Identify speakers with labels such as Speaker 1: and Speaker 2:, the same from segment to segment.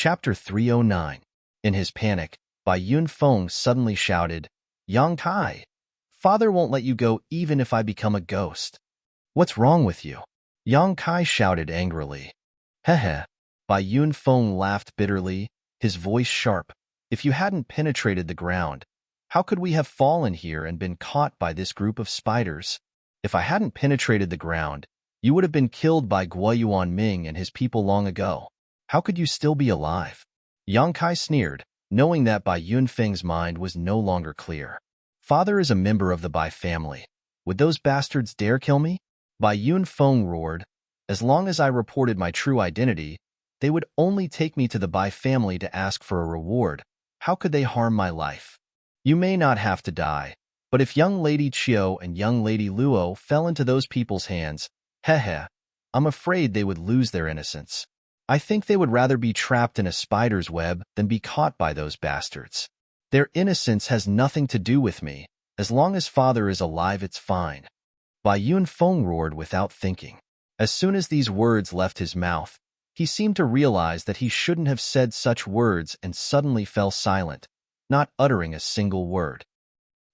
Speaker 1: Chapter 309. In his panic, Bai Yunfeng suddenly shouted, Yang Kai, Father won't let you go even if I become a ghost. What's wrong with you? Yang Kai shouted angrily. Hehe. Bai Yunfeng laughed bitterly, his voice sharp. If you hadn't penetrated the ground, how could we have fallen here and been caught by this group of spiders? If I hadn't penetrated the ground, you would have been killed by Guoyuan Ming and his people long ago. How could you still be alive? Yang Kai sneered, knowing that Bai Yunfeng's mind was no longer clear. Father is a member of the Bai family. Would those bastards dare kill me? Bai Yunfeng roared. As long as I reported my true identity, they would only take me to the Bai family to ask for a reward. How could they harm my life? You may not have to die, but if young Lady Chiu and young Lady Luo fell into those people's hands, I'm afraid they would lose their innocence. I think they would rather be trapped in a spider's web than be caught by those bastards. Their innocence has nothing to do with me. As long as Father is alive, it's fine. Bai Yunfeng roared without thinking. As soon as these words left his mouth, he seemed to realize that he shouldn't have said such words and suddenly fell silent, not uttering a single word.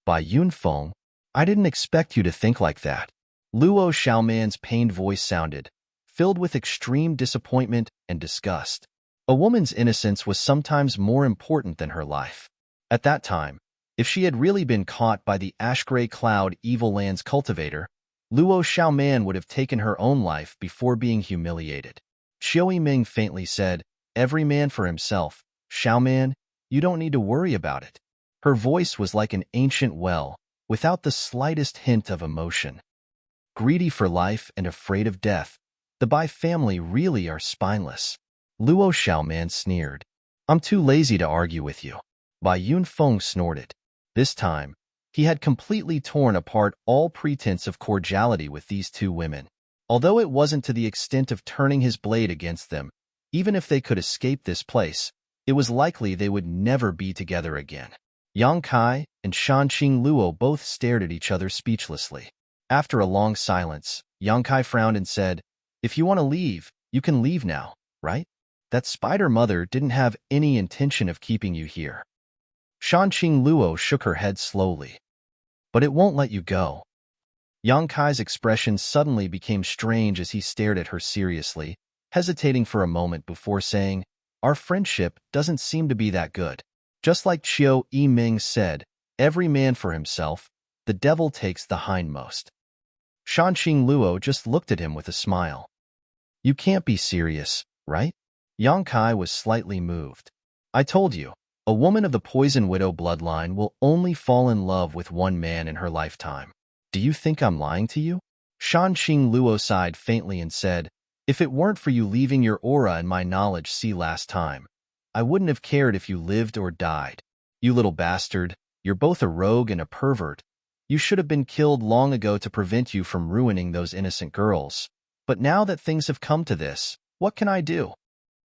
Speaker 1: Bai Yunfeng, I didn't expect you to think like that. Luo Xiaoman's pained voice sounded, filled with extreme disappointment and disgust. A woman's innocence was sometimes more important than her life. At that time, if she had really been caught by the ash-gray cloud Evil Land's cultivator, Luo Xiaoman would have taken her own life before being humiliated. Xiao Yiming faintly said, Every man for himself. Xiaoman, you don't need to worry about it. Her voice was like an ancient well, without the slightest hint of emotion. Greedy for life and afraid of death, the Bai family really are spineless. Luo Xiaoman sneered. I'm too lazy to argue with you. Bai Yunfeng snorted. This time, he had completely torn apart all pretense of cordiality with these two women. Although it wasn't to the extent of turning his blade against them, even if they could escape this place, it was likely they would never be together again. Yang Kai and Shanqing Luo both stared at each other speechlessly. After a long silence, Yang Kai frowned and said, If you want to leave, you can leave now, right? That spider mother didn't have any intention of keeping you here. Shanqing Luo shook her head slowly. But it won't let you go. Yang Kai's expression suddenly became strange as he stared at her seriously, hesitating for a moment before saying, Our friendship doesn't seem to be that good. Just like Qiu Yiming said, every man for himself, the devil takes the hindmost. Shanqing Luo just looked at him with a smile. You can't be serious, right? Yang Kai was slightly moved. I told you, a woman of the Poison Widow bloodline will only fall in love with one man in her lifetime. Do you think I'm lying to you? Shanqing Luo sighed faintly and said, If it weren't for you leaving your aura and my knowledge last time, I wouldn't have cared if you lived or died. You little bastard, you're both a rogue and a pervert. You should have been killed long ago to prevent you from ruining those innocent girls. But now that things have come to this, what can I do?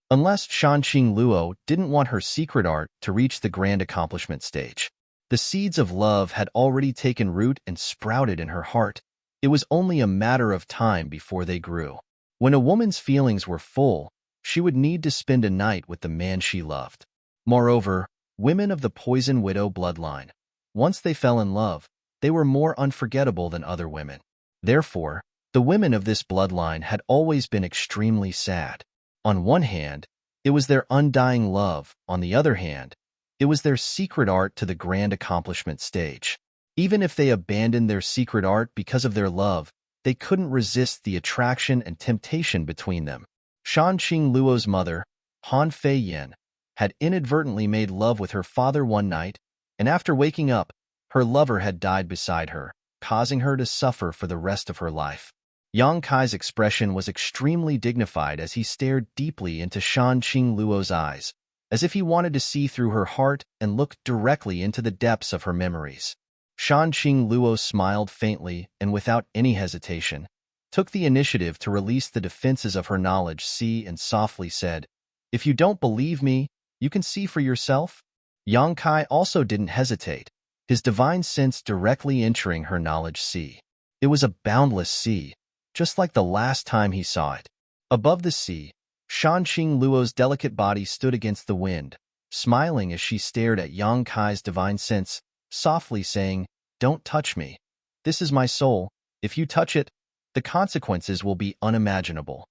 Speaker 1: Unless Shanqing Luo didn't want her secret art to reach the grand accomplishment stage. The seeds of love had already taken root and sprouted in her heart. It was only a matter of time before they grew. When a woman's feelings were full, she would need to spend a night with the man she loved. Moreover, women of the Poison Widow bloodline, once they fell in love, they were more unforgettable than other women. Therefore, the women of this bloodline had always been extremely sad. On one hand, it was their undying love. On the other hand, it was their secret art to the grand accomplishment stage. Even if they abandoned their secret art because of their love, they couldn't resist the attraction and temptation between them. Shanqing Luo's mother, Han Fei Yin, had inadvertently made love with her father one night, and after waking up, her lover had died beside her, causing her to suffer for the rest of her life. Yang Kai's expression was extremely dignified as he stared deeply into Shanqing Luo's eyes, as if he wanted to see through her heart and look directly into the depths of her memories. Shanqing Luo smiled faintly and without any hesitation, took the initiative to release the defenses of her knowledge and softly said, If you don't believe me, you can see for yourself. Yang Kai also didn't hesitate, his divine sense directly entering her knowledge sea. It was a boundless sea, just like the last time he saw it. Above the sea, Shanxing Luo's delicate body stood against the wind, smiling as she stared at Yang Kai's divine sense, softly saying, "Don't touch me. This is my soul. If you touch it, the consequences will be unimaginable."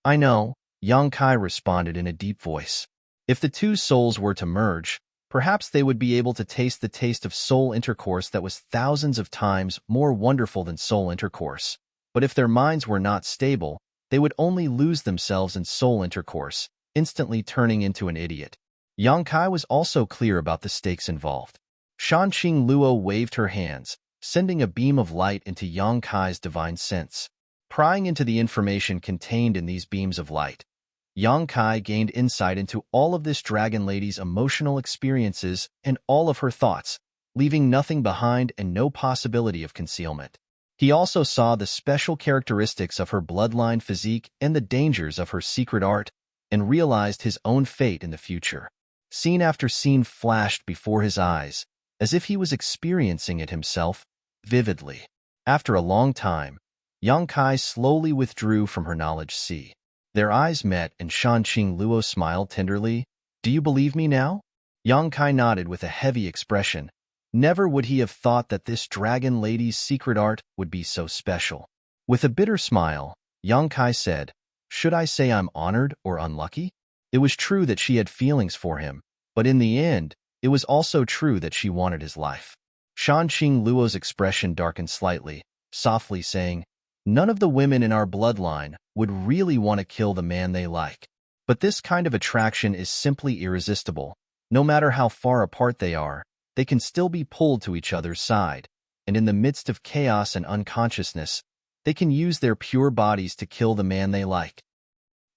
Speaker 1: "I know," Yang Kai responded in a deep voice. If the two souls were to merge, perhaps they would be able to taste the taste of soul intercourse that was thousands of times more wonderful than soul intercourse. But if their minds were not stable, they would only lose themselves in soul intercourse, instantly turning into an idiot. Yang Kai was also clear about the stakes involved. Shanxing Luo waved her hands, sending a beam of light into Yang Kai's divine sense. Prying into the information contained in these beams of light, Yang Kai gained insight into all of this dragon lady's emotional experiences and all of her thoughts, leaving nothing behind and no possibility of concealment. He also saw the special characteristics of her bloodline physique and the dangers of her secret art, and realized his own fate in the future. Scene after scene flashed before his eyes, as if he was experiencing it himself, vividly. After a long time, Yang Kai slowly withdrew from her knowledge sea. Their eyes met and Shanxing Luo smiled tenderly. "Do you believe me now?" Yang Kai nodded with a heavy expression. Never would he have thought that this dragon lady's secret art would be so special. With a bitter smile, Yang Kai said, "Should I say I'm honored or unlucky?" It was true that she had feelings for him, but in the end, it was also true that she wanted his life. Shanxing Luo's expression darkened slightly, softly saying, "None of the women in our bloodline would really want to kill the man they like. But this kind of attraction is simply irresistible. No matter how far apart they can still be pulled to each other's side, and in the midst of chaos and unconsciousness, they can use their pure bodies to kill the man they like."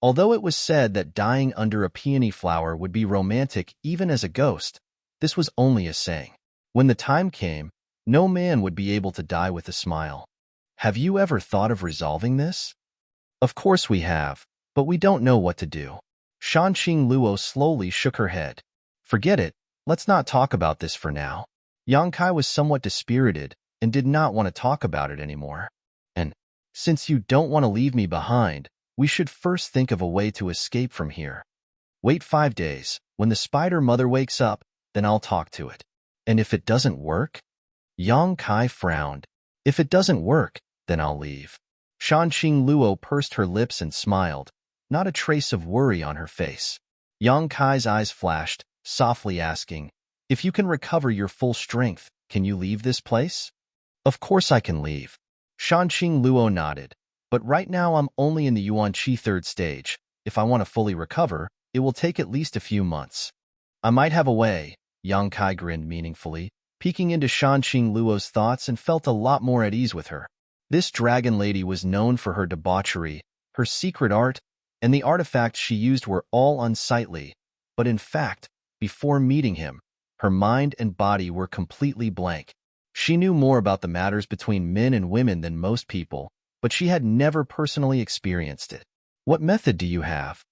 Speaker 1: Although it was said that dying under a peony flower would be romantic even as a ghost, this was only a saying. When the time came, no man would be able to die with a smile. Have you ever thought of resolving this? Of course we have, but we don't know what to do. Shanxing Luo slowly shook her head. Forget it, let's not talk about this for now. Yang Kai was somewhat dispirited and did not want to talk about it anymore. And since you don't want to leave me behind, we should first think of a way to escape from here. Wait 5 days. When the spider mother wakes up, then I'll talk to it. And if it doesn't work? Yang Kai frowned. If it doesn't work, then I'll leave. Shanxing Luo pursed her lips and smiled, not a trace of worry on her face. Yang Kai's eyes flashed, softly asking, "If you can recover your full strength, can you leave this place?" "Of course I can leave." Shanxing Luo nodded. "But right now I'm only in the Yuan Qi 3rd stage. If I want to fully recover, it will take at least a few months." "I might have a way," Yang Kai grinned meaningfully, peeking into Shanxing Luo's thoughts, and felt a lot more at ease with her. This dragon lady was known for her debauchery, her secret art, and the artifacts she used were all unsightly. But in fact, before meeting him, her mind and body were completely blank. She knew more about the matters between men and women than most people, but she had never personally experienced it. "What method do you have?"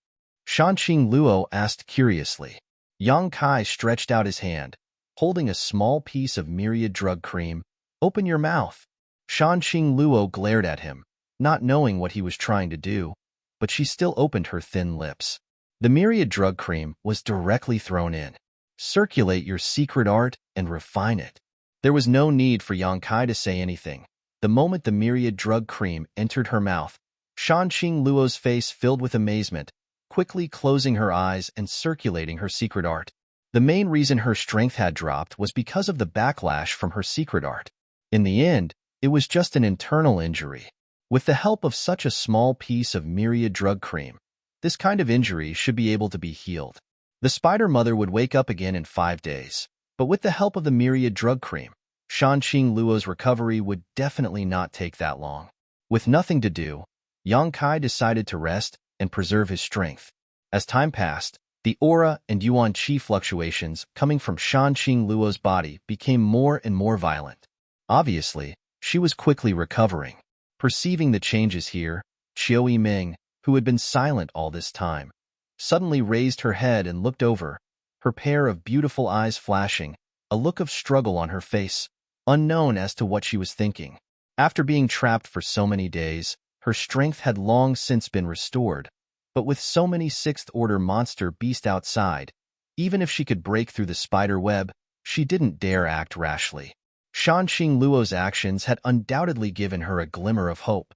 Speaker 1: Shanxing Luo asked curiously. Yang Kai stretched out his hand, holding a small piece of myriad drug cream. "Open your mouth." Shanxing Luo glared at him, not knowing what he was trying to do, but she still opened her thin lips. The myriad drug cream was directly thrown in. "Circulate your secret art and refine it." There was no need for Yang Kai to say anything. The moment the myriad drug cream entered her mouth, Shanxing Luo's face filled with amazement, quickly closing her eyes and circulating her secret art. The main reason her strength had dropped was because of the backlash from her secret art. In the end, it was just an internal injury. With the help of such a small piece of myriad drug cream, this kind of injury should be able to be healed. The spider mother would wake up again in 5 days, but with the help of the myriad drug cream, Shanxing Luo's recovery would definitely not take that long. With nothing to do, Yang Kai decided to rest and preserve his strength. As time passed, the aura and Yuan Qi fluctuations coming from Shanxing Luo's body became more and more violent. Obviously, she was quickly recovering. Perceiving the changes here, Qiu Yiming, who had been silent all this time, suddenly raised her head and looked over, her pair of beautiful eyes flashing, a look of struggle on her face, unknown as to what she was thinking. After being trapped for so many days, her strength had long since been restored, But with so many sixth-order monster beasts outside, even if she could break through the spider web, she didn't dare act rashly. Shan Luo's actions had undoubtedly given her a glimmer of hope.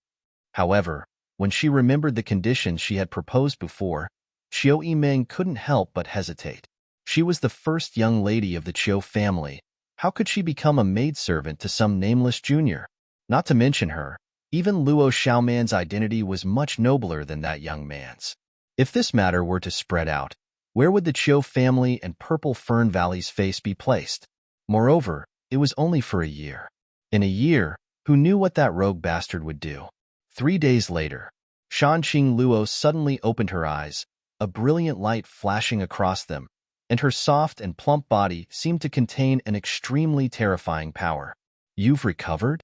Speaker 1: However, when she remembered the conditions she had proposed before, Qiu Yimeng couldn't help but hesitate. She was the first young lady of the Qiu family. How could she become a maidservant to some nameless junior? Not to mention her, even Luo Xiaoman's identity was much nobler than that young man's. If this matter were to spread out, where would the Qiu family and Purple Fern Valley's face be placed? Moreover, it was only for a year. In a year, who knew what that rogue bastard would do? 3 days later, Shanqing Luo suddenly opened her eyes, a brilliant light flashing across them, and her soft and plump body seemed to contain an extremely terrifying power. "You've recovered?"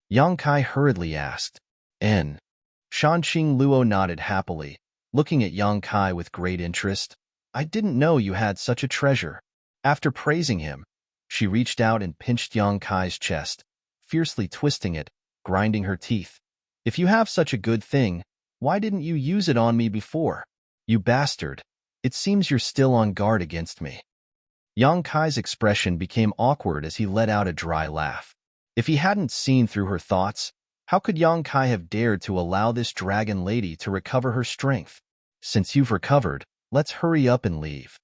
Speaker 1: Yang Kai hurriedly asked. "N." Shanqing Luo nodded happily, looking at Yang Kai with great interest. "I didn't know you had such a treasure." After praising him, she reached out and pinched Yang Kai's chest, fiercely twisting it, grinding her teeth. "If you have such a good thing, why didn't you use it on me before? You bastard! It seems you're still on guard against me." Yang Kai's expression became awkward as he let out a dry laugh. If he hadn't seen through her thoughts, how could Yang Kai have dared to allow this dragon lady to recover her strength? "Since you've recovered, let's hurry up and leave."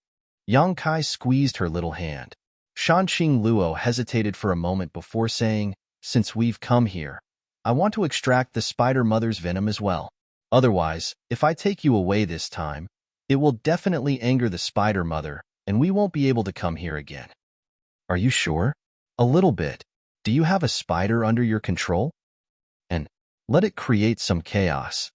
Speaker 1: Yang Kai squeezed her little hand. Shanqing Luo hesitated for a moment before saying, "Since we've come here, I want to extract the spider mother's venom as well. Otherwise, if I take you away this time, it will definitely anger the spider mother, and we won't be able to come here again." "Are you sure?" "A little bit. Do you have a spider under your control?" "And let it create some chaos."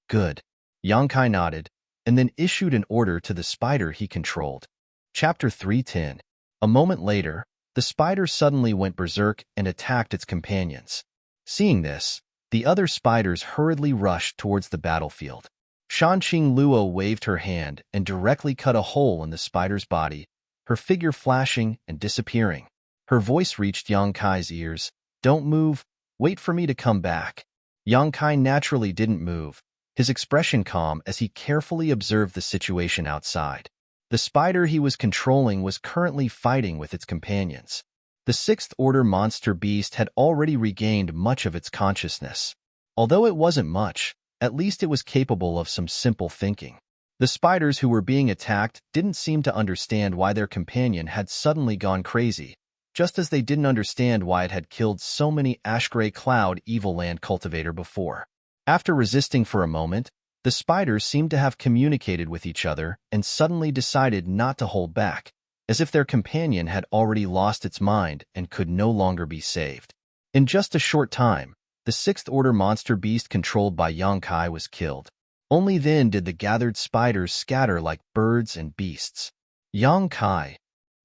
Speaker 1: "Good." Yang Kai nodded, and then issued an order to the spider he controlled. Chapter 310. A moment later, the spider suddenly went berserk and attacked its companions. Seeing this, the other spiders hurriedly rushed towards the battlefield. Shanqing Luo waved her hand and directly cut a hole in the spider's body, her figure flashing and disappearing. Her voice reached Yang Kai's ears. "Don't move. Wait for me to come back." Yang Kai naturally didn't move, his expression calm as he carefully observed the situation outside. The spider he was controlling was currently fighting with its companions. The sixth-order monster beast had already regained much of its consciousness. Although it wasn't much, at least it was capable of some simple thinking. The spiders who were being attacked didn't seem to understand why their companion had suddenly gone crazy, just as they didn't understand why it had killed so many Ash-Gray Cloud Evil Land cultivator before. After resisting for a moment, the spiders seemed to have communicated with each other and suddenly decided not to hold back, as if their companion had already lost its mind and could no longer be saved. In just a short time, the sixth-order monster beast controlled by Yang Kai was killed. Only then did the gathered spiders scatter like birds and beasts. "Yang Kai!"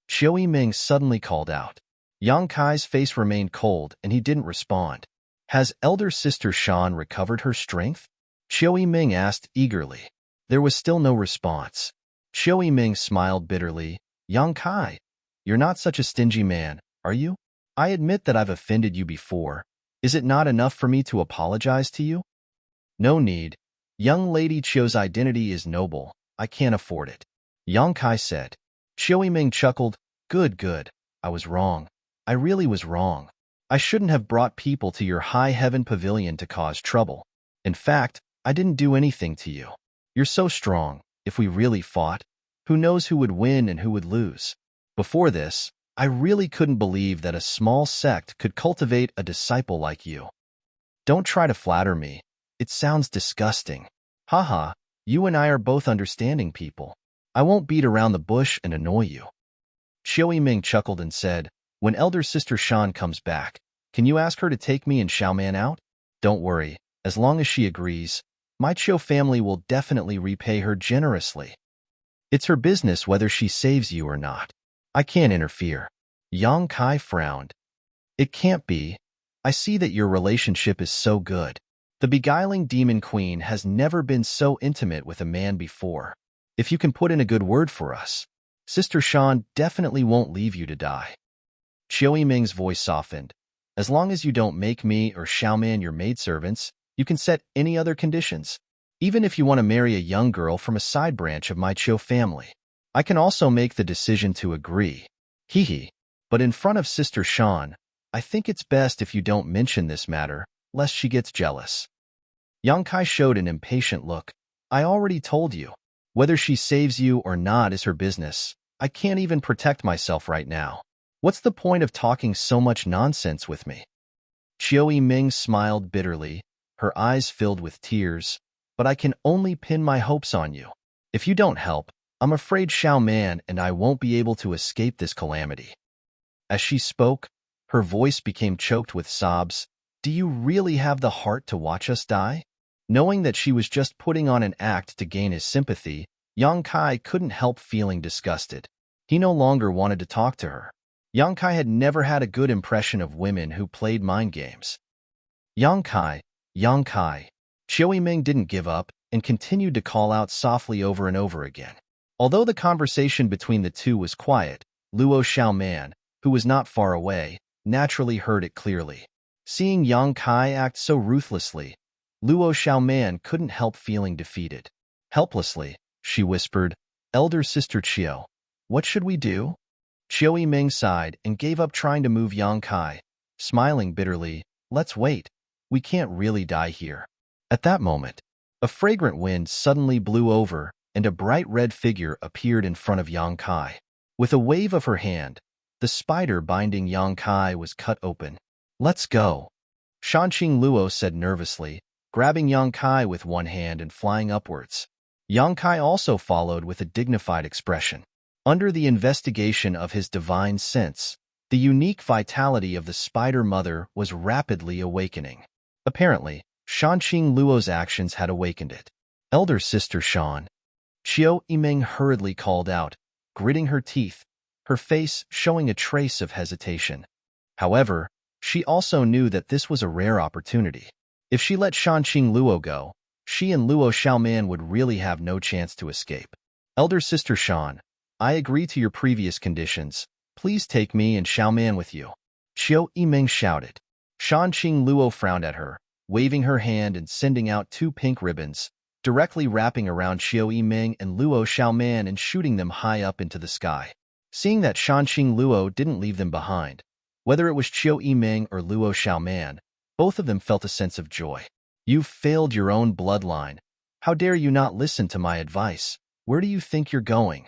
Speaker 1: Qiu Yimeng suddenly called out. Yang Kai's face remained cold and he didn't respond. "Has elder sister Shan recovered her strength?" Qiu Yimeng asked eagerly. There was still no response. Qiu Yimeng smiled bitterly. "Yang Kai, you're not such a stingy man, are you? I admit that I've offended you before. Is it not enough for me to apologize to you?" "No need. Young Lady Qiu's identity is noble. I can't afford it," Yang Kai said. Qiu Yimeng chuckled. Good. I was wrong. I really was wrong. I shouldn't have brought people to your high heaven pavilion to cause trouble. In fact, I didn't do anything to you. You're so strong. If we really fought, who knows who would win and who would lose? Before this, I really couldn't believe that a small sect could cultivate a disciple like you. Don't try to flatter me. It sounds disgusting. Haha, you and I are both understanding people. I won't beat around the bush and annoy you. Qiu Yimeng chuckled and said, "When elder sister Shan comes back, can you ask her to take me and Xiaoman out? Don't worry, as long as she agrees, my Qiu family will definitely repay her generously. It's her business whether she saves you or not. I can't interfere." Yang Kai frowned. "It can't be. I see that your relationship is so good. The beguiling demon queen has never been so intimate with a man before. If you can put in a good word for us, Sister Shan definitely won't leave you to die." Qiu Yimeng's voice softened. "As long as you don't make me or Xiaoman your maidservants, you can set any other conditions." even if you want to marry a young girl from a side branch of my Chiu family. I can also make the decision to agree. Hee hee. But in front of Sister Shan, I think it's best if you don't mention this matter, lest she gets jealous. Yang Kai showed an impatient look. I already told you. Whether she saves you or not is her business. I can't even protect myself right now. What's the point of talking so much nonsense with me? Chiu Yiming smiled bitterly, her eyes filled with tears. But I can only pin my hopes on you. If you don't help, I'm afraid Xiao Man and I won't be able to escape this calamity. As she spoke, her voice became choked with sobs. Do you really have the heart to watch us die? Knowing that she was just putting on an act to gain his sympathy, Yang Kai couldn't help feeling disgusted. He no longer wanted to talk to her. Yang Kai had never had a good impression of women who played mind games. Yang Kai, Yang Kai. Chiu Yiming didn't give up and continued to call out softly over and over again. Although the conversation between the two was quiet, Luo Xiaoman, who was not far away, naturally heard it clearly. Seeing Yang Kai act so ruthlessly, Luo Xiaoman couldn't help feeling defeated. Helplessly, she whispered, Elder Sister Chiu, what should we do? Chiu Yiming sighed and gave up trying to move Yang Kai, smiling bitterly, let's wait. We can't really die here. At that moment, a fragrant wind suddenly blew over and a bright red figure appeared in front of Yang Kai. With a wave of her hand, the spider binding Yang Kai was cut open. Let's go, Shanqing Luo said nervously, grabbing Yang Kai with one hand and flying upwards. Yang Kai also followed with a dignified expression. Under the investigation of his divine sense, the unique vitality of the spider mother was rapidly awakening. Apparently, Shanqing Luo's actions had awakened it. Elder Sister Shan, Chiu Yiming hurriedly called out, gritting her teeth, her face showing a trace of hesitation. However, she also knew that this was a rare opportunity. If she let Shanqing Luo go, she and Luo Xiaoman would really have no chance to escape. Elder Sister Shan, I agree to your previous conditions. Please take me and Xiaoman with you. Chiu Yiming shouted. Shanqing Luo frowned at her, waving her hand and sending out two pink ribbons, directly wrapping around Chiu Yiming and Luo Xiaoman and shooting them high up into the sky. Seeing that Shanqing Luo didn't leave them behind, whether it was Chiu Yiming or Luo Xiaoman, both of them felt a sense of joy. You've failed your own bloodline. How dare you not listen to my advice? Where do you think you're going?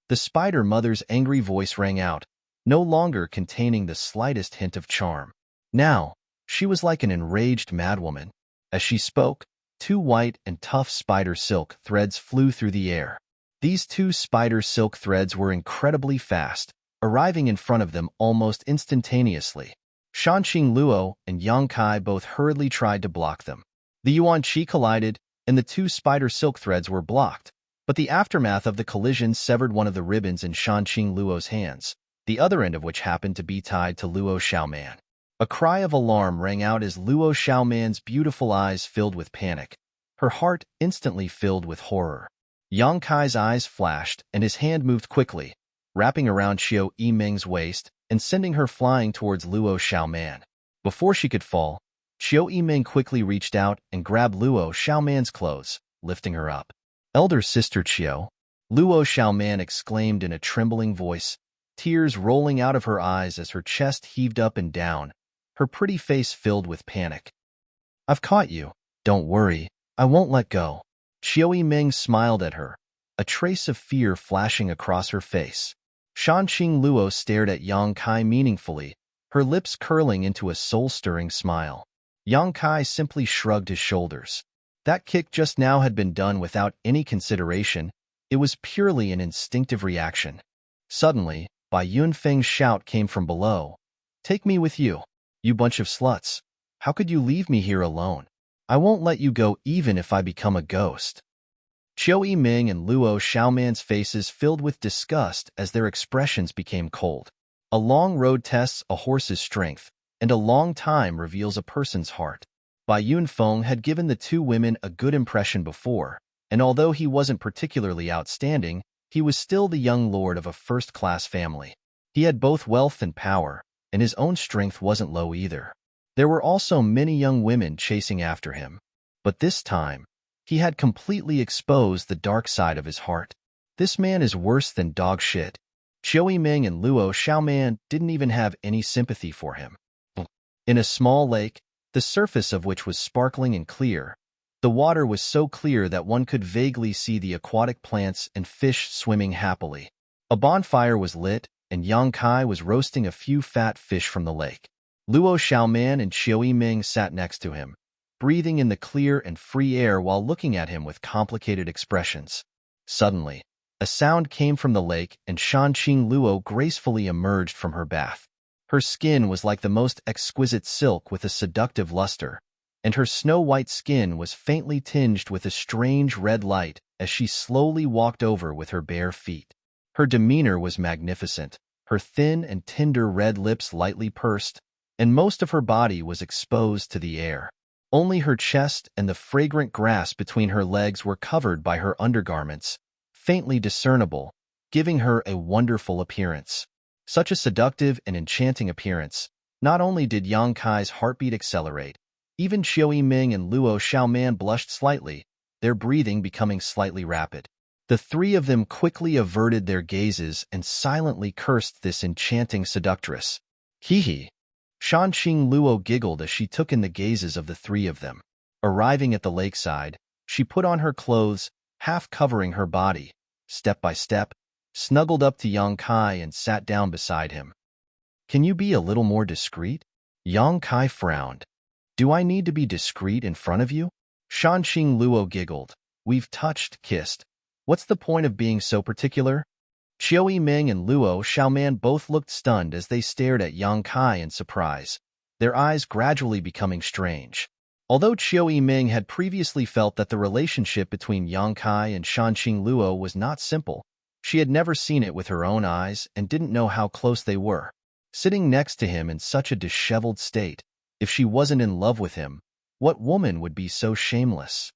Speaker 1: The spider mother's angry voice rang out, no longer containing the slightest hint of charm. Now, she was like an enraged madwoman. As she spoke, two white and tough spider silk threads flew through the air. These two spider silk threads were incredibly fast, arriving in front of them almost instantaneously. Shanqing Luo and Yang Kai both hurriedly tried to block them. The Yuan Qi collided, and the two spider silk threads were blocked, but the aftermath of the collision severed one of the ribbons in Shanqing Luo's hands, the other end of which happened to be tied to Luo Xiaoman. A cry of alarm rang out as Luo Xiaoman's beautiful eyes filled with panic. Her heart instantly filled with horror. Yang Kai's eyes flashed, and his hand moved quickly, wrapping around Chiu Yiming's waist and sending her flying towards Luo Xiaoman. Before she could fall, Chiu Yiming quickly reached out and grabbed Luo Xiaoman's clothes, lifting her up. Elder Sister Chiu, Luo Xiaoman exclaimed in a trembling voice, tears rolling out of her eyes as her chest heaved up and down, her pretty face filled with panic. I've caught you. Don't worry, I won't let go. Chiu Yiming smiled at her, a trace of fear flashing across her face. Shanqing Luo stared at Yang Kai meaningfully, her lips curling into a soul-stirring smile. Yang Kai simply shrugged his shoulders. That kick just now had been done without any consideration. It was purely an instinctive reaction. Suddenly, Bai Yunfeng's shout came from below. Take me with you, you bunch of sluts. How could you leave me here alone? I won't let you go even if I become a ghost. Chiu Yiming and Luo Xiaoman's faces filled with disgust as their expressions became cold. A long road tests a horse's strength, and a long time reveals a person's heart. Bai Yunfeng had given the two women a good impression before, and although he wasn't particularly outstanding, he was still the young lord of a first-class family. He had both wealth and power, and his own strength wasn't low either. There were also many young women chasing after him. But this time, He had completely exposed the dark side of his heart. This man is worse than dog shit. Chiu Yiming and Luo Xiaoman didn't even have any sympathy for him. In a small lake, the surface of which was sparkling and clear, the water was so clear that one could vaguely see the aquatic plants and fish swimming happily. A bonfire was lit, and Yang Kai was roasting a few fat fish from the lake. Luo Xiaoman and Chiu Yiming sat next to him, breathing in the clear and free air while looking at him with complicated expressions. Suddenly, a sound came from the lake and Shanqing Luo gracefully emerged from her bath. Her skin was like the most exquisite silk with a seductive luster, and her snow-white skin was faintly tinged with a strange red light as she slowly walked over with her bare feet. Her demeanor was magnificent, her thin and tender red lips lightly pursed, and most of her body was exposed to the air. Only her chest and the fragrant grass between her legs were covered by her undergarments, faintly discernible, giving her a wonderful appearance. Such a seductive and enchanting appearance. Not only did Yang Kai's heartbeat accelerate, even Chiu Yiming and Luo Xiaoman blushed slightly, their breathing becoming slightly rapid. The three of them quickly averted their gazes and silently cursed this enchanting seductress. Hee. Shanqing Luo giggled as she took in the gazes of the three of them. Arriving at the lakeside, she put on her clothes, half covering her body, step by step, snuggled up to Yang Kai and sat down beside him. Can you be a little more discreet? Yang Kai frowned. Do I need to be discreet in front of you? Shanqing Luo giggled. We've touched, kissed. What's the point of being so particular? Chiu Yiming and Luo Xiaoman both looked stunned as they stared at Yang Kai in surprise, their eyes gradually becoming strange. Although Chiu Yiming had previously felt that the relationship between Yang Kai and Shanqing Luo was not simple, she had never seen it with her own eyes and didn't know how close they were. Sitting next to him in such a disheveled state, if she wasn't in love with him, what woman would be so shameless?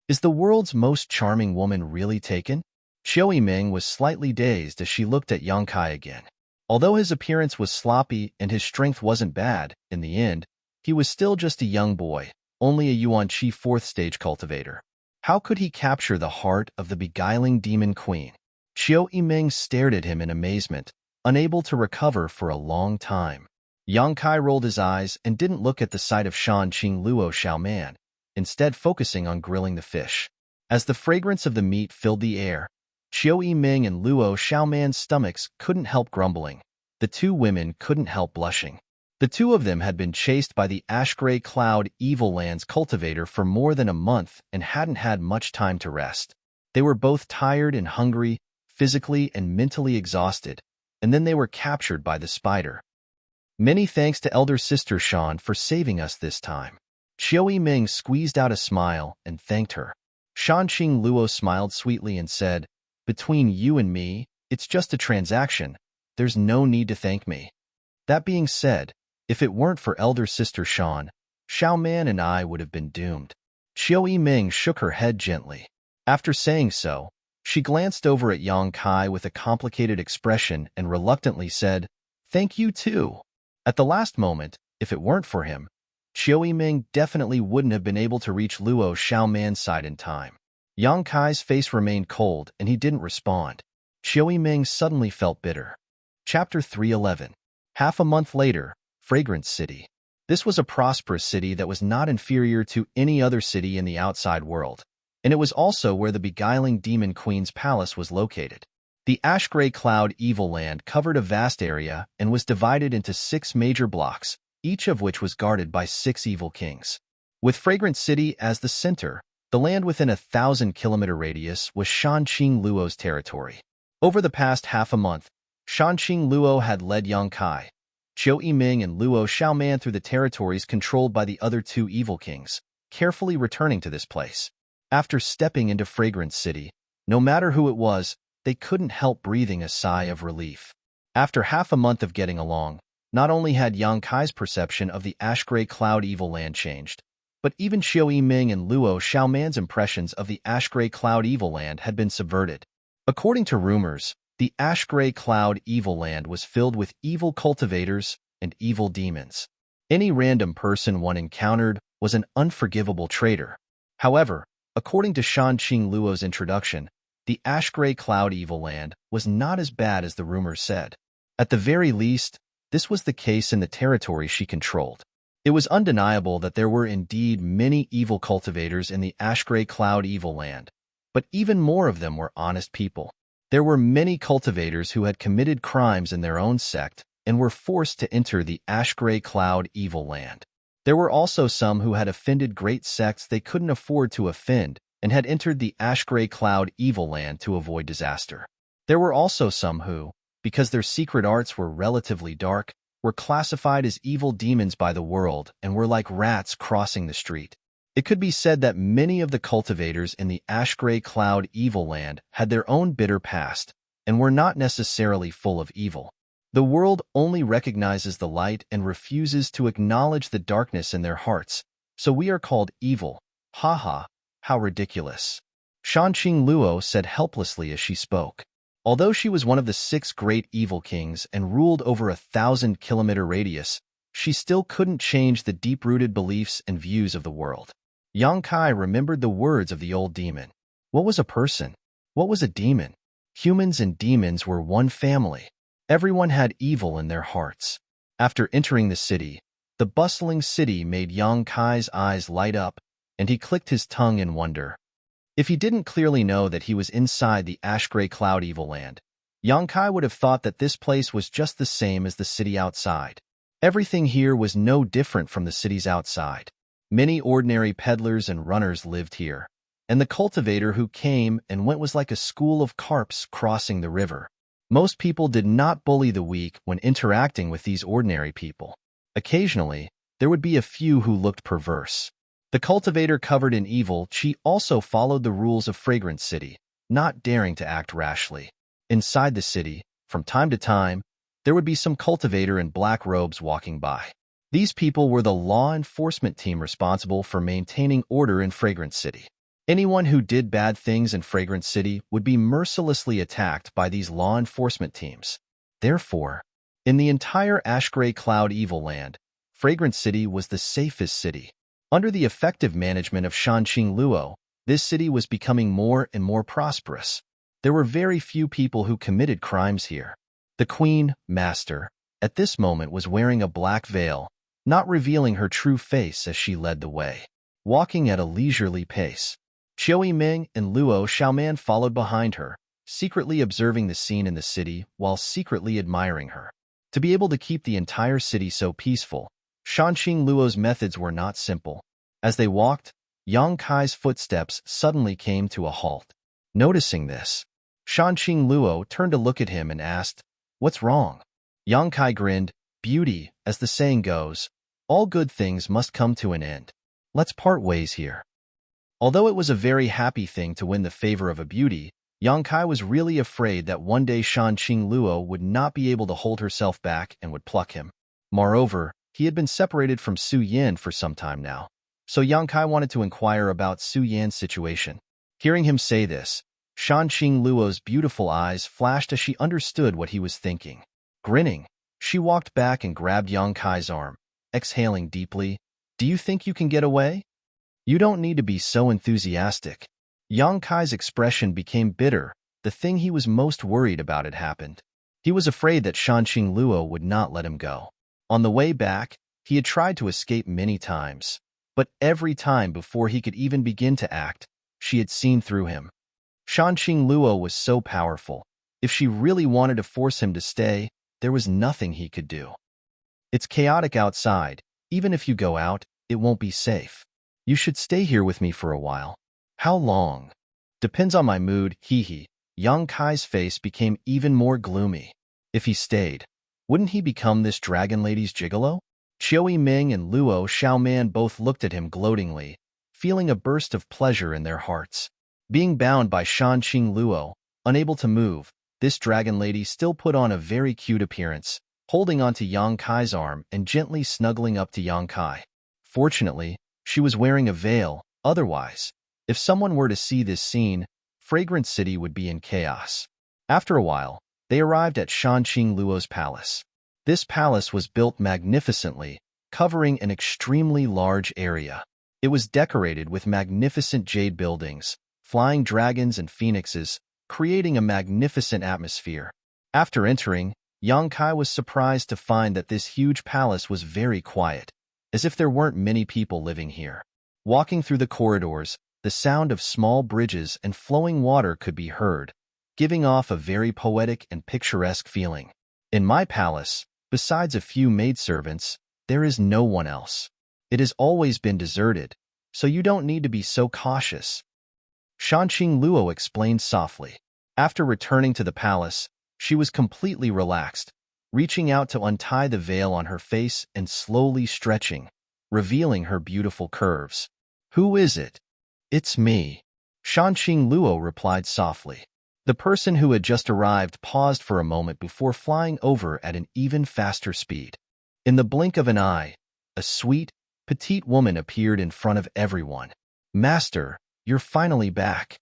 Speaker 1: Is the world's most charming woman really taken? Chiu Yiming was slightly dazed as she looked at Yang Kai again. Although his appearance was sloppy and his strength wasn't bad, in the end, he was still just a young boy, only a Yuan-Chi fourth-stage cultivator. How could he capture the heart of the beguiling demon queen? Chiu Yiming stared at him in amazement, unable to recover for a long time. Yang Kai rolled his eyes and didn't look at the sight of Shanqing Luo Xiaoman, instead focusing on grilling the fish. As the fragrance of the meat filled the air, Chiu Yiming and Luo Xiaoman's stomachs couldn't help grumbling. The two women couldn't help blushing. The two of them had been chased by the ash-gray cloud Evil Land's cultivator for more than a month and hadn't had much time to rest. They were both tired and hungry, physically and mentally exhausted, and then they were captured by the spider. Many thanks to elder sister Shan for saving us this time. Chiu Yiming squeezed out a smile and thanked her. Shanqing Luo smiled sweetly and said, Between you and me, it's just a transaction. There's no need to thank me. That being said, if it weren't for elder sister Shan, Xiaoman and I would have been doomed. Chiu Yiming shook her head gently. After saying so, she glanced over at Yang Kai with a complicated expression and reluctantly said, Thank you too. At the last moment, if it weren't for him, Chiu Yiming definitely wouldn't have been able to reach Luo Xiaoman's side in time. Yang Kai's face remained cold and he didn't respond. Chiu Yiming suddenly felt bitter. Chapter 311. Half a month later, Fragrance City. This was a prosperous city that was not inferior to any other city in the outside world, and it was also where the beguiling Demon Queen's palace was located. The ash-gray cloud Evil Land covered a vast area and was divided into 6 major blocks, each of which was guarded by 6 evil kings. With Fragrance City as the center, the land within a 1,000-kilometer radius was Shanqing Luo's territory. Over the past half a month, Shanqing Luo had led Yang Kai, Chiu Yiming and Luo Xiaoman through the territories controlled by the other 2 evil kings, carefully returning to this place. After stepping into Fragrance City, no matter who it was, they couldn't help breathing a sigh of relief. After half a month of getting along, not only had Yang Kai's perception of the ash-gray cloud Evil Land changed, but even Chiu Yiming and Luo Xiaoman's impressions of the ash-gray cloud Evil Land had been subverted. According to rumors, the ash-gray cloud Evil Land was filled with evil cultivators and evil demons. Any random person one encountered was an unforgivable traitor. However, According to Shan Qing Luo's introduction, the ash-gray cloud evil land was not as bad as the rumors said. At the very least, this was the case in the territory she controlled. It was undeniable that there were indeed many evil cultivators in the ash-gray cloud evil land, but even more of them were honest people. There were many cultivators who had committed crimes in their own sect and were forced to enter the ash-gray cloud evil land. There were also some who had offended great sects they couldn't afford to offend and had entered the ash-gray cloud evil land to avoid disaster. There were also some who, because their secret arts were relatively dark, were classified as evil demons by the world and were like rats crossing the street. It could be said that many of the cultivators in the ash-gray cloud evil land had their own bitter past and were not necessarily full of evil. The world only recognizes the light and refuses to acknowledge the darkness in their hearts, so we are called evil. Haha, how ridiculous. Shanqing Luo said helplessly as she spoke. Although she was one of the 6 great evil kings and ruled over a 1,000-kilometer radius, she still couldn't change the deep-rooted beliefs and views of the world. Yang Kai remembered the words of the old demon. What was a person? What was a demon? Humans and demons were one family. Everyone had evil in their hearts. After entering the city, the bustling city made Yang Kai's eyes light up, and he clicked his tongue in wonder. If he didn't clearly know that he was inside the ash-gray cloud evil land, Yang Kai would have thought that this place was just the same as the city outside. Everything here was no different from the cities outside. Many ordinary peddlers and runners lived here, and the cultivator who came and went was like a school of carps crossing the river. Most people did not bully the weak when interacting with these ordinary people. Occasionally, there would be a few who looked perverse. The cultivator covered in evil, she also followed the rules of Fragrance City, not daring to act rashly. Inside the city, from time to time, there would be some cultivator in black robes walking by. These people were the law enforcement team responsible for maintaining order in Fragrance City. Anyone who did bad things in Fragrance City would be mercilessly attacked by these law enforcement teams. Therefore, in the entire ash-gray cloud evil land, Fragrance City was the safest city. Under the effective management of Shanqing Luo, this city was becoming more and more prosperous. There were very few people who committed crimes here. The Queen, Master, at this moment was wearing a black veil, not revealing her true face as she led the way, walking at a leisurely pace. Qiu Yiming and Luo Xiaoman followed behind her, secretly observing the scene in the city while secretly admiring her. To be able to keep the entire city so peaceful, Shanqing Luo's methods were not simple. As they walked, Yang Kai's footsteps suddenly came to a halt. Noticing this, Shanqing Luo turned to look at him and asked, "What's wrong?" Yang Kai grinned, "Beauty, as the saying goes, all good things must come to an end. Let's part ways here." Although it was a very happy thing to win the favor of a beauty, Yang Kai was really afraid that one day Shanqing Luo would not be able to hold herself back and would pluck him. Moreover, he had been separated from Su Yan for some time now, so Yang Kai wanted to inquire about Su Yan's situation. Hearing him say this, Shanqing Luo's beautiful eyes flashed as she understood what he was thinking. Grinning, she walked back and grabbed Yang Kai's arm, exhaling deeply. "Do you think you can get away? You don't need to be so enthusiastic." Yang Kai's expression became bitter. The thing he was most worried about had happened. He was afraid that Shanqing Luo would not let him go. On the way back, he had tried to escape many times, but every time before he could even begin to act, she had seen through him. Shanqing Luo was so powerful. If she really wanted to force him to stay, there was nothing he could do. "It's chaotic outside. Even if you go out, it won't be safe. You should stay here with me for a while." "How long?" "Depends on my mood, hee." Yang Kai's face became even more gloomy. If he stayed, wouldn't he become this dragon lady's gigolo? Qiu Yiming and Luo Xiaoman both looked at him gloatingly, feeling a burst of pleasure in their hearts. Being bound by Shanqing Luo, unable to move, this dragon lady still put on a very cute appearance, holding onto Yang Kai's arm and gently snuggling up to Yang Kai. Fortunately, she was wearing a veil. Otherwise, if someone were to see this scene, Fragrance City would be in chaos. After a while, they arrived at Shanqing Luo's palace. This palace was built magnificently, covering an extremely large area. It was decorated with magnificent jade buildings, flying dragons and phoenixes, creating a magnificent atmosphere. After entering, Yang Kai was surprised to find that this huge palace was very quiet, as if there weren't many people living here. Walking through the corridors, the sound of small bridges and flowing water could be heard, giving off a very poetic and picturesque feeling. In my palace, besides a few maidservants, there is no one else. It has always been deserted, so you don't need to be so cautious. Shanqing Luo explained softly. After returning to the palace, she was completely relaxed, reaching out to untie the veil on her face and slowly stretching, revealing her beautiful curves. "Who is it?" "It's me," Shanqing Luo replied softly. The person who had just arrived paused for a moment before flying over at an even faster speed. In the blink of an eye, a sweet, petite woman appeared in front of everyone. "Master, you're finally back."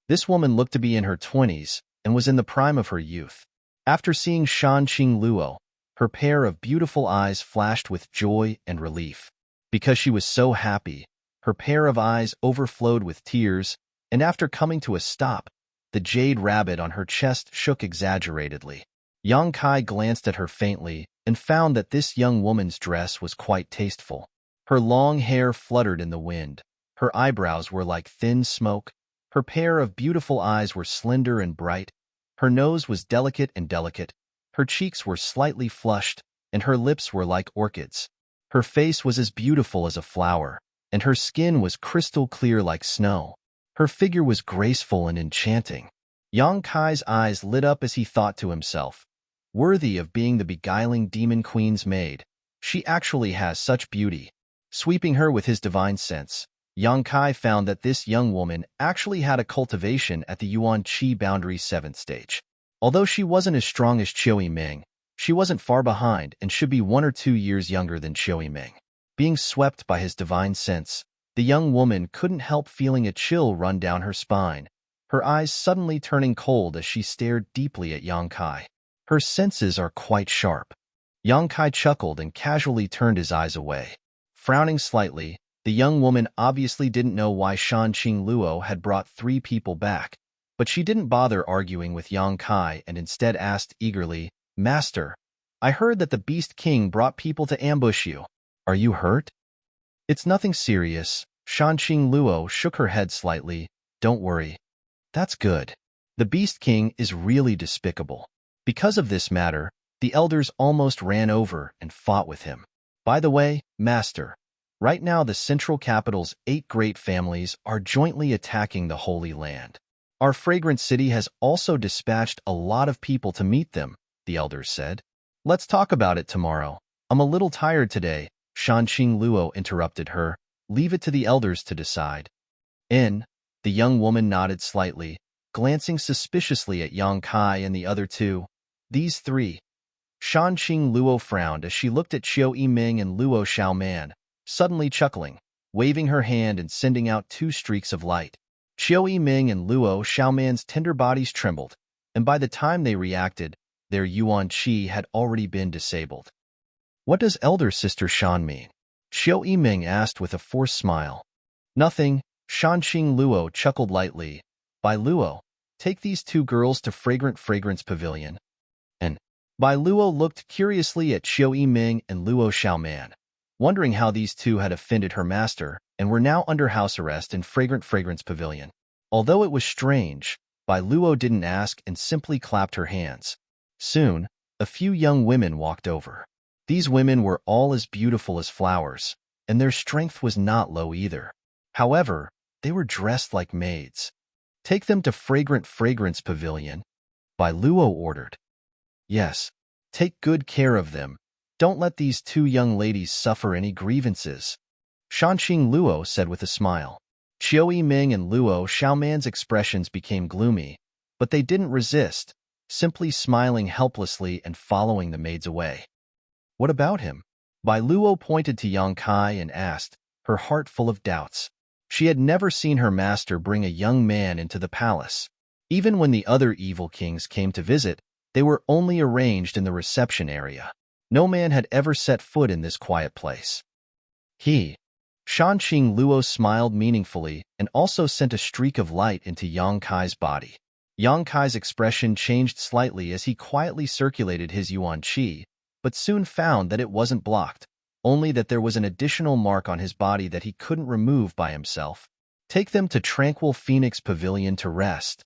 Speaker 1: This woman looked to be in her 20s and was in the prime of her youth. After seeing Shanqing Luo, her pair of beautiful eyes flashed with joy and relief. Because she was so happy, her pair of eyes overflowed with tears, and after coming to a stop, the jade rabbit on her chest shook exaggeratedly. Yang Kai glanced at her faintly and found that this young woman's dress was quite tasteful. Her long hair fluttered in the wind. Her eyebrows were like thin smoke. Her pair of beautiful eyes were slender and bright. Her nose was delicate and delicate. Her cheeks were slightly flushed, and her lips were like orchids. Her face was as beautiful as a flower, and her skin was crystal clear like snow. Her figure was graceful and enchanting. Yang Kai's eyes lit up as he thought to himself, worthy of being the beguiling demon queen's maid. She actually has such beauty. Sweeping her with his divine sense, Yang Kai found that this young woman actually had a cultivation at the Yuan Qi boundary 7th stage. Although she wasn't as strong as Qiu Yiming, she wasn't far behind and should be 1 or 2 years younger than Qiu Yiming. Being swept by his divine sense, the young woman couldn't help feeling a chill run down her spine, her eyes suddenly turning cold as she stared deeply at Yang Kai. Her senses are quite sharp. Yang Kai chuckled and casually turned his eyes away. Frowning slightly, the young woman obviously didn't know why Shanqing Luo had brought 3 people back, but she didn't bother arguing with Yang Kai and instead asked eagerly, "Master, I heard that the Beast King brought people to ambush you. Are you hurt?" "It's nothing serious." Shanqing Luo shook her head slightly. "Don't worry." "That's good. The Beast King is really despicable." Because of this matter, the elders almost ran over and fought with him. "By the way, Master, right now the central capital's 8 great families are jointly attacking the Holy Land. Our fragrant city has also dispatched a lot of people to meet them," the elders said. "Let's talk about it tomorrow. I'm a little tired today," Shanqing Luo interrupted her. "Leave it to the elders to decide." The young woman nodded slightly, glancing suspiciously at Yang Kai and the other 2. "These 3. Shanqing Luo frowned as she looked at Qiu Yiming and Luo Xiaoman, suddenly chuckling, waving her hand and sending out 2 streaks of light. Qiu Yiming and Luo Xiaoman's tender bodies trembled, and by the time they reacted, their Yuan Qi had already been disabled. "What does elder sister Shan mean?" Qiu Yiming asked with a forced smile. "Nothing," Shanqing Luo chuckled lightly. "Bai Luo, take these 2 girls to Fragrance Pavilion." And Bai Luo looked curiously at Qiu Yiming and Luo Xiaoman, wondering how these 2 had offended her master and were now under house arrest in Fragrance Pavilion. Although it was strange, Bai Luo didn't ask and simply clapped her hands. Soon, a few young women walked over. These women were all as beautiful as flowers, and their strength was not low either. However, they were dressed like maids. "Take them to Fragrance Pavilion," Bai Luo ordered. "Yes, take good care of them. Don't let these 2 young ladies suffer any grievances," Shanqing Luo said with a smile. Qiu Yiming and Luo Xiaoman's expressions became gloomy, but they didn't resist, simply smiling helplessly and following the maids away. "What about him?" Bai Luo pointed to Yang Kai and asked, her heart full of doubts. She had never seen her master bring a young man into the palace. Even when the other evil kings came to visit, they were only arranged in the reception area. No man had ever set foot in this quiet place. Shanqing Luo smiled meaningfully and also sent a streak of light into Yang Kai's body. Yang Kai's expression changed slightly as he quietly circulated his yuan qi, but soon found that it wasn't blocked, only that there was an additional mark on his body that he couldn't remove by himself. Take them to Tranquil Phoenix Pavilion to rest.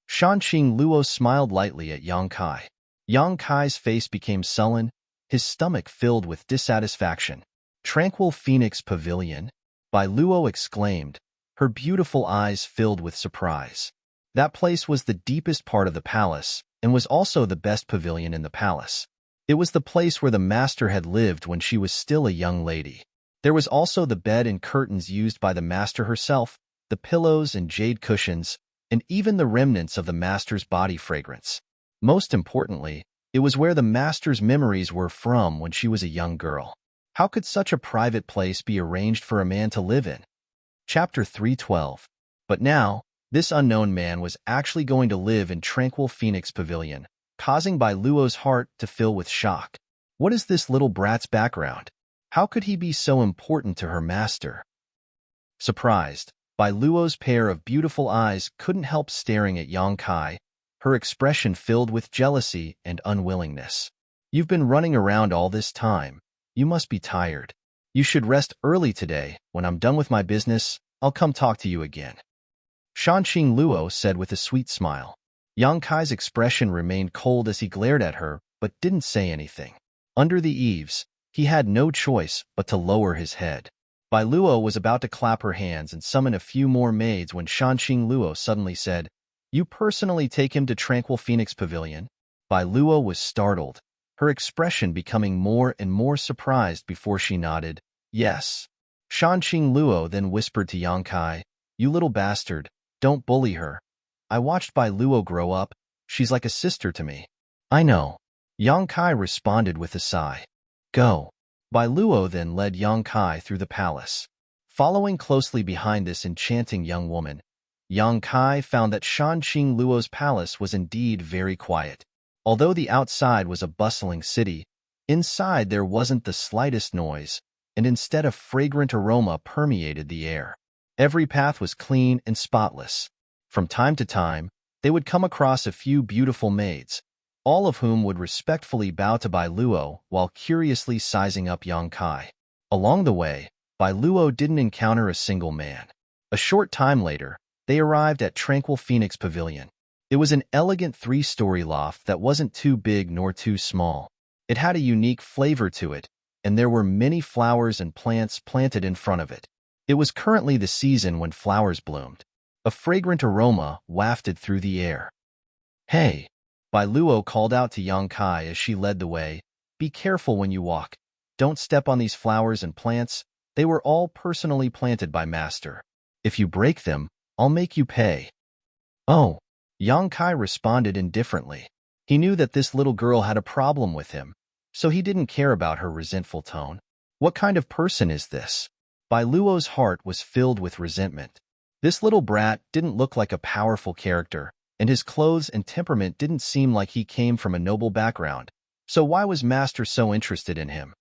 Speaker 1: Shanqing Luo smiled lightly at Yang Kai. Yang Kai's face became sullen, his stomach filled with dissatisfaction. Tranquil Phoenix Pavilion? Bai Luo exclaimed, her beautiful eyes filled with surprise. That place was the deepest part of the palace and was also the best pavilion in the palace. It was the place where the master had lived when she was still a young lady. There was also the bed and curtains used by the master herself, the pillows and jade cushions, and even the remnants of the master's body fragrance. Most importantly, it was where the master's memories were from when she was a young girl. How could such a private place be arranged for a man to live in? Chapter 312. But now, this unknown man was actually going to live in Tranquil Phoenix Pavilion, causing Bai Luo's heart to fill with shock. What is this little brat's background? How could he be so important to her master? Surprised, Bai Luo's pair of beautiful eyes couldn't help staring at Yang Kai, her expression filled with jealousy and unwillingness. You've been running around all this time. You must be tired. You should rest early today. When I'm done with my business, I'll come talk to you again. Shanqing Luo said with a sweet smile. Yang Kai's expression remained cold as he glared at her, but didn't say anything. Under the eaves, he had no choice but to lower his head. Bai Luo was about to clap her hands and summon a few more maids when Shanqing Luo suddenly said, "You personally take him to Tranquil Phoenix Pavilion?" Bai Luo was startled, her expression becoming more and more surprised before she nodded, "Yes." Shanqing Luo then whispered to Yang Kai, "You little bastard, don't bully her. I watched Bai Luo grow up. She's like a sister to me." "I know." Yang Kai responded with a sigh. "Go." Bai Luo then led Yang Kai through the palace. Following closely behind this enchanting young woman, Yang Kai found that Shanqing Luo's palace was indeed very quiet. Although the outside was a bustling city, inside there wasn't the slightest noise, and instead a fragrant aroma permeated the air. Every path was clean and spotless. From time to time, they would come across a few beautiful maids, all of whom would respectfully bow to Bai Luo while curiously sizing up Yang Kai. Along the way, Bai Luo didn't encounter a single man. A short time later, they arrived at Tranquil Phoenix Pavilion. It was an elegant three-story loft that wasn't too big nor too small. It had a unique flavor to it, and there were many flowers and plants planted in front of it. It was currently the season when flowers bloomed. A fragrant aroma wafted through the air. "Hey!" Bai Luo called out to Yang Kai as she led the way. "Be careful when you walk. Don't step on these flowers and plants. They were all personally planted by Master. If you break them, I'll make you pay." "Oh." Yang Kai responded indifferently. He knew that this little girl had a problem with him, so he didn't care about her resentful tone. What kind of person is this? Bai Luo's heart was filled with resentment. This little brat didn't look like a powerful character, and his clothes and temperament didn't seem like he came from a noble background, so why was Master so interested in him?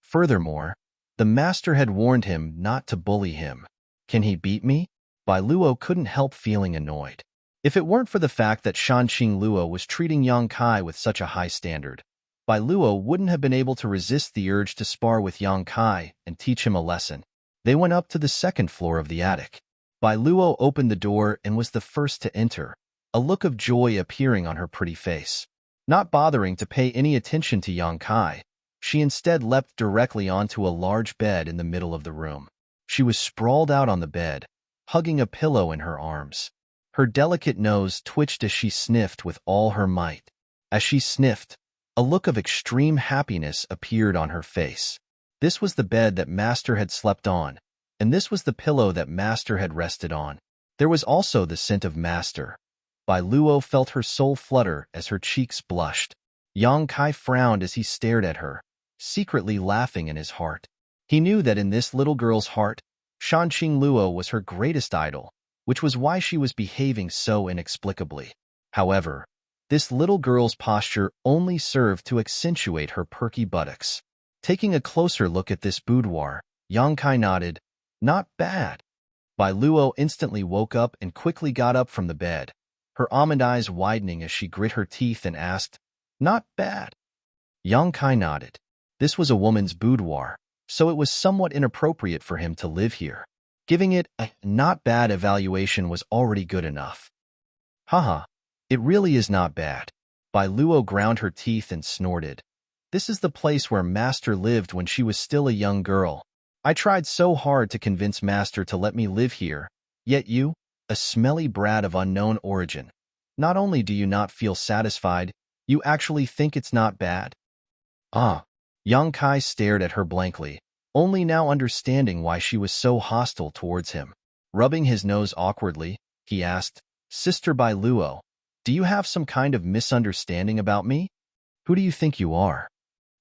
Speaker 1: Furthermore, the Master had warned him not to bully him. Can he beat me? Bai Luo couldn't help feeling annoyed. If it weren't for the fact that Shanqing Luo was treating Yang Kai with such a high standard, Bai Luo wouldn't have been able to resist the urge to spar with Yang Kai and teach him a lesson. They went up to the second floor of the attic. Bai Luo opened the door and was the first to enter, a look of joy appearing on her pretty face. Not bothering to pay any attention to Yang Kai, she instead leapt directly onto a large bed in the middle of the room. She was sprawled out on the bed, hugging a pillow in her arms. Her delicate nose twitched as she sniffed with all her might. As she sniffed, a look of extreme happiness appeared on her face. This was the bed that Master had slept on, and this was the pillow that Master had rested on. There was also the scent of Master. Bai Luo felt her soul flutter as her cheeks blushed. Yang Kai frowned as he stared at her, secretly laughing in his heart. He knew that in this little girl's heart, Shanqing Luo was her greatest idol, which was why she was behaving so inexplicably. However, this little girl's posture only served to accentuate her perky buttocks. Taking a closer look at this boudoir, Yang Kai nodded, Not bad. Bai Luo instantly woke up and quickly got up from the bed, her almond eyes widening as she grit her teeth and asked, "Not bad." Yang Kai nodded. This was a woman's boudoir, so it was somewhat inappropriate for him to live here. Giving it a not bad evaluation was already good enough. Haha, it really is not bad. Bai Luo ground her teeth and snorted. This is the place where Master lived when she was still a young girl. I tried so hard to convince Master to let me live here, yet you, a smelly brat of unknown origin, not only do you not feel satisfied, you actually think it's not bad? Ah. Yang Kai stared at her blankly, only now understanding why she was so hostile towards him. Rubbing his nose awkwardly, he asked, "Sister Bai Luo, do you have some kind of misunderstanding about me? Who do you think you are?"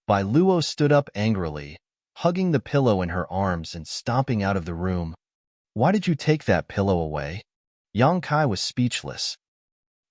Speaker 1: Bai Luo stood up angrily, hugging the pillow in her arms and stomping out of the room. "Why did you take that pillow away?" Yang Kai was speechless.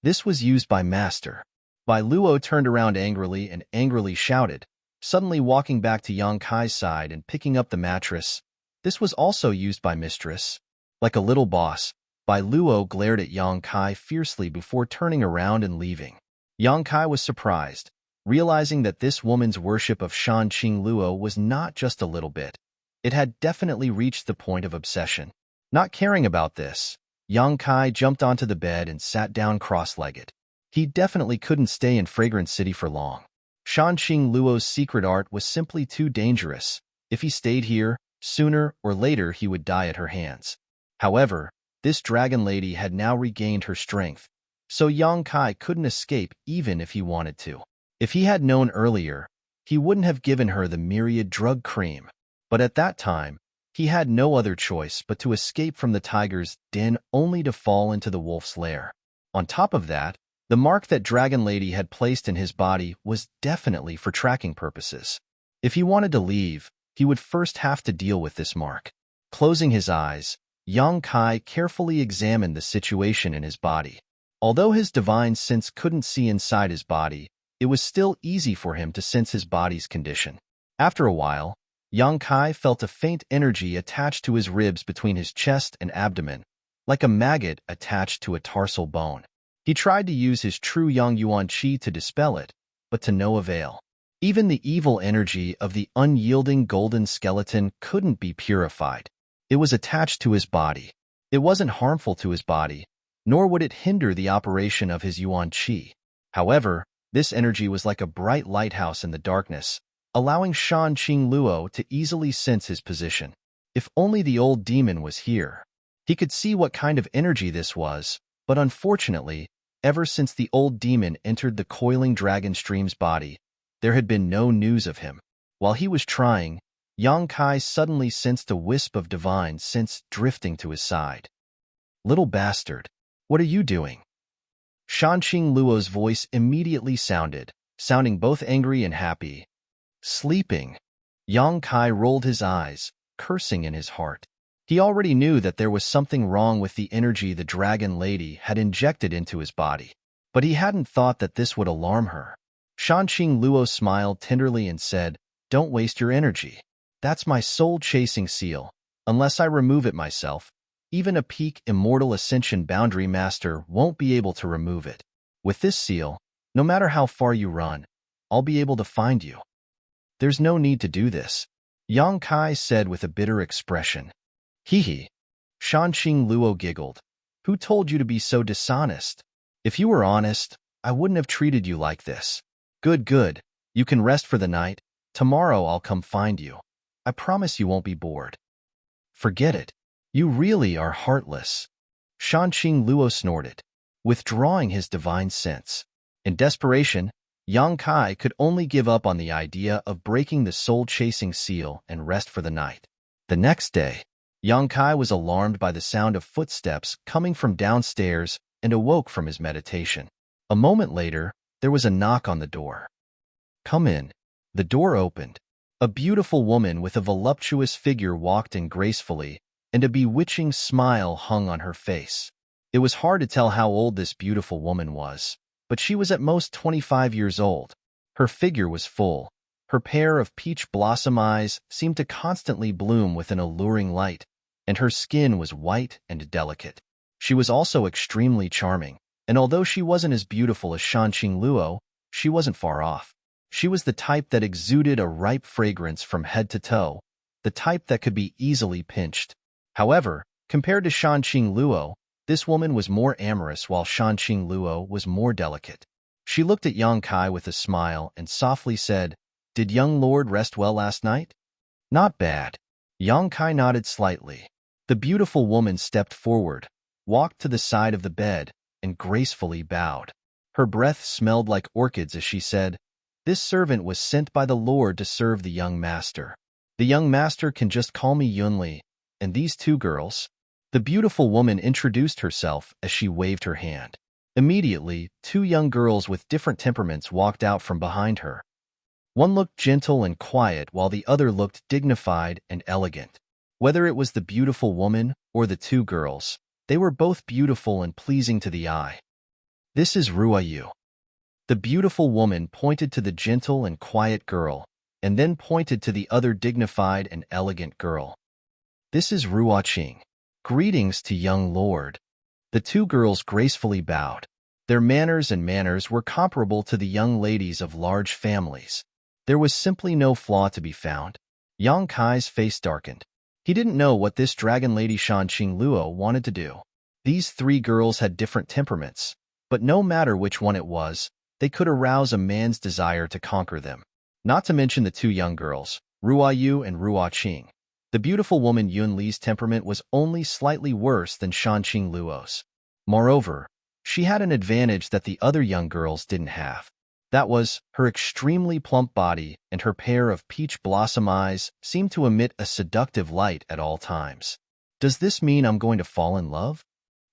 Speaker 1: "This was used by Master." Bai Luo turned around angrily and angrily shouted, suddenly walking back to Yang Kai's side and picking up the mattress. "This was also used by Mistress." Like a little boss, Bai Luo glared at Yang Kai fiercely before turning around and leaving. Yang Kai was surprised, realizing that this woman's worship of Shan Qing Luo was not just a little bit. It had definitely reached the point of obsession. Not caring about this, Yang Kai jumped onto the bed and sat down cross-legged. He definitely couldn't stay in Fragrant City for long. Shan Qing Luo's secret art was simply too dangerous. If he stayed here, sooner or later he would die at her hands. However, this dragon lady had now regained her strength, so Yang Kai couldn't escape even if he wanted to. If he had known earlier, he wouldn't have given her the myriad drug cream. But at that time, he had no other choice but to escape from the tiger's den only to fall into the wolf's lair. On top of that, the mark that Dragon Lady had placed in his body was definitely for tracking purposes. If he wanted to leave, he would first have to deal with this mark. Closing his eyes, Yang Kai carefully examined the situation in his body. Although his divine sense couldn't see inside his body, it was still easy for him to sense his body's condition. After a while, Yang Kai felt a faint energy attached to his ribs between his chest and abdomen, like a maggot attached to a tarsal bone. He tried to use his true Yang Yuan Qi to dispel it, but to no avail. Even the evil energy of the unyielding golden skeleton couldn't be purified. It was attached to his body. It wasn't harmful to his body, nor would it hinder the operation of his Yuan Qi. However, this energy was like a bright lighthouse in the darkness, allowing Shan Qing Luo to easily sense his position. If only the old demon was here. He could see what kind of energy this was, but unfortunately, ever since the old demon entered the coiling dragon stream's body, there had been no news of him. While he was trying, Yang Kai suddenly sensed a wisp of divine sense drifting to his side. "Little bastard, what are you doing?" Shan Qing Luo's voice immediately sounding both angry and happy. "Sleeping." Yang Kai rolled his eyes, cursing in his heart. He already knew that there was something wrong with the energy the dragon lady had injected into his body, but he hadn't thought that this would alarm her. Shan Qing Luo smiled tenderly and said, "Don't waste your energy. That's my soul-chasing seal. Unless I remove it myself, even a peak immortal ascension boundary master won't be able to remove it. With this seal, no matter how far you run, I'll be able to find you." "There's no need to do this," Yang Kai said with a bitter expression. "Hee." Shan Qing Luo giggled. "Who told you to be so dishonest? If you were honest, I wouldn't have treated you like this." Good. You can rest for the night. Tomorrow I'll come find you. I promise you won't be bored." "Forget it. You really are heartless." Shan Qing Luo snorted, withdrawing his divine sense. In desperation, Yang Kai could only give up on the idea of breaking the soul-chasing seal and rest for the night. The next day, Yang Kai was alarmed by the sound of footsteps coming from downstairs and awoke from his meditation. A moment later, there was a knock on the door. "Come in." The door opened. A beautiful woman with a voluptuous figure walked in gracefully, and a bewitching smile hung on her face. It was hard to tell how old this beautiful woman was, but she was at most 25 years old. Her figure was full. Her pair of peach blossom eyes seemed to constantly bloom with an alluring light, and her skin was white and delicate. She was also extremely charming, and although she wasn't as beautiful as Shanqing Luo, she wasn't far off. She was the type that exuded a ripe fragrance from head to toe, the type that could be easily pinched. However, compared to Shanqing Luo, this woman was more amorous while Shanqing Luo was more delicate. She looked at Yang Kai with a smile and softly said, "Did young lord rest well last night?" "Not bad." Yang Kai nodded slightly. The beautiful woman stepped forward, walked to the side of the bed, and gracefully bowed. Her breath smelled like orchids as she said, "This servant was sent by the Lord to serve the young master. The young master can just call me Yunli, and these two girls." The beautiful woman introduced herself as she waved her hand. Immediately, two young girls with different temperaments walked out from behind her. One looked gentle and quiet while the other looked dignified and elegant. Whether it was the beautiful woman or the two girls, they were both beautiful and pleasing to the eye. "This is Ruoyu." The beautiful woman pointed to the gentle and quiet girl, and then pointed to the other dignified and elegant girl. "This is Ruoqing. Greetings to young lord." The two girls gracefully bowed. Their manners were comparable to the young ladies of large families. There was simply no flaw to be found. Yang Kai's face darkened. He didn't know what this dragon lady Shanqing Luo wanted to do. These three girls had different temperaments, but no matter which one it was, they could arouse a man's desire to conquer them. Not to mention the two young girls, Ruoyu and Ruoqing. The beautiful woman Yun Li's temperament was only slightly worse than Shanqing Luo's. Moreover, she had an advantage that the other young girls didn't have. That was, her extremely plump body and her pair of peach blossom eyes seemed to emit a seductive light at all times. Does this mean I'm going to fall in love?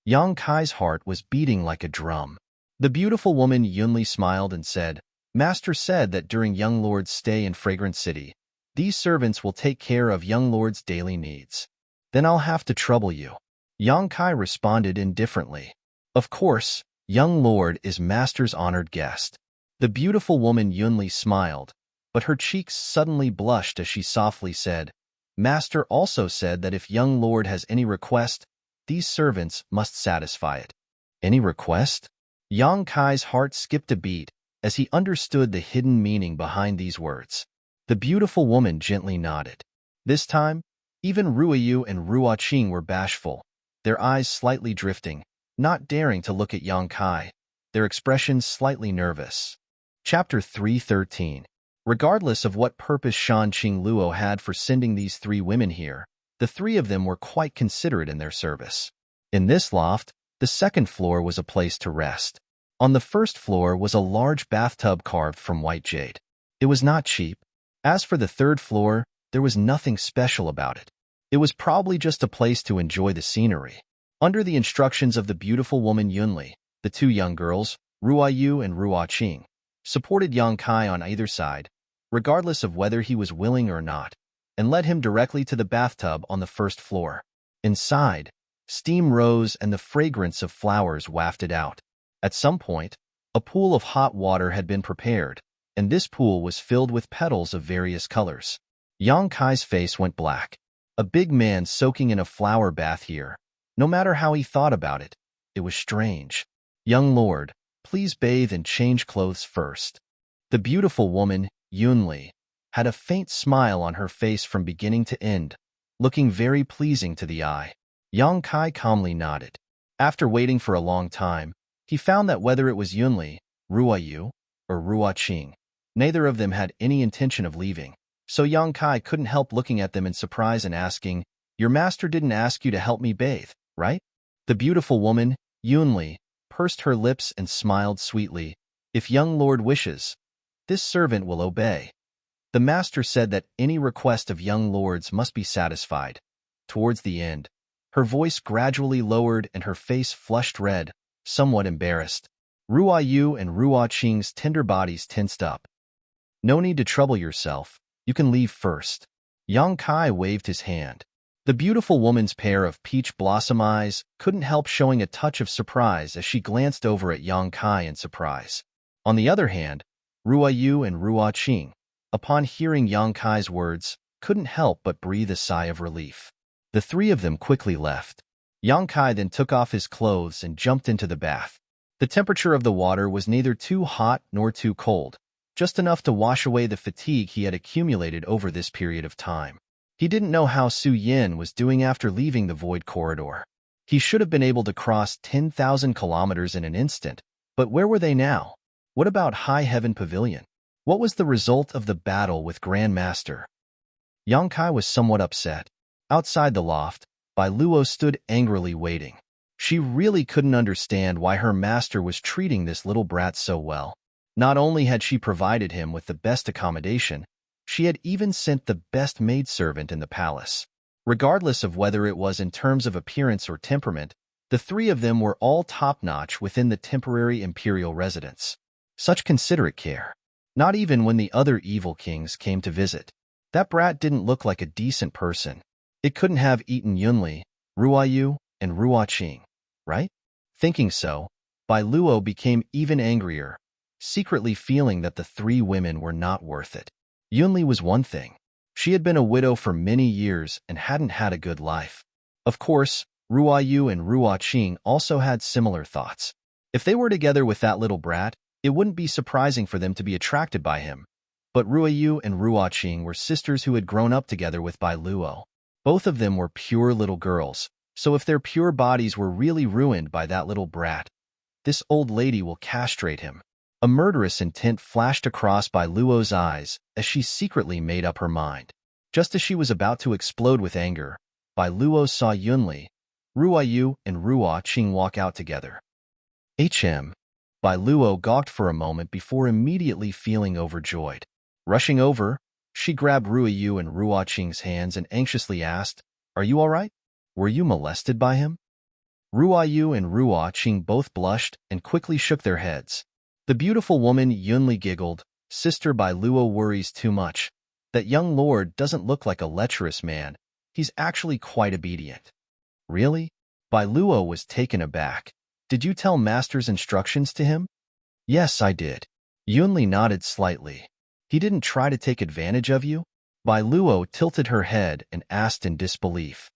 Speaker 1: Yang Kai's heart was beating like a drum. The beautiful woman Yunli smiled and said, "Master said that during young lord's stay in Fragrant City, these servants will take care of young lord's daily needs. Then I'll have to trouble you." Yang Kai responded indifferently. "Of course, young lord is master's honored guest." The beautiful woman Yunli smiled, but her cheeks suddenly blushed as she softly said, "Master also said that if young lord has any request, these servants must satisfy it." "Any request?" Yang Kai's heart skipped a beat as he understood the hidden meaning behind these words. The beautiful woman gently nodded. This time, even Ruoyu and Ruoqing were bashful, their eyes slightly drifting, not daring to look at Yang Kai, their expressions slightly nervous. Chapter 313. Regardless of what purpose Shanqing Luo had for sending these three women here, the three of them were quite considerate in their service. In this loft, the second floor was a place to rest. On the first floor was a large bathtub carved from white jade. It was not cheap. As for the third floor, there was nothing special about it. It was probably just a place to enjoy the scenery. Under the instructions of the beautiful woman Yunli, the two young girls, Ruoyu and Ruoqing, supported Yang Kai on either side, regardless of whether he was willing or not, and led him directly to the bathtub on the first floor. Inside, steam rose and the fragrance of flowers wafted out. At some point, a pool of hot water had been prepared, and this pool was filled with petals of various colors. Yang Kai's face went black. A big man soaking in a flower bath here. No matter how he thought about it, it was strange. "Young lord, please bathe and change clothes first." The beautiful woman, Yunli, had a faint smile on her face from beginning to end, looking very pleasing to the eye. Yang Kai calmly nodded. After waiting for a long time, he found that whether it was Yunli, Ruoyu, or Ruoqing, neither of them had any intention of leaving. So Yang Kai couldn't help looking at them in surprise and asking, "Your master didn't ask you to help me bathe, right?" The beautiful woman, Yunli, pursed her lips and smiled sweetly. "If young lord wishes, this servant will obey. The master said that any request of young lord's must be satisfied." Towards the end, her voice gradually lowered and her face flushed red, somewhat embarrassed. Ruoyu and Ruoqing's tender bodies tensed up. "No need to trouble yourself. You can leave first." Yang Kai waved his hand. The beautiful woman's pair of peach blossom eyes couldn't help showing a touch of surprise as she glanced over at Yang Kai in surprise. On the other hand, Ruoyu and Ruoqing, upon hearing Yang Kai's words, couldn't help but breathe a sigh of relief. The three of them quickly left. Yang Kai then took off his clothes and jumped into the bath. The temperature of the water was neither too hot nor too cold, just enough to wash away the fatigue he had accumulated over this period of time. He didn't know how Su Yin was doing after leaving the void corridor. He should have been able to cross 10,000 kilometers in an instant, but where were they now? What about High Heaven Pavilion? What was the result of the battle with Grand Master? Yang Kai was somewhat upset. Outside the loft, Bai Luo stood angrily waiting. She really couldn't understand why her master was treating this little brat so well. Not only had she provided him with the best accommodation, she had even sent the best maidservant in the palace. Regardless of whether it was in terms of appearance or temperament, the three of them were all top-notch within the temporary imperial residence. Such considerate care. Not even when the other evil kings came to visit. That brat didn't look like a decent person. It couldn't have eaten Yunli, Ruoyu, and Ruoqing, right? Thinking so, Bai Luo became even angrier, secretly feeling that the three women were not worth it. Yunli was one thing. She had been a widow for many years and hadn't had a good life. Of course, Ruoyu and Ruoqing also had similar thoughts. If they were together with that little brat, it wouldn't be surprising for them to be attracted by him. But Ruoyu and Ruoqing were sisters who had grown up together with Bai Luo. Both of them were pure little girls, so if their pure bodies were really ruined by that little brat, this old lady will castrate him. A murderous intent flashed across Bai Luo's eyes as she secretly made up her mind. Just as she was about to explode with anger, Bai Luo saw Yunli, Ruoyu, and Ruoqing walk out together. Bai Luo gawked for a moment before immediately feeling overjoyed. Rushing over, she grabbed Ruoyu and Ruoqing's hands and anxiously asked, "Are you all right? Were you molested by him?" Ruoyu and Ruoqing both blushed and quickly shook their heads. The beautiful woman Yunli giggled, "Sister Bai Luo worries too much. That young lord doesn't look like a lecherous man. He's actually quite obedient." "Really?" Bai Luo was taken aback. "Did you tell Master's instructions to him?" "Yes, I did." Yunli nodded slightly. "He didn't try to take advantage of you?" Bai Luo tilted her head and asked in disbelief.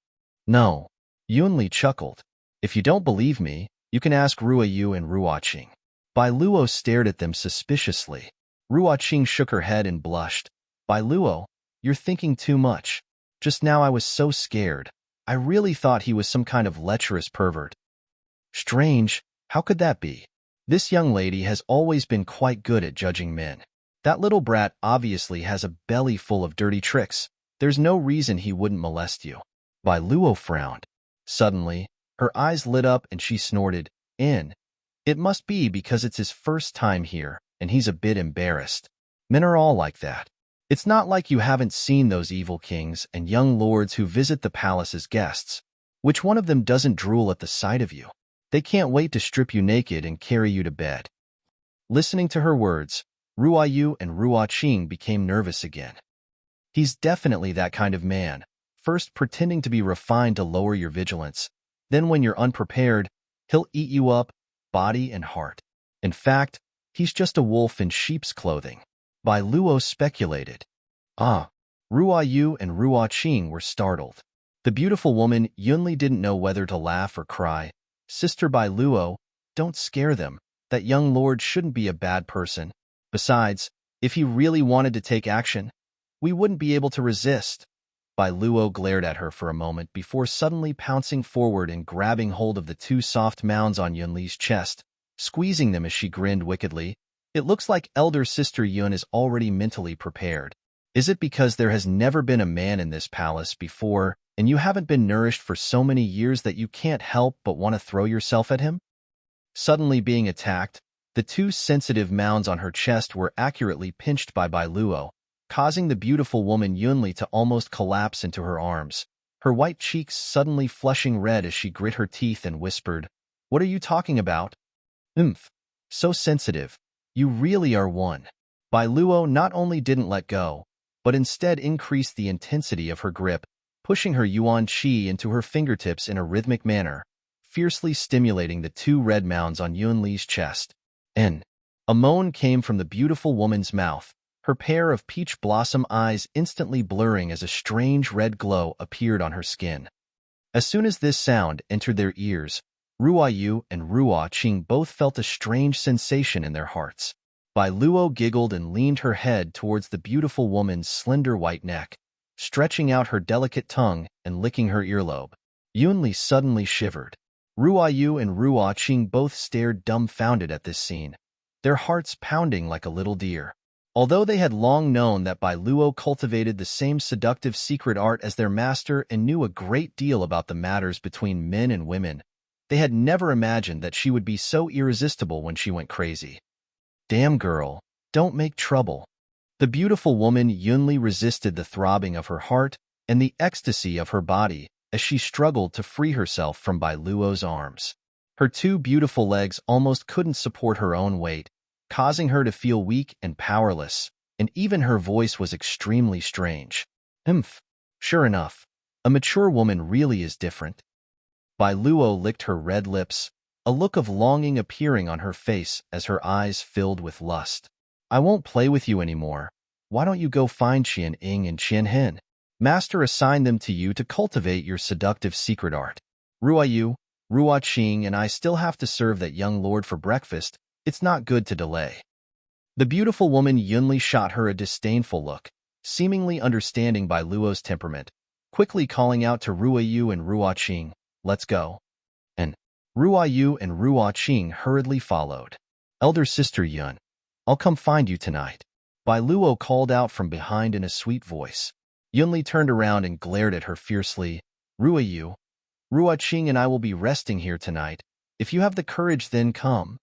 Speaker 1: "No." Yunli chuckled. "If you don't believe me, you can ask Ruoyu and Ruoqing." Bai Luo stared at them suspiciously. Ruoqing shook her head and blushed. "Bai Luo, you're thinking too much. Just now I was so scared. I really thought he was some kind of lecherous pervert." "Strange, how could that be? This young lady has always been quite good at judging men. That little brat obviously has a belly full of dirty tricks. There's no reason he wouldn't molest you." Bai Luo frowned. Suddenly, her eyes lit up and she snorted, It must be because it's his first time here, and he's a bit embarrassed. Men are all like that. It's not like you haven't seen those evil kings and young lords who visit the palace as guests. Which one of them doesn't drool at the sight of you? They can't wait to strip you naked and carry you to bed." Listening to her words, Ruoyu and Ruoqing became nervous again. "He's definitely that kind of man, first pretending to be refined to lower your vigilance. Then when you're unprepared, he'll eat you up, body and heart. In fact, he's just a wolf in sheep's clothing." Bai Luo speculated. Ruoyu and Ruoqing were startled. The beautiful woman Yunli didn't know whether to laugh or cry. "Sister Bai Luo, don't scare them. That young lord shouldn't be a bad person. Besides, if he really wanted to take action, we wouldn't be able to resist." Bai Luo glared at her for a moment before suddenly pouncing forward and grabbing hold of the two soft mounds on Yunli's chest, squeezing them as she grinned wickedly. "It looks like elder sister Yun is already mentally prepared. Is it because there has never been a man in this palace before, and you haven't been nourished for so many years that you can't help but want to throw yourself at him?" Suddenly being attacked, the two sensitive mounds on her chest were accurately pinched by Bai Luo, causing the beautiful woman Yunli to almost collapse into her arms, her white cheeks suddenly flushing red as she grit her teeth and whispered, "What are you talking about?" So sensitive. You really are one." Bai Luo not only didn't let go, but instead increased the intensity of her grip, pushing her yuan qi into her fingertips in a rhythmic manner, fiercely stimulating the two red mounds on Yunli's chest. A moan came from the beautiful woman's mouth, her pair of peach blossom eyes instantly blurring as a strange red glow appeared on her skin. As soon as this sound entered their ears, Ruoyu and Ruo Qing both felt a strange sensation in their hearts. Bai Luo giggled and leaned her head towards the beautiful woman's slender white neck, stretching out her delicate tongue and licking her earlobe. Yunli suddenly shivered. Ruoyu and Ruo Qing both stared dumbfounded at this scene, their hearts pounding like a little deer. Although they had long known that Bai Luo cultivated the same seductive secret art as their master and knew a great deal about the matters between men and women, they had never imagined that she would be so irresistible when she went crazy. Damn girl, don't make trouble. The beautiful woman Yunli resisted the throbbing of her heart and the ecstasy of her body as she struggled to free herself from Bai Luo's arms. Her two beautiful legs almost couldn't support her own weight, causing her to feel weak and powerless, and even her voice was extremely strange. Sure enough, a mature woman really is different. Bai Luo licked her red lips, a look of longing appearing on her face as her eyes filled with lust. I won't play with you anymore. Why don't you go find Qian Ying and Qian Hin? Master assigned them to you to cultivate your seductive secret art. Ruoyu, Ruo Qing and I still have to serve that young lord for breakfast. It's not good to delay. The beautiful woman Yunli shot her a disdainful look, seemingly understanding Bai Luo's temperament, quickly calling out to Ruoyu and Ruo Qing, let's go. And Ruoyu and Ruo Qing hurriedly followed. Elder sister Yun, I'll come find you tonight. Bai Luo called out from behind in a sweet voice. Yunli turned around and glared at her fiercely. Ruoyu, Ruo Qing and I will be resting here tonight. If you have the courage, then come.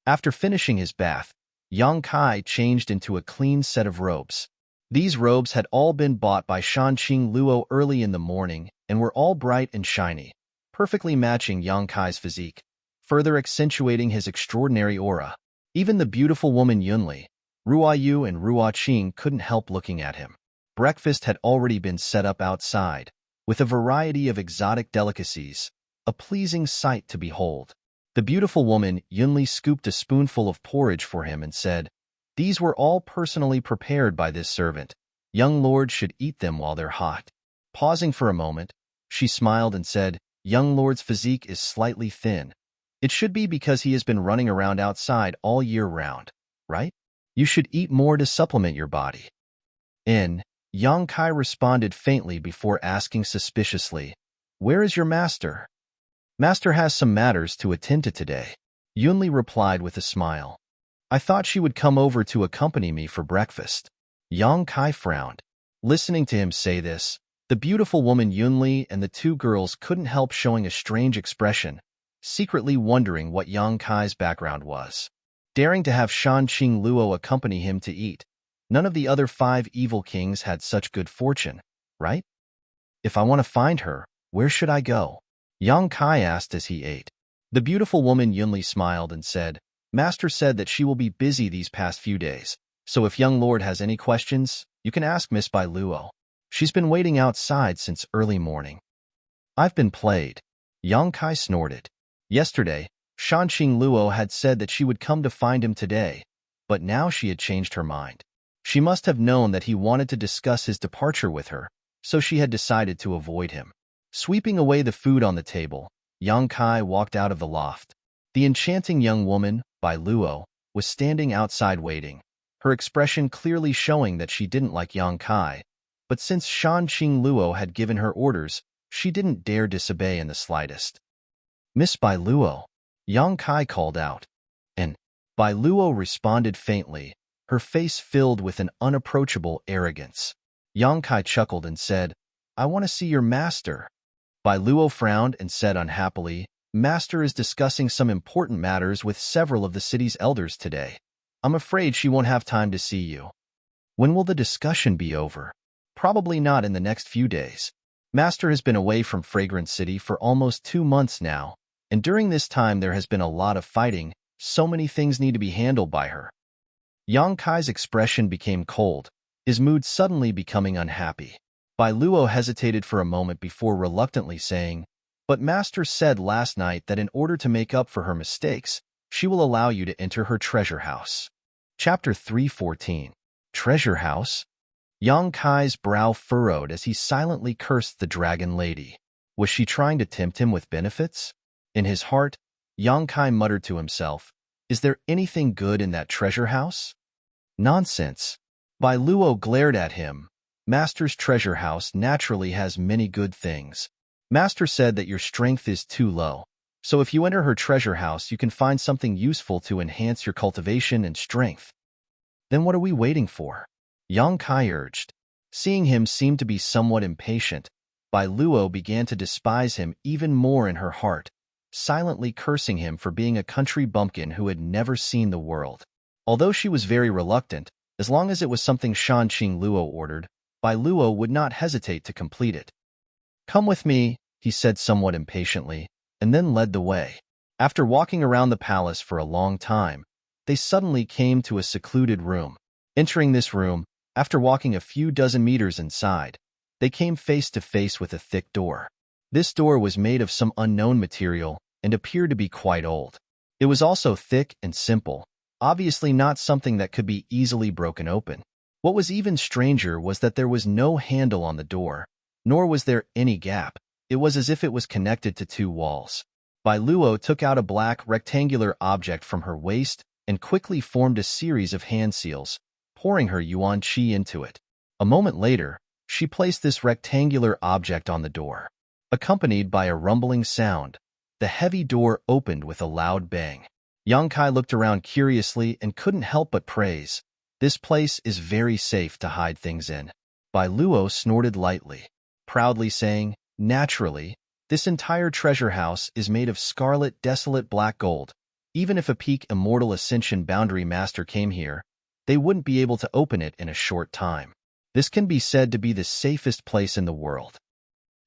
Speaker 1: After finishing his bath, Yang Kai changed into a clean set of robes. These robes had all been bought by Shanqing Luo early in the morning and were all bright and shiny, perfectly matching Yang Kai's physique, further accentuating his extraordinary aura. Even the beautiful woman Yunli, Ruoyu and Ruo Qing couldn't help looking at him. Breakfast had already been set up outside, with a variety of exotic delicacies, a pleasing sight to behold. The beautiful woman Yunli scooped a spoonful of porridge for him and said, these were all personally prepared by this servant. Young lord should eat them while they're hot. Pausing for a moment, she smiled and said, young lord's physique is slightly thin. It should be because he has been running around outside all year round, right? You should eat more to supplement your body. Yang Kai responded faintly before asking suspiciously, where is your master? Master has some matters to attend to today. Yunli replied with a smile. I thought she would come over to accompany me for breakfast. Yang Kai frowned. Listening to him say this, the beautiful woman Yunli and the two girls couldn't help showing a strange expression, secretly wondering what Yang Kai's background was. Daring to have Shanqing Luo accompany him to eat, none of the other 5 evil kings had such good fortune, right? If I want to find her, where should I go? Yang Kai asked as he ate. The beautiful woman Yunli smiled and said, Master said that she will be busy these past few days, so if young lord has any questions, you can ask Miss Bai Luo. She's been waiting outside since early morning. I've been played. Yang Kai snorted. Yesterday, Shanqing Luo had said that she would come to find him today, but now she had changed her mind. She must have known that he wanted to discuss his departure with her, so she had decided to avoid him. Sweeping away the food on the table, Yang Kai walked out of the loft. The enchanting young woman, Bai Luo, was standing outside waiting, her expression clearly showing that she didn't like Yang Kai, but since Shanqing Luo had given her orders, she didn't dare disobey in the slightest. Miss Bai Luo, Yang Kai called out, and Bai Luo responded faintly, her face filled with an unapproachable arrogance. Yang Kai chuckled and said, I want to see your master. Bai Luo frowned and said unhappily, Master is discussing some important matters with several of the city's elders today. I'm afraid she won't have time to see you. When will the discussion be over? Probably not in the next few days. Master has been away from Fragrant City for almost 2 months now, and during this time there has been a lot of fighting, so many things need to be handled by her. Yang Kai's expression became cold, his mood suddenly becoming unhappy. Bai Luo hesitated for a moment before reluctantly saying, But Master said last night that in order to make up for her mistakes, she will allow you to enter her treasure house. Chapter 314. Treasure House? Yang Kai's brow furrowed as he silently cursed the dragon lady. Was she trying to tempt him with benefits? In his heart, Yang Kai muttered to himself, "Is there anything good in that treasure house?" Nonsense. Bai Luo glared at him. "Master's treasure house naturally has many good things. Master said that your strength is too low. So if you enter her treasure house, you can find something useful to enhance your cultivation and strength." "Then what are we waiting for?" Yang Kai urged. Seeing him seem to be somewhat impatient, Bai Luo began to despise him even more in her heart, silently cursing him for being a country bumpkin who had never seen the world. Although she was very reluctant, as long as it was something Shanqing Luo ordered, Bai Luo would not hesitate to complete it. "Come with me," he said somewhat impatiently, and then led the way. After walking around the palace for a long time, they suddenly came to a secluded room. Entering this room, after walking a few dozen meters inside, they came face to face with a thick door. This door was made of some unknown material and appeared to be quite old. It was also thick and simple, obviously not something that could be easily broken open. What was even stranger was that there was no handle on the door, nor was there any gap. It was as if it was connected to two walls. Bai Luo took out a black rectangular object from her waist and quickly formed a series of hand seals, pouring her yuan qi into it. A moment later, she placed this rectangular object on the door. Accompanied by a rumbling sound, the heavy door opened with a loud bang. Yang Kai looked around curiously and couldn't help but praise, "This place is very safe to hide things in." Bai Luo snorted lightly, proudly saying, "Naturally, this entire treasure house is made of scarlet desolate black gold. Even if a peak immortal ascension boundary master came here, they wouldn't be able to open it in a short time. This can be said to be the safest place in the world."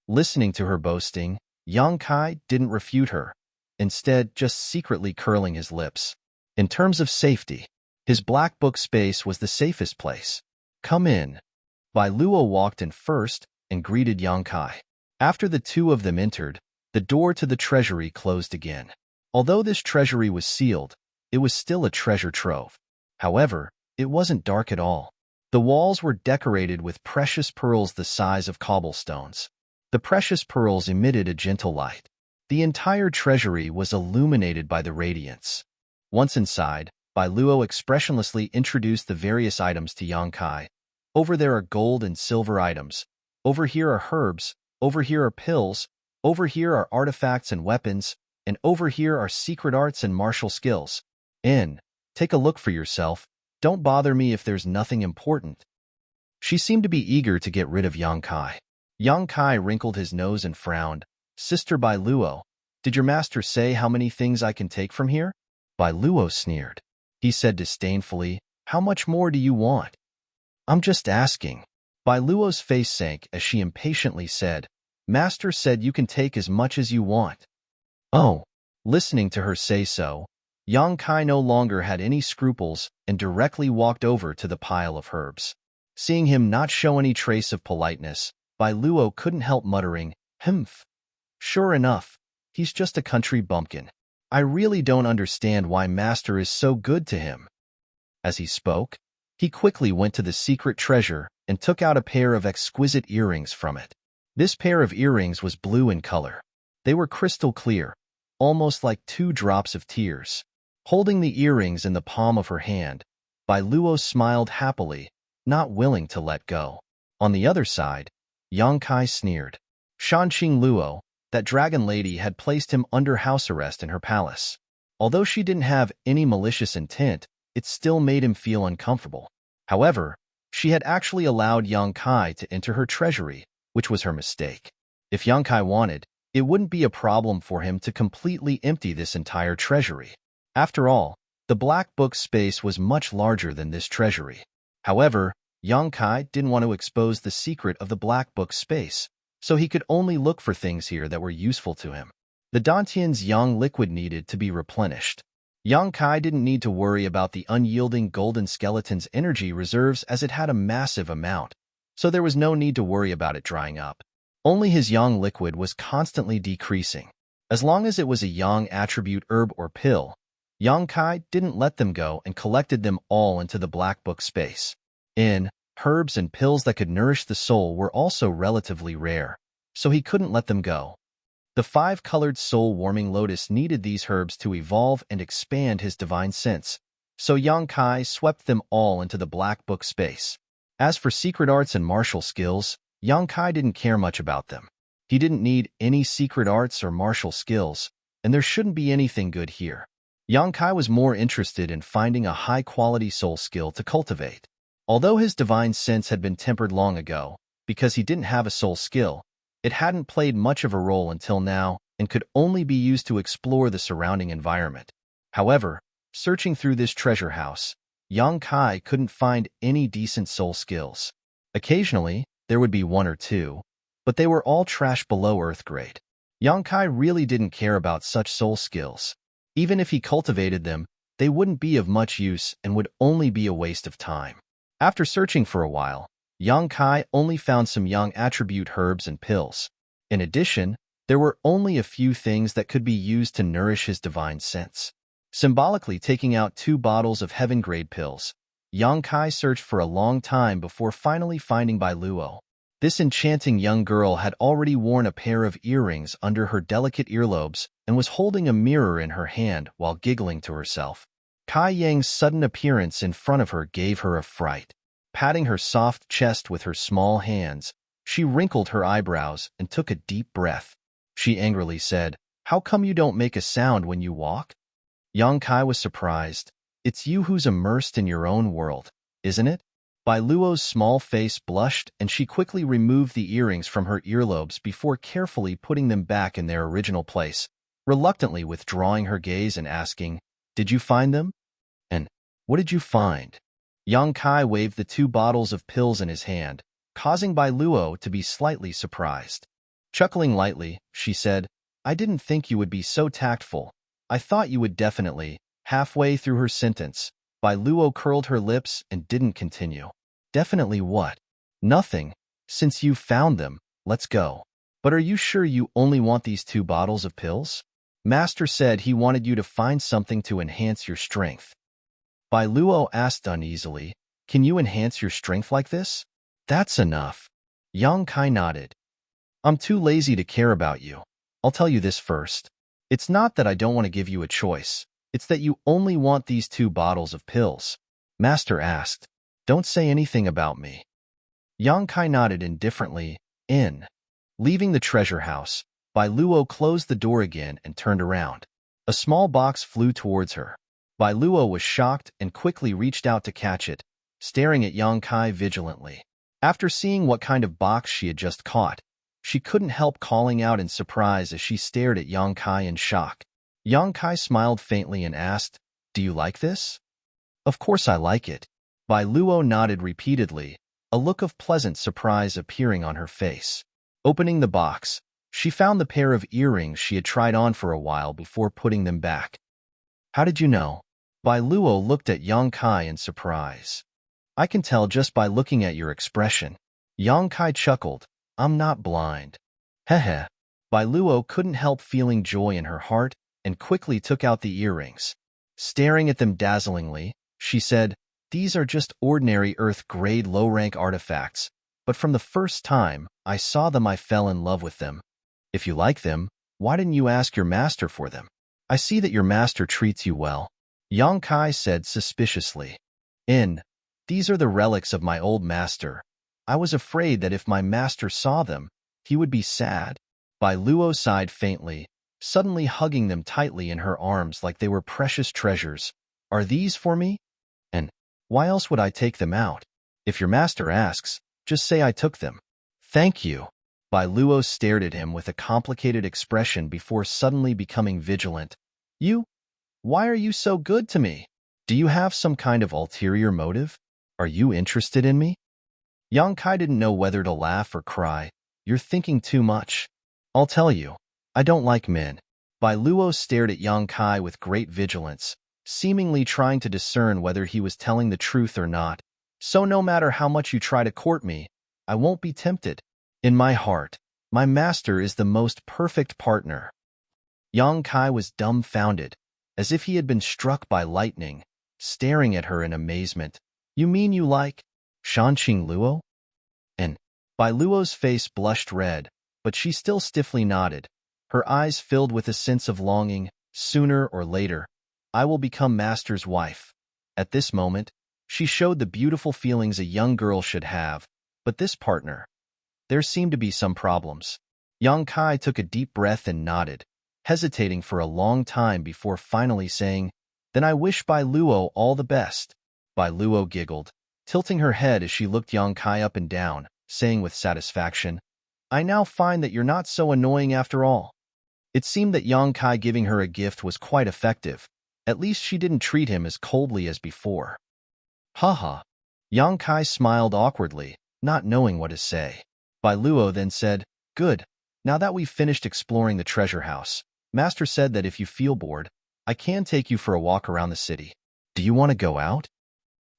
Speaker 1: Listening to her boasting, Yang Kai didn't refute her, instead just secretly curling his lips. In terms of safety, his black book space was the safest place. "Come in." Bai Luo walked in first and greeted Yang Kai. After the two of them entered, the door to the treasury closed again. Although this treasury was sealed, it was still a treasure trove. However, it wasn't dark at all. The walls were decorated with precious pearls the size of cobblestones. The precious pearls emitted a gentle light. The entire treasury was illuminated by the radiance. Once inside, Bai Luo expressionlessly introduced the various items to Yang Kai. "Over there are gold and silver items. Over here are herbs. Over here are pills. Over here are artifacts and weapons. And over here are secret arts and martial skills. Take a look for yourself. Don't bother me if there's nothing important." She seemed to be eager to get rid of Yang Kai. Yang Kai wrinkled his nose and frowned. "Sister Bai Luo, did your master say how many things I can take from here?" Bai Luo sneered. He said disdainfully, "How much more do you want?" "I'm just asking." Bai Luo's face sank as she impatiently said, "Master said you can take as much as you want." Oh, listening to her say so, Yang Kai no longer had any scruples and directly walked over to the pile of herbs. Seeing him not show any trace of politeness, Bai Luo couldn't help muttering, "Humph. Sure enough, he's just a country bumpkin. I really don't understand why Master is so good to him." As he spoke, he quickly went to the secret treasure and took out a pair of exquisite earrings from it. This pair of earrings was blue in color. They were crystal clear, almost like 2 drops of tears. Holding the earrings in the palm of her hand, Bai Luo smiled happily, not willing to let go. On the other side, Yang Kai sneered. Shanqing Luo, that dragon lady, had placed him under house arrest in her palace. Although she didn't have any malicious intent, it still made him feel uncomfortable. However, she had actually allowed Yang Kai to enter her treasury, which was her mistake. If Yang Kai wanted, it wouldn't be a problem for him to completely empty this entire treasury. After all, the black book space was much larger than this treasury. However, Yang Kai didn't want to expose the secret of the black book space, so he could only look for things here that were useful to him. The Dantian's yang liquid needed to be replenished. Yang Kai didn't need to worry about the unyielding golden skeleton's energy reserves as it had a massive amount, so there was no need to worry about it drying up. Only his yang liquid was constantly decreasing. As long as it was a yang attribute herb or pill, Yang Kai didn't let them go and collected them all into the black book space. Herbs and pills that could nourish the soul were also relatively rare, so he couldn't let them go. The five-colored soul-warming lotus needed these herbs to evolve and expand his divine sense, so Yang Kai swept them all into the black book space. As for secret arts and martial skills, Yang Kai didn't care much about them. He didn't need any secret arts or martial skills, and there shouldn't be anything good here. Yang Kai was more interested in finding a high-quality soul skill to cultivate. Although his divine sense had been tempered long ago, because he didn't have a soul skill, it hadn't played much of a role until now and could only be used to explore the surrounding environment. However, searching through this treasure house, Yang Kai couldn't find any decent soul skills. Occasionally, there would be one or two, but they were all trash below Earth grade. Yang Kai really didn't care about such soul skills. Even if he cultivated them, they wouldn't be of much use and would only be a waste of time. After searching for a while, Yang Kai only found some Yang attribute herbs and pills. In addition, there were only a few things that could be used to nourish his divine sense. Symbolically taking out 2 bottles of heaven-grade pills, Yang Kai searched for a long time before finally finding Bai Luo. This enchanting young girl had already worn a pair of earrings under her delicate earlobes and was holding a mirror in her hand while giggling to herself. Kai Yang's sudden appearance in front of her gave her a fright. Patting her soft chest with her small hands, she wrinkled her eyebrows and took a deep breath. She angrily said, "How come you don't make a sound when you walk?" Yang Kai was surprised. "It's you who's immersed in your own world, isn't it?" Bai Luo's small face blushed and she quickly removed the earrings from her earlobes before carefully putting them back in their original place, reluctantly withdrawing her gaze and asking, "Did you find them?" "And what did you find?" Yang Kai waved the 2 bottles of pills in his hand, causing Bai Luo to be slightly surprised. Chuckling lightly, she said, "I didn't think you would be so tactful. I thought you would definitely." Halfway through her sentence, Bai Luo curled her lips and didn't continue. "Definitely what?" "Nothing. Since you found them, let's go." "But are you sure you only want these 2 bottles of pills? Master said he wanted you to find something to enhance your strength." Bai Luo asked uneasily, "Can you enhance your strength like this?" "That's enough." Yang Kai nodded. "I'm too lazy to care about you. I'll tell you this first. It's not that I don't want to give you a choice. It's that you only want these 2 bottles of pills." Master asked, "Don't say anything about me." Yang Kai nodded indifferently. Leaving the treasure house, Bai Luo closed the door again and turned around. A small box flew towards her. Bai Luo was shocked and quickly reached out to catch it, staring at Yang Kai vigilantly. After seeing what kind of box she had just caught, she couldn't help calling out in surprise as she stared at Yang Kai in shock. Yang Kai smiled faintly and asked, "Do you like this?" "Of course I like it." Bai Luo nodded repeatedly, a look of pleasant surprise appearing on her face. Opening the box, she found the pair of earrings she had tried on for a while before putting them back. "How did you know?" Bai Luo looked at Yang Kai in surprise. "I can tell just by looking at your expression." Yang Kai chuckled, "I'm not blind." Heh. Bai Luo couldn't help feeling joy in her heart and quickly took out the earrings. Staring at them dazzlingly, she said, "These are just ordinary Earth-grade low-rank artifacts, but from the first time I saw them I fell in love with them. If you like them, why didn't you ask your master for them? I see that your master treats you well." Yang Kai said suspiciously. These are the relics of my old master. I was afraid that if my master saw them, he would be sad." Bai Luo sighed faintly, suddenly hugging them tightly in her arms like they were precious treasures. "Are these for me? And why else would I take them out? If your master asks, just say I took them." "Thank you." Bai Luo stared at him with a complicated expression before suddenly becoming vigilant. Why are you so good to me? Do you have some kind of ulterior motive? Are you interested in me?" Yang Kai didn't know whether to laugh or cry. "You're thinking too much. I'll tell you. I don't like men." Bai Luo stared at Yang Kai with great vigilance, seemingly trying to discern whether he was telling the truth or not. "So no matter how much you try to court me, I won't be tempted. In my heart, my master is the most perfect partner." Yang Kai was dumbfounded, as if he had been struck by lightning, staring at her in amazement. "You mean you like Shanqing Luo?" And Bai Luo's face blushed red, but she still stiffly nodded. her eyes filled with a sense of longing. Sooner or later, I will become Master's wife. At this moment, she showed the beautiful feelings a young girl should have, but this partner, there seemed to be some problems. Yang Kai took a deep breath and nodded, hesitating for a long time before finally saying, "Then I wish Bai Luo all the best." Bai Luo giggled, tilting her head as she looked Yang Kai up and down, saying with satisfaction, "I now find that you're not so annoying after all." It seemed that Yang Kai giving her a gift was quite effective. At least she didn't treat him as coldly as before. Haha. Yang Kai smiled awkwardly, not knowing what to say. Bai Luo then said, "Good. Now that we've finished exploring the treasure house, Master said that if you feel bored, I can take you for a walk around the city. Do you want to go out?"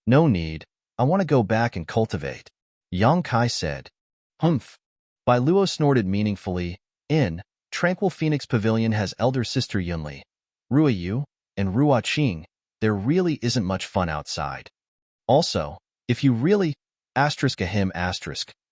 Speaker 1: "No need. I want to go back and cultivate," Yang Kai said. "Humph." Bai Luo snorted meaningfully. In Tranquil Phoenix Pavilion has elder sister Yunli, Rua Yu, and Rua Qing. There really isn't much fun outside. Also, if you really **him**,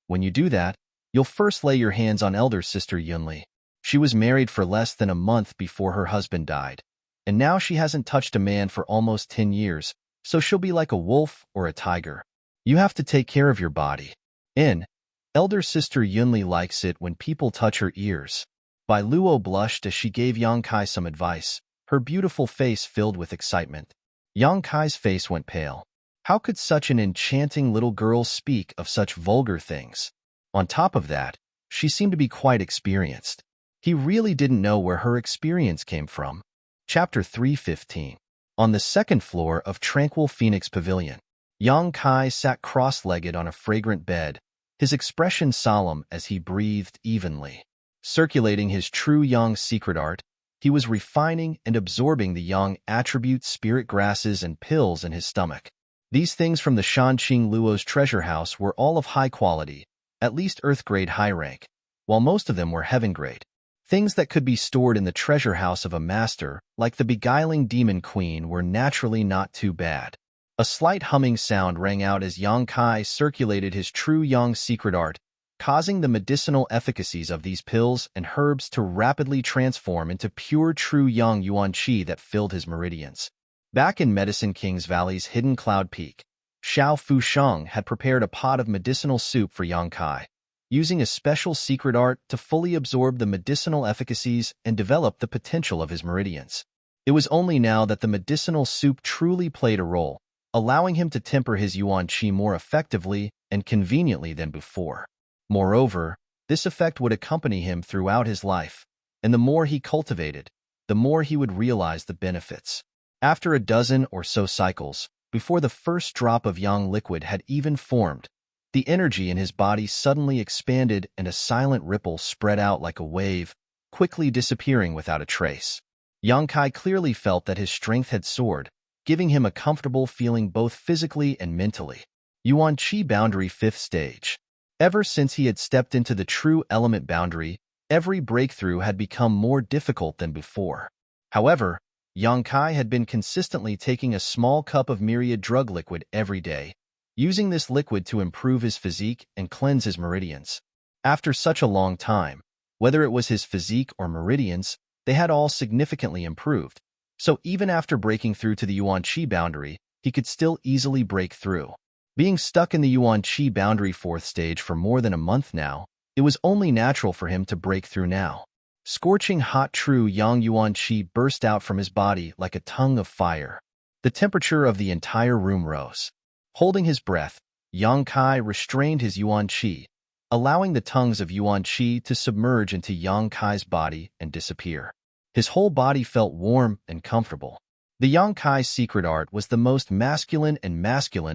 Speaker 1: when you do that, you'll first lay your hands on elder sister Yunli. She was married for less than a month before her husband died, and now she hasn't touched a man for almost 10 years, so she'll be like a wolf or a tiger. You have to take care of your body. In elder sister Yunli likes it when people touch her ears. Bai Luo blushed as she gave Yang Kai some advice, her beautiful face filled with excitement. Yang Kai's face went pale. How could such an enchanting little girl speak of such vulgar things? On top of that, she seemed to be quite experienced. He really didn't know where her experience came from. Chapter 315. On the second floor of Tranquil Phoenix Pavilion, Yang Kai sat cross-legged on a fragrant bed, his expression solemn as he breathed evenly. Circulating his true Yang secret art, he was refining and absorbing the Yang attribute spirit grasses and pills in his stomach. These things from the Shanqing Luo's treasure house were all of high quality, at least earth-grade high rank, while most of them were heaven-grade. Things that could be stored in the treasure house of a master, like the beguiling demon queen, were naturally not too bad. A slight humming sound rang out as Yang Kai circulated his true Yang secret art, causing the medicinal efficacies of these pills and herbs to rapidly transform into pure true Yang Yuan Qi that filled his meridians. Back in Medicine King's Valley's hidden cloud peak, Xiao Fusheng had prepared a pot of medicinal soup for Yang Kai, using a special secret art to fully absorb the medicinal efficacies and develop the potential of his meridians. It was only now that the medicinal soup truly played a role, allowing him to temper his Yuan Qi more effectively and conveniently than before. Moreover, this effect would accompany him throughout his life, and the more he cultivated, the more he would realize the benefits. After a dozen or so cycles, before the first drop of Yang liquid had even formed, the energy in his body suddenly expanded and a silent ripple spread out like a wave, quickly disappearing without a trace. Yang Kai clearly felt that his strength had soared, giving him a comfortable feeling both physically and mentally. Yuan Qi Boundary 5th Stage. Ever since he had stepped into the true element boundary, every breakthrough had become more difficult than before. However, Yang Kai had been consistently taking a small cup of myriad drug liquid every day, using this liquid to improve his physique and cleanse his meridians. After such a long time, whether it was his physique or meridians, they had all significantly improved. So even after breaking through to the Yuan Qi boundary, he could still easily break through. Being stuck in the Yuan Qi boundary 4th stage for more than a month now, it was only natural for him to break through now. Scorching hot true Yang Yuan Qi burst out from his body like a tongue of fire. The temperature of the entire room rose. Holding his breath, Yang Kai restrained his Yuan Qi, allowing the tongues of Yuan Qi to submerge into Yang Kai's body and disappear. His whole body felt warm and comfortable. The Yang Kai secret art was the most masculine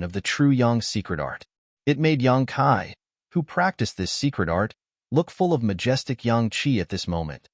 Speaker 1: of the true Yang secret art. It made Yang Kai, who practiced this secret art, look full of majestic Yang Qi at this moment.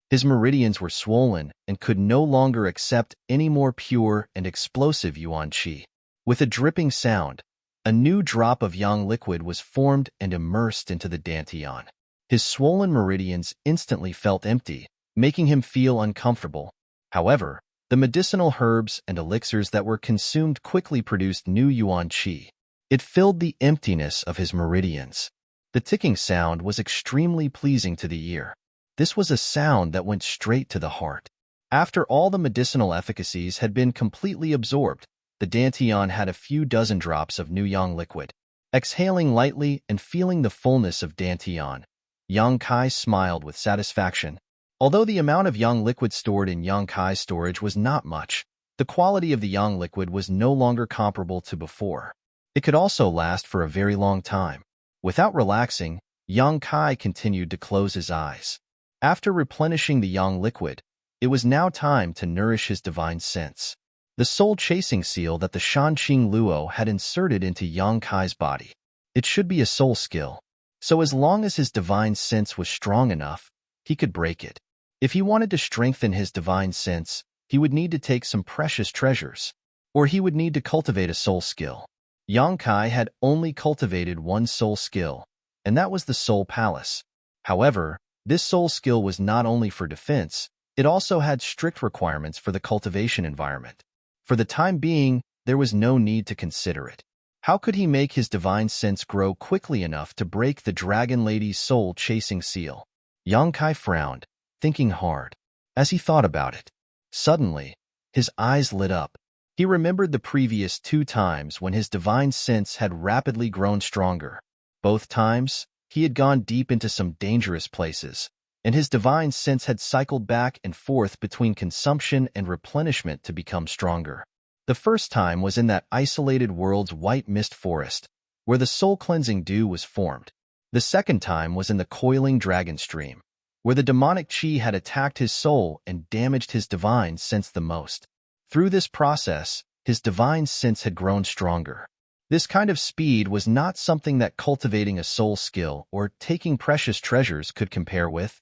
Speaker 1: His meridians were swollen and could no longer accept any more pure and explosive Yuan Qi. With a dripping sound, a new drop of Yang liquid was formed and immersed into the dantian. His swollen meridians instantly felt empty, making him feel uncomfortable. However, the medicinal herbs and elixirs that were consumed quickly produced new Yuan Qi. It filled the emptiness of his meridians. The ticking sound was extremely pleasing to the ear. This was a sound that went straight to the heart. After all the medicinal efficacies had been completely absorbed, the Dantian had a few dozen drops of new yang liquid. Exhaling lightly and feeling the fullness of Dantian, Yang Kai smiled with satisfaction. Although the amount of yang liquid stored in Yang Kai's storage was not much, the quality of the yang liquid was no longer comparable to before. It could also last for a very long time. Without relaxing, Yang Kai continued to close his eyes. After replenishing the yang liquid, it was now time to nourish his divine sense. The soul-chasing seal that the Shanqing Luo had inserted into Yang Kai's body. It should be a soul skill, so as long as his divine sense was strong enough, he could break it. If he wanted to strengthen his divine sense, he would need to take some precious treasures, or he would need to cultivate a soul skill. Yang Kai had only cultivated one soul skill, and that was the Soul Palace. However, this soul skill was not only for defense, it also had strict requirements for the cultivation environment. For the time being, there was no need to consider it. How could he make his divine sense grow quickly enough to break the Dragon Lady's soul-chasing seal? Yang Kai frowned, thinking hard. As he thought about it, suddenly, his eyes lit up. He remembered the previous 2 times when his divine sense had rapidly grown stronger. Both times, he had gone deep into some dangerous places, and his divine sense had cycled back and forth between consumption and replenishment to become stronger. The first time was in that isolated world's white mist forest, where the soul-cleansing dew was formed. The second time was in the coiling dragon stream, where the demonic chi had attacked his soul and damaged his divine sense the most. Through this process, his divine sense had grown stronger. This kind of speed was not something that cultivating a soul skill or taking precious treasures could compare with.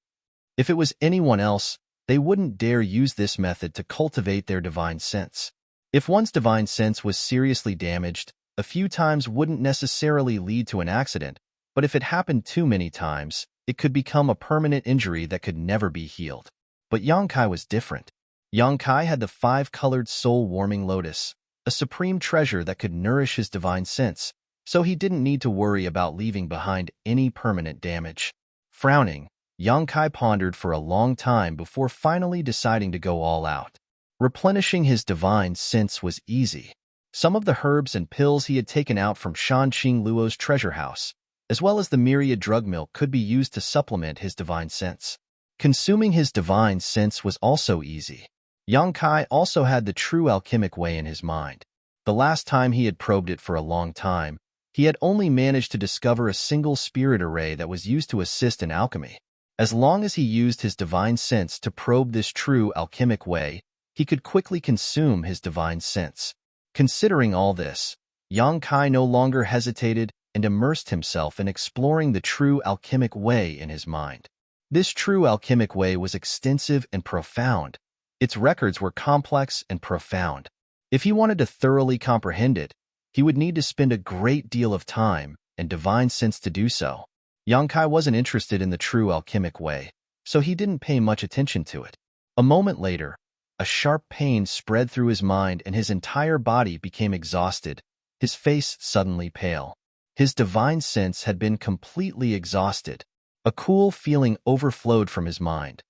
Speaker 1: If it was anyone else, they wouldn't dare use this method to cultivate their divine sense. If one's divine sense was seriously damaged, a few times wouldn't necessarily lead to an accident, but if it happened too many times, it could become a permanent injury that could never be healed. But Yang Kai was different. Yang Kai had the 5-colored soul-warming lotus, a supreme treasure that could nourish his divine sense, so he didn't need to worry about leaving behind any permanent damage. Frowning, Yang Kai pondered for a long time before finally deciding to go all out. Replenishing his divine sense was easy. Some of the herbs and pills he had taken out from Shanqing Luo's treasure house, as well as the myriad drug milk, could be used to supplement his divine sense. Consuming his divine sense was also easy. Yang Kai also had the true alchemic way in his mind. The last time he had probed it for a long time, he had only managed to discover a single spirit array that was used to assist in alchemy. As long as he used his divine sense to probe this true alchemic way, he could quickly consume his divine sense. Considering all this, Yang Kai no longer hesitated and immersed himself in exploring the true alchemic way in his mind. This true alchemic way was extensive and profound. Its records were complex and profound. If he wanted to thoroughly comprehend it, he would need to spend a great deal of time and divine sense to do so. Yang Kai wasn't interested in the true alchemic way, so he didn't pay much attention to it. A moment later, a sharp pain spread through his mind and his entire body became exhausted, his face suddenly pale. His divine sense had been completely exhausted. A cool feeling overflowed from his mind.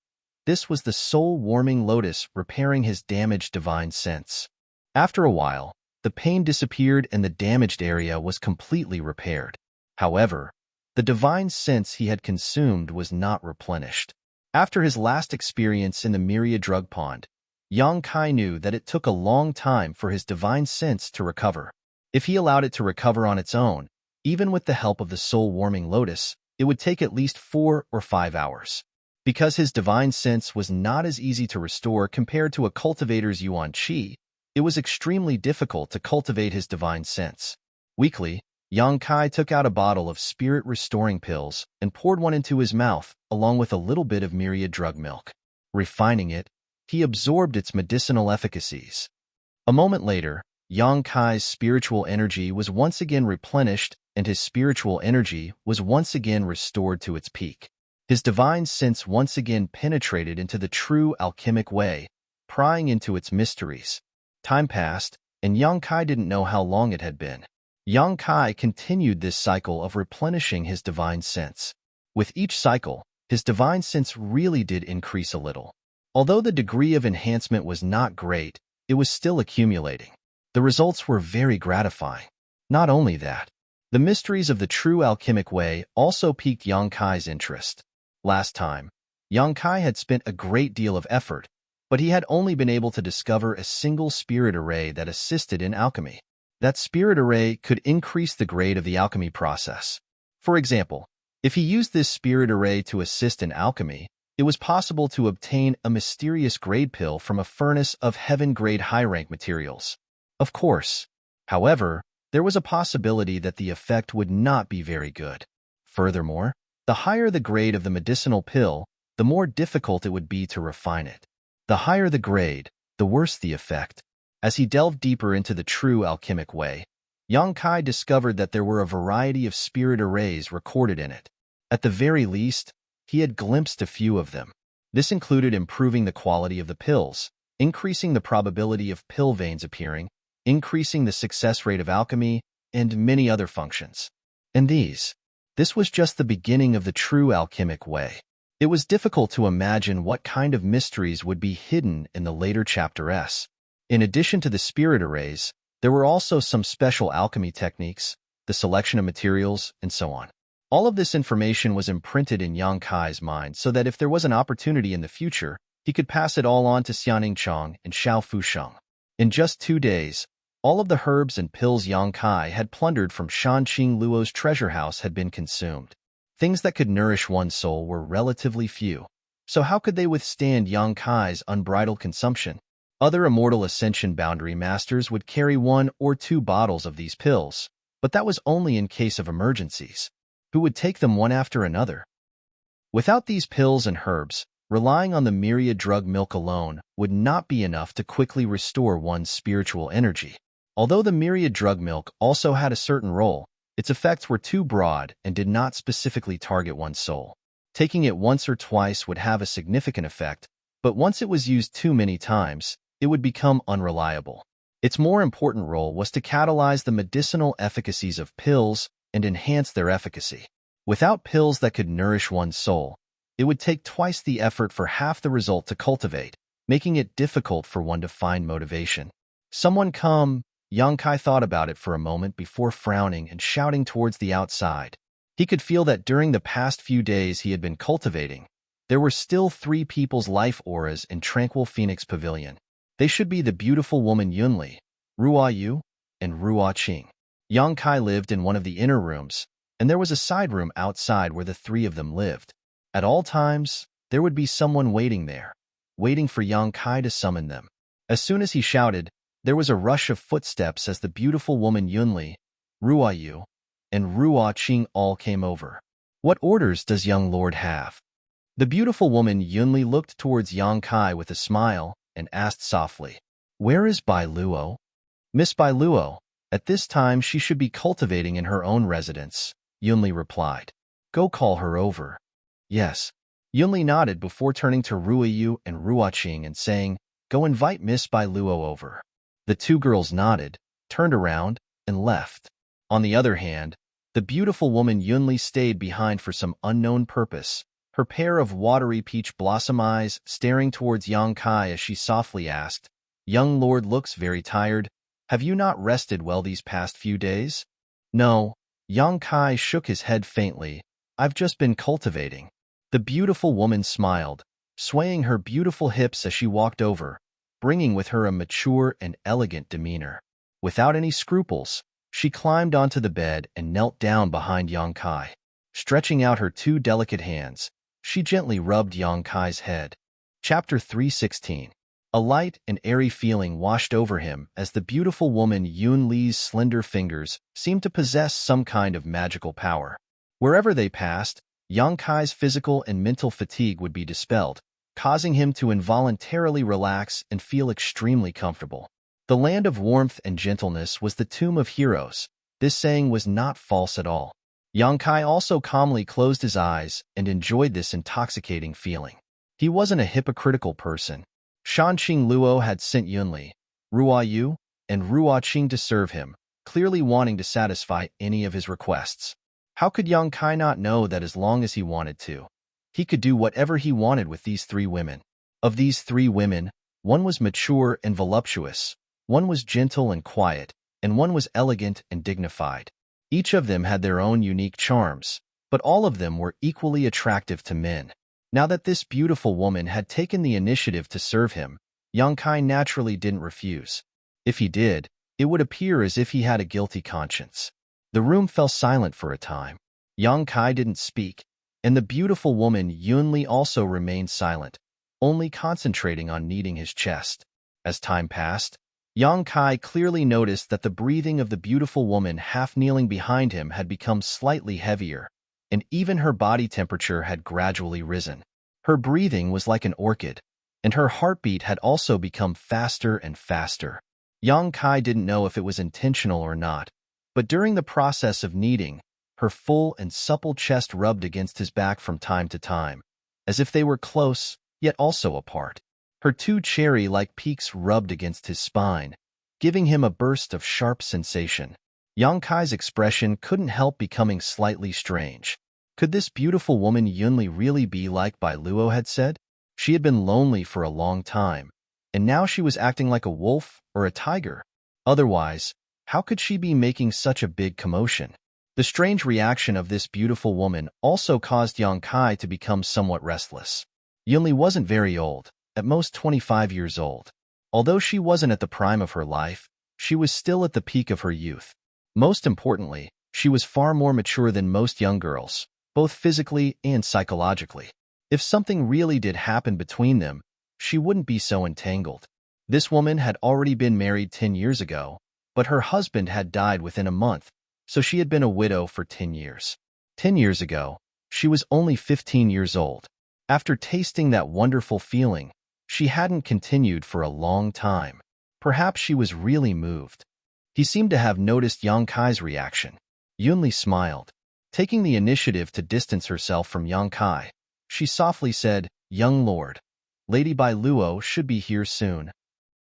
Speaker 1: This was the soul-warming lotus repairing his damaged divine sense. After a while, the pain disappeared and the damaged area was completely repaired. However, the divine sense he had consumed was not replenished. After his last experience in the myriad drug pond, Yang Kai knew that it took a long time for his divine sense to recover. If he allowed it to recover on its own, even with the help of the soul-warming lotus, it would take at least 4 or 5 hours. Because his divine sense was not as easy to restore compared to a cultivator's yuan qi, it was extremely difficult to cultivate his divine sense. Weakly, Yang Kai took out a bottle of spirit-restoring pills and poured one into his mouth along with a little bit of myriad drug milk. Refining it, he absorbed its medicinal efficacies. A moment later, Yang Kai's spiritual energy was once again replenished and his spiritual energy was once again restored to its peak. His divine sense once again penetrated into the true alchemic way, prying into its mysteries. Time passed, and Yang Kai didn't know how long it had been. Yang Kai continued this cycle of replenishing his divine sense. With each cycle, His divine sense really did increase a little. Although the degree of enhancement was not great, it was still accumulating. The results were very gratifying. Not only that, the mysteries of the true alchemic way also piqued Yang Kai's interest. Last time, Yang Kai had spent a great deal of effort, but he had only been able to discover a single spirit array that assisted in alchemy. That spirit array could increase the grade of the alchemy process. For example, if he used this spirit array to assist in alchemy, it was possible to obtain a mysterious grade pill from a furnace of heaven-grade high-rank materials. Of course, however, there was a possibility that the effect would not be very good. Furthermore, the higher the grade of the medicinal pill, the more difficult it would be to refine it. The higher the grade, the worse the effect. As he delved deeper into the true alchemic way, Yang Kai discovered that there were a variety of spirit arrays recorded in it. At the very least, he had glimpsed a few of them. This included improving the quality of the pills, increasing the probability of pill veins appearing, increasing the success rate of alchemy, and many other functions. And this was just the beginning of the true alchemic way. It was difficult to imagine what kind of mysteries would be hidden in the later chapters. In addition to the spirit arrays, there were also some special alchemy techniques, the selection of materials, and so on. All of this information was imprinted in Yang Kai's mind so that if there was an opportunity in the future, he could pass it all on to Xianing Chang and Xiao Fusheng. In just 2 days, all of the herbs and pills Yang Kai had plundered from Shanqing Luo's treasure house had been consumed. Things that could nourish one's soul were relatively few, so how could they withstand Yang Kai's unbridled consumption? Other immortal ascension boundary masters would carry 1 or 2 bottles of these pills, but that was only in case of emergencies. Who would take them one after another? Without these pills and herbs, relying on the myriad drug milk alone would not be enough to quickly restore one's spiritual energy. Although the myriad drug milk also had a certain role, its effects were too broad and did not specifically target one's soul. Taking it once or twice would have a significant effect, but once it was used too many times, it would become unreliable. Its more important role was to catalyze the medicinal efficacies of pills and enhance their efficacy. Without pills that could nourish one's soul, it would take twice the effort for half the result to cultivate, making it difficult for one to find motivation. Someone come. Yang Kai thought about it for a moment before frowning and shouting towards the outside. He could feel that during the past few days he had been cultivating, there were still 3 people's life auras in Tranquil Phoenix Pavilion. They should be the beautiful woman Yunli, Ruo Yu, and Ruo Qing. Yang Kai lived in one of the inner rooms, and there was a side room outside where the 3 of them lived. At all times, there would be someone waiting there, waiting for Yang Kai to summon them. As soon as he shouted, there was a rush of footsteps as the beautiful woman Yunli, Ruo Yu, and Ruo Qing all came over. What orders does young lord have? The beautiful woman Yunli looked towards Yang Kai with a smile and asked softly, "Where is Bai Luo?" "Miss Bai Luo, at this time she should be cultivating in her own residence," Yunli replied. "Go call her over." "Yes." Yunli nodded before turning to Ruo Yu and Ruo Qing and saying, "Go invite Miss Bai Luo over." The 2 girls nodded, turned around, and left. On the other hand, the beautiful woman Yunli stayed behind for some unknown purpose, her pair of watery peach blossom eyes staring towards Yang Kai as she softly asked, "Young lord looks very tired. Have you not rested well these past few days?" "No." Yang Kai shook his head faintly. "I've just been cultivating." The beautiful woman smiled, swaying her beautiful hips as she walked over, bringing with her a mature and elegant demeanor. Without any scruples, she climbed onto the bed and knelt down behind Yang Kai. Stretching out her 2 delicate hands, she gently rubbed Yang Kai's head. Chapter 316. A light and airy feeling washed over him as the beautiful woman Yun Li's slender fingers seemed to possess some kind of magical power. Wherever they passed, Yang Kai's physical and mental fatigue would be dispelled, causing him to involuntarily relax and feel extremely comfortable. The land of warmth and gentleness was the tomb of heroes. This saying was not false at all. Yang Kai also calmly closed his eyes and enjoyed this intoxicating feeling. He wasn't a hypocritical person. Shanqing Luo had sent Yunli, Ruo Yu, and Ruo Qing to serve him, clearly wanting to satisfy any of his requests. How could Yang Kai not know that as long as he wanted to, He could do whatever he wanted with these 3 women. Of these 3 women, one was mature and voluptuous, one was gentle and quiet, and one was elegant and dignified. Each of them had their own unique charms, but all of them were equally attractive to men. Now that this beautiful woman had taken the initiative to serve him, Yang Kai naturally didn't refuse. If he did, it would appear as if he had a guilty conscience. The room fell silent for a time. Yang Kai didn't speak, and the beautiful woman Yunli also remained silent, only concentrating on kneading his chest. As time passed, Yang Kai clearly noticed that the breathing of the beautiful woman half kneeling behind him had become slightly heavier, and even her body temperature had gradually risen. Her breathing was like an orchid, and her heartbeat had also become faster and faster. Yang Kai didn't know if it was intentional or not, but during the process of kneading, her full and supple chest rubbed against his back from time to time, as if they were close, yet also apart. Her 2 cherry-like peaks rubbed against his spine, giving him a burst of sharp sensation. Yang Kai's expression couldn't help becoming slightly strange. Could this beautiful woman Yunli really be like Bai Luo had said? She had been lonely for a long time, and now she was acting like a wolf or a tiger. Otherwise, how could she be making such a big commotion? The strange reaction of this beautiful woman also caused Yang Kai to become somewhat restless. Yunli wasn't very old, at most 25 years old. Although she wasn't at the prime of her life, she was still at the peak of her youth. Most importantly, she was far more mature than most young girls, both physically and psychologically. If something really did happen between them, she wouldn't be so entangled. This woman had already been married 10 years ago, but her husband had died within a month, so she had been a widow for 10 years. 10 years ago, she was only 15 years old. After tasting that wonderful feeling, she hadn't continued for a long time. Perhaps she was really moved. He seemed to have noticed Yang Kai's reaction. Yunli smiled. Taking the initiative to distance herself from Yang Kai, she softly said, "Young lord, Lady Bai Luo should be here soon."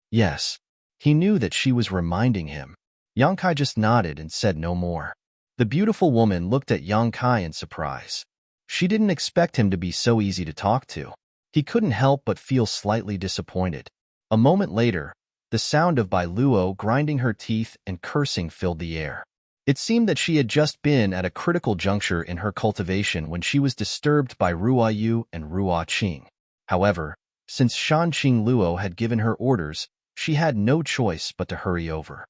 Speaker 1: Yes. He knew that she was reminding him. Yang Kai just nodded and said no more. The beautiful woman looked at Yang Kai in surprise. She didn't expect him to be so easy to talk to. He couldn't help but feel slightly disappointed. A moment later, the sound of Bai Luo grinding her teeth and cursing filled the air. It seemed that she had just been at a critical juncture in her cultivation when she was disturbed by Ruo Yu and Ruo Qing. However, since Shan Qing Luo had given her orders, she had no choice but to hurry over.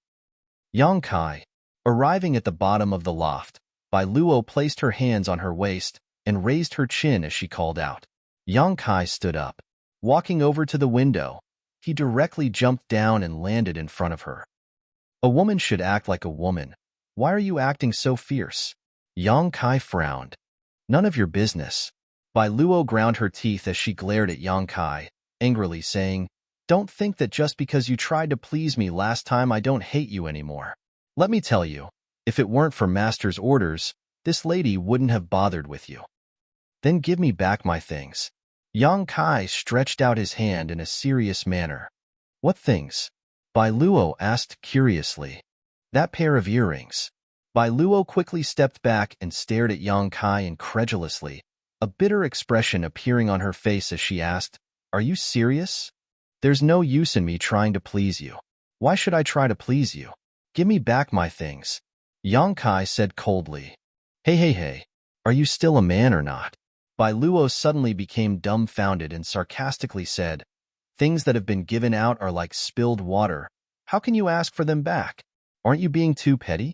Speaker 1: Yang Kai. Arriving at the bottom of the loft, Bai Luo placed her hands on her waist and raised her chin as she called out. Yang Kai stood up. Walking over to the window, he directly jumped down and landed in front of her. A woman should act like a woman. Why are you acting so fierce? Yang Kai frowned. None of your business. Bai Luo ground her teeth as she glared at Yang Kai, angrily saying, "Don't think that just because you tried to please me last time I don't hate you anymore. Let me tell you, if it weren't for Master's orders, this lady wouldn't have bothered with you. Then give me back my things." Yang Kai stretched out his hand in a serious manner. "What things?" Bai Luo asked curiously. "That pair of earrings." Bai Luo quickly stepped back and stared at Yang Kai incredulously, a bitter expression appearing on her face as she asked, "Are you serious? There's no use in me trying to please you. Why should I try to please you? Give me back my things." Yang Kai said coldly. Hey, are you still a man or not?" Bai Luo suddenly became dumbfounded and sarcastically said, "Things that have been given out are like spilled water. How can you ask for them back? Aren't you being too petty?"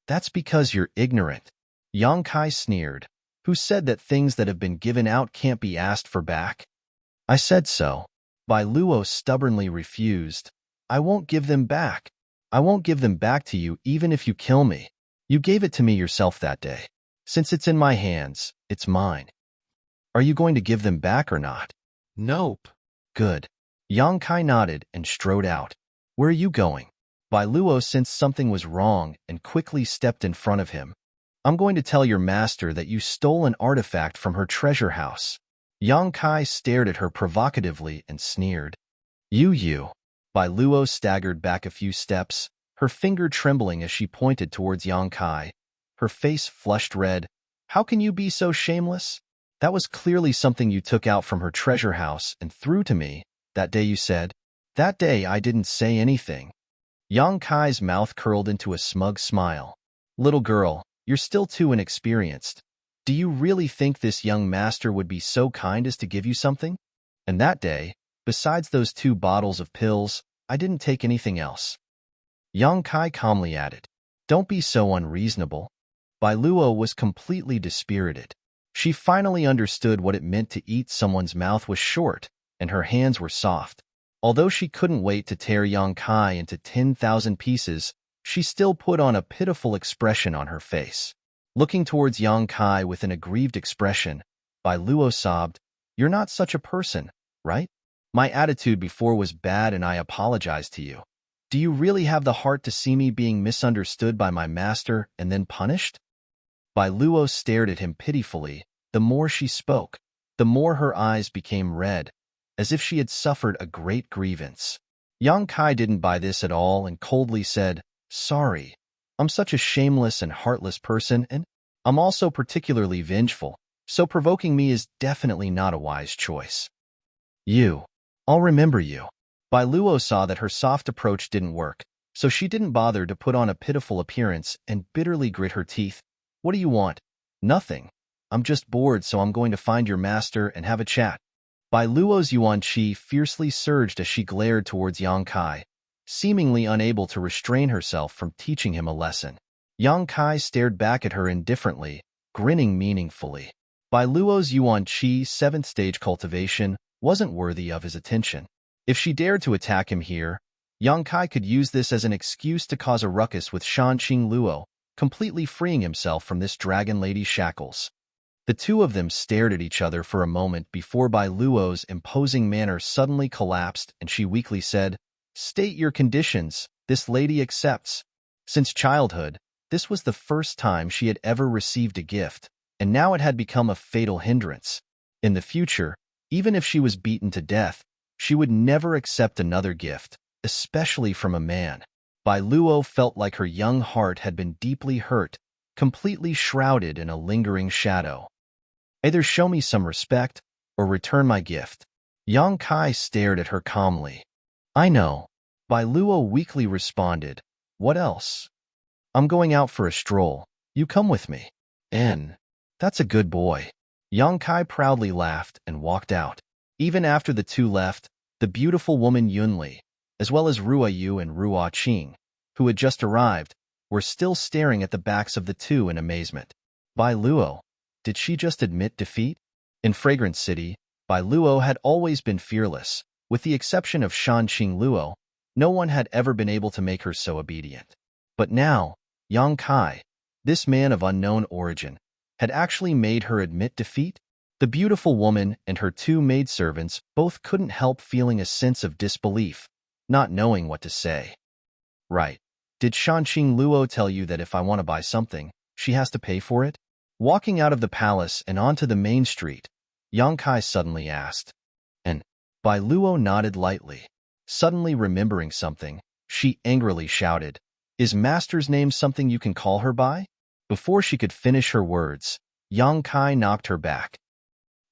Speaker 1: "That's because you're ignorant." Yang Kai sneered. "Who said that things that have been given out can't be asked for back?" "I said so." Bai Luo stubbornly refused. "I won't give them back. I won't give them back to you even if you kill me. You gave it to me yourself that day. Since it's in my hands, it's mine. Are you going to give them back or not?" "Nope." "Good." Yang Kai nodded and strode out. "Where are you going?" Bai Luo sensed something was wrong and quickly stepped in front of him. "I'm going to tell your master that you stole an artifact from her treasure house." Yang Kai stared at her provocatively and sneered. You. Bai Luo staggered back a few steps, her finger trembling as she pointed towards Yang Kai. Her face flushed red. "How can you be so shameless? That was clearly something you took out from her treasure house and threw to me that day, you said. That day I didn't say anything. Yang Kai's mouth curled into a smug smile. Little girl, you're still too inexperienced. Do you really think this young master would be so kind as to give you something? And that day, besides those 2 bottles of pills, I didn't take anything else. Yang Kai calmly added, Don't be so unreasonable. Bai Luo was completely dispirited. She finally understood what it meant to eat someone's mouth was short, and her hands were soft. Although she couldn't wait to tear Yang Kai into 10,000 pieces, she still put on a pitiful expression on her face. Looking towards Yang Kai with an aggrieved expression, Bai Luo sobbed, You're not such a person, right? My attitude before was bad and I apologize to you. Do you really have the heart to see me being misunderstood by my master and then punished? Bai Luo stared at him pitifully. The more she spoke, the more her eyes became red, as if she had suffered a great grievance. Yang Kai didn't buy this at all and coldly said, Sorry, I'm such a shameless and heartless person, and I'm also particularly vengeful, so provoking me is definitely not a wise choice. I'll remember you. Bai Luo saw that her soft approach didn't work, so she didn't bother to put on a pitiful appearance and bitterly grit her teeth. What do you want? Nothing. I'm just bored, so I'm going to find your master and have a chat. Bai Luo's yuan qi fiercely surged as she glared towards Yang Kai, seemingly unable to restrain herself from teaching him a lesson. Yang Kai stared back at her indifferently, grinning meaningfully. Bai Luo's yuan qi 7th stage cultivation wasn't worthy of his attention. If she dared to attack him here, Yang Kai could use this as an excuse to cause a ruckus with Shanqing Luo, completely freeing himself from this dragon lady's shackles. The 2 of them stared at each other for a moment before Bai Luo's imposing manner suddenly collapsed and she weakly said, State your conditions, this lady accepts. Since childhood, this was the first time she had ever received a gift, and now it had become a fatal hindrance. In the future, even if she was beaten to death, she would never accept another gift, especially from a man. Bai Luo felt like her young heart had been deeply hurt, completely shrouded in a lingering shadow. Either show me some respect, or return my gift. Yang Kai stared at her calmly. I know. Bai Luo weakly responded. What else? I'm going out for a stroll. You come with me. That's a good boy. Yang Kai proudly laughed and walked out. Even after the 2 left, the beautiful woman Yunli, as well as Rua Yu and Rua Qing, who had just arrived, were still staring at the backs of the 2 in amazement. Bai Luo, did she just admit defeat? In Fragrance City, Bai Luo had always been fearless. With the exception of Shanqing Luo, no one had ever been able to make her so obedient. But now, Yang Kai, this man of unknown origin, had actually made her admit defeat? The beautiful woman and her 2 maidservants both couldn't help feeling a sense of disbelief, not knowing what to say. Right. Did Shanqing Luo tell you that if I want to buy something, she has to pay for it? Walking out of the palace and onto the main street, Yang Kai suddenly asked. And Bai Luo nodded lightly. Suddenly remembering something, she angrily shouted, Is master's name something you can call her by? Before she could finish her words, Yang Kai knocked her back.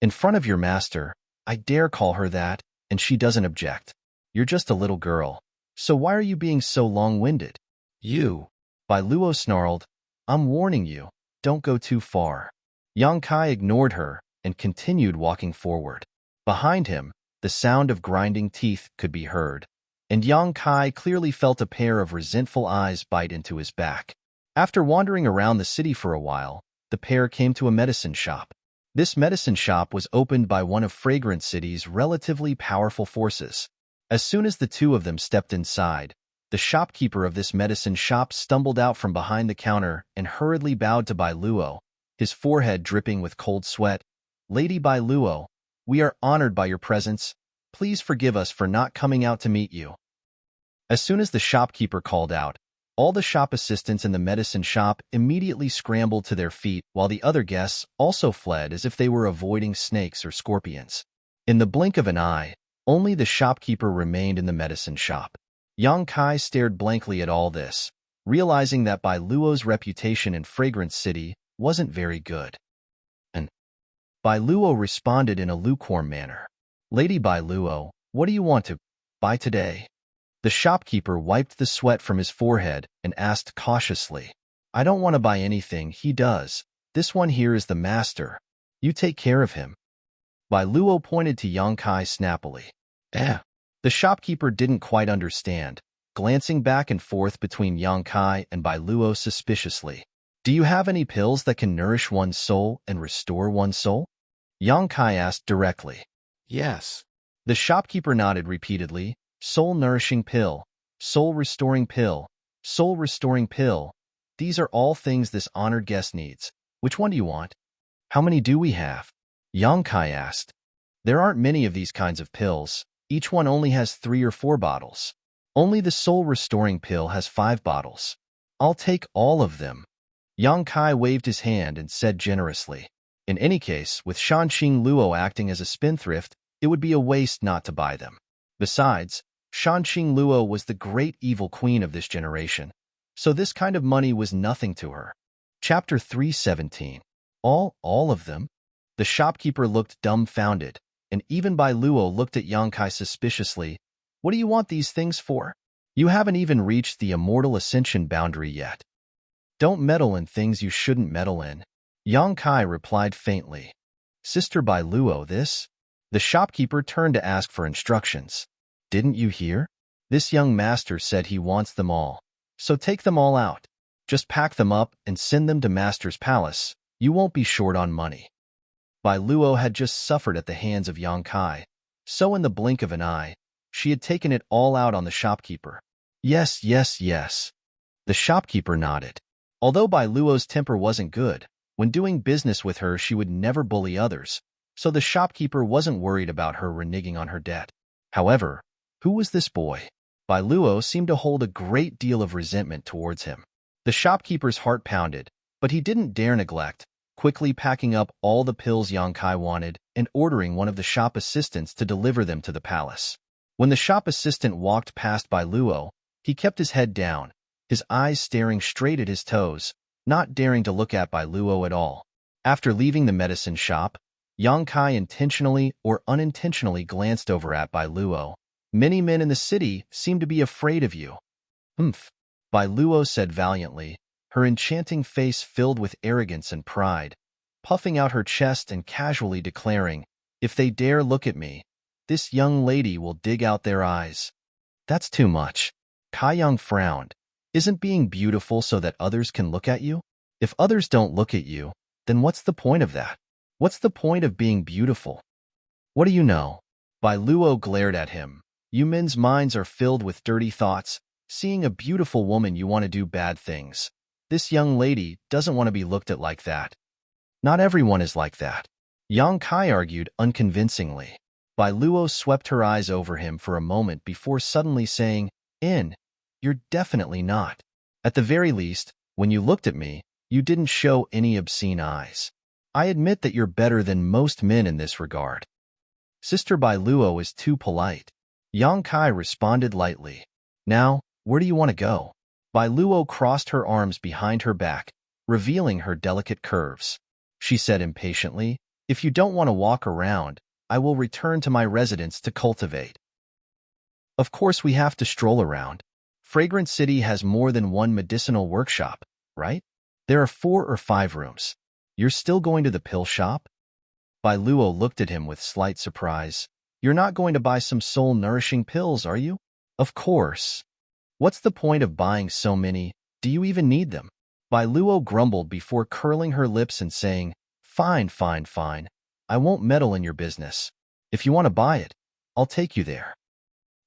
Speaker 1: In front of your master, I dare call her that, and she doesn't object. You're just a little girl, so why are you being so long-winded? Bai Luo snarled, I'm warning you, don't go too far. Yang Kai ignored her and continued walking forward. Behind him, the sound of grinding teeth could be heard, and Yang Kai clearly felt a pair of resentful eyes bite into his back. After wandering around the city for a while, the pair came to a medicine shop. This medicine shop was opened by one of Fragrance City's relatively powerful forces. As soon as the 2 of them stepped inside, the shopkeeper of this medicine shop stumbled out from behind the counter and hurriedly bowed to Bai Luo, his forehead dripping with cold sweat. Lady Bai Luo, we are honored by your presence. Please forgive us for not coming out to meet you. As soon as the shopkeeper called out, all the shop assistants in the medicine shop immediately scrambled to their feet while the other guests also fled as if they were avoiding snakes or scorpions. In the blink of an eye, only the shopkeeper remained in the medicine shop. Yang Kai stared blankly at all this, realizing that Bai Luo's reputation in Fragrance City wasn't very good. And Bai Luo responded in a lukewarm manner. Lady Bai Luo, what do you want to buy today? The shopkeeper wiped the sweat from his forehead and asked cautiously. I don't want to buy anything, he does. This one here is the master. You take care of him. Bai Luo pointed to Yang Kai snappily. Eh. The shopkeeper didn't quite understand, glancing back and forth between Yang Kai and Bai Luo suspiciously. Do you have any pills that can nourish one's soul and restore one's soul? Yang Kai asked directly. Yes. The shopkeeper nodded repeatedly. Soul-nourishing pill, soul-restoring pill, soul-restoring pill. These are all things this honored guest needs. Which one do you want? How many do we have? Yang Kai asked. There aren't many of these kinds of pills. Each one only has 3 or 4 bottles. Only the soul-restoring pill has 5 bottles. I'll take all of them. Yang Kai waved his hand and said generously. In any case, with Shanxing Luo acting as a spendthrift, it would be a waste not to buy them. Besides, Shanxing Luo was the great evil queen of this generation, so this kind of money was nothing to her. Chapter 317. All of them? The shopkeeper looked dumbfounded, and even Bai Luo looked at Yang Kai suspiciously. What do you want these things for? You haven't even reached the immortal ascension boundary yet. Don't meddle in things you shouldn't meddle in. Yang Kai replied faintly. Sister Bai Luo, this? The shopkeeper turned to ask for instructions. Didn't you hear? This young master said he wants them all. So take them all out. Just pack them up and send them to master's palace. You won't be short on money. Bai Luo had just suffered at the hands of Yang Kai, so in the blink of an eye, she had taken it all out on the shopkeeper. Yes. The shopkeeper nodded. Although Bai Luo's temper wasn't good, when doing business with her she would never bully others, so the shopkeeper wasn't worried about her reneging on her debt. However, who was this boy? Bai Luo seemed to hold a great deal of resentment towards him. The shopkeeper's heart pounded, but he didn't dare neglect, quickly packing up all the pills Yang Kai wanted and ordering one of the shop assistants to deliver them to the palace. When the shop assistant walked past Bai Luo, he kept his head down, his eyes staring straight at his toes, not daring to look at Bai Luo at all. After leaving the medicine shop, Yang Kai intentionally or unintentionally glanced over at Bai Luo. Many men in the city seem to be afraid of you. Humph, Bai Luo said valiantly, her enchanting face filled with arrogance and pride, puffing out her chest and casually declaring, if they dare look at me, this young lady will dig out their eyes. That's too much. Kai Yang frowned. Isn't being beautiful so that others can look at you? If others don't look at you, then what's the point of that? What's the point of being beautiful? What do you know? Bai Luo glared at him. You men's minds are filled with dirty thoughts. Seeing a beautiful woman you want to do bad things. This young lady doesn't want to be looked at like that. Not everyone is like that. Yang Kai argued unconvincingly. Bai Luo swept her eyes over him for a moment before suddenly saying, you're definitely not. At the very least, when you looked at me, you didn't show any obscene eyes. I admit that you're better than most men in this regard. Sister Bai Luo is too polite. Yang Kai responded lightly. Now, where do you want to go? Bai Luo crossed her arms behind her back, revealing her delicate curves. She said impatiently, if you don't want to walk around, I will return to my residence to cultivate. Of course we have to stroll around. Fragrant City has more than one medicinal workshop, right? There are 4 or 5 rooms. You're still going to the pill shop? Bai Luo looked at him with slight surprise. You're not going to buy some soul-nourishing pills, are you? Of course. What's the point of buying so many? Do you even need them? Bai Luo grumbled before curling her lips and saying, Fine. I won't meddle in your business. If you want to buy it, I'll take you there.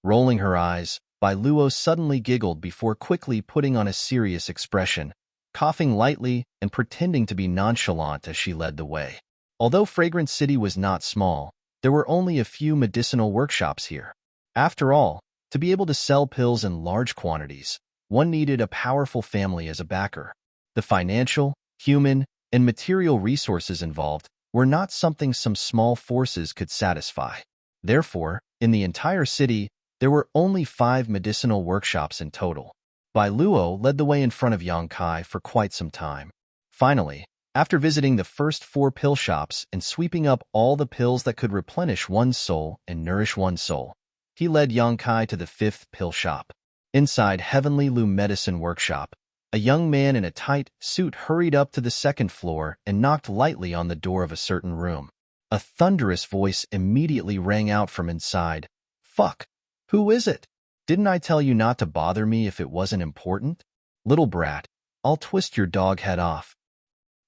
Speaker 1: Rolling her eyes, Bai Luo suddenly giggled before quickly putting on a serious expression, coughing lightly and pretending to be nonchalant as she led the way. Although Fragrant City was not small, there were only a few medicinal workshops here. After all, to be able to sell pills in large quantities, one needed a powerful family as a backer. The financial, human, and material resources involved were not something some small forces could satisfy. Therefore, in the entire city, there were only 5 medicinal workshops in total. Bai Luo led the way in front of Yang Kai for quite some time. Finally, After visiting the first 4 pill shops and sweeping up all the pills that could replenish one's soul and nourish one's soul, he led Yang Kai to the 5th pill shop. Inside Heavenly Lu Medicine Workshop, a young man in a tight suit hurried up to the 2nd floor and knocked lightly on the door of a certain room. A thunderous voice immediately rang out from inside. "Fuck! Who is it? Didn't I tell you not to bother me if it wasn't important? Little brat, I'll twist your dog head off."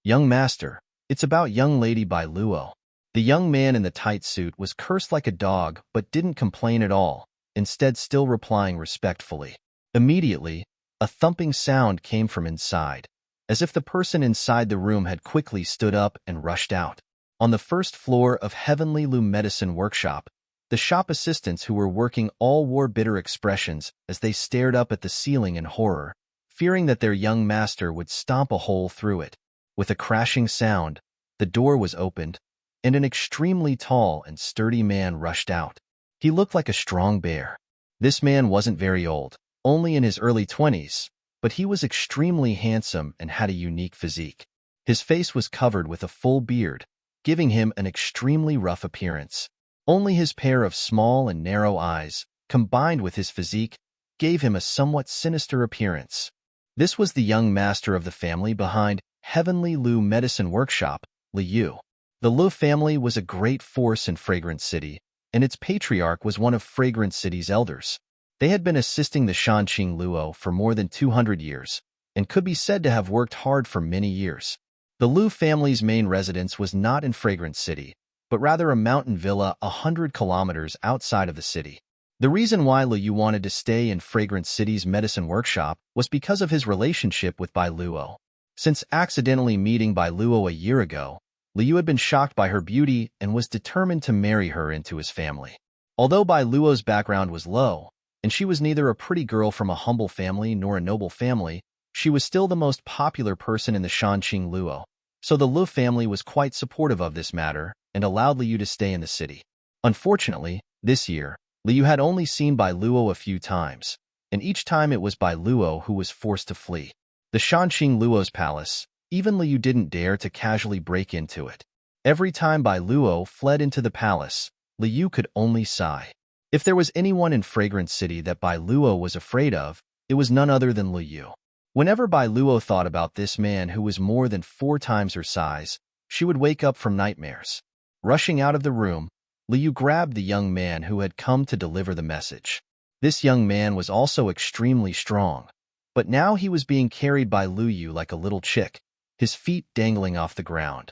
Speaker 1: "Young master, it's about young lady by Luo." The young man in the tight suit was cursed like a dog but didn't complain at all, instead still replying respectfully. Immediately, a thumping sound came from inside, as if the person inside the room had quickly stood up and rushed out. On the 1st floor of Heavenly Lu Medicine Workshop, the shop assistants who were working all wore bitter expressions as they stared up at the ceiling in horror, fearing that their young master would stomp a hole through it. With a crashing sound, the door was opened, and an extremely tall and sturdy man rushed out. He looked like a strong bear. This man wasn't very old, only in his early 20s, but he was extremely handsome and had a unique physique. His face was covered with a full beard, giving him an extremely rough appearance. Only his pair of small and narrow eyes, combined with his physique, gave him a somewhat sinister appearance. This was the young master of the family behind Heavenly Lu Medicine Workshop, Liu. The Lu family was a great force in Fragrance City, and its patriarch was one of Fragrance City's elders. They had been assisting the Shanqing Luo for more than 200 years, and could be said to have worked hard for many years. The Lu family's main residence was not in Fragrance City, but rather a mountain villa 100 kilometers outside of the city. The reason why Liu wanted to stay in Fragrance City's medicine workshop was because of his relationship with Bai Luo. Since accidentally meeting Bai Luo a year ago, Liu had been shocked by her beauty and was determined to marry her into his family. Although Bai Luo's background was low, and she was neither a pretty girl from a humble family nor a noble family, she was still the most popular person in the Shanqing Luo. So the Lu family was quite supportive of this matter and allowed Liu to stay in the city. Unfortunately, this year, Liu had only seen Bai Luo a few times, and each time it was Bai Luo who was forced to flee. The Shanqing Luo's palace, even Liu didn't dare to casually break into it. Every time Bai Luo fled into the palace, Liu could only sigh. If there was anyone in Fragrance City that Bai Luo was afraid of, it was none other than Liu. Whenever Bai Luo thought about this man who was more than 4 times her size, she would wake up from nightmares. Rushing out of the room, Liu grabbed the young man who had come to deliver the message. This young man was also extremely strong, but now he was being carried by Liu like a little chick, his feet dangling off the ground.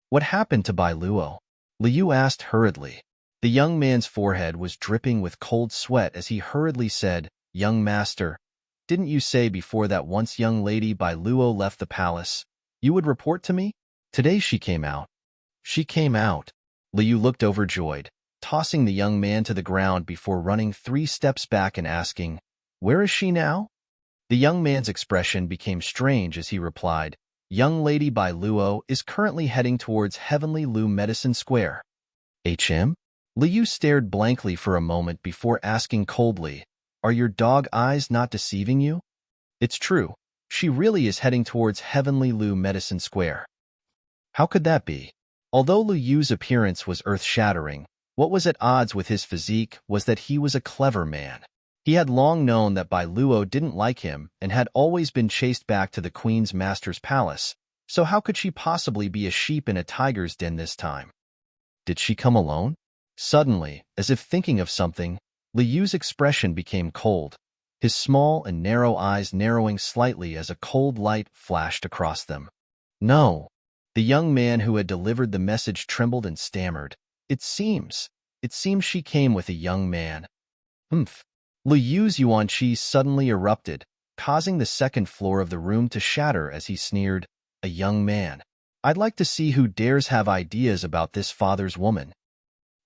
Speaker 1: "What happened to Bai Luo?" Liu asked hurriedly. The young man's forehead was dripping with cold sweat as he hurriedly said, "Young master, didn't you say before that once young lady Bai Luo left the palace, you would report to me? Today she came out." "She came out." Liu looked overjoyed, tossing the young man to the ground before running 3 steps back and asking, "Where is she now?" The young man's expression became strange as he replied, "Young lady Bai Luo is currently heading towards Heavenly Lu Medicine Square." "HM?" Liu stared blankly for a moment before asking coldly, "Are your dog eyes not deceiving you?" "It's true. She really is heading towards Heavenly Lu Medicine Square." How could that be? Although Liu's appearance was earth-shattering, what was at odds with his physique was that he was a clever man. He had long known that Bai Luo didn't like him and had always been chased back to the Queen's master's palace, so how could she possibly be a sheep in a tiger's den this time? Did she come alone? Suddenly, as if thinking of something, Liu's expression became cold, his small and narrow eyes narrowing slightly as a cold light flashed across them. "No." The young man who had delivered the message trembled and stammered, It seems she came with a young man." "Humph." Liu's yuan-chi suddenly erupted, causing the 2nd floor of the room to shatter as he sneered, "A young man. I'd like to see who dares have ideas about this father's woman."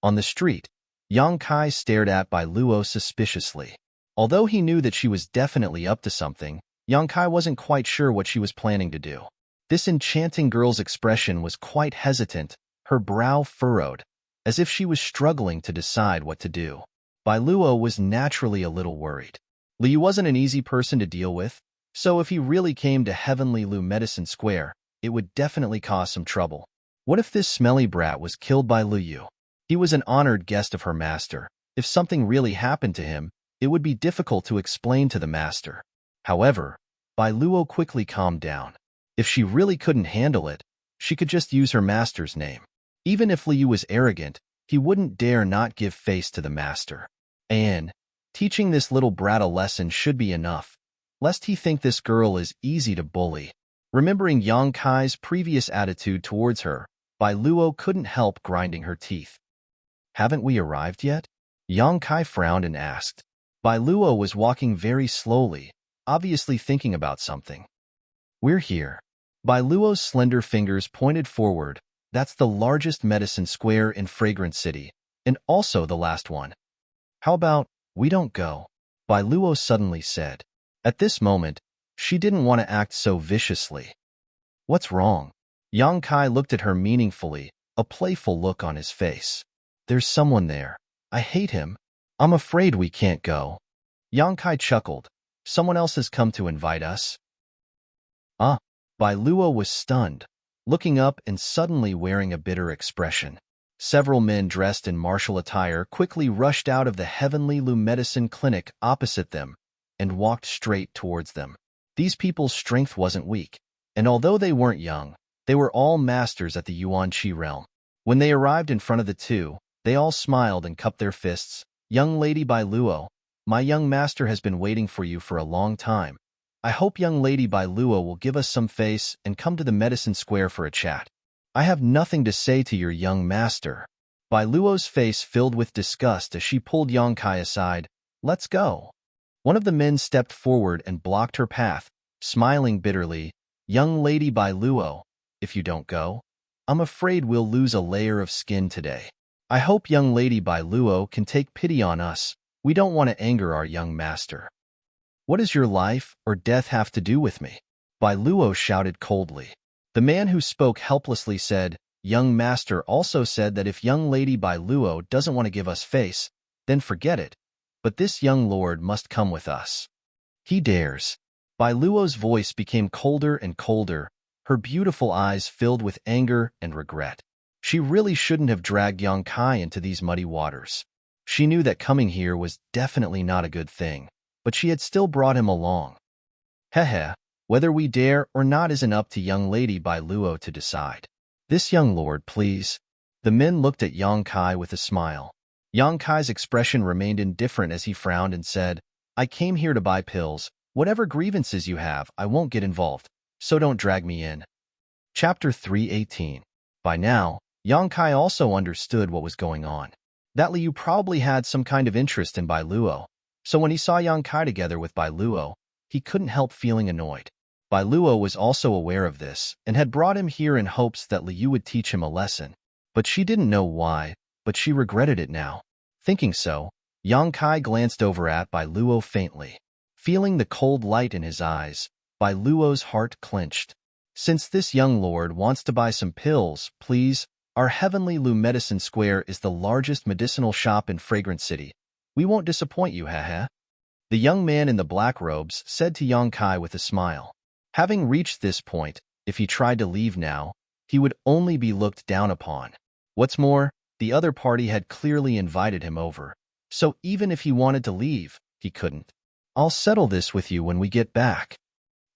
Speaker 1: On the street, Yang Kai stared at Bai Luo suspiciously. Although he knew that she was definitely up to something, Yang Kai wasn't quite sure what she was planning to do. This enchanting girl's expression was quite hesitant, her brow furrowed, as if she was struggling to decide what to do. Bai Luo was naturally a little worried. Liu wasn't an easy person to deal with, so if he really came to Heavenly Lu Medicine Square, it would definitely cause some trouble. What if this smelly brat was killed by Lu Yu? He was an honored guest of her master. If something really happened to him, it would be difficult to explain to the master. However, Bai Luo quickly calmed down. If she really couldn't handle it, she could just use her master's name. Even if Liu was arrogant, he wouldn't dare not give face to the master. And teaching this little brat a lesson should be enough, lest he think this girl is easy to bully. Remembering Yang Kai's previous attitude towards her, Bai Luo couldn't help grinding her teeth. Haven't we arrived yet? Yang Kai frowned and asked. Bai Luo was walking very slowly, obviously thinking about something. We're here. Bai Luo's slender fingers pointed forward. That's the largest medicine square in Fragrant City, and also the last one. How about, we don't go? Bai Luo suddenly said. At this moment, she didn't want to act so viciously. What's wrong? Yang Kai looked at her meaningfully, a playful look on his face. There's someone there. I hate him. I'm afraid we can't go. Yang Kai chuckled. Someone else has come to invite us. Bai Luo was stunned, looking up and suddenly wearing a bitter expression. Several men dressed in martial attire quickly rushed out of the Heavenly Lu Medicine Clinic opposite them and walked straight towards them. These people's strength wasn't weak, and although they weren't young, they were all masters at the Yuan Qi realm. When they arrived in front of the two, they all smiled and cupped their fists. Young Lady Bai Luo, my young master has been waiting for you for a long time. I hope young Lady Bai Luo will give us some face and come to the medicine square for a chat. I have nothing to say to your young master. Bai Luo's face filled with disgust as she pulled Yang Kai aside. Let's go. One of the men stepped forward and blocked her path, smiling bitterly. Young Lady Bai Luo, if you don't go, I'm afraid we'll lose a layer of skin today. I hope young Lady Bai Luo can take pity on us. We don't want to anger our young master. What does your life or death have to do with me? Bai Luo shouted coldly. The man who spoke helplessly said, Young master also said that if young Lady Bai Luo doesn't want to give us face, then forget it. But this young lord must come with us. He dares. Bai Luo's voice became colder and colder, her beautiful eyes filled with anger and regret. She really shouldn't have dragged Yang Kai into these muddy waters. She knew that coming here was definitely not a good thing, but she had still brought him along. Hehe, whether we dare or not isn't up to young Lady Bai Luo to decide. This young lord, please. The men looked at Yang Kai with a smile. Yang Kai's expression remained indifferent as he frowned and said, I came here to buy pills. Whatever grievances you have, I won't get involved, so don't drag me in. Chapter 318. By now, Yang Kai also understood what was going on. That Liu probably had some kind of interest in Bai Luo, so when he saw Yang Kai together with Bai Luo, he couldn't help feeling annoyed. Bai Luo was also aware of this and had brought him here in hopes that Liu would teach him a lesson. But she didn't know why, but she regretted it now. Thinking so, Yang Kai glanced over at Bai Luo faintly. Feeling the cold light in his eyes, Bai Luo's heart clenched. Since this young lord wants to buy some pills, please, our Heavenly Lu Medicine Square is the largest medicinal shop in Fragrant City. We won't disappoint you, haha. The young man in the black robes said to Yang Kai with a smile. Having reached this point, if he tried to leave now, he would only be looked down upon. What's more, the other party had clearly invited him over, so even if he wanted to leave, he couldn't. I'll settle this with you when we get back.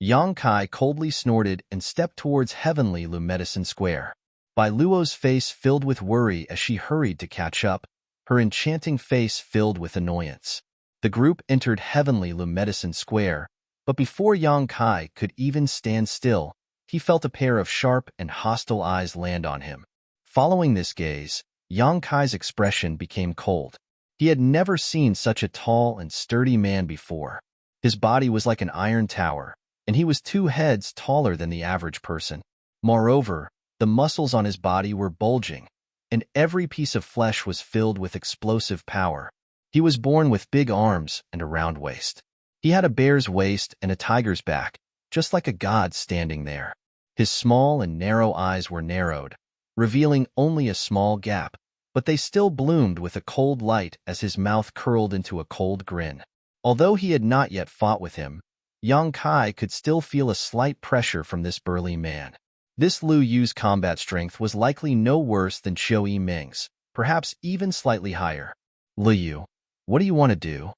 Speaker 1: Yang Kai coldly snorted and stepped towards Heavenly Lu Medicine Square. Bai Luo's face filled with worry as she hurried to catch up, her enchanting face filled with annoyance. The group entered Heavenly Lu Medicine Square, but before Yang Kai could even stand still, he felt a pair of sharp and hostile eyes land on him. Following this gaze, Yang Kai's expression became cold. He had never seen such a tall and sturdy man before. His body was like an iron tower, and he was 2 heads taller than the average person. Moreover, the muscles on his body were bulging, and every piece of flesh was filled with explosive power. He was born with big arms and a round waist. He had a bear's waist and a tiger's back, just like a god standing there. His small and narrow eyes were narrowed, revealing only a small gap, but they still bloomed with a cold light as his mouth curled into a cold grin. Although he had not yet fought with him, Yang Kai could still feel a slight pressure from this burly man. This Lu Yu's combat strength was likely no worse than Qiu Yiming's, perhaps even slightly higher. Lu Yu, what do you want to do?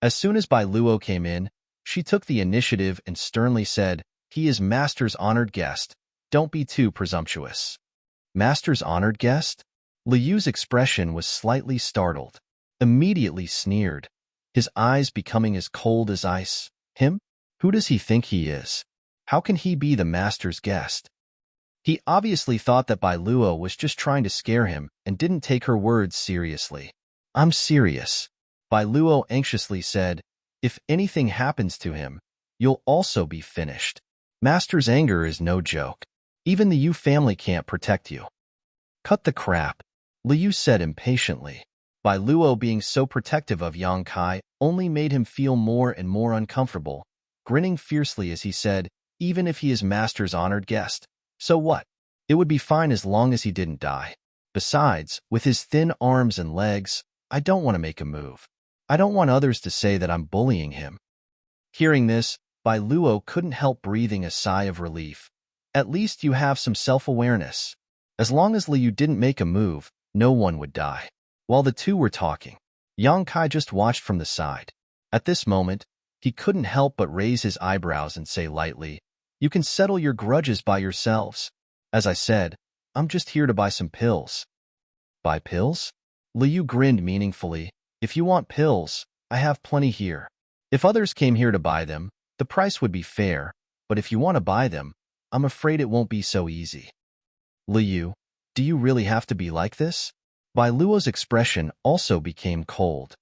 Speaker 1: As soon as Bai Luo came in, she took the initiative and sternly said, "He is Master's honored guest. Don't be too presumptuous." Master's honored guest? Lu Yu's expression was slightly startled. Immediately sneered, his eyes becoming as cold as ice. Him? Who does he think he is? How can he be the Master's guest? He obviously thought that Bai Luo was just trying to scare him and didn't take her words seriously. "I'm serious," Bai Luo anxiously said. "If anything happens to him, you'll also be finished. Master's anger is no joke. Even the Yu family can't protect you." "Cut the crap," Lu Yu said impatiently. Bai Luo being so protective of Yang Kai only made him feel more and more uncomfortable, grinning fiercely as he said, "Even if he is Master's honored guest, so what? It would be fine as long as he didn't die. Besides, with his thin arms and legs, I don't want to make a move. I don't want others to say that I'm bullying him." Hearing this, Bai Luo couldn't help breathing a sigh of relief. At least you have some self-awareness. As long as Lu Yu didn't make a move, no one would die. While the two were talking, Yang Kai just watched from the side. At this moment, he couldn't help but raise his eyebrows and say lightly, "You can settle your grudges by yourselves. As I said, I'm just here to buy some pills." "Buy pills?" Lu Yu grinned meaningfully. "If you want pills, I have plenty here. If others came here to buy them, the price would be fair, but if you want to buy them, I'm afraid it won't be so easy." "Lu Yu, do you really have to be like this?" Bai Luo's expression also became cold.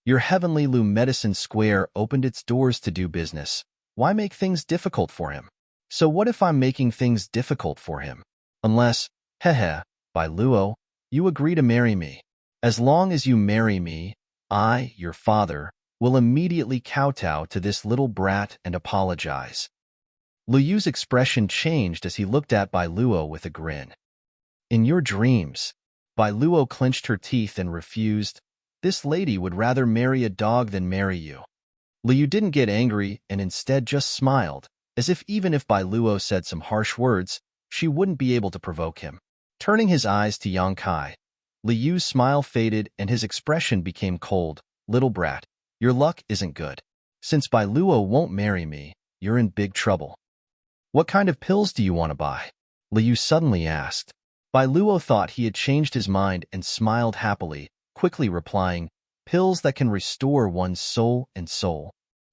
Speaker 1: Your Heavenly Lu Medicine Square opened its doors to do business. Why make things difficult for him? So what if I'm making things difficult for him? Unless, Bai Luo, you agree to marry me. As long as you marry me, I, your father, will immediately kowtow to this little brat and apologize." Lu Yu's expression changed as he looked at Bai Luo with a grin. "In your dreams," Bai Luo clenched her teeth and refused. "This lady would rather marry a dog than marry you." Lu Yu didn't get angry and instead just smiled, as if even if Bai Luo said some harsh words, she wouldn't be able to provoke him. Turning his eyes to Yang Kai, Lu Yu's smile faded and his expression became cold. "Little brat, your luck isn't good. Since Bai Luo won't marry me, you're in big trouble." "What kind of pills do you want to buy?" Lu Yu suddenly asked. Bai Luo thought he had changed his mind and smiled happily, quickly replying, "Pills that can restore one's soul and soul."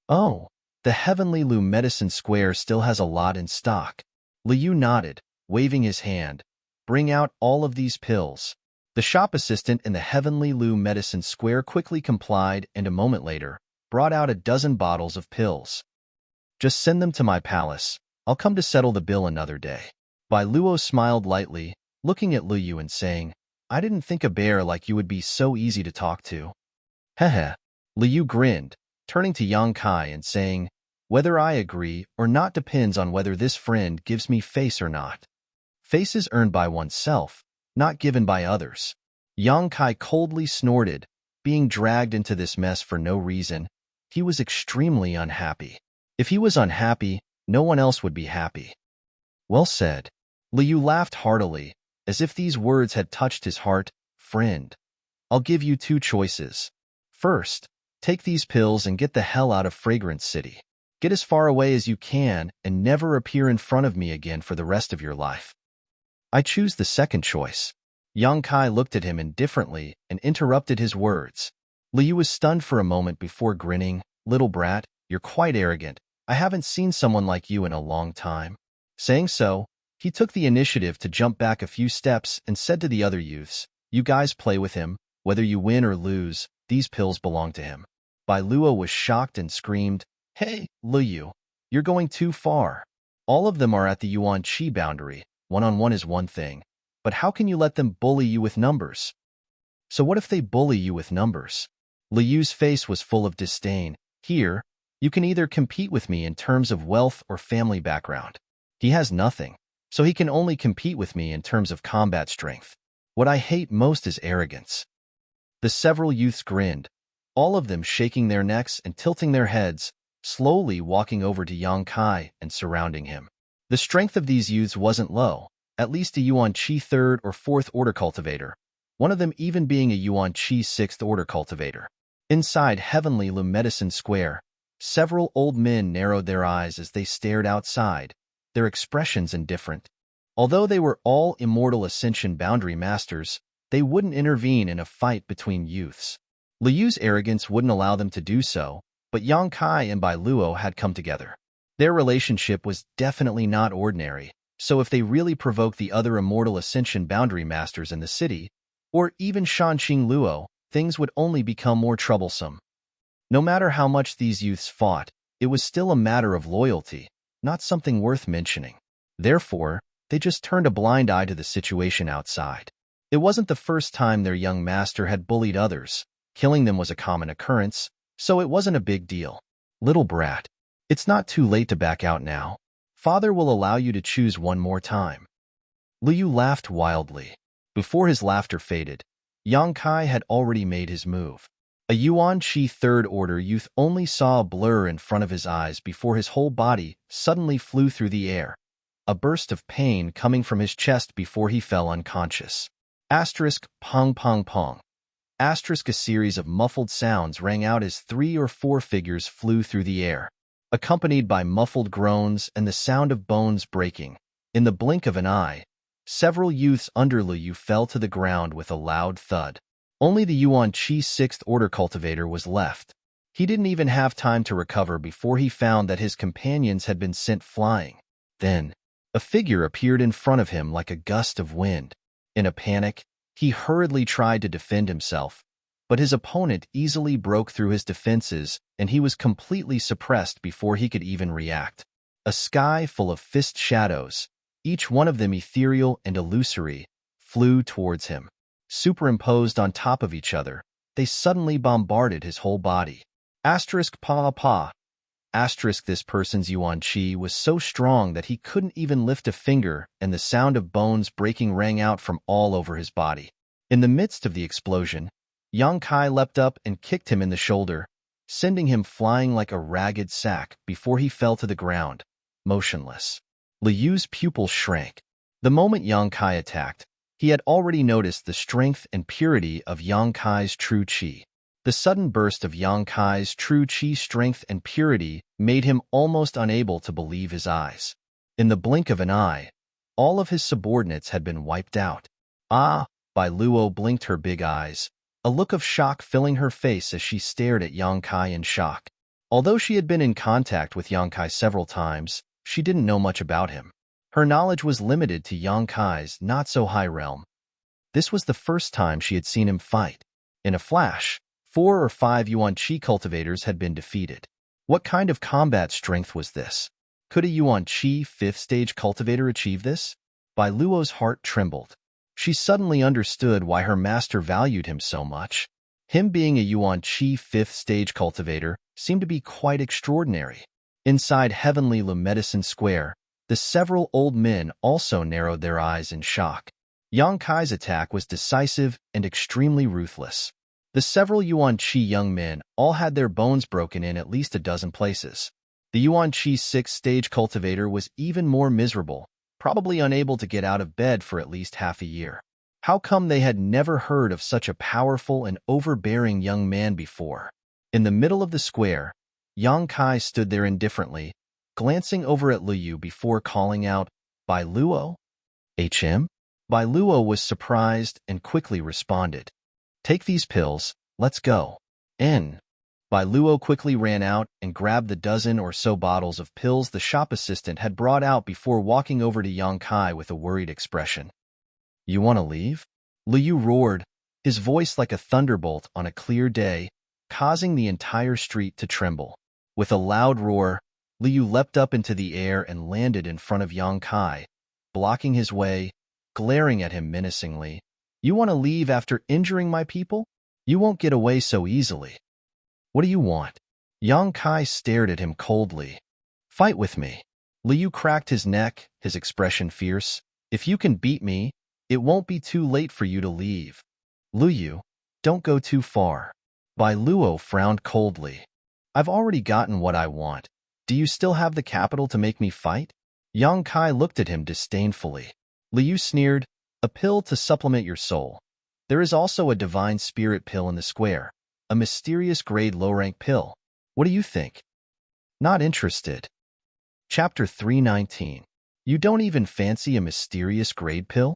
Speaker 1: "Oh, the Heavenly Lu Medicine Square still has a lot in stock." Lu Yu nodded, waving his hand. "Bring out all of these pills." The shop assistant in the Heavenly Lu Medicine Square quickly complied and a moment later, brought out a dozen bottles of pills. "Just send them to my palace. I'll come to settle the bill another day." Bai Luo smiled lightly, looking at Lu Yu and saying, "I didn't think a bear like you would be so easy to talk to." Lu Yu grinned, turning to Yang Kai and saying, "Whether I agree or not depends on whether this friend gives me face or not. Face is earned by oneself, not given by others." Yang Kai coldly snorted, being dragged into this mess for no reason. He was extremely unhappy. If he was unhappy, no one else would be happy. "Well said." Lu Yu laughed heartily, as if these words had touched his heart. "Friend, I'll give you two choices. First, take these pills and get the hell out of Fragrance City. Get as far away as you can and never appear in front of me again for the rest of your life." "I choose the second choice." Yang Kai looked at him indifferently and interrupted his words. Lu Yu was stunned for a moment before grinning. "Little brat, you're quite arrogant. I haven't seen someone like you in a long time." Saying so, he took the initiative to jump back a few steps and said to the other youths, "You guys play with him. Whether you win or lose, these pills belong to him." Bai Luo was shocked and screamed, "Hey, Lu Yu, you're going too far. All of them are at the Yuan Qi boundary. One-on-one is one thing. But how can you let them bully you with numbers?" "So what if they bully you with numbers?" Lu Yu's face was full of disdain. "Here, you can either compete with me in terms of wealth or family background. He has nothing, so he can only compete with me in terms of combat strength. What I hate most is arrogance." The several youths grinned, all of them shaking their necks and tilting their heads, slowly walking over to Yang Kai and surrounding him. The strength of these youths wasn't low, at least a Yuan Qi 3rd or 4th order cultivator, one of them even being a Yuan Qi 6th order cultivator. Inside Heavenly Lu Medicine Square, several old men narrowed their eyes as they stared outside, their expressions indifferent. Although they were all immortal Ascension boundary masters, they wouldn't intervene in a fight between youths. Liu Yu's arrogance wouldn't allow them to do so, but Yang Kai and Bai Luo had come together. Their relationship was definitely not ordinary, so if they really provoked the other immortal Ascension boundary masters in the city, or even Shanqing Luo, things would only become more troublesome. No matter how much these youths fought, it was still a matter of loyalty, not something worth mentioning. Therefore, they just turned a blind eye to the situation outside. It wasn't the first time their young master had bullied others. Killing them was a common occurrence, so it wasn't a big deal. Little brat, it's not too late to back out now. Father will allow you to choose one more time. Liu Yu laughed wildly. Before his laughter faded, Yang Kai had already made his move. A Yuan Qi 3rd order youth only saw a blur in front of his eyes before his whole body suddenly flew through the air, a burst of pain coming from his chest before he fell unconscious. Asterisk pong pong pong. Asterisk a series of muffled sounds rang out as 3 or 4 figures flew through the air, accompanied by muffled groans and the sound of bones breaking. In the blink of an eye, several youths under Liu Yu fell to the ground with a loud thud. Only the Yuan Qi 6th order cultivator was left. He didn't even have time to recover before he found that his companions had been sent flying. Then, a figure appeared in front of him like a gust of wind. In a panic, he hurriedly tried to defend himself, but his opponent easily broke through his defenses and he was completely suppressed before he could even react. A sky full of fist shadows, each one of them ethereal and illusory, flew towards him. Superimposed on top of each other, they suddenly bombarded his whole body. Asterisk pa pa. Asterisk this person's Yuan Qi was so strong that he couldn't even lift a finger and the sound of bones breaking rang out from all over his body. In the midst of the explosion, Yang Kai leapt up and kicked him in the shoulder, sending him flying like a ragged sack before he fell to the ground, motionless. Liu Yu's pupils shrank. The moment Yang Kai attacked, he had already noticed the strength and purity of Yang Kai's true qi. The sudden burst of Yang Kai's true qi strength and purity made him almost unable to believe his eyes. In the blink of an eye, all of his subordinates had been wiped out. Ah, Bai Luo blinked her big eyes, a look of shock filling her face as she stared at Yang Kai in shock. Although she had been in contact with Yang Kai several times, she didn't know much about him. Her knowledge was limited to Yang Kai's not-so-high realm. This was the first time she had seen him fight. In a flash, 4 or 5 Yuan Qi cultivators had been defeated. What kind of combat strength was this? Could a Yuan Qi 5th stage cultivator achieve this? Bai Luo's heart trembled. She suddenly understood why her master valued him so much. Him being a Yuan Qi 5th stage cultivator seemed to be quite extraordinary. Inside Heavenly Lu Medicine Square, the several old men also narrowed their eyes in shock. Yang Kai's attack was decisive and extremely ruthless. The several Yuan Qi young men all had their bones broken in at least a dozen places. The Yuan Qi 6th stage cultivator was even more miserable, probably unable to get out of bed for at least half a year. How come they had never heard of such a powerful and overbearing young man before? In the middle of the square, Yang Kai stood there indifferently, glancing over at Liu Yu before calling out, "Bai Luo?" "HM?" Bai Luo was surprised and quickly responded, "Take these pills, let's go." "N." Bai Luo quickly ran out and grabbed the dozen or so bottles of pills the shop assistant had brought out before walking over to Yang Kai with a worried expression. "You want to leave?" Liu Yu roared, his voice like a thunderbolt on a clear day, causing the entire street to tremble. With a loud roar, Liu Yu leapt up into the air and landed in front of Yang Kai, blocking his way, glaring at him menacingly. "You want to leave after injuring my people? You won't get away so easily. What do you want?" Yang Kai stared at him coldly. "Fight with me." Liu Yu cracked his neck, his expression fierce. "If you can beat me, it won't be too late for you to leave." "Liu Yu, don't go too far." Bai Luo frowned coldly. "I've already gotten what I want. Do you still have the capital to make me fight?" Yang Kai looked at him disdainfully. Liu sneered, "A pill to supplement your soul. There is also a divine spirit pill in the square, a mysterious grade low-rank pill. What do you think?" "Not interested." Chapter 319. You don't even fancy a mysterious grade pill?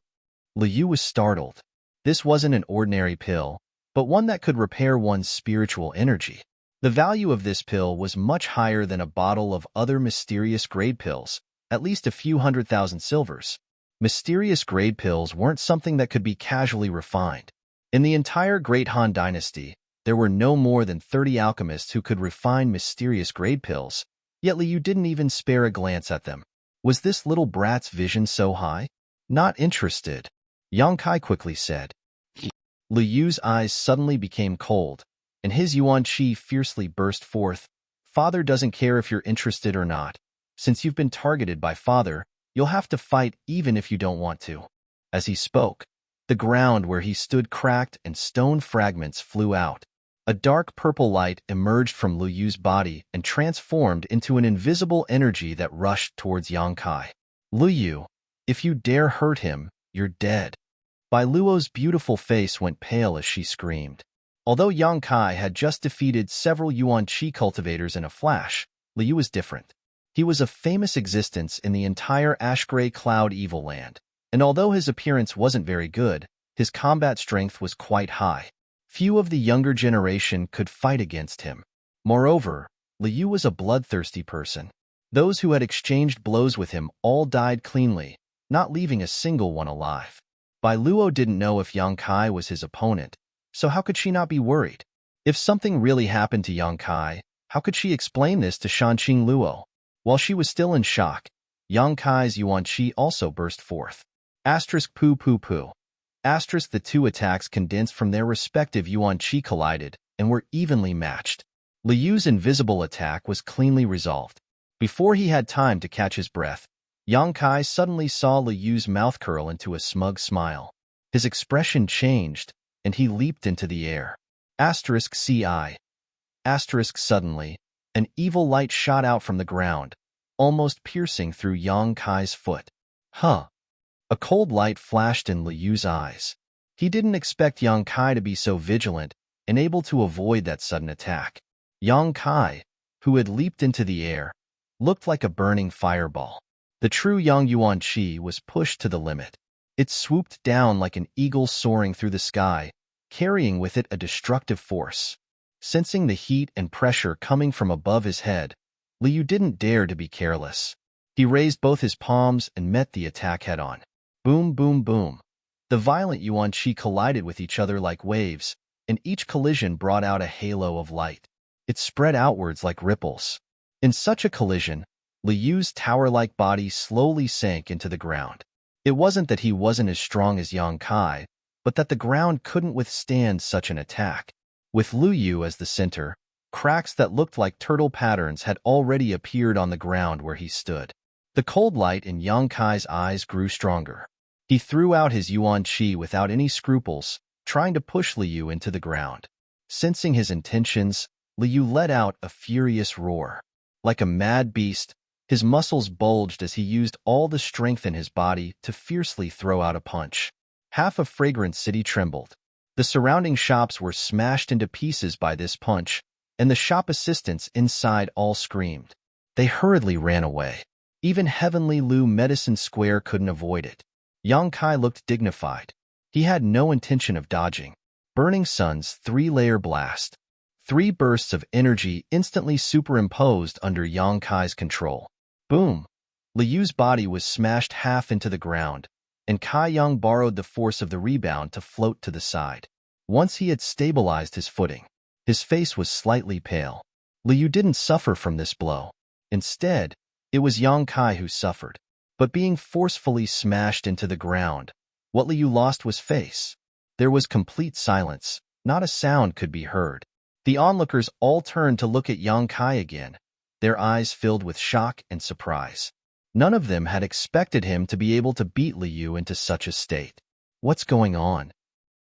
Speaker 1: Liu was startled. This wasn't an ordinary pill, but one that could repair one's spiritual energy. The value of this pill was much higher than a bottle of other mysterious grade pills, at least a few 100,000 silvers. Mysterious grade pills weren't something that could be casually refined. In the entire Great Han Dynasty, there were no more than 30 alchemists who could refine mysterious grade pills, yet Liu didn't even spare a glance at them. Was this little brat's vision so high? "Not interested," Yang Kai quickly said. Liu's eyes suddenly became cold, and his yuan qi fiercely burst forth. "Father doesn't care if you're interested or not. Since you've been targeted by Father, you'll have to fight even if you don't want to." As he spoke, the ground where he stood cracked and stone fragments flew out. A dark purple light emerged from Liu's body and transformed into an invisible energy that rushed towards Yang Kai. "Liu, if you dare hurt him, you're dead." Bai Luo's beautiful face went pale as she screamed. Although Yang Kai had just defeated several yuan qi cultivators in a flash, Liu was different. He was a famous existence in the entire ash-gray cloud evil land, and although his appearance wasn't very good, his combat strength was quite high. Few of the younger generation could fight against him. Moreover, Liu was a bloodthirsty person. Those who had exchanged blows with him all died cleanly, not leaving a single one alive. Bai Luo didn't know if Yang Kai was his opponent, so how could she not be worried? If something really happened to Yang Kai, how could she explain this to Shanqing Luo? While she was still in shock, Yang Kai's yuan qi also burst forth. Asterisk poo poo poo. Asterisk the two attacks condensed from their respective yuan qi collided and were evenly matched. Liu's invisible attack was cleanly resolved. Before he had time to catch his breath, Yang Kai suddenly saw Liu's mouth curl into a smug smile. His expression changed, and he leaped into the air. Asterisk ci. Asterisk suddenly, an evil light shot out from the ground, almost piercing through Yang Kai's foot. Huh. A cold light flashed in Liu's eyes. He didn't expect Yang Kai to be so vigilant and able to avoid that sudden attack. Yang Kai, who had leaped into the air, looked like a burning fireball. The true Yang Yuan Qi was pushed to the limit. It swooped down like an eagle soaring through the sky, carrying with it a destructive force. Sensing the heat and pressure coming from above his head, Liu didn't dare to be careless. He raised both his palms and met the attack head-on. Boom, boom, boom. The violent yuan qi collided with each other like waves, and each collision brought out a halo of light. It spread outwards like ripples. In such a collision, Liu's tower-like body slowly sank into the ground. It wasn't that he wasn't as strong as Yang Kai, but that the ground couldn't withstand such an attack. With Liu as the center, cracks that looked like turtle patterns had already appeared on the ground where he stood. The cold light in Yang Kai's eyes grew stronger. He threw out his yuan qi without any scruples, trying to push Liu into the ground. Sensing his intentions, Liu let out a furious roar. Like a mad beast, his muscles bulged as he used all the strength in his body to fiercely throw out a punch. Half of Fragrant City trembled. The surrounding shops were smashed into pieces by this punch, and the shop assistants inside all screamed. They hurriedly ran away. Even Heavenly Lu Medicine Square couldn't avoid it. Yang Kai looked dignified. He had no intention of dodging. Burning Sun's 3-layer blast. 3 bursts of energy instantly superimposed under Yang Kai's control. Boom! Liu's body was smashed half into the ground, and Kai Yang borrowed the force of the rebound to float to the side. Once he had stabilized his footing, his face was slightly pale. Liu didn't suffer from this blow. Instead, it was Yang Kai who suffered. But being forcefully smashed into the ground, what Liu lost was face. There was complete silence. Not a sound could be heard. The onlookers all turned to look at Yang Kai again, their eyes filled with shock and surprise. None of them had expected him to be able to beat Liu into such a state. What's going on?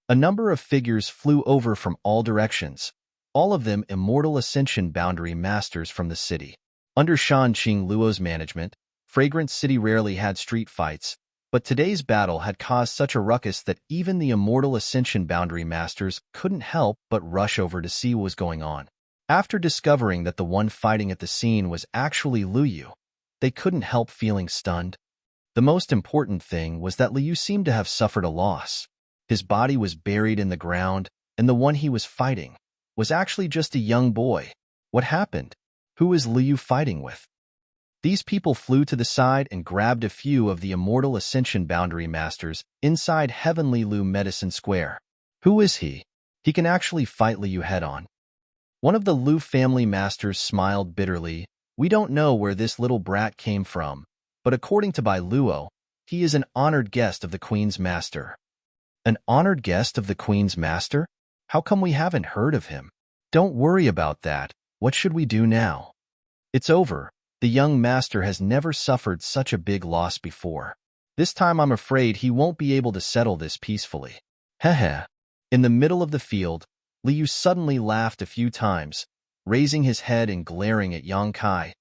Speaker 1: A number of figures flew over from all directions, all of them immortal ascension boundary masters from the city. Under Shanqing Luo's management, Fragrant City rarely had street fights, but today's battle had caused such a ruckus that even the immortal Ascension Boundary Masters couldn't help but rush over to see what was going on. After discovering that the one fighting at the scene was actually Liu, they couldn't help feeling stunned. The most important thing was that Liu seemed to have suffered a loss. His body was buried in the ground, and the one he was fighting was actually just a young boy. What happened? Who is Liu fighting with? These people flew to the side and grabbed a few of the immortal Ascension Boundary Masters inside Heavenly Liu Medicine Square. Who is he? He can actually fight Liu head-on. One of the Liu family masters smiled bitterly. We don't know where this little brat came from, but according to Bai Luo, he is an honored guest of the Queen's Master. An honored guest of the Queen's Master? How come we haven't heard of him? Don't worry about that. What should we do now? It's over. The young master has never suffered such a big loss before. This time I'm afraid he won't be able to settle this peacefully. Heh. In the middle of the field, Liu suddenly laughed a few times, raising his head and glaring at Yang Kai,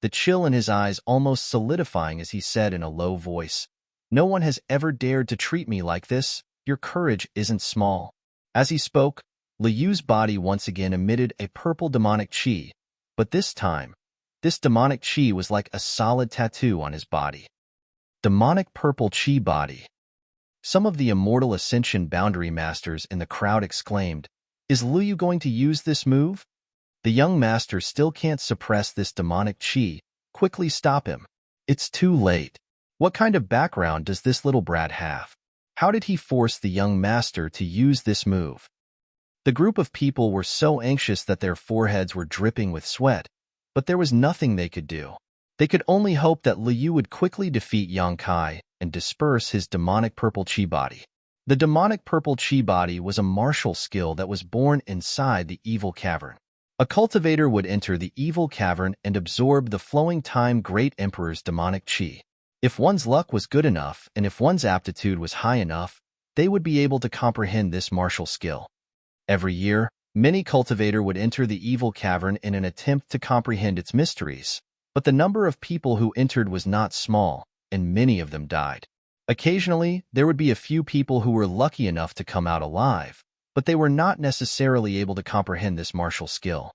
Speaker 1: the chill in his eyes almost solidifying as he said in a low voice, "No one has ever dared to treat me like this. Your courage isn't small." As he spoke, Liu's body once again emitted a purple demonic chi, but this time, this demonic chi was like a solid tattoo on his body. Demonic purple chi body. Some of the immortal Ascension Boundary Masters in the crowd exclaimed, "Is Liu going to use this move?" The young master still can't suppress this demonic chi. Quickly stop him. It's too late. What kind of background does this little brat have? How did he force the young master to use this move? The group of people were so anxious that their foreheads were dripping with sweat, but there was nothing they could do. They could only hope that Liu would quickly defeat Yang Kai and disperse his demonic purple chi body. The demonic purple chi body was a martial skill that was born inside the evil cavern. A cultivator would enter the evil cavern and absorb the flowing time Great Emperor's demonic chi. If one's luck was good enough and if one's aptitude was high enough, they would be able to comprehend this martial skill. Every year, many cultivators would enter the evil cavern in an attempt to comprehend its mysteries, but the number of people who entered was not small, and many of them died. Occasionally, there would be a few people who were lucky enough to come out alive, but they were not necessarily able to comprehend this martial skill.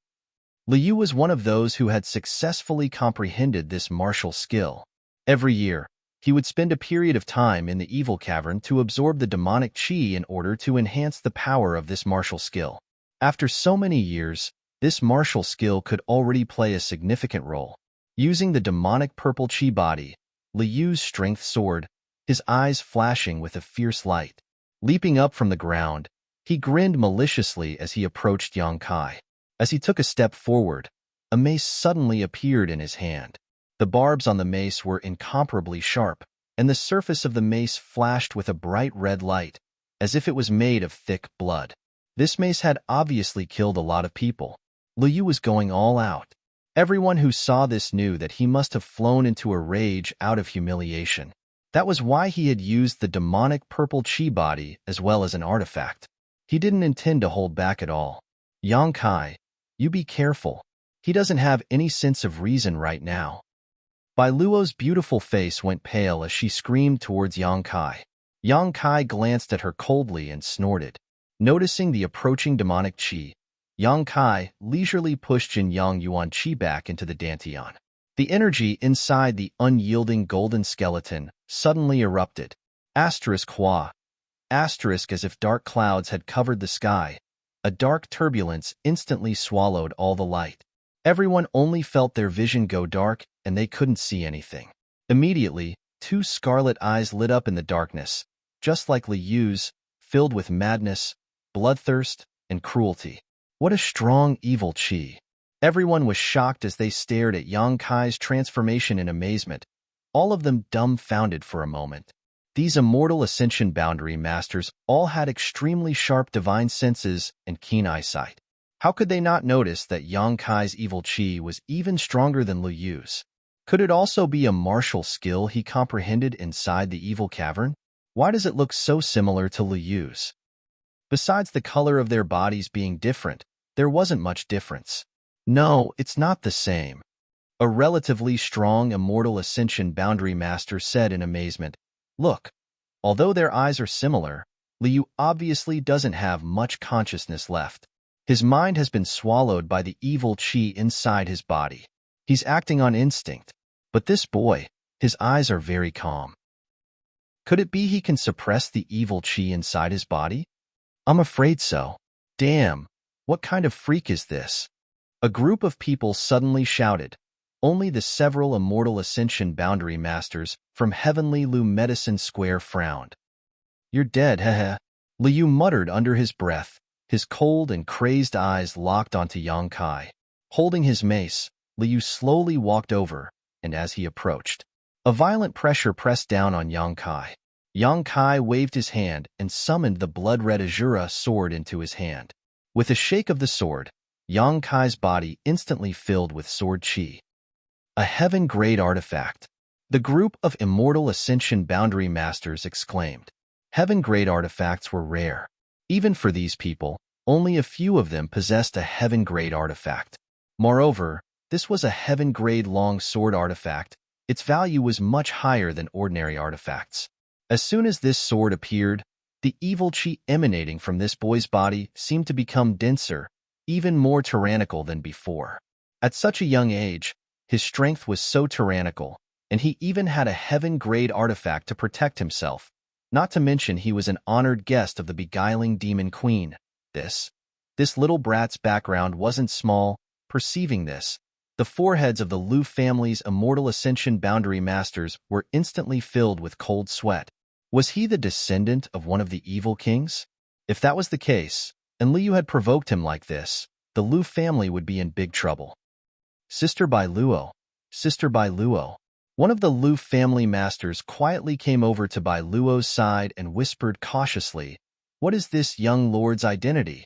Speaker 1: Liu was one of those who had successfully comprehended this martial skill. Every year, he would spend a period of time in the evil cavern to absorb the demonic chi in order to enhance the power of this martial skill. After so many years, this martial skill could already play a significant role. Using the demonic purple chi body, Liu's strength soared, his eyes flashing with a fierce light. Leaping up from the ground, he grinned maliciously as he approached Yang Kai. As he took a step forward, a mace suddenly appeared in his hand. The barbs on the mace were incomparably sharp, and the surface of the mace flashed with a bright red light, as if it was made of thick blood. This mace had obviously killed a lot of people. Liu was going all out. Everyone who saw this knew that he must have flown into a rage out of humiliation. That was why he had used the demonic purple chi body as well as an artifact. He didn't intend to hold back at all. Yang Kai, you be careful. He doesn't have any sense of reason right now. Bai Luo's beautiful face went pale as she screamed towards Yang Kai. Yang Kai glanced at her coldly and snorted. Noticing the approaching demonic chi, Yang Kai leisurely pushed Jin Yang Yuan chi back into the dantian. The energy inside the unyielding golden skeleton suddenly erupted. Asterisk hua. Asterisk as if dark clouds had covered the sky. A dark turbulence instantly swallowed all the light. Everyone only felt their vision go dark and they couldn't see anything. Immediately, two scarlet eyes lit up in the darkness, just like Liu's, filled with madness, bloodthirst, and cruelty. What a strong evil chi. Everyone was shocked as they stared at Yang Kai's transformation in amazement, all of them dumbfounded for a moment. These immortal Ascension Boundary Masters all had extremely sharp divine senses and keen eyesight. How could they not notice that Yang Kai's evil chi was even stronger than Liu's? Could it also be a martial skill he comprehended inside the evil cavern? Why does it look so similar to Liu's? Besides the color of their bodies being different, there wasn't much difference. No, it's not the same. A relatively strong immortal ascension boundary master said in amazement. Look, although their eyes are similar, Liu obviously doesn't have much consciousness left. His mind has been swallowed by the evil qi inside his body. He's acting on instinct. But this boy, his eyes are very calm. Could it be he can suppress the evil qi inside his body? I'm afraid so. Damn, what kind of freak is this? A group of people suddenly shouted. Only the several immortal ascension boundary masters from Heavenly Lu Medicine Square frowned. You're dead, heh. Liu muttered under his breath, his cold and crazed eyes locked onto Yang Kai. Holding his mace, Liu slowly walked over, and as he approached, a violent pressure pressed down on Yang Kai. Yang Kai waved his hand and summoned the blood-red Azura sword into his hand. With a shake of the sword, Yang Kai's body instantly filled with sword qi. A heaven-grade artifact. The group of immortal ascension boundary masters exclaimed. Heaven-grade artifacts were rare. Even for these people, only a few of them possessed a heaven-grade artifact. Moreover, this was a heaven-grade long sword artifact. Its value was much higher than ordinary artifacts. As soon as this sword appeared, the evil qi emanating from this boy's body seemed to become denser, even more tyrannical than before. At such a young age, his strength was so tyrannical, and he even had a heaven-grade artifact to protect himself. Not to mention he was an honored guest of the beguiling demon queen. This little brat's background wasn't small. Perceiving this, the foreheads of the Lu family's immortal ascension boundary masters were instantly filled with cold sweat. Was he the descendant of one of the evil kings? If that was the case, and Liu had provoked him like this, the Lu family would be in big trouble. Sister Bai Luo, Sister Bai Luo. One of the Lu family masters quietly came over to Bai Luo's side and whispered cautiously, "What is this young lord's identity?"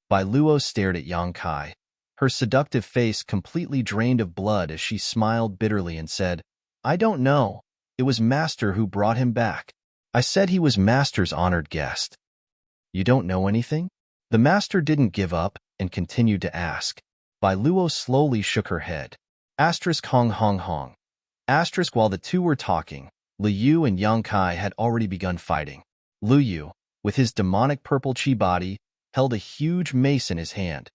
Speaker 1: Bai Luo stared at Yang Kai, her seductive face completely drained of blood as she smiled bitterly and said, "I don't know. It was Master who brought him back. I said he was Master's honored guest." "You don't know anything?" The Master didn't give up and continued to ask. Bai Luo slowly shook her head. Hong Hong Hong. While the two were talking, Liu and Yang Kai had already begun fighting. Liu, with his demonic purple qi body, held a huge mace in his hand,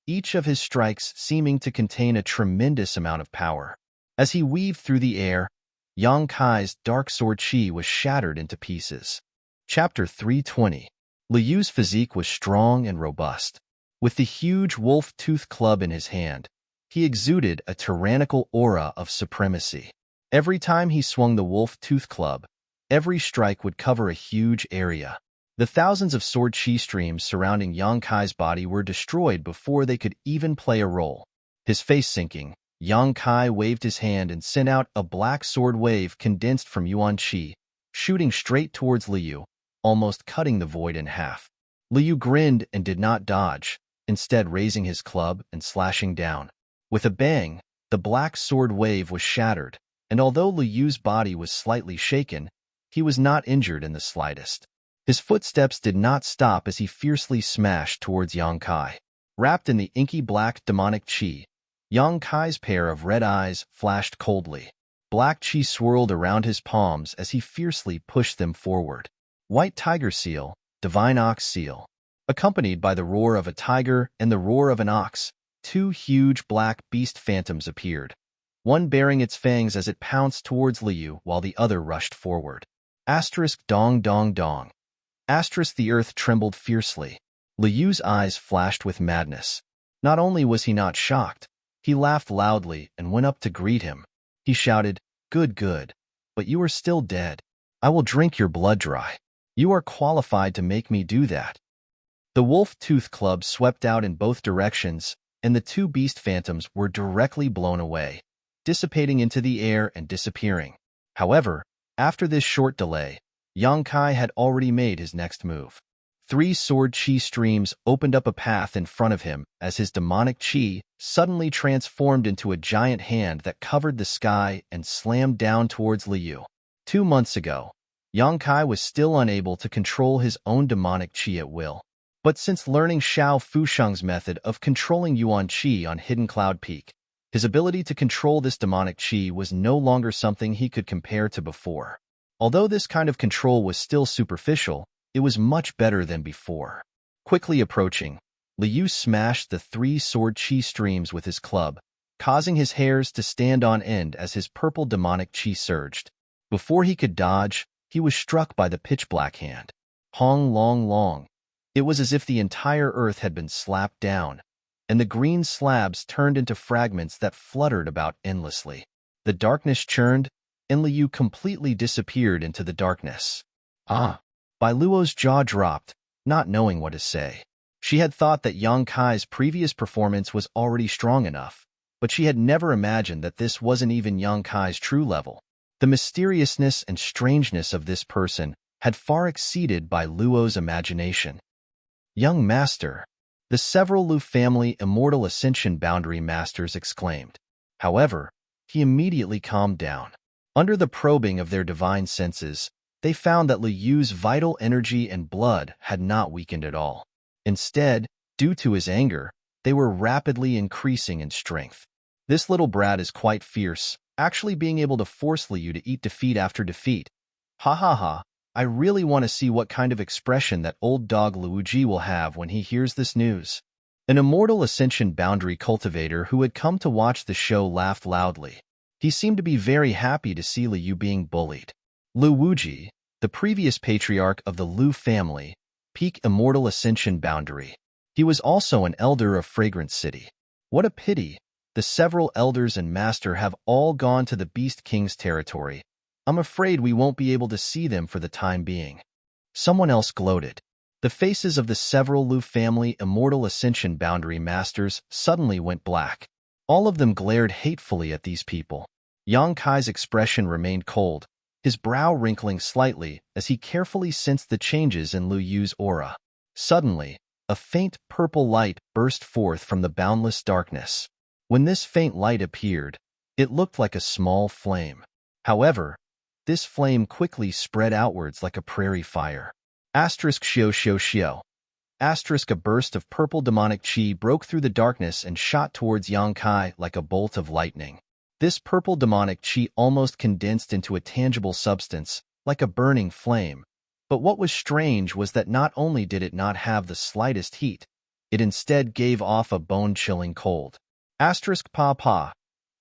Speaker 1: each of his strikes seeming to contain a tremendous amount of power. As he weaved through the air, Yang Kai's dark sword qi was shattered into pieces. Chapter 320. Liu's physique was strong and robust. With the huge wolf-tooth club in his hand, he exuded a tyrannical aura of supremacy. Every time he swung the wolf-tooth club, every strike would cover a huge area. The thousands of sword qi streams surrounding Yang Kai's body were destroyed before they could even play a role. His face sinking, Yang Kai waved his hand and sent out a black sword wave condensed from Yuan qi, shooting straight towards Liu, almost cutting the void in half. Liu grinned and did not dodge, instead raising his club and slashing down. With a bang, the black sword wave was shattered, and although Liu's body was slightly shaken, he was not injured in the slightest. His footsteps did not stop as he fiercely smashed towards Yang Kai. Wrapped in the inky black demonic qi, Yang Kai's pair of red eyes flashed coldly. Black qi swirled around his palms as he fiercely pushed them forward. White tiger seal, divine ox seal. Accompanied by the roar of a tiger and the roar of an ox, two huge black beast phantoms appeared, one bearing its fangs as it pounced towards Liu while the other rushed forward. Dong dong dong. The earth trembled fiercely. Liu's eyes flashed with madness. Not only was he not shocked, he laughed loudly and went up to greet him. He shouted, Good, but you are still dead. I will drink your blood dry. You are qualified to make me do that." The wolf-tooth club swept out in both directions, and the two beast phantoms were directly blown away, dissipating into the air and disappearing. However, after this short delay, Yang Kai had already made his next move. 3 sword qi streams opened up a path in front of him as his demonic qi suddenly transformed into a giant hand that covered the sky and slammed down towards Liu. 2 months ago, Yang Kai was still unable to control his own demonic qi at will. But since learning Xiao Fusheng's method of controlling Yuan qi on Hidden Cloud Peak, His ability to control this demonic chi was no longer something he could compare to before. Although this kind of control was still superficial, it was much better than before. Quickly approaching, Liu smashed the three-sword chi streams with his club, causing his hairs to stand on end as his purple demonic chi surged. Before he could dodge, he was struck by the pitch-black hand. Hong long long. It was as if the entire earth had been slapped down, and the green slabs turned into fragments that fluttered about endlessly. The darkness churned, and Liu completely disappeared into the darkness. Ah! Bai Luo's jaw dropped, not knowing what to say. She had thought that Yang Kai's previous performance was already strong enough, but she had never imagined that this wasn't even Yang Kai's true level. The mysteriousness and strangeness of this person had far exceeded Bai Luo's imagination. Young Master, the several Lu family Immortal Ascension Boundary Masters exclaimed. However, he immediately calmed down. Under the probing of their divine senses, they found that Liu's vital energy and blood had not weakened at all. Instead, due to his anger, they were rapidly increasing in strength. This little brat is quite fierce, actually being able to force Liu to eat defeat after defeat. Ha ha ha, I really want to see what kind of expression that old dog Luigi will have when he hears this news. An Immortal Ascension Boundary cultivator who had come to watch the show laughed loudly. He seemed to be very happy to see Liu being bullied. Luigi, the previous patriarch of the Lu family, peak Immortal Ascension Boundary. He was also an elder of Fragrant City. What a pity, the several elders and master have all gone to the Beast King's territory. I'm afraid we won't be able to see them for the time being. Someone else gloated. The faces of the several Lu family Immortal Ascension Boundary Masters suddenly went black. All of them glared hatefully at these people. Yang Kai's expression remained cold, his brow wrinkling slightly as he carefully sensed the changes in Lu Yu's aura. Suddenly, a faint purple light burst forth from the boundless darkness. When this faint light appeared, it looked like a small flame. However, this flame quickly spread outwards like a prairie fire. Asterisk shio shio shio. Asterisk a burst of purple demonic chi broke through the darkness and shot towards Yang Kai like a bolt of lightning. This purple demonic chi almost condensed into a tangible substance, like a burning flame. But what was strange was that not only did it not have the slightest heat, it instead gave off a bone-chilling cold. Asterisk pa pa.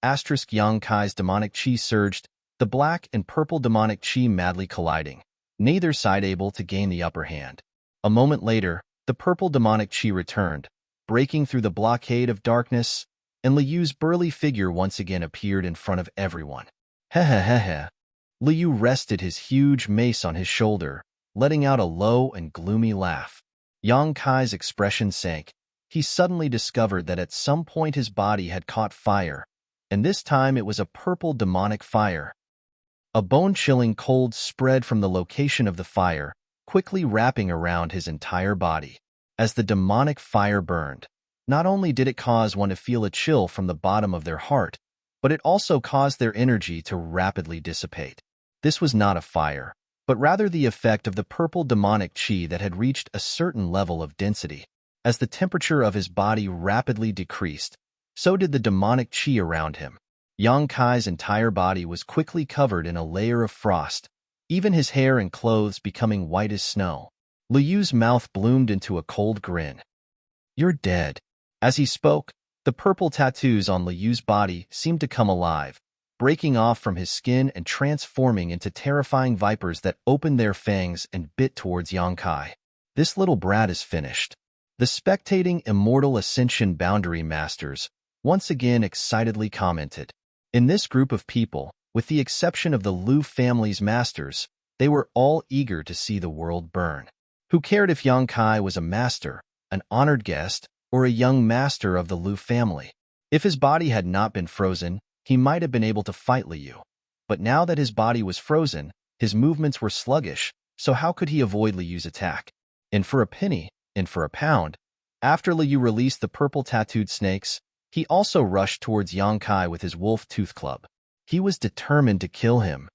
Speaker 1: Asterisk Yang Kai's demonic chi surged, the black and purple demonic chi madly colliding, neither side able to gain the upper hand. A moment later, the purple demonic chi returned, breaking through the blockade of darkness, and Liu's burly figure once again appeared in front of everyone. Heh. Liu rested his huge mace on his shoulder, letting out a low and gloomy laugh. Yang Kai's expression sank. He suddenly discovered that at some point his body had caught fire, and this time it was a purple demonic fire. A bone-chilling cold spread from the location of the fire, quickly wrapping around his entire body. As the demonic fire burned, not only did it cause one to feel a chill from the bottom of their heart, but it also caused their energy to rapidly dissipate. This was not a fire, but rather the effect of the purple demonic chi that had reached a certain level of density. As the temperature of his body rapidly decreased, so did the demonic chi around him. Yang Kai's entire body was quickly covered in a layer of frost, even his hair and clothes becoming white as snow. Liu's mouth bloomed into a cold grin. You're dead. As he spoke, the purple tattoos on Liu's body seemed to come alive, breaking off from his skin and transforming into terrifying vipers that opened their fangs and bit towards Yang Kai. This little brat is finished. The spectating Immortal Ascension Boundary Masters once again excitedly commented. In this group of people, with the exception of the Lu family's masters, they were all eager to see the world burn. Who cared if Yang Kai was a master, an honored guest, or a young master of the Lu family? If his body had not been frozen, he might have been able to fight Liu. But now that his body was frozen, his movements were sluggish, so how could he avoid Liu's attack? And for a penny, and for a pound, after Liu released the purple tattooed snakes, he also rushed towards Yang Kai with his wolf tooth club. He was determined to kill him.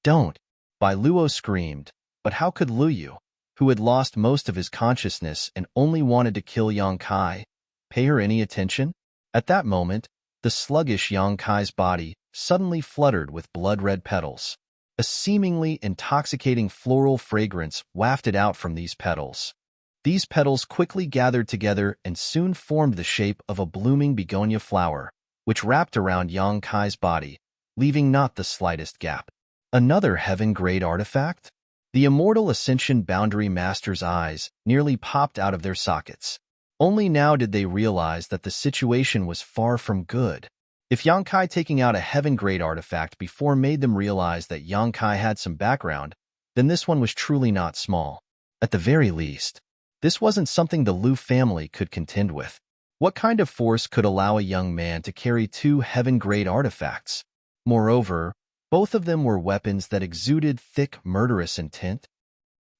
Speaker 1: Don't! Bai Luo screamed, but how could Liu, who had lost most of his consciousness and only wanted to kill Yang Kai, pay her any attention? At that moment, The sluggish Yang Kai's body suddenly fluttered with blood-red petals. A seemingly intoxicating floral fragrance wafted out from these petals. These petals quickly gathered together and soon formed the shape of a blooming begonia flower, which wrapped around Yang Kai's body, leaving not the slightest gap. Another heaven-grade artifact? The immortal Ascension Boundary Master's eyes nearly popped out of their sockets. Only now did they realize that the situation was far from good. If Yang Kai taking out a heaven-grade artifact before made them realize that Yang Kai had some background, then this one was truly not small. At the very least, this wasn't something the Liu family could contend with. What kind of force could allow a young man to carry two heaven-grade artifacts? Moreover, both of them were weapons that exuded thick, murderous intent.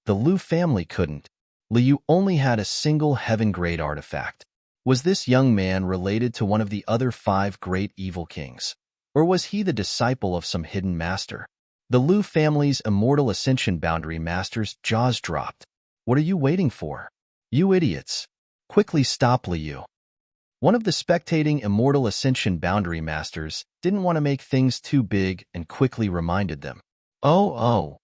Speaker 1: The Liu family couldn't. Liu only had a single heaven-grade artifact. Was this young man related to one of the other 5 great evil kings? Or was he the disciple of some hidden master? The Liu family's immortal Ascension Boundary Master's jaws dropped. What are you waiting for? You idiots! Quickly stop Liu. One of the spectating immortal Ascension Boundary Masters didn't want to make things too big and quickly reminded them. Oh.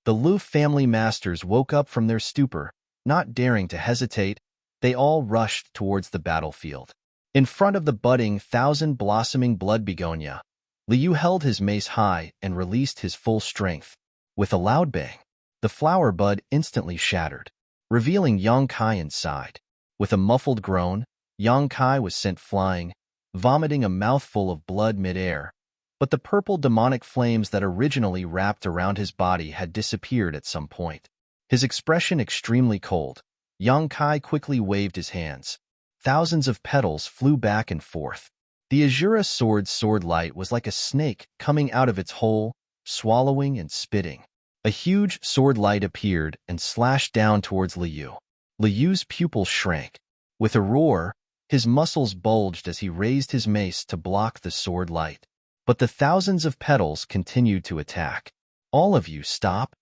Speaker 1: The Liu family masters woke up from their stupor, not daring to hesitate. They all rushed towards the battlefield. In front of the budding, thousand-blossoming blood begonia, Liu held his mace high and released his full strength. With a loud bang, the flower bud instantly shattered, revealing Yang Kai inside. With a muffled groan, Yang Kai was sent flying, vomiting a mouthful of blood mid-air. But the purple demonic flames that originally wrapped around his body had disappeared at some point. His expression extremely cold, Yang Kai quickly waved his hands. Thousands of petals flew back and forth. The Azura sword's sword light was like a snake coming out of its hole, swallowing and spitting. A huge sword light appeared and slashed down towards Liu. Liu's pupils shrank. With a roar, his muscles bulged as he raised his mace to block the sword light. But the thousands of petals continued to attack. All of you stop.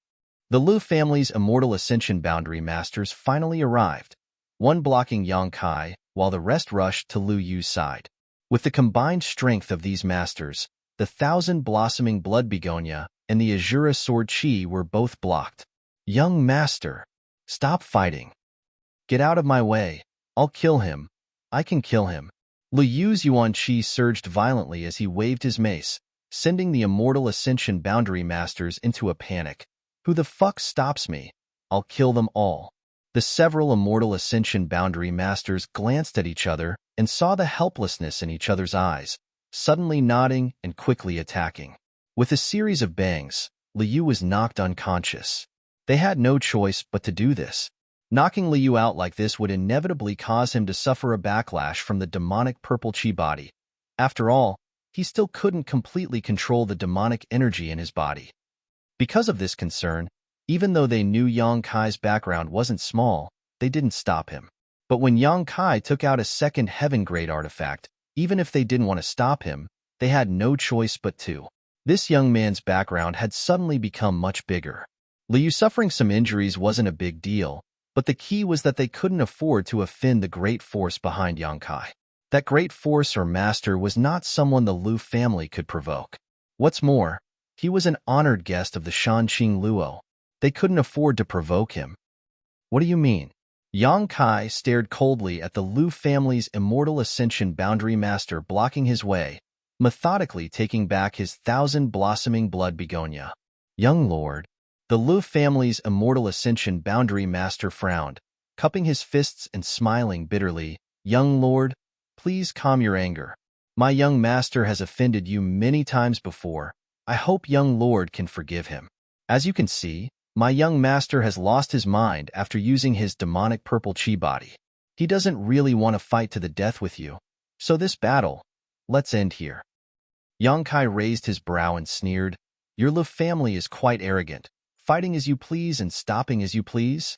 Speaker 1: The Liu family's immortal Ascension Boundary Masters finally arrived, one blocking Yang Kai, while the rest rushed to Liu Yu's side. With the combined strength of these masters, the thousand-blossoming blood begonia and the Azura sword chi were both blocked. Young master, stop fighting. Get out of my way. I'll kill him. I can kill him. Liu Yu's yuan chi surged violently as he waved his mace, sending the immortal Ascension Boundary Masters into a panic. Who the fuck stops me? I'll kill them all. The several immortal Ascension Boundary Masters glanced at each other and saw the helplessness in each other's eyes, suddenly nodding and quickly attacking. With a series of bangs, Liu was knocked unconscious. They had no choice but to do this. Knocking Liu out like this would inevitably cause him to suffer a backlash from the demonic purple chi body. After all, he still couldn't completely control the demonic energy in his body. Because of this concern, even though they knew Yang Kai's background wasn't small, they didn't stop him. But when Yang Kai took out a second heaven-grade artifact, even if they didn't want to stop him, they had no choice but to. This young man's background had suddenly become much bigger. Liu suffering some injuries wasn't a big deal, but the key was that they couldn't afford to offend the great force behind Yang Kai. That great force or master was not someone the Liu family could provoke. What's more, he was an honored guest of the Shanqing Luo. They couldn't afford to provoke him. What do you mean? Yang Kai stared coldly at the Liu family's immortal Ascension Boundary Master blocking his way, methodically taking back his thousand-blossoming blood begonia. Young lord, the Liu family's immortal Ascension Boundary Master frowned, cupping his fists and smiling bitterly. Young lord, please calm your anger. My young master has offended you many times before. I hope young lord can forgive him. As you can see, my young master has lost his mind after using his demonic purple chi body. He doesn't really want to fight to the death with you. So this battle, let's end here. Yang Kai raised his brow and sneered. Your Liu family is quite arrogant, fighting as you please and stopping as you please.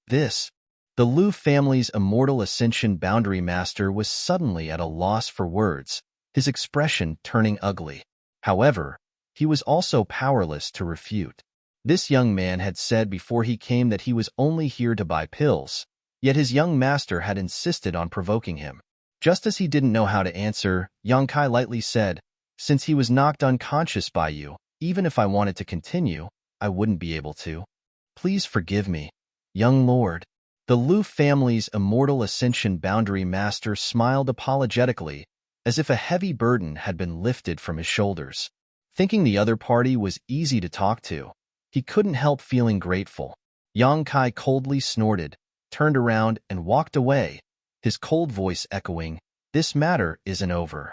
Speaker 1: The Liu family's immortal Ascension Boundary Master was suddenly at a loss for words, his expression turning ugly. However, he was also powerless to refute. This young man had said before he came that he was only here to buy pills, yet his young master had insisted on provoking him. Just as he didn't know how to answer, Yang Kai lightly said, "Since he was knocked unconscious by you, even if I wanted to continue, I wouldn't be able to. Please forgive me, young lord." The Lu family's immortal ascension boundary master smiled apologetically, as if a heavy burden had been lifted from his shoulders. Thinking the other party was easy to talk to, he couldn't help feeling grateful. Yang Kai coldly snorted, turned around, and walked away, his cold voice echoing, "This matter isn't over."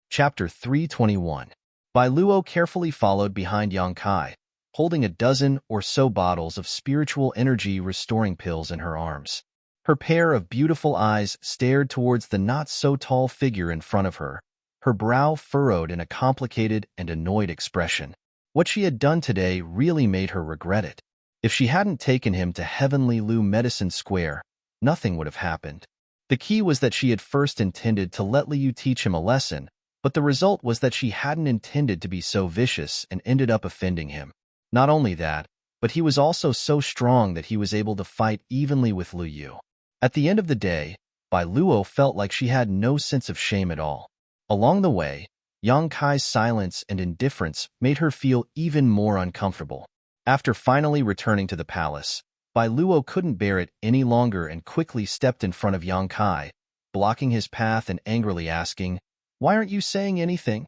Speaker 1: Chapter 321. Bai Luo carefully followed behind Yang Kai, holding a dozen or so bottles of spiritual energy-restoring pills in her arms. Her pair of beautiful eyes stared towards the not-so-tall figure in front of her, her brow furrowed in a complicated and annoyed expression. What she had done today really made her regret it. If she hadn't taken him to Heavenly Lu Medicine Square, nothing would have happened. The key was that she had first intended to let Liu teach him a lesson, but the result was that she hadn't intended to be so vicious and ended up offending him. Not only that, but he was also so strong that he was able to fight evenly with Liu Yu. At the end of the day, Bai Luo felt like she had no sense of shame at all. Along the way, Yang Kai's silence and indifference made her feel even more uncomfortable. After finally returning to the palace, Bai Luo couldn't bear it any longer and quickly stepped in front of Yang Kai, blocking his path and angrily asking, "Why aren't you saying anything?"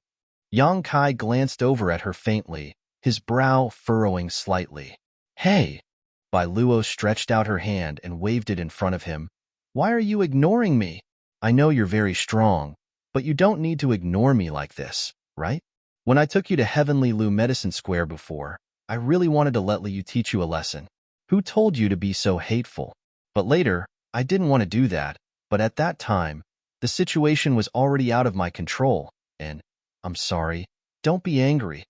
Speaker 1: Yang Kai glanced over at her faintly, his brow furrowing slightly. "Hey!" Bai Luo stretched out her hand and waved it in front of him. "Why are you ignoring me? I know you're very strong, but you don't need to ignore me like this, right? When I took you to Heavenly Lu Medicine Square before, I really wanted to let Liu teach you a lesson. Who told you to be so hateful? But later, I didn't want to do that, but at that time, the situation was already out of my control, and I'm sorry. Don't be angry."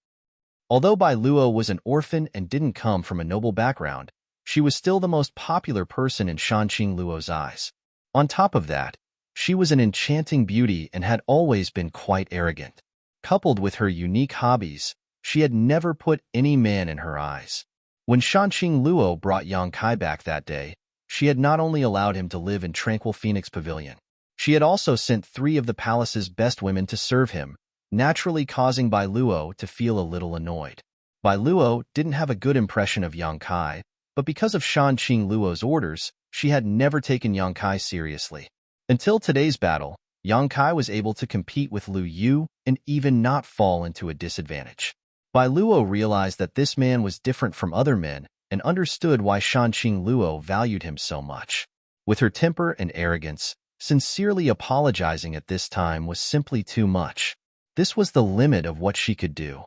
Speaker 1: Although Bai Luo was an orphan and didn't come from a noble background, she was still the most popular person in Shanqing Luo's eyes. On top of that, she was an enchanting beauty and had always been quite arrogant. Coupled with her unique hobbies, she had never put any man in her eyes. When Shanqing Luo brought Yang Kai back that day, she had not only allowed him to live in Tranquil Phoenix Pavilion, she had also sent 3 of the palace's best women to serve him, naturally causing Bai Luo to feel a little annoyed. Bai Luo didn't have a good impression of Yang Kai, but because of Shanqing Luo's orders, she had never taken Yang Kai seriously. Until today's battle, Yang Kai was able to compete with Liu Yu and even not fall into a disadvantage. Bai Luo realized that this man was different from other men and understood why Shanqing Luo valued him so much. With her temper and arrogance, sincerely apologizing at this time was simply too much. This was the limit of what she could do.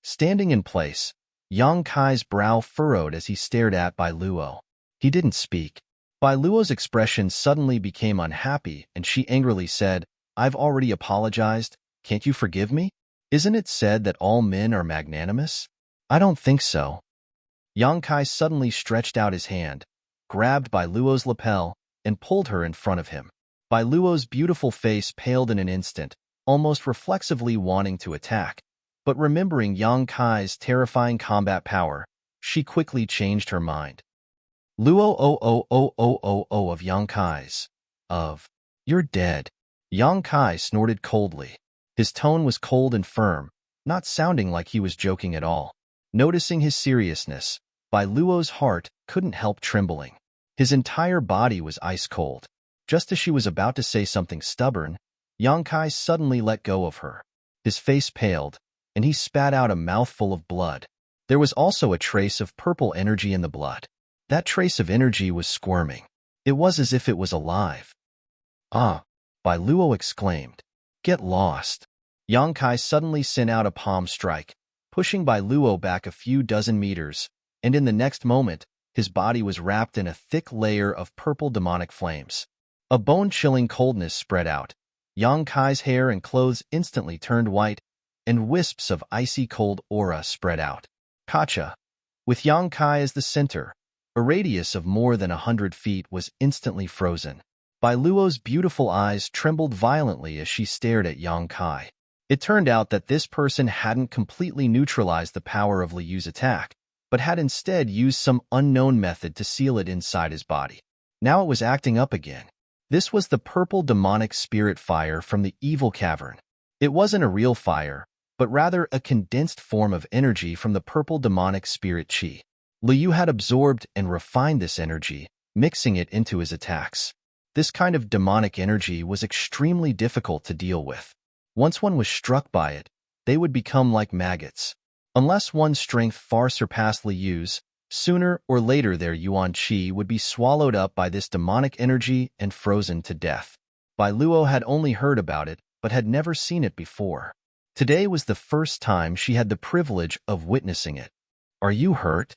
Speaker 1: Standing in place, Yang Kai's brow furrowed as he stared at Bai Luo. He didn't speak. Bai Luo's expression suddenly became unhappy, and she angrily said, "I've already apologized. Can't you forgive me? Isn't it said that all men are magnanimous? I don't think so." Yang Kai suddenly stretched out his hand, grabbed Bai Luo's lapel, and pulled her in front of him. Bai Luo's beautiful face paled in an instant, almost reflexively wanting to attack, but remembering Yang Kai's terrifying combat power, she quickly changed her mind. "Luo of Yang Kai's. You're dead." Yang Kai snorted coldly. His tone was cold and firm, not sounding like he was joking at all. Noticing his seriousness, Bai Luo's heart couldn't help trembling. His entire body was ice cold. Just as she was about to say something stubborn, Yang Kai suddenly let go of her. His face paled, and he spat out a mouthful of blood. There was also a trace of purple energy in the blood. That trace of energy was squirming. It was as if it was alive. "Ah!" Bai Luo exclaimed. "Get lost." Yang Kai suddenly sent out a palm strike, pushing Bai Luo back a few dozen meters, and in the next moment, his body was wrapped in a thick layer of purple demonic flames. A bone-chilling coldness spread out. Yang Kai's hair and clothes instantly turned white, and wisps of icy cold aura spread out. Kacha. With Yang Kai as the center, a radius of more than 100 feet was instantly frozen. Bai Luo's beautiful eyes trembled violently as she stared at Yang Kai. It turned out that this person hadn't completely neutralized the power of Liu's attack, but had instead used some unknown method to seal it inside his body. Now it was acting up again. This was the purple demonic spirit fire from the evil cavern. It wasn't a real fire, but rather a condensed form of energy from the purple demonic spirit chi. Liu had absorbed and refined this energy, mixing it into his attacks. This kind of demonic energy was extremely difficult to deal with. Once one was struck by it, they would become like maggots. Unless one's strength far surpassed Liu's, sooner or later their yuan qi would be swallowed up by this demonic energy and frozen to death. Bai Luo had only heard about it, but had never seen it before. Today was the first time she had the privilege of witnessing it. "Are you hurt?"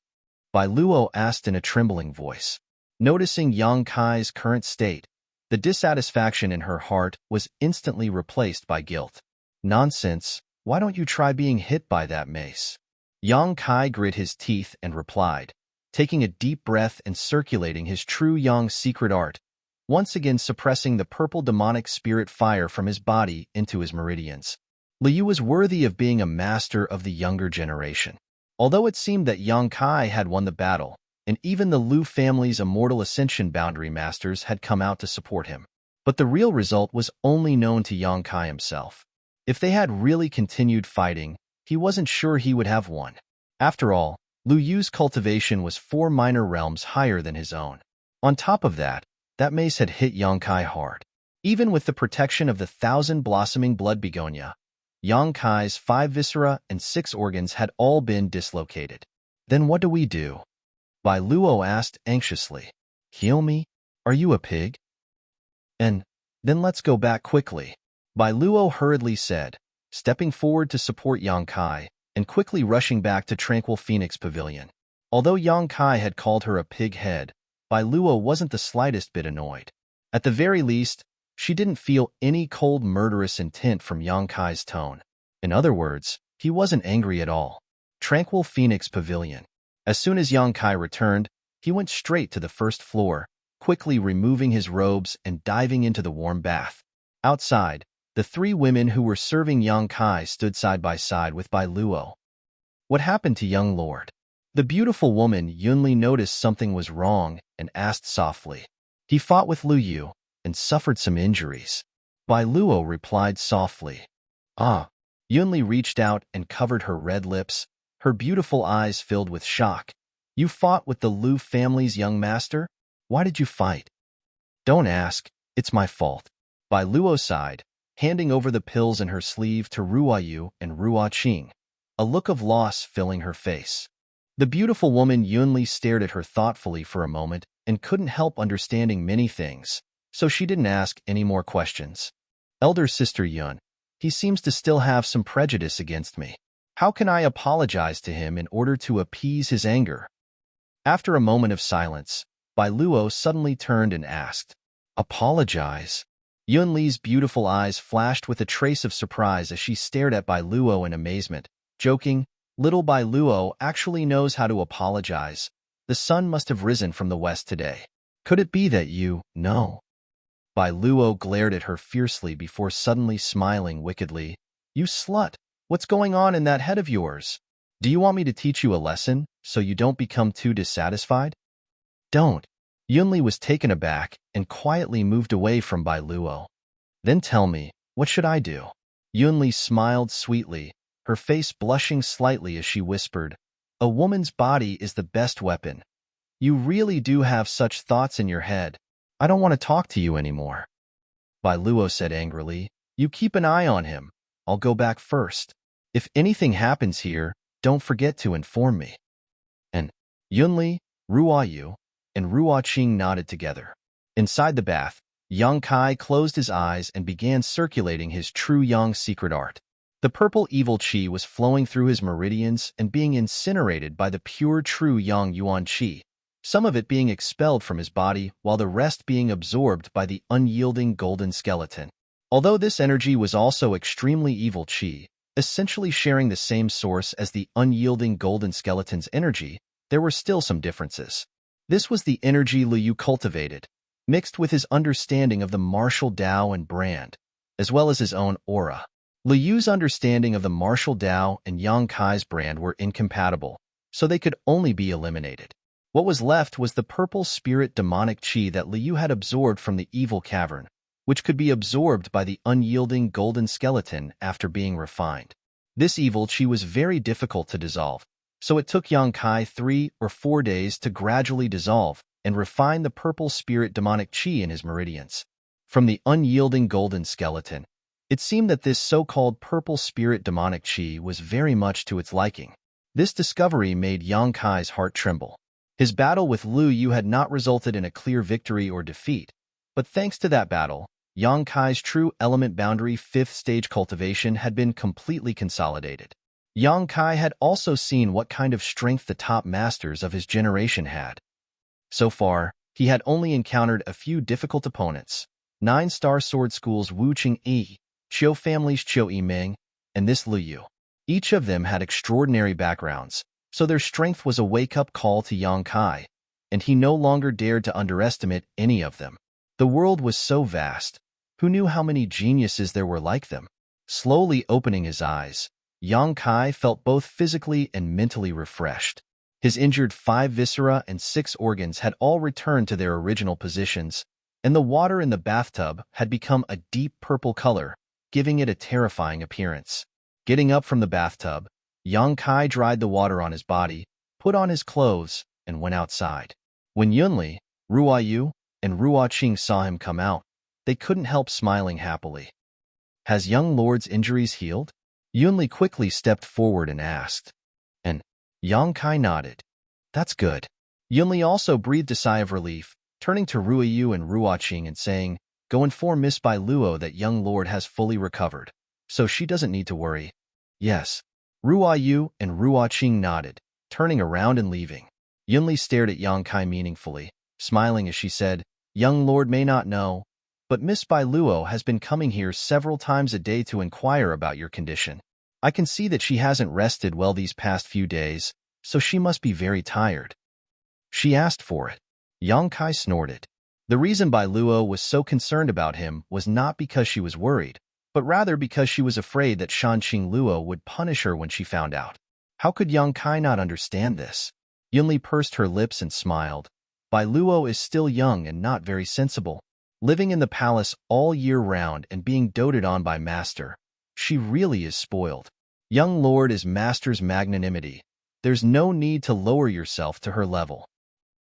Speaker 1: Bai Luo asked in a trembling voice. Noticing Yang Kai's current state, the dissatisfaction in her heart was instantly replaced by guilt. "Nonsense, why don't you try being hit by that mace?" Yang Kai grit his teeth and replied, taking a deep breath and circulating his true Yang secret art, once again suppressing the purple demonic spirit fire from his body into his meridians. Liu was worthy of being a master of the younger generation. Although it seemed that Yang Kai had won the battle, and even the Liu family's immortal ascension boundary masters had come out to support him. But the real result was only known to Yang Kai himself. If they had really continued fighting, he wasn't sure he would have won. After all, Liu Yu's cultivation was 4 minor realms higher than his own. On top of that, that mace had hit Yang Kai hard. Even with the protection of the 1,000 blossoming blood begonia, Yang Kai's 5 viscera and 6 organs had all been dislocated. "Then what do we do?" Bai Luo asked anxiously. "Heal me? Are you a pig?" "And then let's go back quickly," Bai Luo hurriedly said, stepping forward to support Yang Kai and quickly rushing back to Tranquil Phoenix Pavilion. Although Yang Kai had called her a pig head, Bai Luo wasn't the slightest bit annoyed. At the very least, she didn't feel any cold murderous intent from Yang Kai's tone. In other words, he wasn't angry at all. Tranquil Phoenix Pavilion. As soon as Yang Kai returned, he went straight to the first floor, quickly removing his robes and diving into the warm bath. Outside, the 3 women who were serving Yang Kai stood side by side with Bai Luo. "What happened to young lord?" The beautiful woman Yunli noticed something was wrong and asked softly. "He fought with Liu Yu and suffered some injuries." Bai Luo replied softly. "Ah." Yunli reached out and covered her red lips, her beautiful eyes filled with shock. "You fought with the Liu family's young master? Why did you fight?" "Don't ask, it's my fault." Bai Luo sighed, handing over the pills in her sleeve to Ruo Yu and Ruo Qing, a look of loss filling her face. The beautiful woman Yunli stared at her thoughtfully for a moment and couldn't help understanding many things, so she didn't ask any more questions. "Elder sister Yun, he seems to still have some prejudice against me. How can I apologize to him in order to appease his anger?" After a moment of silence, Bai Luo suddenly turned and asked, "Apologize?" Yunli's beautiful eyes flashed with a trace of surprise as she stared at Bai Luo in amazement, joking, "Little Bai Luo actually knows how to apologize. The sun must have risen from the west today. Could it be that you know?" Bai Luo glared at her fiercely before suddenly smiling wickedly. "You slut! What's going on in that head of yours? Do you want me to teach you a lesson so you don't become too dissatisfied?" "Don't." Yunli was taken aback and quietly moved away from Bai Luo. "Then tell me, what should I do?" Yunli smiled sweetly, her face blushing slightly as she whispered, "A woman's body is the best weapon. You really do have such thoughts in your head. I don't want to talk to you anymore." Bai Luo said angrily, "You keep an eye on him. I'll go back first. If anything happens here, don't forget to inform me." And Yunli, Ruo Yu, and Ruo Qing nodded together. Inside the bath, Yang Kai closed his eyes and began circulating his true Yang secret art. The purple evil qi was flowing through his meridians and being incinerated by the pure true Yang Yuan qi, some of it being expelled from his body while the rest being absorbed by the unyielding golden skeleton. Although this energy was also extremely evil qi, essentially sharing the same source as the unyielding golden skeleton's energy, there were still some differences. This was the energy Liu Yu cultivated, mixed with his understanding of the martial Tao and brand, as well as his own aura. Liu Yu's understanding of the martial Tao and Yang Kai's brand were incompatible, so they could only be eliminated. What was left was the purple spirit demonic chi that Liu had absorbed from the evil cavern, which could be absorbed by the unyielding golden skeleton after being refined. This evil chi was very difficult to dissolve, so it took Yang Kai 3 or 4 days to gradually dissolve and refine the purple spirit demonic chi in his meridians. From the unyielding golden skeleton, it seemed that this so-called purple spirit demonic chi was very much to its liking. This discovery made Yang Kai's heart tremble. His battle with Lu Yu had not resulted in a clear victory or defeat, but thanks to that battle, Yang Kai's true element boundary 5th stage cultivation had been completely consolidated. Yang Kai had also seen what kind of strength the top masters of his generation had. So far, he had only encountered a few difficult opponents: 9-star sword schools Wu Qing-yi, Qiu family's Qiu Yiming, and this Lu Yu. Each of them had extraordinary backgrounds, so their strength was a wake-up call to Yang Kai, and he no longer dared to underestimate any of them. The world was so vast. Who knew how many geniuses there were like them? Slowly opening his eyes, Yang Kai felt both physically and mentally refreshed. His injured 5 viscera and 6 organs had all returned to their original positions, and the water in the bathtub had become a deep purple color, giving it a terrifying appearance. Getting up from the bathtub, Yang Kai dried the water on his body, put on his clothes, and went outside. When Yunli, Ruo Yu, and Ruo Qing saw him come out, they couldn't help smiling happily. "Has young lord's injuries healed?" Yunli quickly stepped forward and asked. And Yang Kai nodded. "That's good." Yunli also breathed a sigh of relief, turning to Ruo Yu and Ruo Qing and saying, "Go inform Miss Bai Luo that young lord has fully recovered, so she doesn't need to worry." "Yes." Ruo Yu and Ruo Qing nodded, turning around and leaving. Yunli stared at Yang Kai meaningfully, smiling as she said, "Young lord may not know, but Miss Bai Luo has been coming here several times a day to inquire about your condition. I can see that she hasn't rested well these past few days, so she must be very tired." "She asked for it." Yang Kai snorted. The reason Bai Luo was so concerned about him was not because she was worried, but rather because she was afraid that Shanqing Luo would punish her when she found out. How could Yang Kai not understand this? Yunli pursed her lips and smiled. Bai Luo is still young and not very sensible. Living in the palace all year round and being doted on by Master, she really is spoiled. Young lord is Master's magnanimity. There's no need to lower yourself to her level.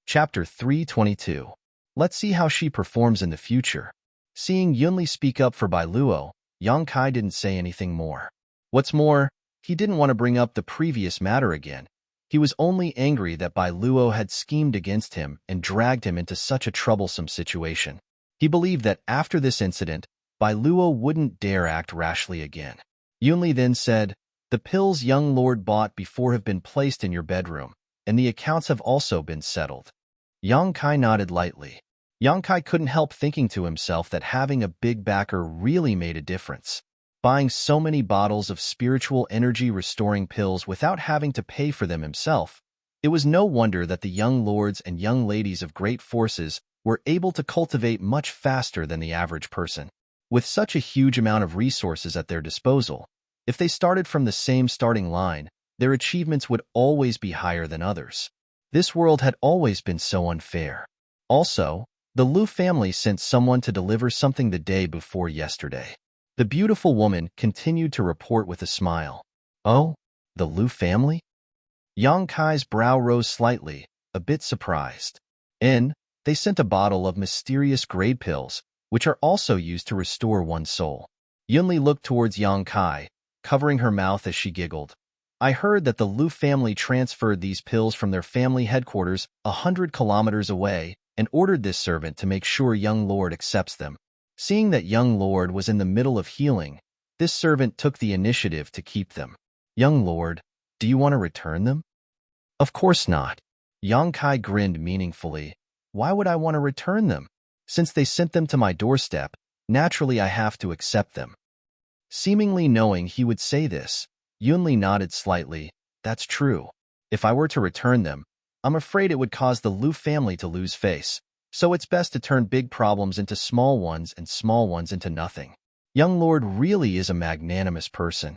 Speaker 1: Chapter 322. Let's see how she performs in the future. Seeing Yunli speak up for Bai Luo, Yang Kai didn't say anything more. What's more, he didn't want to bring up the previous matter again. He was only angry that Bai Luo had schemed against him and dragged him into such a troublesome situation. He believed that after this incident, Bai Luo wouldn't dare act rashly again. Yunli then said, "The pills young lord bought before have been placed in your bedroom, and the accounts have also been settled." Yang Kai nodded lightly. Yang Kai couldn't help thinking to himself that having a big backer really made a difference. Buying so many bottles of spiritual energy-restoring pills without having to pay for them himself, it was no wonder that the young lords and young ladies of great forces were able to cultivate much faster than the average person. With such a huge amount of resources at their disposal, if they started from the same starting line, their achievements would always be higher than others. This world had always been so unfair. Also, the Lu family sent someone to deliver something the day before yesterday. The beautiful woman continued to report with a smile. "Oh, the Lu family?" Yang Kai's brow rose slightly, a bit surprised. They sent a bottle of mysterious grade pills, which are also used to restore one's soul. Yunli looked towards Yang Kai, covering her mouth as she giggled. "I heard that the Lu family transferred these pills from their family headquarters 100 kilometers away and ordered this servant to make sure young lord accepts them. Seeing that young lord was in the middle of healing, this servant took the initiative to keep them." "Young lord, do you want to return them?" "Of course not." Yang Kai grinned meaningfully. "Why would I want to return them? Since they sent them to my doorstep, naturally I have to accept them." Seemingly knowing he would say this, Yunli nodded slightly. "That's true. If I were to return them, I'm afraid it would cause the Lu family to lose face, so it's best to turn big problems into small ones and small ones into nothing. Young lord really is a magnanimous person."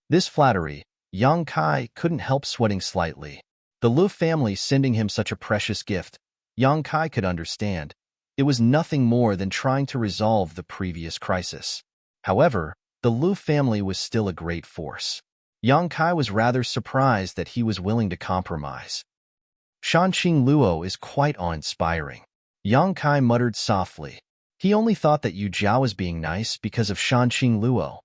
Speaker 1: This flattery, Yang Kai couldn't help sweating slightly. The Lu family sending him such a precious gift, Yang Kai could understand. It was nothing more than trying to resolve the previous crisis. However, the Lu family was still a great force. Yang Kai was rather surprised that he was willing to compromise. Shanqing Luo is quite awe-inspiring. Yang Kai muttered softly. He only thought that Yu Jiao was being nice because of Shanqing Luo.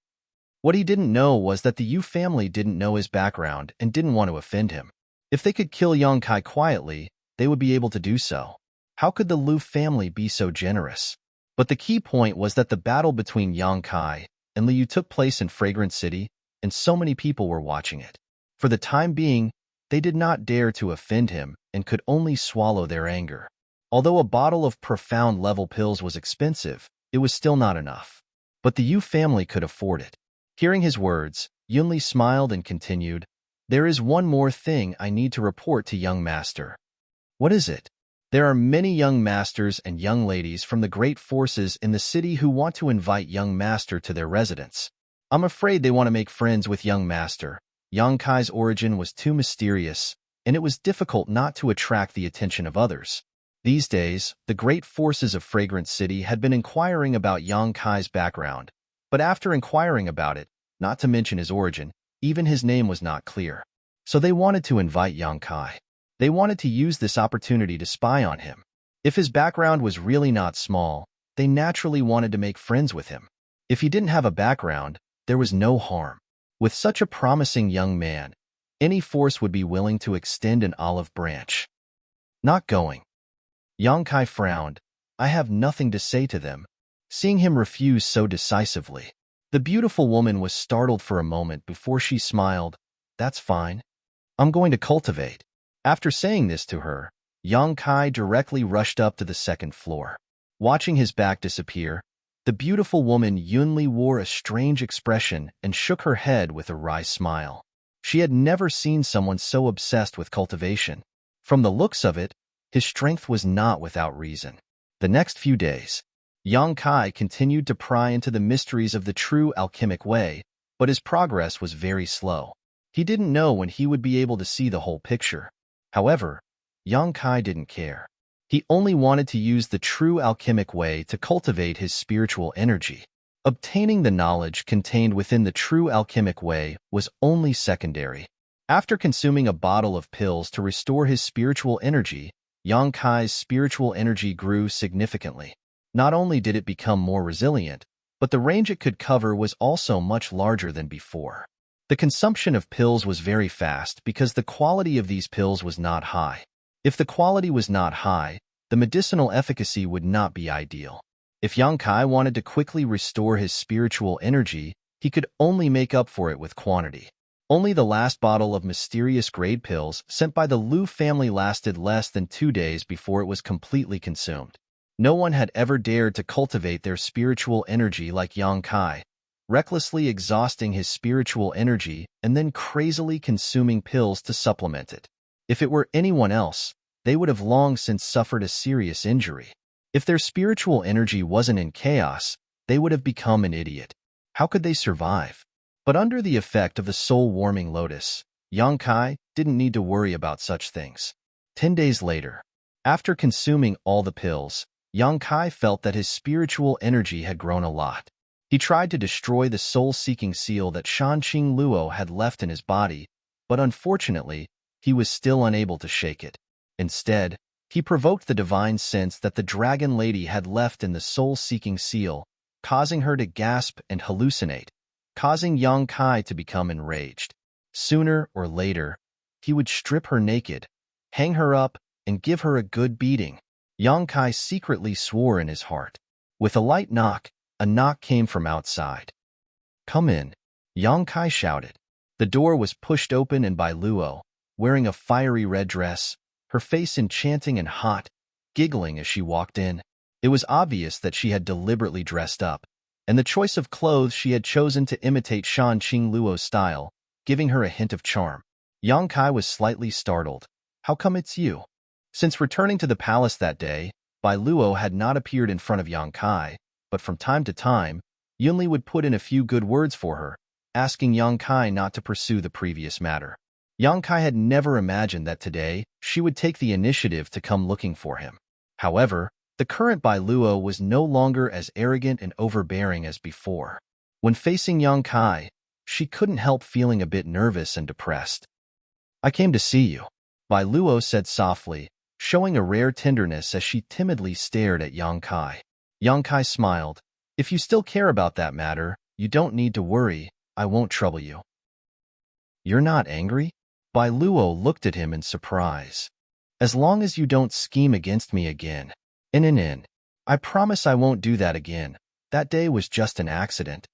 Speaker 1: What he didn't know was that the Yu family didn't know his background and didn't want to offend him. If they could kill Yang Kai quietly, they would be able to do so. How could the Lu family be so generous? But the key point was that the battle between Yang Kai and Liu took place in Fragrant City, and so many people were watching it. For the time being, they did not dare to offend him and could only swallow their anger. Although a bottle of profound level pills was expensive, it was still not enough. But the Yu family could afford it. Hearing his words, Yunli smiled and continued, "There is one more thing I need to report to young master." "What is it?" "There are many young masters and young ladies from the great forces in the city who want to invite young master to their residence. I'm afraid they want to make friends with young master." Yang Kai's origin was too mysterious, and it was difficult not to attract the attention of others. These days, the great forces of Fragrant City had been inquiring about Yang Kai's background, but after inquiring about it, not to mention his origin, even his name was not clear. So they wanted to invite Yang Kai. They wanted to use this opportunity to spy on him. If his background was really not small, they naturally wanted to make friends with him. If he didn't have a background, there was no harm. With such a promising young man, any force would be willing to extend an olive branch. "Not going." Yang Kai frowned. "I have nothing to say to them." Seeing him refuse so decisively, the beautiful woman was startled for a moment before she smiled. "That's fine. I'm going to cultivate." After saying this to her, Yang Kai directly rushed up to the second floor. Watching his back disappear, the beautiful woman Yunli wore a strange expression and shook her head with a wry smile. She had never seen someone so obsessed with cultivation. From the looks of it, his strength was not without reason. The next few days, Yang Kai continued to pry into the mysteries of the true alchemic way, but his progress was very slow. He didn't know when he would be able to see the whole picture. However, Yang Kai didn't care. He only wanted to use the true alchemic way to cultivate his spiritual energy. Obtaining the knowledge contained within the true alchemic way was only secondary. After consuming a bottle of pills to restore his spiritual energy, Yang Kai's spiritual energy grew significantly. Not only did it become more resilient, but the range it could cover was also much larger than before. The consumption of pills was very fast because the quality of these pills was not high. If the quality was not high, the medicinal efficacy would not be ideal. If Yang Kai wanted to quickly restore his spiritual energy, he could only make up for it with quantity. Only the last bottle of mysterious grade pills sent by the Lu family lasted less than 2 days before it was completely consumed. No one had ever dared to cultivate their spiritual energy like Yang Kai, recklessly exhausting his spiritual energy and then crazily consuming pills to supplement it. If it were anyone else, they would have long since suffered a serious injury. If their spiritual energy wasn't in chaos, they would have become an idiot. How could they survive? But under the effect of the soul-warming lotus, Yang Kai didn't need to worry about such things. 10 days later, after consuming all the pills, Yang Kai felt that his spiritual energy had grown a lot. He tried to destroy the soul-seeking seal that Shanqing Luo had left in his body, but unfortunately, he was still unable to shake it. Instead, he provoked the divine sense that the dragon lady had left in the soul-seeking seal, causing her to gasp and hallucinate, causing Yang Kai to become enraged. Sooner or later, he would strip her naked, hang her up, and give her a good beating. Yang Kai secretly swore in his heart. With a light knock, a knock came from outside. "Come in," Yang Kai shouted. The door was pushed open and by Luo, wearing a fiery red dress, her face enchanting and hot, giggling as she walked in. It was obvious that she had deliberately dressed up, and the choice of clothes she had chosen to imitate Shanqing Luo's style, giving her a hint of charm. Yang Kai was slightly startled. "How come it's you?" Since returning to the palace that day, Bai Luo had not appeared in front of Yang Kai, but from time to time, Yunli would put in a few good words for her, asking Yang Kai not to pursue the previous matter. Yang Kai had never imagined that today she would take the initiative to come looking for him. However, the current Bai Luo was no longer as arrogant and overbearing as before. When facing Yang Kai, she couldn't help feeling a bit nervous and depressed. I came to see you, Bai Luo said softly, showing a rare tenderness as she timidly stared at Yang Kai. Yang Kai smiled. If you still care about that matter, you don't need to worry, I won't trouble you. You're not angry? Bai Luo looked at him in surprise. As long as you don't scheme against me again. I promise I won't do that again. That day was just an accident.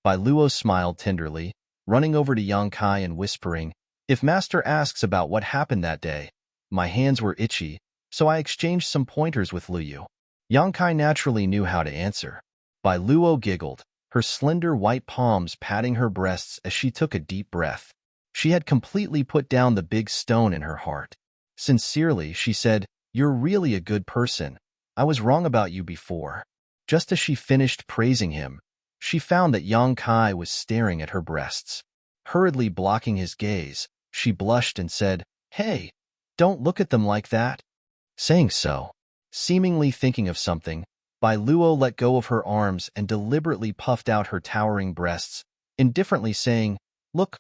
Speaker 1: Bai Luo smiled tenderly, running over to Yang Kai and whispering, if Master asks about what happened that day, my hands were itchy, so I exchanged some pointers with Lu Yu. Yang Kai naturally knew how to answer. Bai Luo giggled, her slender white palms patting her breasts as she took a deep breath. She had completely put down the big stone in her heart. Sincerely, she said, you're really a good person. I was wrong about you before. Just as she finished praising him, she found that Yang Kai was staring at her breasts. Hurriedly blocking his gaze, she blushed and said, hey, don't look at them like that. Saying so, seemingly thinking of something, Bai Luo let go of her arms and deliberately puffed out her towering breasts, indifferently saying, look,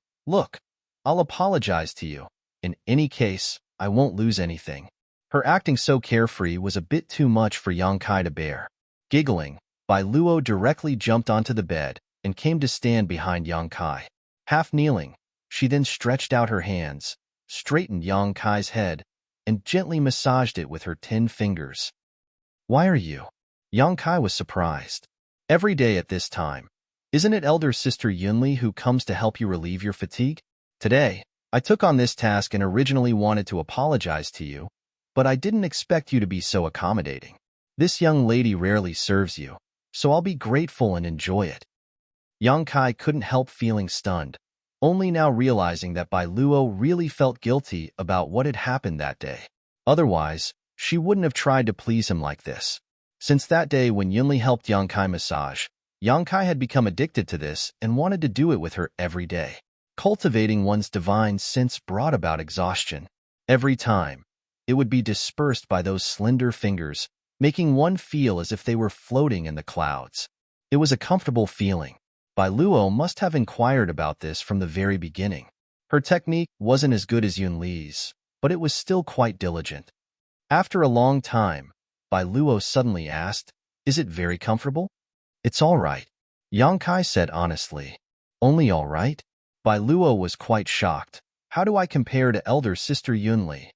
Speaker 1: I'll apologize to you. In any case, I won't lose anything. Her acting so carefree was a bit too much for Yang Kai to bear. Giggling, Bai Luo directly jumped onto the bed and came to stand behind Yang Kai. Half kneeling, she then stretched out her hands, straightened Yang Kai's head, and gently massaged it with her 10 fingers. Why are you? Yang Kai was surprised. Every day at this time, isn't it elder sister Yunli who comes to help you relieve your fatigue? Today, I took on this task and originally wanted to apologize to you, but I didn't expect you to be so accommodating. This young lady rarely serves you, so I'll be grateful and enjoy it. Yang Kai couldn't help feeling stunned, only now realizing that Bai Luo really felt guilty about what had happened that day. Otherwise, she wouldn't have tried to please him like this. Since that day when Yunli helped Yang Kai massage, Yang Kai had become addicted to this and wanted to do it with her every day. Cultivating one's divine sense brought about exhaustion. Every time, it would be dispersed by those slender fingers, making one feel as if they were floating in the clouds. It was a comfortable feeling. Bai Luo must have inquired about this from the very beginning. Her technique wasn't as good as Yunli's, but it was still quite diligent. After a long time, Bai Luo suddenly asked, is it very comfortable? It's all right, Yang Kai said honestly. Only all right? Bai Luo was quite shocked. How do I compare to elder sister Yunli?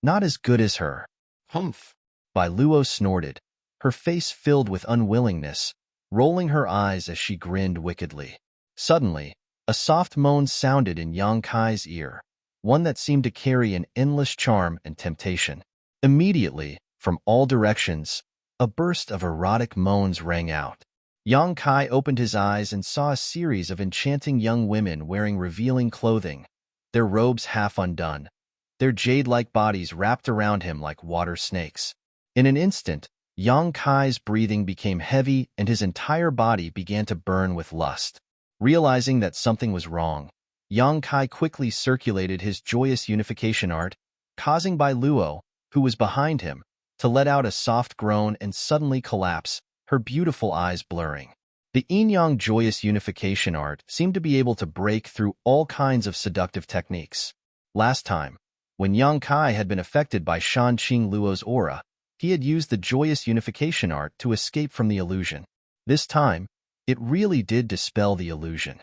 Speaker 1: Not as good as her. Humph. Bai Luo snorted, her face filled with unwillingness, rolling her eyes as she grinned wickedly. Suddenly, a soft moan sounded in Yang Kai's ear, one that seemed to carry an endless charm and temptation. Immediately, from all directions, a burst of erotic moans rang out. Yang Kai opened his eyes and saw a series of enchanting young women wearing revealing clothing, their robes half undone, their jade-like bodies wrapped around him like water snakes. In an instant, Yang Kai's breathing became heavy and his entire body began to burn with lust. Realizing that something was wrong, Yang Kai quickly circulated his joyous unification art, causing Bai Luo, who was behind him, to let out a soft groan and suddenly collapse, her beautiful eyes blurring. The yin-yang joyous unification art seemed to be able to break through all kinds of seductive techniques. Last time, when Yang Kai had been affected by Shan Qing Luo's aura, he had used the joyous unification art to escape from the illusion. This time, it really did dispel the illusion.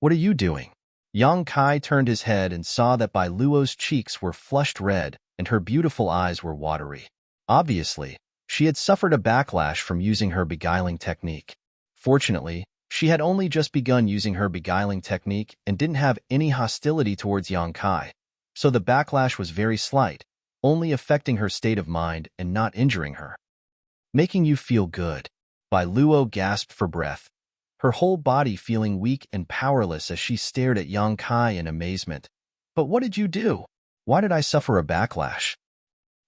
Speaker 1: What are you doing? Yang Kai turned his head and saw that Bai Luo's cheeks were flushed red and her beautiful eyes were watery. Obviously, she had suffered a backlash from using her beguiling technique. Fortunately, she had only just begun using her beguiling technique and didn't have any hostility towards Yang Kai, so the backlash was very slight, only affecting her state of mind and not injuring her. Making you feel good. Bai Luo gasped for breath, her whole body feeling weak and powerless as she stared at Yang Kai in amazement. But what did you do? Why did I suffer a backlash?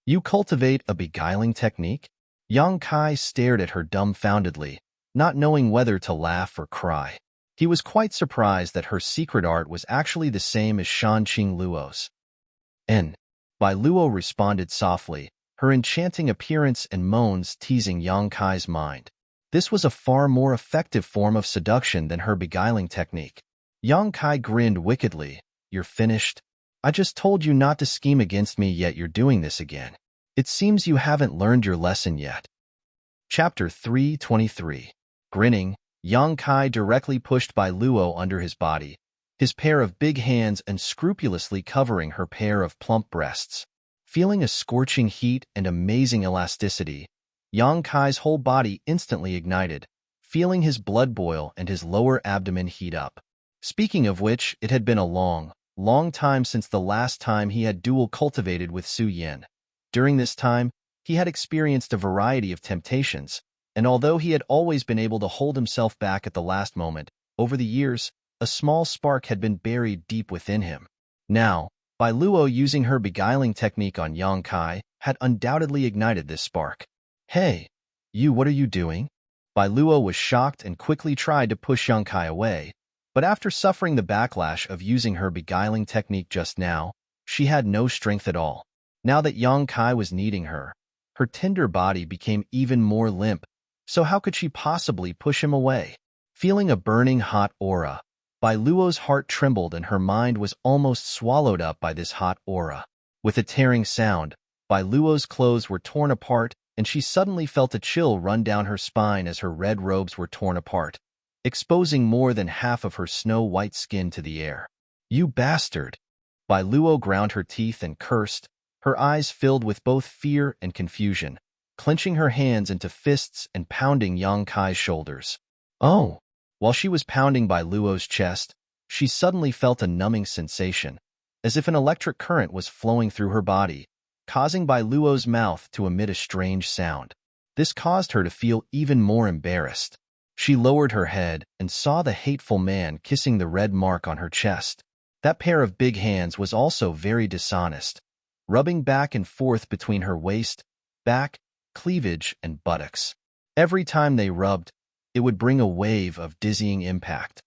Speaker 1: You cultivate a beguiling technique? Yang Kai stared at her dumbfoundedly, not knowing whether to laugh or cry. He was quite surprised that her secret art was actually the same as Shan Qing Luo's. And Bai Luo responded softly, her enchanting appearance and moans teasing Yang Kai's mind. This was a far more effective form of seduction than her beguiling technique. Yang Kai grinned wickedly. You're finished? I just told you not to scheme against me, yet you're doing this again. It seems you haven't learned your lesson yet. Chapter 323. Grinning, Yang Kai directly pushed Bai Luo under his body, his pair of big hands unscrupulously covering her pair of plump breasts. Feeling a scorching heat and amazing elasticity, Yang Kai's whole body instantly ignited, feeling his blood boil and his lower abdomen heat up. Speaking of which, it had been a long time since the last time he had dual cultivated with Su Yin. During this time, he had experienced a variety of temptations, and although he had always been able to hold himself back at the last moment, over the years, a small spark had been buried deep within him. Now, Bai Luo using her beguiling technique on Yang Kai had undoubtedly ignited this spark. Hey, what are you doing? Bai Luo was shocked and quickly tried to push Yang Kai away, but after suffering the backlash of using her beguiling technique just now, she had no strength at all. Now that Yang Kai was needing her, her tender body became even more limp, so how could she possibly push him away? Feeling a burning hot aura, Bai Luo's heart trembled and her mind was almost swallowed up by this hot aura. With a tearing sound, Bai Luo's clothes were torn apart and she suddenly felt a chill run down her spine as her red robes were torn apart, exposing more than half of her snow-white skin to the air. You bastard! Bai Luo ground her teeth and cursed, her eyes filled with both fear and confusion, clenching her hands into fists and pounding Yang Kai's shoulders. Oh! While she was pounding Bai Luo's chest, she suddenly felt a numbing sensation, as if an electric current was flowing through her body, causing Bai Luo's mouth to emit a strange sound. This caused her to feel even more embarrassed. She lowered her head and saw the hateful man kissing the red mark on her chest. That pair of big hands was also very dishonest, rubbing back and forth between her waist, back, cleavage, and buttocks. Every time they rubbed, it would bring a wave of dizzying impact.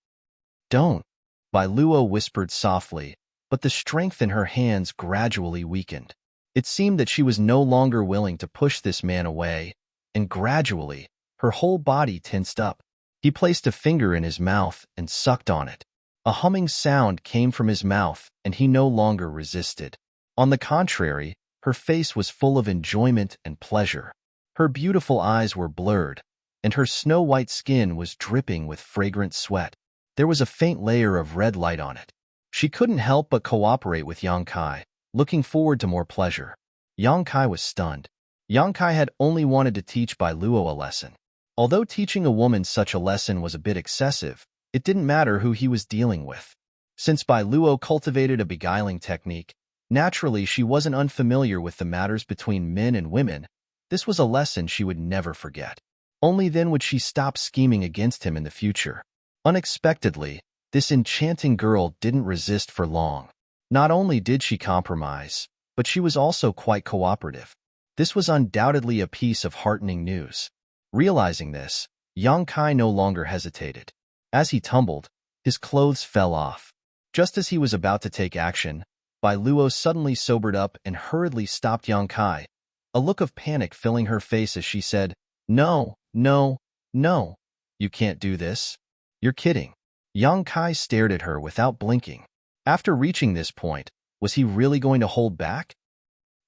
Speaker 1: Don't, Bai Luo whispered softly, but the strength in her hands gradually weakened. It seemed that she was no longer willing to push this man away, and gradually, her whole body tensed up. He placed a finger in his mouth and sucked on it. A humming sound came from his mouth, and he no longer resisted. On the contrary, her face was full of enjoyment and pleasure. Her beautiful eyes were blurred, and her snow-white skin was dripping with fragrant sweat. There was a faint layer of red light on it. She couldn't help but cooperate with Yang Kai, looking forward to more pleasure. Yang Kai was stunned. Yang Kai had only wanted to teach Bai Luo a lesson. Although teaching a woman such a lesson was a bit excessive, it didn't matter who he was dealing with. Since Bai Luo cultivated a beguiling technique, naturally she wasn't unfamiliar with the matters between men and women. This was a lesson she would never forget. Only then would she stop scheming against him in the future. Unexpectedly, this enchanting girl didn't resist for long. Not only did she compromise, but she was also quite cooperative. This was undoubtedly a piece of heartening news. Realizing this, Yang Kai no longer hesitated. As he tumbled, his clothes fell off. Just as he was about to take action, Bai Luo suddenly sobered up and hurriedly stopped Yang Kai, a look of panic filling her face as she said, No, no, no, you can't do this. You're kidding. Yang Kai stared at her without blinking. After reaching this point, was he really going to hold back?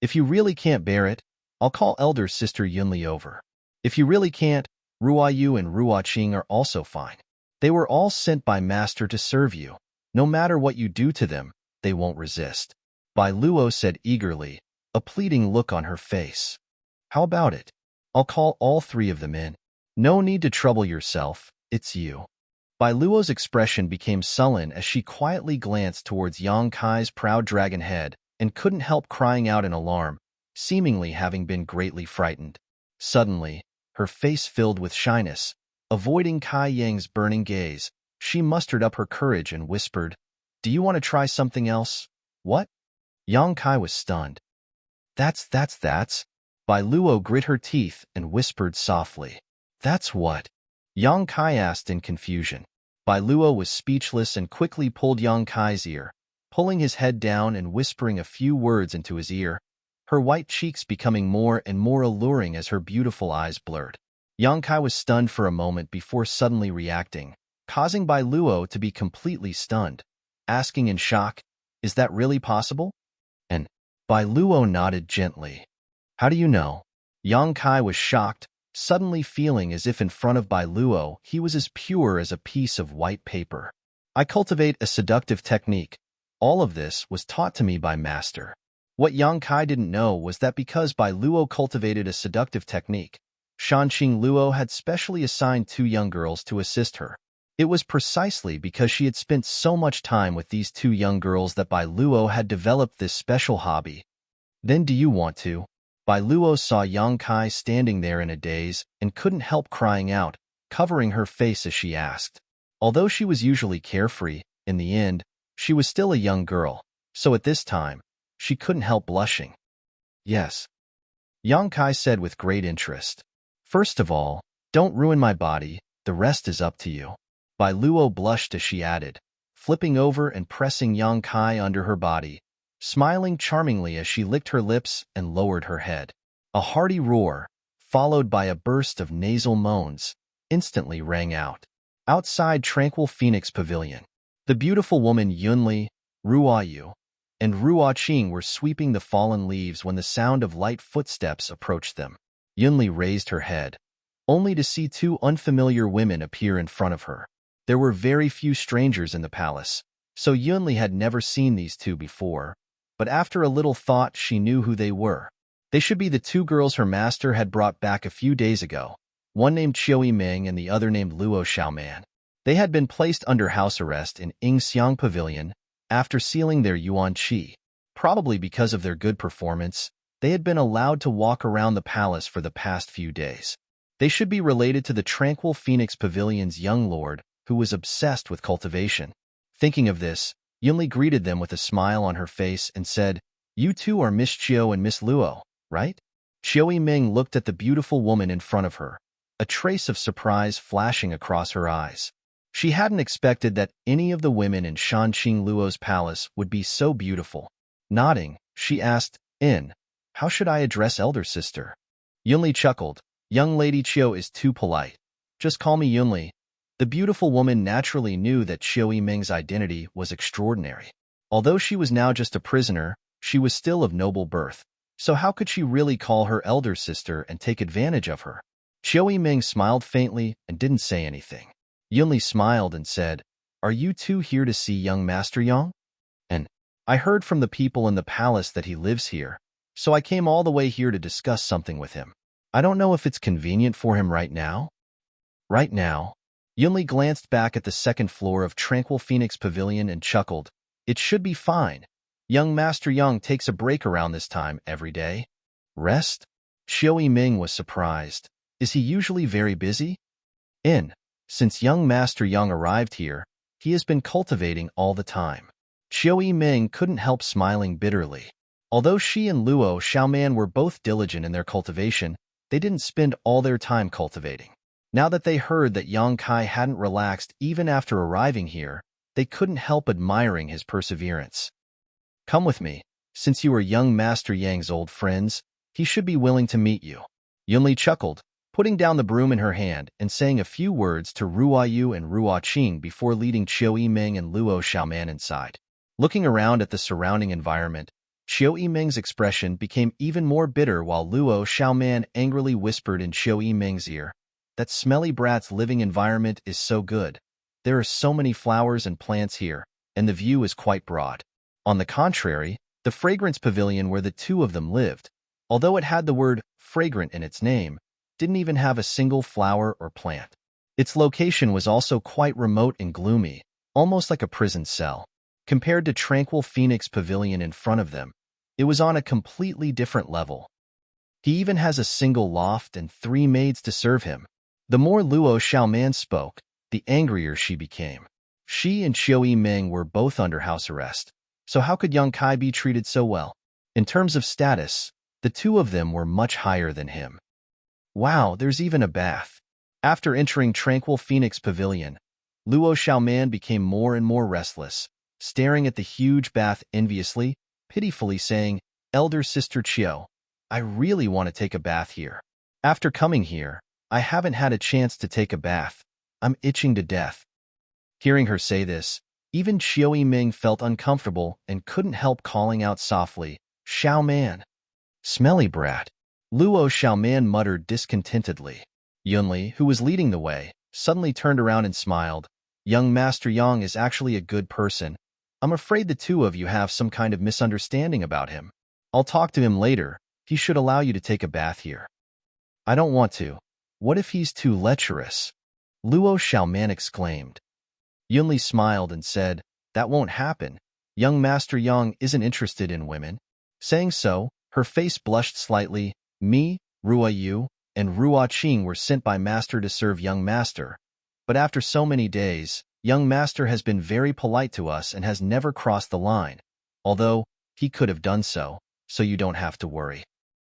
Speaker 1: If you really can't bear it, I'll call elder sister Yunli over. If you really can't, Ruo Yu and Ruo Qing are also fine. They were all sent by Master to serve you. No matter what you do to them, they won't resist. Bai Luo said eagerly, a pleading look on her face. How about it? I'll call all three of them in. No need to trouble yourself, it's you. Bai Luo's expression became sullen as she quietly glanced towards Yang Kai's proud dragon head and couldn't help crying out in alarm, seemingly having been greatly frightened. Suddenly, her face filled with shyness. Avoiding Kai Yang's burning gaze, she mustered up her courage and whispered, Do you want to try something else? What? Yang Kai was stunned. That's. Bai Luo grit her teeth and whispered softly. That's what? Yang Kai asked in confusion. Bai Luo was speechless and quickly pulled Yang Kai's ear, pulling his head down and whispering a few words into his ear, her white cheeks becoming more and more alluring as her beautiful eyes blurred. Yang Kai was stunned for a moment before suddenly reacting, causing Bai Luo to be completely stunned, asking in shock, "Is that really possible?" And Bai Luo nodded gently. "How do you know?" Yang Kai was shocked, suddenly feeling as if in front of Bai Luo he was as pure as a piece of white paper. "I cultivate a seductive technique. All of this was taught to me by Master." What Yang Kai didn't know was that because Bai Luo cultivated a seductive technique, Shanqing Luo had specially assigned 2 young girls to assist her. It was precisely because she had spent so much time with these 2 young girls that Bai Luo had developed this special hobby. "Then do you want to?" Bai Luo saw Yang Kai standing there in a daze and couldn't help crying out, covering her face as she asked. Although she was usually carefree, in the end, she was still a young girl, so at this time, she couldn't help blushing. "Yes," Yang Kai said with great interest. "First of all, don't ruin my body, the rest is up to you." Bai Luo blushed as she added, flipping over and pressing Yang Kai under her body, smiling charmingly as she licked her lips and lowered her head. A hearty roar, followed by a burst of nasal moans, instantly rang out. Outside Tranquil Phoenix Pavilion, the beautiful woman Yunli, Ruo Yu, and Ruo Qing were sweeping the fallen leaves when the sound of light footsteps approached them. Yunli raised her head, only to see 2 unfamiliar women appear in front of her. There were very few strangers in the palace, so Yunli had never seen these 2 before, but after a little thought she knew who they were. They should be the 2 girls her master had brought back a few days ago, one named Qiu Yiming and the other named Luo Xiaoman. They had been placed under house arrest in Yingxiang Pavilion after sealing their Yuan Qi. Probably because of their good performance, they had been allowed to walk around the palace for the past few days. They should be related to the Tranquil Phoenix Pavilion's young lord, who was obsessed with cultivation. Thinking of this, Yunli greeted them with a smile on her face and said, "You 2 are Miss Qiu and Miss Luo, right?" Qiu Yiming looked at the beautiful woman in front of her, a trace of surprise flashing across her eyes. She hadn't expected that any of the women in Shanqing Luo's palace would be so beautiful. Nodding, she asked, "How should I address elder sister?" Yunli chuckled. "Young lady Qiu is too polite. Just call me Yunli." The beautiful woman naturally knew that Qiu Yiming's identity was extraordinary. Although she was now just a prisoner, she was still of noble birth, so how could she really call her elder sister and take advantage of her? Qiu Yiming smiled faintly and didn't say anything. Yunli smiled and said, "Are you 2 here to see young Master Yang? And I heard from the people in the palace that he lives here, so I came all the way here to discuss something with him. I don't know if it's convenient for him right now." Right now? Yunli glanced back at the 2nd floor of Tranquil Phoenix Pavilion and chuckled. "It should be fine. Young Master Yang takes a break around this time every day." "Rest?" Qiu Yiming was surprised. "Is he usually very busy?" Since young Master Yang arrived here, he has been cultivating all the time." Qiu Yiming couldn't help smiling bitterly. Although she and Luo Xiaoman were both diligent in their cultivation, they didn't spend all their time cultivating. Now that they heard that Yang Kai hadn't relaxed even after arriving here, they couldn't help admiring his perseverance. "Come with me. Since you are young Master Yang's old friends, he should be willing to meet you." Yunli chuckled, putting down the broom in her hand and saying a few words to Ruo Yu and Ruo Qing before leading Qiu Yiming and Luo Xiaoman inside. Looking around at the surrounding environment, Qiu Yiming's expression became even more bitter while Luo Xiaoman angrily whispered in Qiu Yiming's ear, "That smelly brat's living environment is so good. There are so many flowers and plants here, and the view is quite broad." On the contrary, the fragrance pavilion where the 2 of them lived, although it had the word fragrant in its name, didn't even have a single flower or plant. Its location was also quite remote and gloomy, almost like a prison cell. Compared to Tranquil Phoenix Pavilion in front of them, it was on a completely different level. He even has a single loft and 3 maids to serve him. The more Luo Xiaoman spoke, the angrier she became. She and Qiu Yiming were both under house arrest, so how could Yang Kai be treated so well? In terms of status, the 2 of them were much higher than him. Wow, there's even a bath. After entering Tranquil Phoenix Pavilion, Luo Xiaoman became more and more restless, staring at the huge bath enviously, pitifully saying, "Elder Sister Chiao, I really want to take a bath here. After coming here, I haven't had a chance to take a bath. I'm itching to death." Hearing her say this, even Chiao Yiming felt uncomfortable and couldn't help calling out softly, "Xiaoman, smelly brat." Luo Xiaoman muttered discontentedly. Yunli, who was leading the way, suddenly turned around and smiled. "Young Master Yang is actually a good person. I'm afraid the two of you have some kind of misunderstanding about him. I'll talk to him later. He should allow you to take a bath here." "I don't want to. What if he's too lecherous?" Luo Xiaoman exclaimed. Yunli smiled and said, "That won't happen. Young Master Yang isn't interested in women." Saying so, her face blushed slightly. "Me, Rua Yu, and Rua Qing were sent by Master to serve Young Master. But after so many days, Young Master has been very polite to us and has never crossed the line. Although, he could have done so you don't have to worry."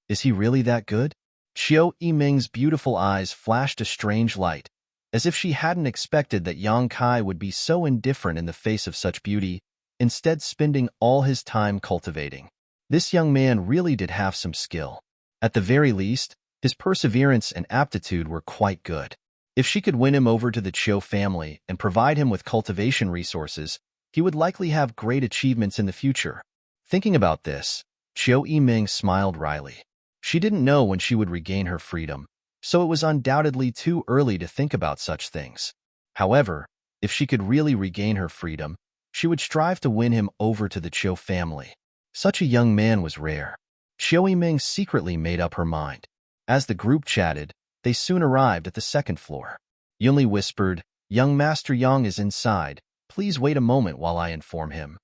Speaker 1: "Is he really that good?" Chiao Yiming's beautiful eyes flashed a strange light, as if she hadn't expected that Yang Kai would be so indifferent in the face of such beauty, instead spending all his time cultivating. This young man really did have some skill. At the very least, his perseverance and aptitude were quite good. If she could win him over to the Chiao family and provide him with cultivation resources, he would likely have great achievements in the future. Thinking about this, Chiao Yiming smiled wryly. She didn't know when she would regain her freedom, so it was undoubtedly too early to think about such things. However, if she could really regain her freedom, she would strive to win him over to the Chiao family. Such a young man was rare. Chiao Yiming secretly made up her mind. As the group chatted, they soon arrived at the second floor. Yunli whispered, "Young Master Yang is inside. Please wait a moment while I inform him."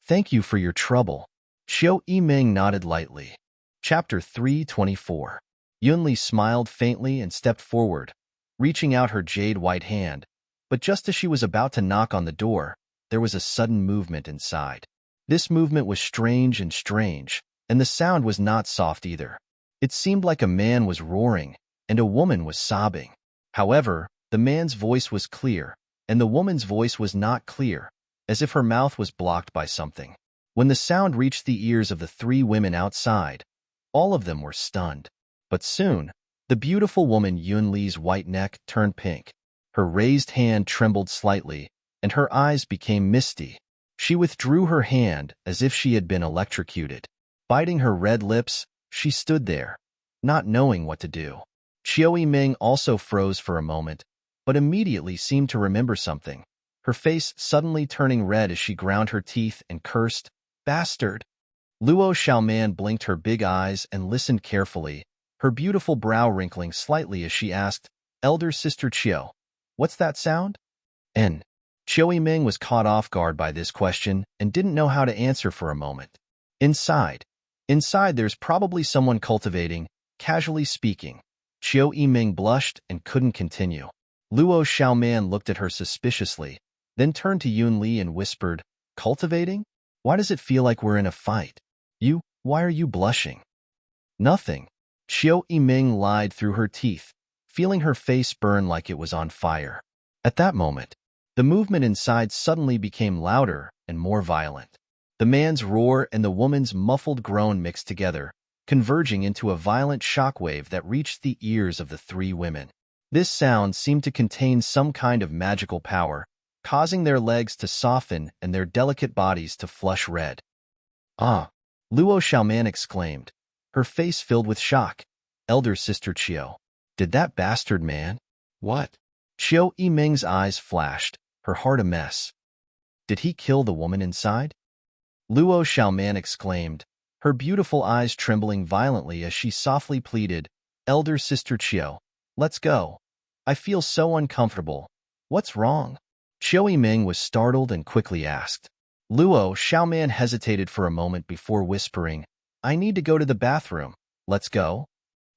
Speaker 1: "Thank you for your trouble." Chiao Yiming nodded lightly. Chapter 324. Yunli smiled faintly and stepped forward, reaching out her jade-white hand, but just as she was about to knock on the door, there was a sudden movement inside. This movement was strange, and the sound was not soft either. It seemed like a man was roaring, and a woman was sobbing. However, the man's voice was clear, and the woman's voice was not clear, as if her mouth was blocked by something. When the sound reached the ears of the three women outside, all of them were stunned. But soon, the beautiful woman Yunli's white neck turned pink. Her raised hand trembled slightly, and her eyes became misty. She withdrew her hand as if she had been electrocuted. Biting her red lips, she stood there, not knowing what to do. Chiao Yiming also froze for a moment, but immediately seemed to remember something, her face suddenly turning red as she ground her teeth and cursed, "Bastard!" Luo Xiaoman blinked her big eyes and listened carefully, her beautiful brow wrinkling slightly as she asked, "Elder Sister Chiao, what's that sound?" And Chiao Yiming was caught off guard by this question and didn't know how to answer for a moment. Inside there's probably someone cultivating, casually speaking." Chiao Yiming blushed and couldn't continue. Luo Xiaoman looked at her suspiciously, then turned to Yunli and whispered, "Cultivating? Why does it feel like we're in a fight? Why are you blushing?" "Nothing." Chiao Yiming lied through her teeth, feeling her face burn like it was on fire. At that moment, the movement inside suddenly became louder and more violent. The man's roar and the woman's muffled groan mixed together, converging into a violent shockwave that reached the ears of the three women. This sound seemed to contain some kind of magical power, causing their legs to soften and their delicate bodies to flush red. "Ah!" Luo Xiaoman exclaimed, her face filled with shock. "Elder Sister Chiao, did that bastard man—" "What?" Chiao Yiming's eyes flashed, her heart a mess. "Did he kill the woman inside?" Luo Xiaoman exclaimed, her beautiful eyes trembling violently as she softly pleaded, "Elder Sister Chiao, let's go. I feel so uncomfortable. What's wrong?" Chiao Yiming was startled and quickly asked. Luo Xiaoman hesitated for a moment before whispering, "I need to go to the bathroom. Let's go."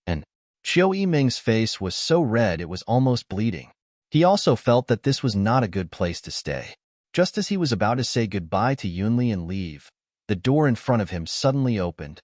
Speaker 1: And Chiao Yiming's face was so red it was almost bleeding. He also felt that this was not a good place to stay. Just as he was about to say goodbye to Yunli and leave, the door in front of him suddenly opened.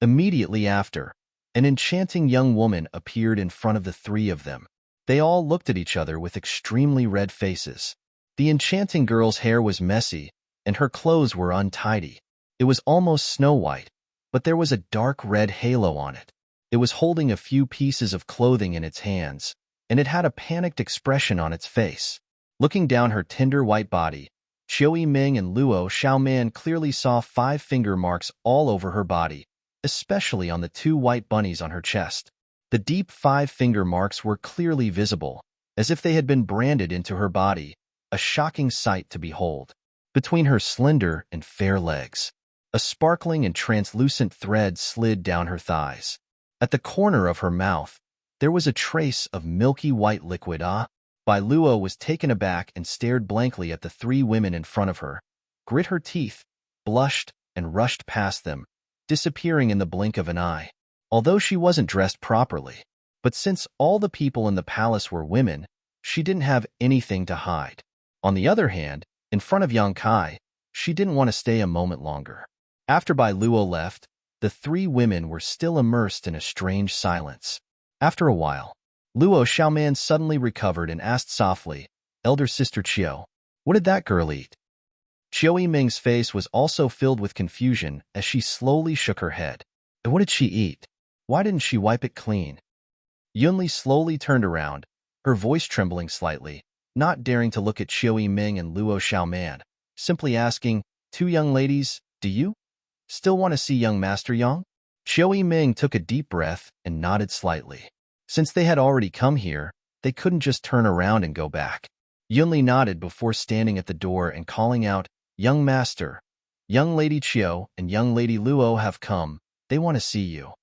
Speaker 1: Immediately after, an enchanting young woman appeared in front of the three of them. They all looked at each other with extremely red faces. The enchanting girl's hair was messy, and her clothes were untidy. It was almost snow-white, but there was a dark red halo on it. It was holding a few pieces of clothing in its hands, and it had a panicked expression on its face. Looking down her tender white body, Chiu Ming and Luo Xiaoman clearly saw 5 finger marks all over her body, especially on the 2 white bunnies on her chest. The deep 5 finger marks were clearly visible, as if they had been branded into her body, a shocking sight to behold. Between her slender and fair legs, a sparkling and translucent thread slid down her thighs. At the corner of her mouth, there was a trace of milky white liquid. Bai Luo was taken aback and stared blankly at the 3 women in front of her, grit her teeth, blushed, and rushed past them, disappearing in the blink of an eye. Although she wasn't dressed properly, but since all the people in the palace were women, she didn't have anything to hide. On the other hand, in front of Yang Kai, she didn't want to stay a moment longer. After Bai Luo left, the 3 women were still immersed in a strange silence. After a while, Luo Xiaoman suddenly recovered and asked softly, "Elder Sister Chiu, what did that girl eat?" Chiu Ming's face was also filled with confusion as she slowly shook her head. "What did she eat? Why didn't she wipe it clean?" Yunli slowly turned around, her voice trembling slightly, not daring to look at Chiu Ming and Luo Xiaoman, simply asking, "2 young ladies, do you still want to see young Master Yang?" Chiu Ming took a deep breath and nodded slightly. Since they had already come here, they couldn't just turn around and go back. Yunli nodded before standing at the door and calling out, "Young Master, young Lady Chiu and young Lady Luo have come. They want to see you.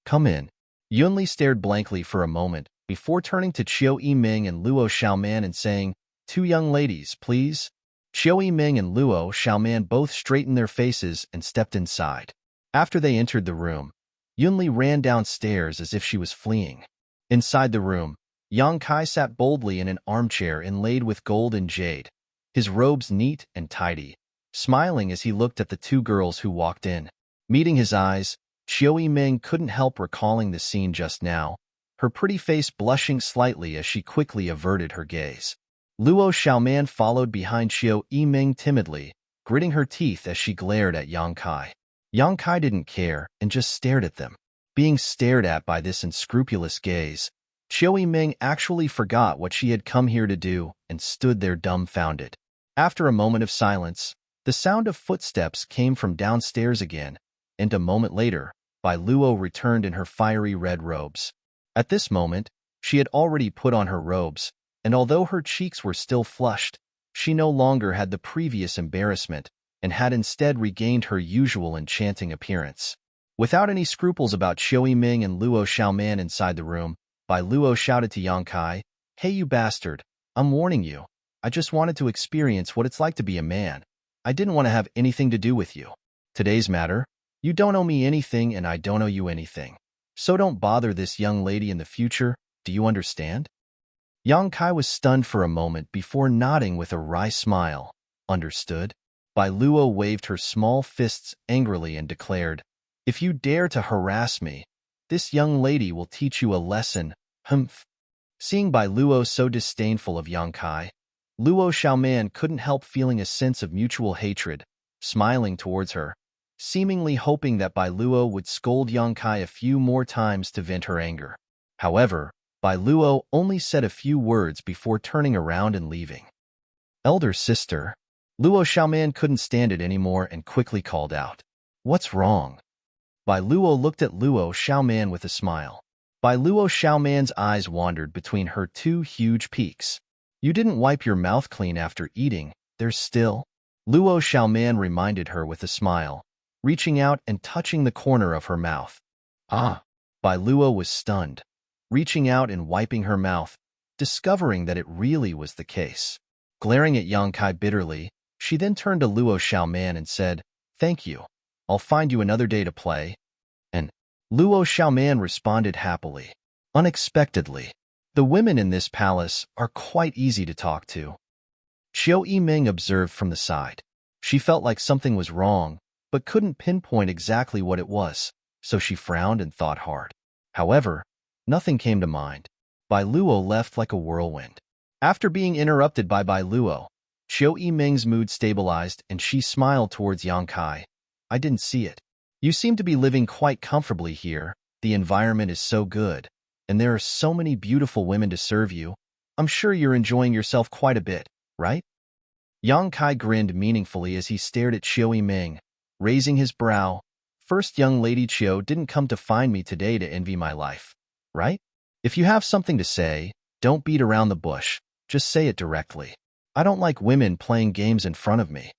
Speaker 1: Come in." Yunli stared blankly for a moment before turning to Chiu Ming and Luo Xiaoman and saying, "2 young ladies, please." Chiu Ming and Luo Xiaoman both straightened their faces and stepped inside. After they entered the room, Yunli ran downstairs as if she was fleeing. Inside the room, Yang Kai sat boldly in an armchair inlaid with gold and jade, his robes neat and tidy, smiling as he looked at the 2 girls who walked in. Meeting his eyes, Chiu Ming couldn't help recalling the scene just now, her pretty face blushing slightly as she quickly averted her gaze. Luo Xiaoman followed behind Chiu Ming timidly, gritting her teeth as she glared at Yang Kai. Yang Kai didn't care and just stared at them. Being stared at by this unscrupulous gaze, Chiu Ming actually forgot what she had come here to do and stood there dumbfounded. After a moment of silence, the sound of footsteps came from downstairs again, and a moment later, Bai Luo returned in her fiery red robes. At this moment, she had already put on her robes, and although her cheeks were still flushed, she no longer had the previous embarrassment and had instead regained her usual enchanting appearance. Without any scruples about Chiu Ming and Luo Xiaoman inside the room, Bai Luo shouted to Yang Kai, "Hey you bastard, I'm warning you. I just wanted to experience what it's like to be a man. I didn't want to have anything to do with you. Today's matter, you don't owe me anything and I don't owe you anything. So don't bother this young lady in the future, do you understand?" Yang Kai was stunned for a moment before nodding with a wry smile. "Understood?" Bai Luo waved her small fists angrily and declared, "If you dare to harass me, this young lady will teach you a lesson, humph." Seeing Bai Luo so disdainful of Yang Kai, Luo Xiaoman couldn't help feeling a sense of mutual hatred, smiling towards her, seemingly hoping that Bai Luo would scold Yang Kai a few more times to vent her anger. However, Bai Luo only said a few words before turning around and leaving. "Elder sister." Luo Xiaoman couldn't stand it anymore and quickly called out, "What's wrong?" Bai Luo looked at Luo Xiaoman with a smile. Bai Luo Xiaoman's eyes wandered between her 2 huge peaks. "You didn't wipe your mouth clean after eating, there's still..." Luo Xiaoman reminded her with a smile, reaching out and touching the corner of her mouth. "Ah!" Bai Luo was stunned, reaching out and wiping her mouth, discovering that it really was the case. Glaring at Yang Kai bitterly, she then turned to Luo Xiaoman and said, "Thank you. I'll find you another day to play." And Luo Xiaoman responded happily. Unexpectedly, the women in this palace are quite easy to talk to. Chiu Ming observed from the side. She felt like something was wrong, but couldn't pinpoint exactly what it was, so she frowned and thought hard. However, nothing came to mind. Bai Luo left like a whirlwind. After being interrupted by Bai Luo, Xiao Yiming's mood stabilized and she smiled towards Yang Kai. I didn't see it. You seem to be living quite comfortably here. The environment is so good, and there are so many beautiful women to serve you. I'm sure you're enjoying yourself quite a bit, right? Yang Kai grinned meaningfully as he stared at Xiao Yiming, raising his brow. First, young lady Qiu didn't come to find me today to envy my life, right? If you have something to say, don't beat around the bush. Just say it directly. I don't like women playing games in front of me.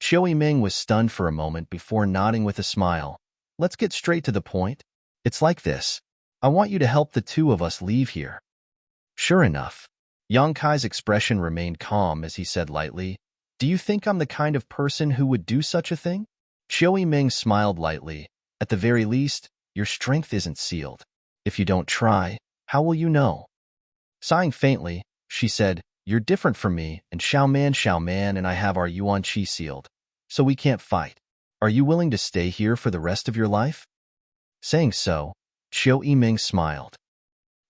Speaker 1: Xiao Yiming was stunned for a moment before nodding with a smile. Let's get straight to the point. It's like this. I want you to help the two of us leave here. Sure enough. Yang Kai's expression remained calm as he said lightly, do you think I'm the kind of person who would do such a thing? Xiao Yiming smiled lightly. At the very least, your strength isn't sealed. If you don't try, how will you know? Sighing faintly, she said, you're different from me, and Xiao Man and I have our Yuan Qi sealed, so we can't fight. Are you willing to stay here for the rest of your life? Saying so, Xiao Yiming smiled.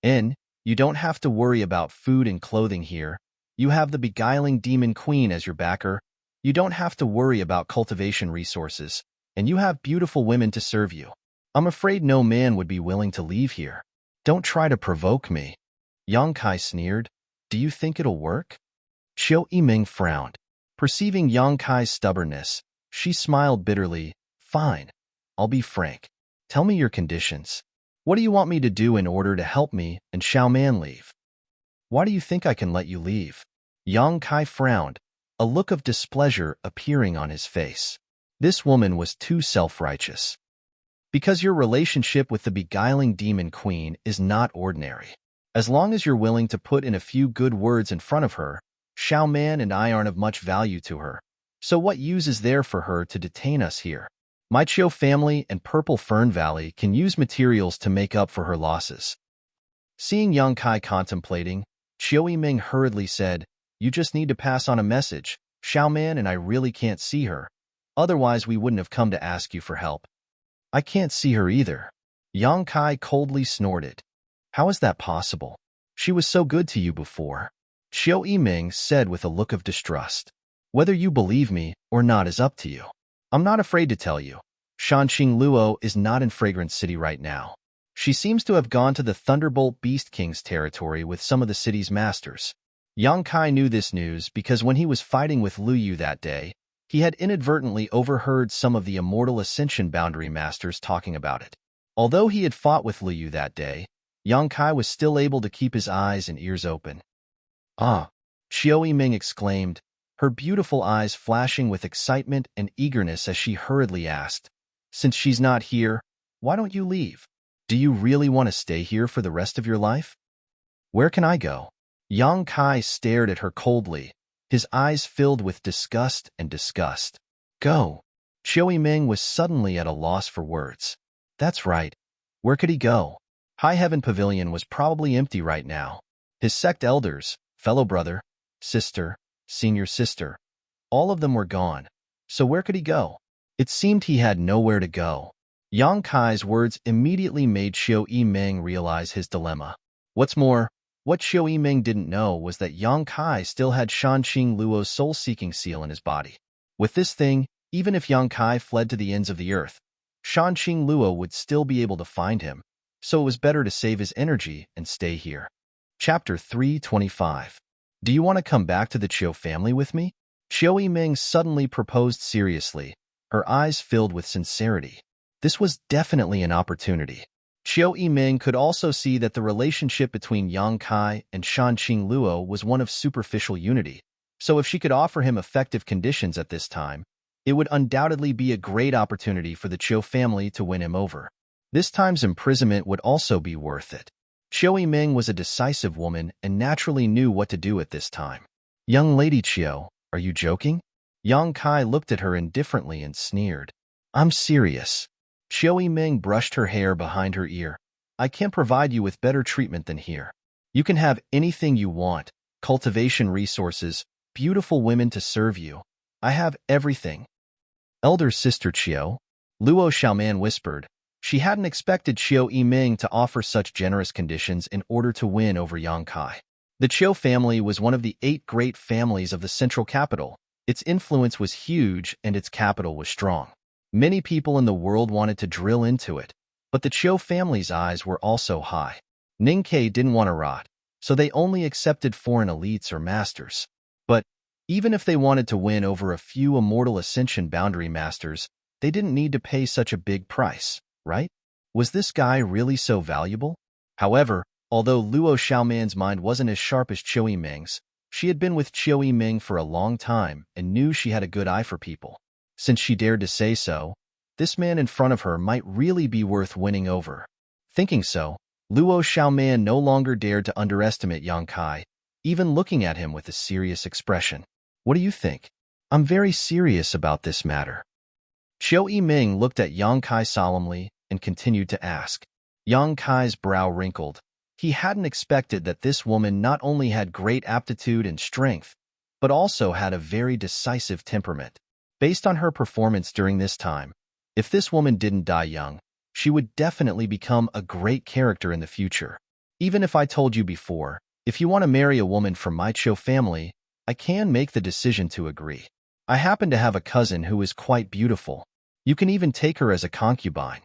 Speaker 1: You don't have to worry about food and clothing here. You have the beguiling demon queen as your backer. You don't have to worry about cultivation resources, and you have beautiful women to serve you. I'm afraid no man would be willing to leave here. Don't try to provoke me. Yang Kai sneered. Do you think it'll work? Xiao Yiming frowned. Perceiving Yang Kai's stubbornness, she smiled bitterly. Fine. I'll be frank. Tell me your conditions. What do you want me to do in order to help me and Xiao Man leave? Why do you think I can let you leave? Yang Kai frowned, a look of displeasure appearing on his face. This woman was too self-righteous. Because your relationship with the beguiling demon queen is not ordinary. As long as you're willing to put in a few good words in front of her, Xiao Man and I aren't of much value to her. So what use is there for her to detain us here? My Chiu family and Purple Fern Valley can use materials to make up for her losses. Seeing Yang Kai contemplating, Xiao Yiming hurriedly said, you just need to pass on a message. Xiao Man and I really can't see her. Otherwise, we wouldn't have come to ask you for help. I can't see her either. Yang Kai coldly snorted. How is that possible? She was so good to you before. Xiao Yiming said with a look of distrust. Whether you believe me or not is up to you. I'm not afraid to tell you. Shanqing Luo is not in Fragrance City right now. She seems to have gone to the Thunderbolt Beast King's territory with some of the city's masters. Yang Kai knew this news because when he was fighting with Lu Yu that day, he had inadvertently overheard some of the Immortal Ascension Boundary Masters talking about it. Although he had fought with Lu Yu that day, Yang Kai was still able to keep his eyes and ears open. Ah! Xiao Yiming exclaimed, her beautiful eyes flashing with excitement and eagerness as she hurriedly asked, since she's not here, why don't you leave? Do you really want to stay here for the rest of your life? Where can I go? Yang Kai stared at her coldly, his eyes filled with disgust and disgust. Go. Xiao Yiming was suddenly at a loss for words. That's right. Where could he go? High Heaven Pavilion was probably empty right now. His sect elders, fellow brother, sister, senior sister, all of them were gone. So where could he go? It seemed he had nowhere to go. Yang Kai's words immediately made Xiao Yiming realize his dilemma. What's more, what Xiao Yiming didn't know was that Yang Kai still had Shanqing Luo's soul-seeking seal in his body. With this thing, even if Yang Kai fled to the ends of the earth, Shanqing Luo would still be able to find him, so it was better to save his energy and stay here. Chapter 325. Do you want to come back to the Qiu family with me? Xiao Yiming suddenly proposed seriously, her eyes filled with sincerity. This was definitely an opportunity. Xiao Yiming could also see that the relationship between Yang Kai and Shanqing Luo was one of superficial unity, so if she could offer him effective conditions at this time, it would undoubtedly be a great opportunity for the Qiu family to win him over. This time's imprisonment would also be worth it. Xiao Yiming was a decisive woman and naturally knew what to do at this time. Young lady Qiu, are you joking? Yang Kai looked at her indifferently and sneered. I'm serious. Xiao Yiming brushed her hair behind her ear. I can't provide you with better treatment than here. You can have anything you want, cultivation resources, beautiful women to serve you. I have everything. Elder sister Qiu, Luo Xiaoman whispered. She hadn't expected Xiao Yiming to offer such generous conditions in order to win over Yang Kai. The Chiu family was one of the 8 great families of the central capital. Its influence was huge and its capital was strong. Many people in the world wanted to drill into it, but the Chiu family's eyes were also high. Ningke didn't want to rot, so they only accepted foreign elites or masters. But even if they wanted to win over a few immortal ascension boundary masters, they didn't need to pay such a big price, right? Was this guy really so valuable? However, although Luo Xiaoman's mind wasn't as sharp as Chiu Yiming's, she had been with Chiu Yiming for a long time and knew she had a good eye for people. Since she dared to say so, this man in front of her might really be worth winning over. Thinking so, Luo Xiaoman no longer dared to underestimate Yang Kai, even looking at him with a serious expression. What do you think? I'm very serious about this matter. Chiu Yiming looked at Yang Kai solemnly and continued to ask. Yang Kai's brow wrinkled. He hadn't expected that this woman not only had great aptitude and strength, but also had a very decisive temperament. Based on her performance during this time, if this woman didn't die young, she would definitely become a great character in the future. Even if I told you before, if you want to marry a woman from my Chiu family, I can make the decision to agree. I happen to have a cousin who is quite beautiful. You can even take her as a concubine.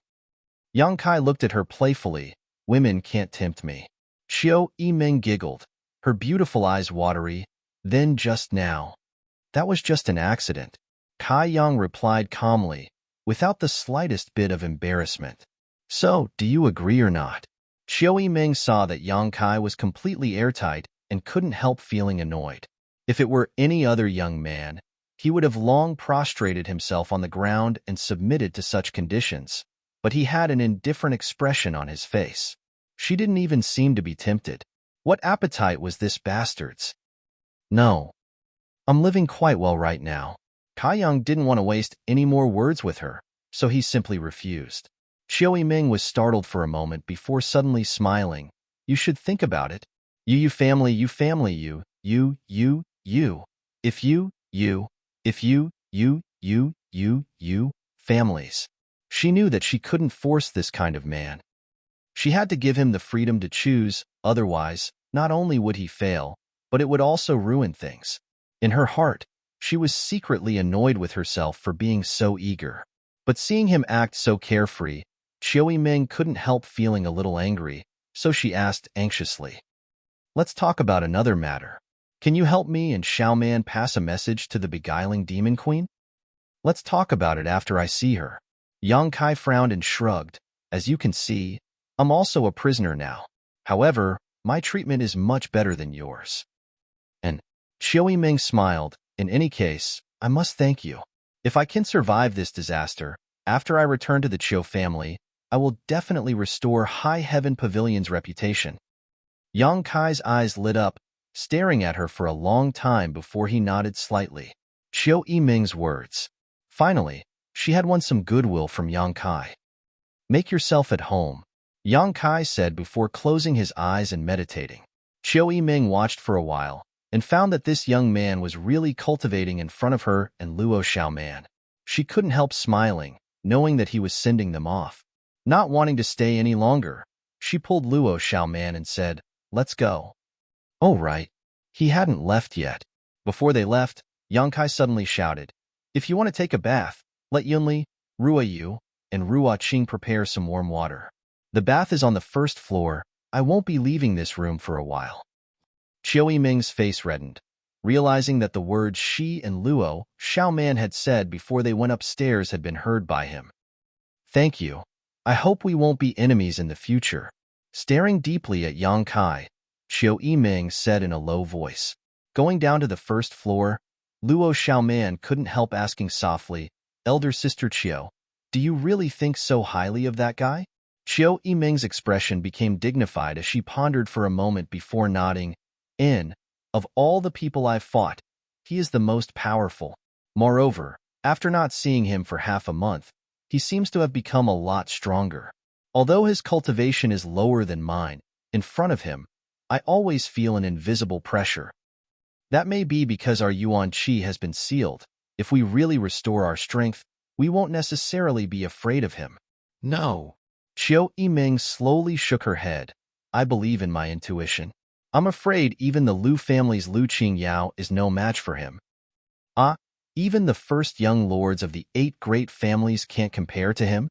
Speaker 1: Yang Kai looked at her playfully. Women can't tempt me. Chiu Yiming giggled, her beautiful eyes watery. Then just now. That was just an accident. Kai Yang replied calmly, without the slightest bit of embarrassment. So, do you agree or not? Chiu Yiming saw that Yang Kai was completely airtight and couldn't help feeling annoyed. If it were any other young man, he would have long prostrated himself on the ground and submitted to such conditions, but he had an indifferent expression on his face. She didn't even seem to be tempted. What appetite was this bastard's? No. I'm living quite well right now. Kai Yang didn't want to waste any more words with her, so he simply refused. Chiu Yiming was startled for a moment before suddenly smiling. You should think about it. You family, you family, you. If you, families. She knew that she couldn't force this kind of man. She had to give him the freedom to choose, otherwise, not only would he fail, but it would also ruin things. In her heart, she was secretly annoyed with herself for being so eager. But seeing him act so carefree, Chiu Yiming couldn't help feeling a little angry, so she asked anxiously. Let's talk about another matter. Can you help me and Xiaoman pass a message to the beguiling demon queen? Let's talk about it after I see her. Yang Kai frowned and shrugged. As you can see, I'm also a prisoner now. However, my treatment is much better than yours. And Chiu Yiming smiled. In any case, I must thank you. If I can survive this disaster, after I return to the Chiu family, I will definitely restore High Heaven Pavilion's reputation. Yang Kai's eyes lit up, staring at her for a long time before he nodded slightly. Chiu Yiming's words. Finally, she had won some goodwill from Yang Kai. Make yourself at home, Yang Kai said before closing his eyes and meditating. Chiu Yiming watched for a while and found that this young man was really cultivating in front of her and Luo Xiaoman. She couldn't help smiling, knowing that he was sending them off. Not wanting to stay any longer, she pulled Luo Xiaoman and said, "Let's go." Oh right. He hadn't left yet. Before they left, Yang Kai suddenly shouted, "If you want to take a bath, let Yunli, Rua Yu, and Rua Qing prepare some warm water. The bath is on the first floor. I won't be leaving this room for a while." Chiu Yiming's face reddened, realizing that the words she and Luo Xiaoman had said before they went upstairs had been heard by him. Thank you. I hope we won't be enemies in the future. Staring deeply at Yang Kai, Chiu Yiming said in a low voice. Going down to the first floor, Luo Xiaoman couldn't help asking softly, "Elder Sister Chiu, do you really think so highly of that guy?" Chiu Yiming's expression became dignified as she pondered for a moment before nodding. Of all the people I've fought, he is the most powerful. Moreover, after not seeing him for half a month, he seems to have become a lot stronger. Although his cultivation is lower than mine, in front of him, I always feel an invisible pressure. That may be because our Yuan Qi has been sealed. If we really restore our strength, we won't necessarily be afraid of him. No. Chiu Yiming slowly shook her head. I believe in my intuition. I'm afraid even the Lu family's Lu Qingyao is no match for him. Ah, even the first young lords of the 8 great families can't compare to him?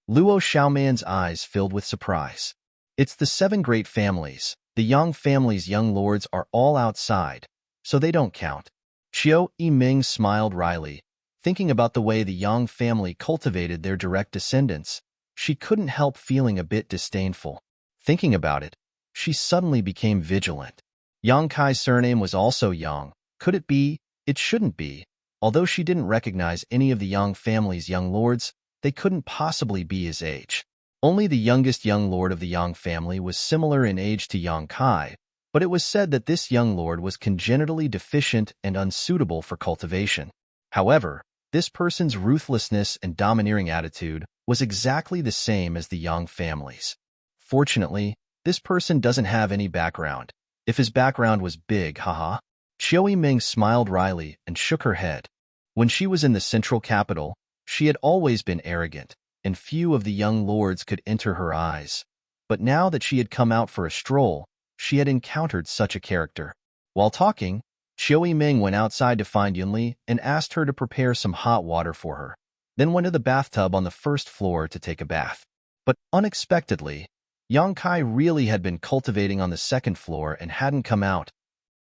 Speaker 1: Luo Xiaoman's eyes filled with surprise. It's the 7 great families. The Yang family's young lords are all outside, so they don't count. Qiu Yiming smiled wryly. Thinking about the way the Yang family cultivated their direct descendants, she couldn't help feeling a bit disdainful. Thinking about it, she suddenly became vigilant. Yang Kai's surname was also Yang. Could it be? It shouldn't be. Although she didn't recognize any of the Yang family's young lords, they couldn't possibly be his age. Only the youngest young lord of the Yang family was similar in age to Yang Kai, but it was said that this young lord was congenitally deficient and unsuitable for cultivation. However, this person's ruthlessness and domineering attitude was exactly the same as the Yang family's. Fortunately, this person doesn't have any background. If his background was big, haha. Qiu Yiming smiled wryly and shook her head. When she was in the central capital, she had always been arrogant, and few of the young lords could enter her eyes. But now that she had come out for a stroll, she had encountered such a character. While talking, Qiu Yiming went outside to find Yunli and asked her to prepare some hot water for her, then went to the bathtub on the first floor to take a bath. But unexpectedly, Yang Kai really had been cultivating on the second floor and hadn't come out.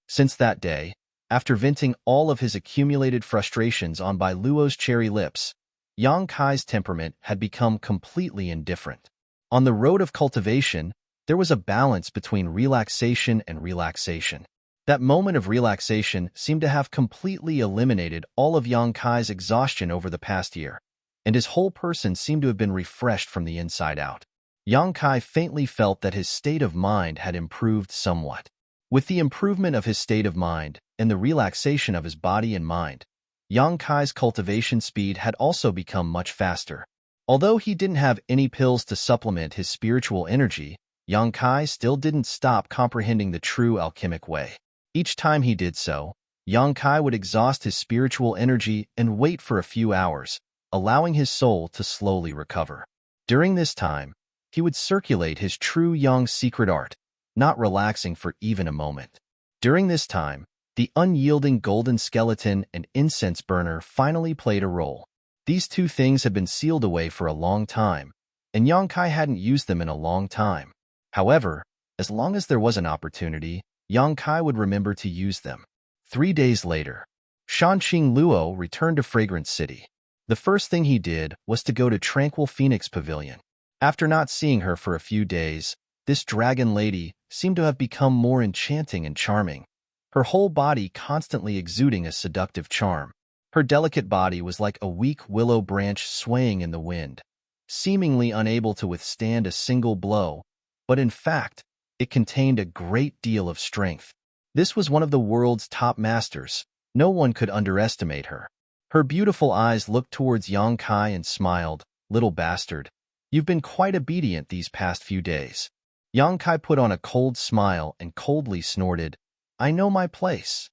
Speaker 1: Since that day, after venting all of his accumulated frustrations on Bai Luo's cherry lips, Yang Kai's temperament had become completely indifferent. On the road of cultivation, there was a balance between relaxation and relaxation. That moment of relaxation seemed to have completely eliminated all of Yang Kai's exhaustion over the past year, and his whole person seemed to have been refreshed from the inside out. Yang Kai faintly felt that his state of mind had improved somewhat. With the improvement of his state of mind and the relaxation of his body and mind, Yang Kai's cultivation speed had also become much faster. Although he didn't have any pills to supplement his spiritual energy, Yang Kai still didn't stop comprehending the true alchemic way. Each time he did so, Yang Kai would exhaust his spiritual energy and wait for a few hours, allowing his soul to slowly recover. During this time, he would circulate his true Yang secret art, not relaxing for even a moment. During this time, the unyielding golden skeleton and incense burner finally played a role. These 2 things had been sealed away for a long time, and Yang Kai hadn't used them in a long time. However, as long as there was an opportunity, Yang Kai would remember to use them. 3 days later, Shanqing Luo returned to Fragrant City. The first thing he did was to go to Tranquil Phoenix Pavilion. After not seeing her for a few days, this dragon lady seemed to have become more enchanting and charming, her whole body constantly exuding a seductive charm. Her delicate body was like a weak willow branch swaying in the wind, seemingly unable to withstand a single blow, but in fact, it contained a great deal of strength. This was one of the world's top masters. No one could underestimate her. Her beautiful eyes looked towards Yang Kai and smiled. "Little bastard, you've been quite obedient these past few days." Yang Kai put on a cold smile and coldly snorted, "I know my place."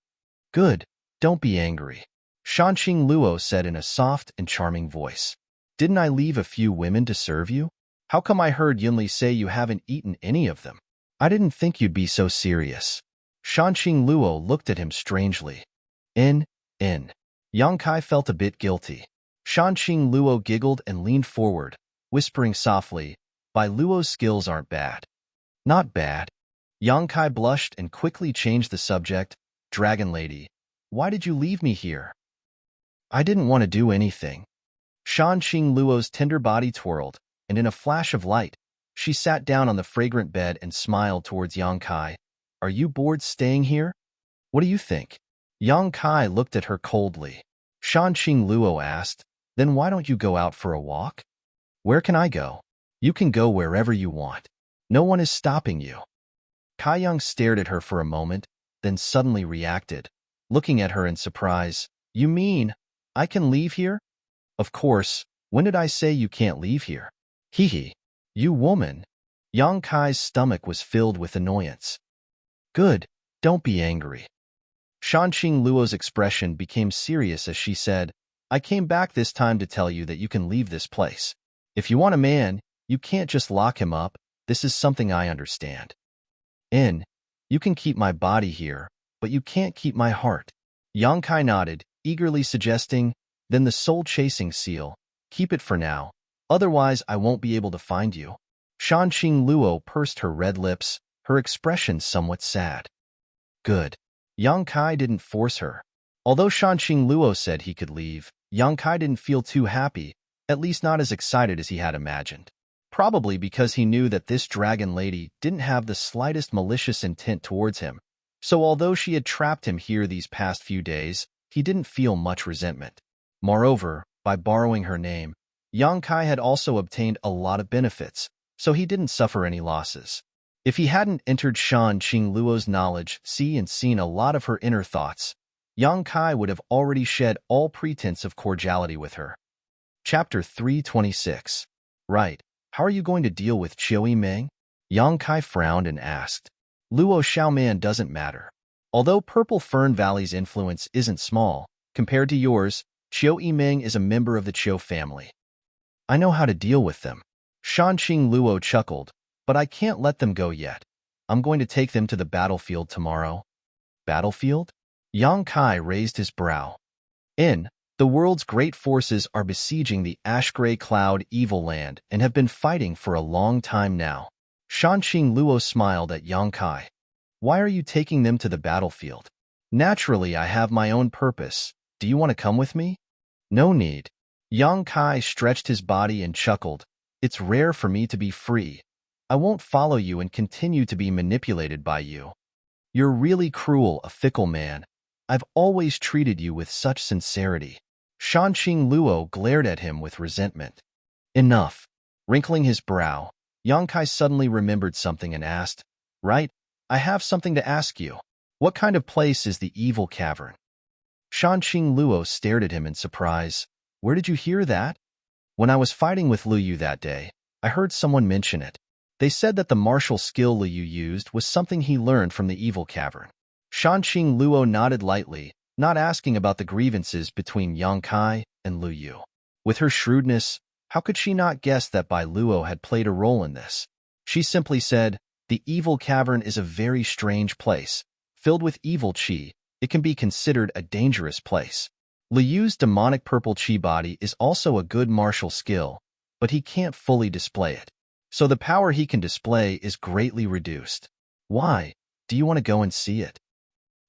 Speaker 1: "Good, don't be angry," Shanqing Luo said in a soft and charming voice. "Didn't I leave a few women to serve you? How come I heard Yunli say you haven't eaten any of them? I didn't think you'd be so serious." Shanqing Luo looked at him strangely. In. Yang Kai felt a bit guilty. Shanqing Luo giggled and leaned forward, whispering softly, "Bai Luo's skills aren't bad." "Not bad." Yang Kai blushed and quickly changed the subject. "Dragon Lady, why did you leave me here?" "I didn't want to do anything." Shanqing Luo's tender body twirled, and in a flash of light, she sat down on the fragrant bed and smiled towards Yang Kai. "Are you bored staying here? What do you think?" Yang Kai looked at her coldly. Shanqing Luo asked, "Then why don't you go out for a walk?" "Where can I go?" "You can go wherever you want. No one is stopping you." Kai Yang stared at her for a moment, then suddenly reacted, looking at her in surprise. "You mean, I can leave here?" "Of course, when did I say you can't leave here?" "Hee hee. You woman." Yang Kai's stomach was filled with annoyance. "Good, don't be angry." Shanqing Luo's expression became serious as she said, "I came back this time to tell you that you can leave this place. If you want a man, you can't just lock him up. This is something I understand." You can keep my body here, but you can't keep my heart. Yang Kai nodded, eagerly suggesting, then the soul-chasing seal. Keep it for now, otherwise I won't be able to find you. Shanqing Luo pursed her red lips, her expression somewhat sad. Good. Yang Kai didn't force her. Although Shanqing Luo said he could leave, Yang Kai didn't feel too happy, at least not as excited as he had imagined. Probably because he knew that this dragon lady didn't have the slightest malicious intent towards him. So although she had trapped him here these past few days, he didn't feel much resentment. Moreover, by borrowing her name, Yang Kai had also obtained a lot of benefits, so he didn't suffer any losses. If he hadn't entered Shanqing Luo's knowledge, and seen a lot of her inner thoughts, Yang Kai would have already shed all pretense of cordiality with her. Chapter 326. Right. How are you going to deal with Qiu Yimeng? Yang Kai frowned and asked. Luo Xiaoman doesn't matter. Although Purple Fern Valley's influence isn't small, compared to yours, Qiu Yimeng is a member of the Qiu family. I know how to deal with them. Shanqing Luo chuckled, but I can't let them go yet. I'm going to take them to the battlefield tomorrow. Battlefield? Yang Kai raised his brow. The world's great forces are besieging the ash-gray cloud evil land and have been fighting for a long time now. Shanqing Luo smiled at Yang Kai. Why are you taking them to the battlefield? Naturally, I have my own purpose. Do you want to come with me? No need. Yang Kai stretched his body and chuckled. It's rare for me to be free. I won't follow you and continue to be manipulated by you. You're really cruel, a fickle man. I've always treated you with such sincerity. Shanqing Luo glared at him with resentment. Enough. Wrinkling his brow, Yang Kai suddenly remembered something and asked, Right, I have something to ask you. What kind of place is the evil cavern? Shanqing Luo stared at him in surprise. Where did you hear that? When I was fighting with Lu Yu that day, I heard someone mention it. They said that the martial skill Lu Yu used was something he learned from the evil cavern. Shanqing Luo nodded lightly, not asking about the grievances between Yang Kai and Lu Yu. With her shrewdness, how could she not guess that Bai Luo had played a role in this? She simply said, the evil cavern is a very strange place. Filled with evil qi, it can be considered a dangerous place. Lu Yu's demonic purple qi body is also a good martial skill, but he can't fully display it. So the power he can display is greatly reduced. Why? Do you want to go and see it?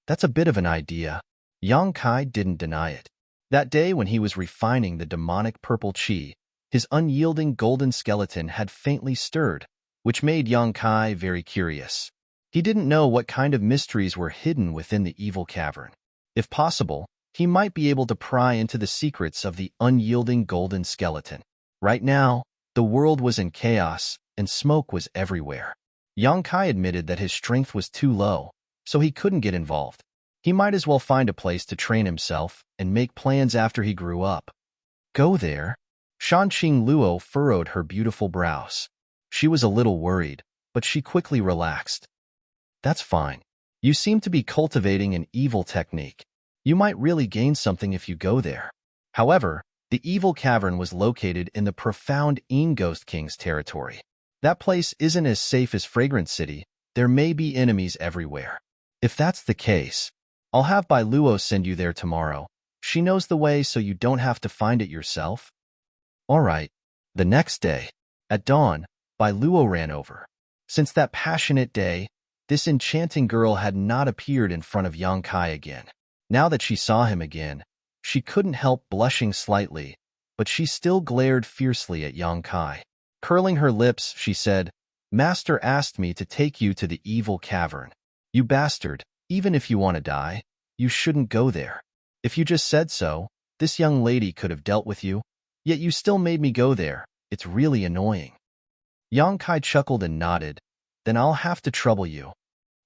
Speaker 1: That's a bit of an idea. Yang Kai didn't deny it. That day when he was refining the demonic purple qi, his unyielding golden skeleton had faintly stirred, which made Yang Kai very curious. He didn't know what kind of mysteries were hidden within the evil cavern. If possible, he might be able to pry into the secrets of the unyielding golden skeleton. Right now, the world was in chaos, and smoke was everywhere. Yang Kai admitted that his strength was too low, so he couldn't get involved. He might as well find a place to train himself and make plans after he grew up. Go there? Shanqing Luo furrowed her beautiful brows. She was a little worried, but she quickly relaxed. That's fine. You seem to be cultivating an evil technique. You might really gain something if you go there. However, the evil cavern was located in the profound Ghost King's territory. That place isn't as safe as Fragrant City. There may be enemies everywhere. If that's the case, I'll have Bai Luo send you there tomorrow. She knows the way so you don't have to find it yourself. All right. The next day, at dawn, Bai Luo ran over. Since that passionate day, this enchanting girl had not appeared in front of Yang Kai again. Now that she saw him again, she couldn't help blushing slightly, but she still glared fiercely at Yang Kai. Curling her lips, she said, Master asked me to take you to the evil cavern. You bastard, even if you want to die, you shouldn't go there. If you just said so, this young lady could have dealt with you, yet you still made me go there. It's really annoying. Yang Kai chuckled and nodded. Then I'll have to trouble you.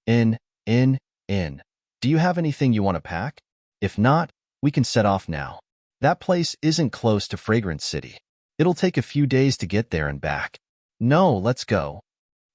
Speaker 1: In. Do you have anything you want to pack? If not, we can set off now. That place isn't close to Fragrant City. It'll take a few days to get there and back. No, let's go.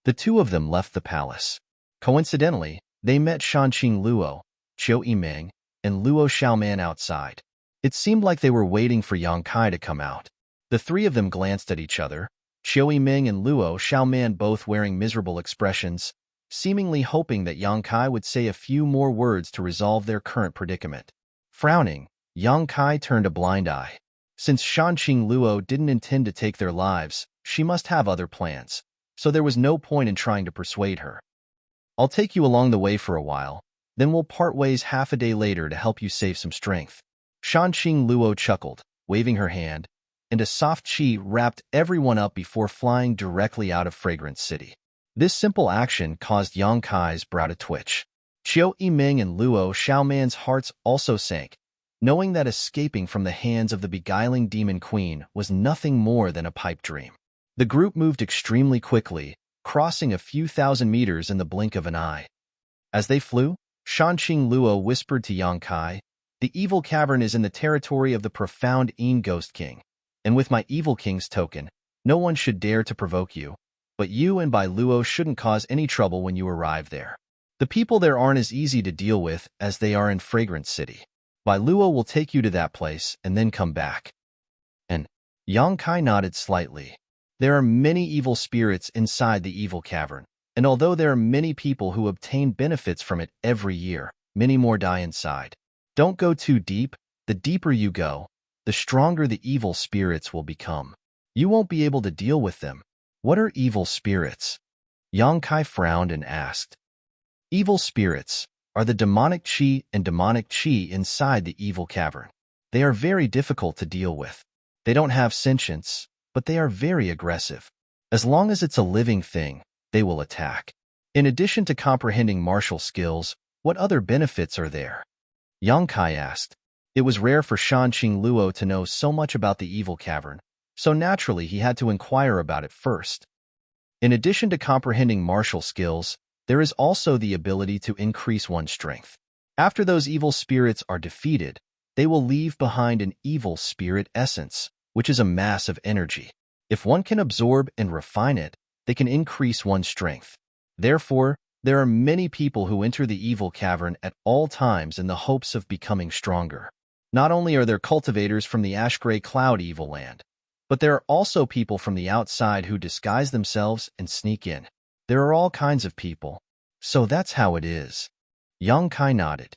Speaker 1: The two of them left the palace. Coincidentally, they met Shanqing Luo, Qiu Yimeng, and Luo Xiaoman outside. It seemed like they were waiting for Yang Kai to come out. The three of them glanced at each other, Qiu Yimeng and Luo Xiaoman both wearing miserable expressions. seemingly hoping that Yang Kai would say a few more words to resolve their current predicament. Frowning, Yang Kai turned a blind eye. Since Shanqing Luo didn't intend to take their lives, she must have other plans, so there was no point in trying to persuade her. I'll take you along the way for a while, then we'll part ways half a day later to help you save some strength. Shanqing Luo chuckled, waving her hand, and a soft chi wrapped everyone up before flying directly out of Fragrance City. This simple action caused Yang Kai's brow to twitch. Qiu Yiming and Luo Xiaoman's hearts also sank, knowing that escaping from the hands of the beguiling demon queen was nothing more than a pipe dream. The group moved extremely quickly, crossing a few thousand meters in the blink of an eye. As they flew, Shanqing Luo whispered to Yang Kai, "The evil cavern is in the territory of the profound Yin Ghost King, and with my evil king's token, no one should dare to provoke you, but you and Bai Luo shouldn't cause any trouble when you arrive there. The people there aren't as easy to deal with as they are in Fragrance City. Bai Luo will take you to that place and then come back." And Yang Kai nodded slightly. There are many evil spirits inside the evil cavern, and although there are many people who obtain benefits from it every year, many more die inside. Don't go too deep. The deeper you go, the stronger the evil spirits will become. You won't be able to deal with them. What are evil spirits? Yang Kai frowned and asked. Evil spirits are the demonic chi and demonic chi inside the evil cavern. They are very difficult to deal with. They don't have sentience, but they are very aggressive. As long as it's a living thing, they will attack. In addition to comprehending martial skills, what other benefits are there? Yang Kai asked. It was rare for Shanqing Luo to know so much about the evil cavern, so naturally he had to inquire about it first. In addition to comprehending martial skills, there is also the ability to increase one's strength. After those evil spirits are defeated, they will leave behind an evil spirit essence, which is a mass of energy. If one can absorb and refine it, they can increase one's strength. Therefore, there are many people who enter the evil cavern at all times in the hopes of becoming stronger. Not only are there cultivators from the ash-gray cloud evil land, but there are also people from the outside who disguise themselves and sneak in. There are all kinds of people. So that's how it is. Yang Kai nodded.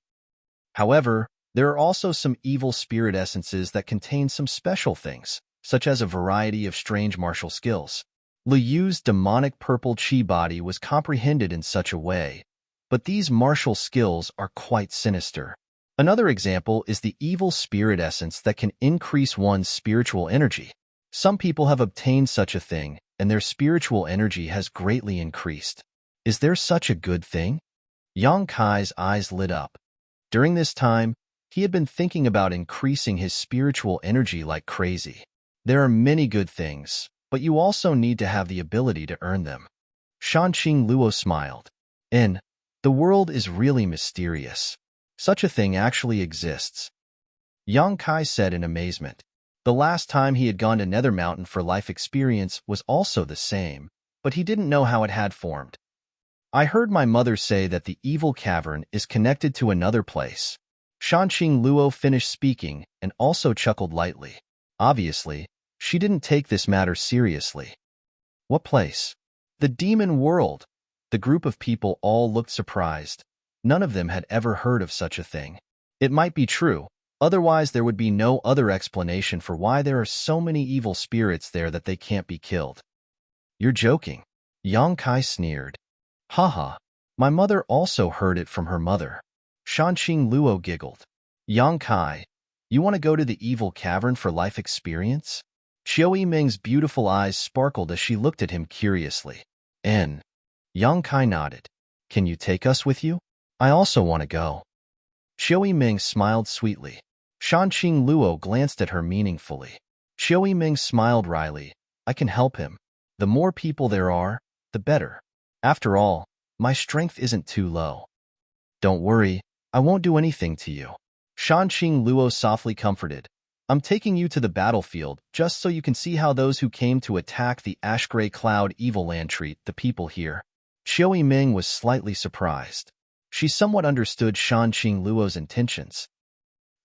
Speaker 1: However, there are also some evil spirit essences that contain some special things, such as a variety of strange martial skills. Liu Yu's demonic purple chi body was comprehended in such a way, but these martial skills are quite sinister. Another example is the evil spirit essence that can increase one's spiritual energy. Some people have obtained such a thing, and their spiritual energy has greatly increased. Is there such a good thing? Yang Kai's eyes lit up. During this time, he had been thinking about increasing his spiritual energy like crazy. There are many good things, but you also need to have the ability to earn them. Shanqing Luo smiled. The world is really mysterious. Such a thing actually exists. Yang Kai said in amazement. The last time he had gone to Nether Mountain for life experience was also the same, but he didn't know how it had formed. I heard my mother say that the evil cavern is connected to another place. Shanqing Luo finished speaking and also chuckled lightly. Obviously, she didn't take this matter seriously. What place? The demon world. The group of people all looked surprised. None of them had ever heard of such a thing. It might be true, otherwise there would be no other explanation for why there are so many evil spirits there that they can't be killed. You're joking. Yang Kai sneered. Haha, my mother also heard it from her mother. Shanqing Luo giggled. Yang Kai, you want to go to the evil cavern for life experience? Qiu Yiming's beautiful eyes sparkled as she looked at him curiously. Yang Kai nodded. Can you take us with you? I also want to go. Qiu Yiming smiled sweetly. Shanqing Luo glanced at her meaningfully. Qiu Yiming smiled wryly. I can help him. The more people there are, the better. After all, my strength isn't too low. Don't worry, I won't do anything to you. Shanqing Luo softly comforted. I'm taking you to the battlefield just so you can see how those who came to attack the Ash-Gray Cloud Evil Land treat the people here. Qiu Yiming was slightly surprised. She somewhat understood Shanqing Luo's intentions.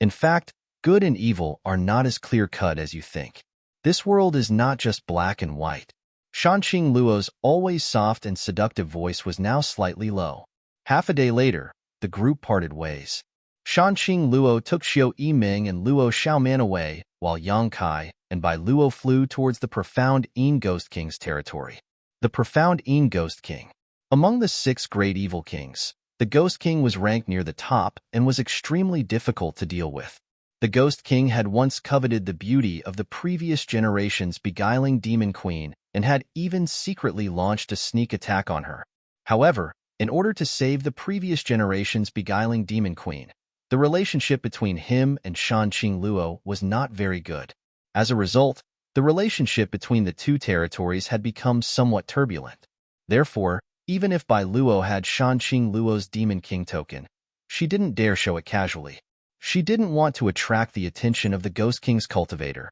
Speaker 1: In fact, good and evil are not as clear-cut as you think. This world is not just black and white. Shanxing Luo's always soft and seductive voice was now slightly low. Half a day later, the group parted ways. Shanxing Luo took Xiao Yiming and Luo Xiaoman away, while Yang Kai and Bai Luo flew towards the profound En Ghost King's territory. The profound En Ghost King. Among the 6 great evil kings, the Ghost King was ranked near the top and was extremely difficult to deal with. The Ghost King had once coveted the beauty of the previous generation's beguiling demon queen and had even secretly launched a sneak attack on her. However, in order to save the previous generation's beguiling demon queen, the relationship between him and Shanxing Luo was not very good. As a result, the relationship between the 2 territories had become somewhat turbulent. Therefore, even if Bai Luo had Shanxing Luo's Demon King token, she didn't dare show it casually. She didn't want to attract the attention of the Ghost King's cultivator.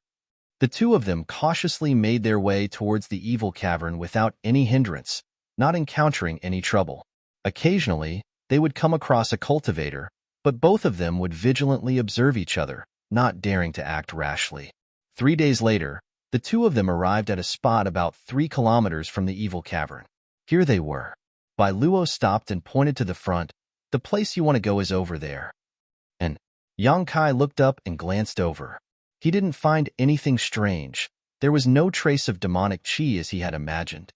Speaker 1: The 2 of them cautiously made their way towards the evil cavern without any hindrance, not encountering any trouble. Occasionally, they would come across a cultivator, but both of them would vigilantly observe each other, not daring to act rashly. 3 days later, the 2 of them arrived at a spot about 3 kilometers from the evil cavern. Here they were. Bai Luo stopped and pointed to the front. The place you want to go is over there. And Yang Kai looked up and glanced over. He didn't find anything strange. There was no trace of demonic chi as he had imagined.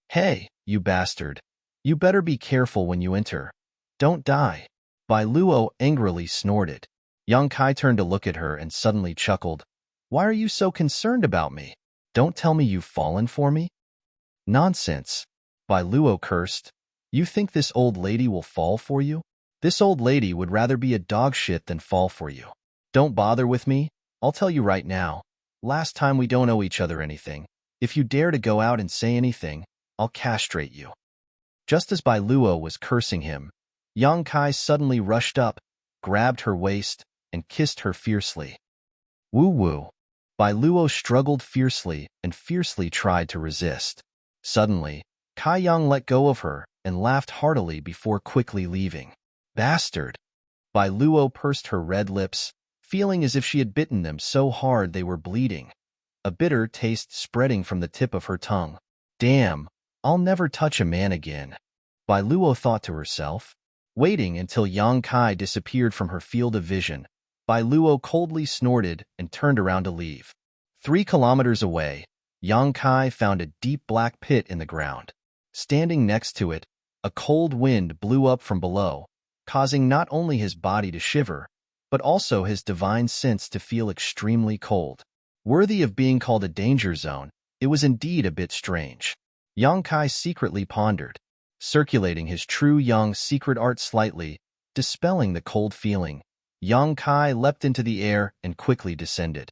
Speaker 1: Hey, you bastard. You better be careful when you enter. Don't die. Bai Luo angrily snorted. Yang Kai turned to look at her and suddenly chuckled. Why are you so concerned about me? Don't tell me you've fallen for me? Nonsense. Bai Luo cursed. You think this old lady will fall for you? This old lady would rather be a dog shit than fall for you. Don't bother with me. I'll tell you right now. Last time we don't owe each other anything. If you dare to go out and say anything, I'll castrate you. Just as Bai Luo was cursing him, Yang Kai suddenly rushed up, grabbed her waist, and kissed her fiercely. Woo-woo. Bai Luo struggled fiercely and fiercely tried to resist. Suddenly, Kai Yang let go of her and laughed heartily before quickly leaving. Bastard! Bai Luo pursed her red lips, feeling as if she had bitten them so hard they were bleeding, a bitter taste spreading from the tip of her tongue. Damn, I'll never touch a man again, Bai Luo thought to herself. Waiting until Yang Kai disappeared from her field of vision, Bai Luo coldly snorted and turned around to leave. 3 kilometers away, Yang Kai found a deep black pit in the ground. Standing next to it, a cold wind blew up from below, causing not only his body to shiver, but also his divine sense to feel extremely cold. Worthy of being called a danger zone, it was indeed a bit strange. Yang Kai secretly pondered, circulating his true Yang secret art slightly, dispelling the cold feeling. Yang Kai leapt into the air and quickly descended.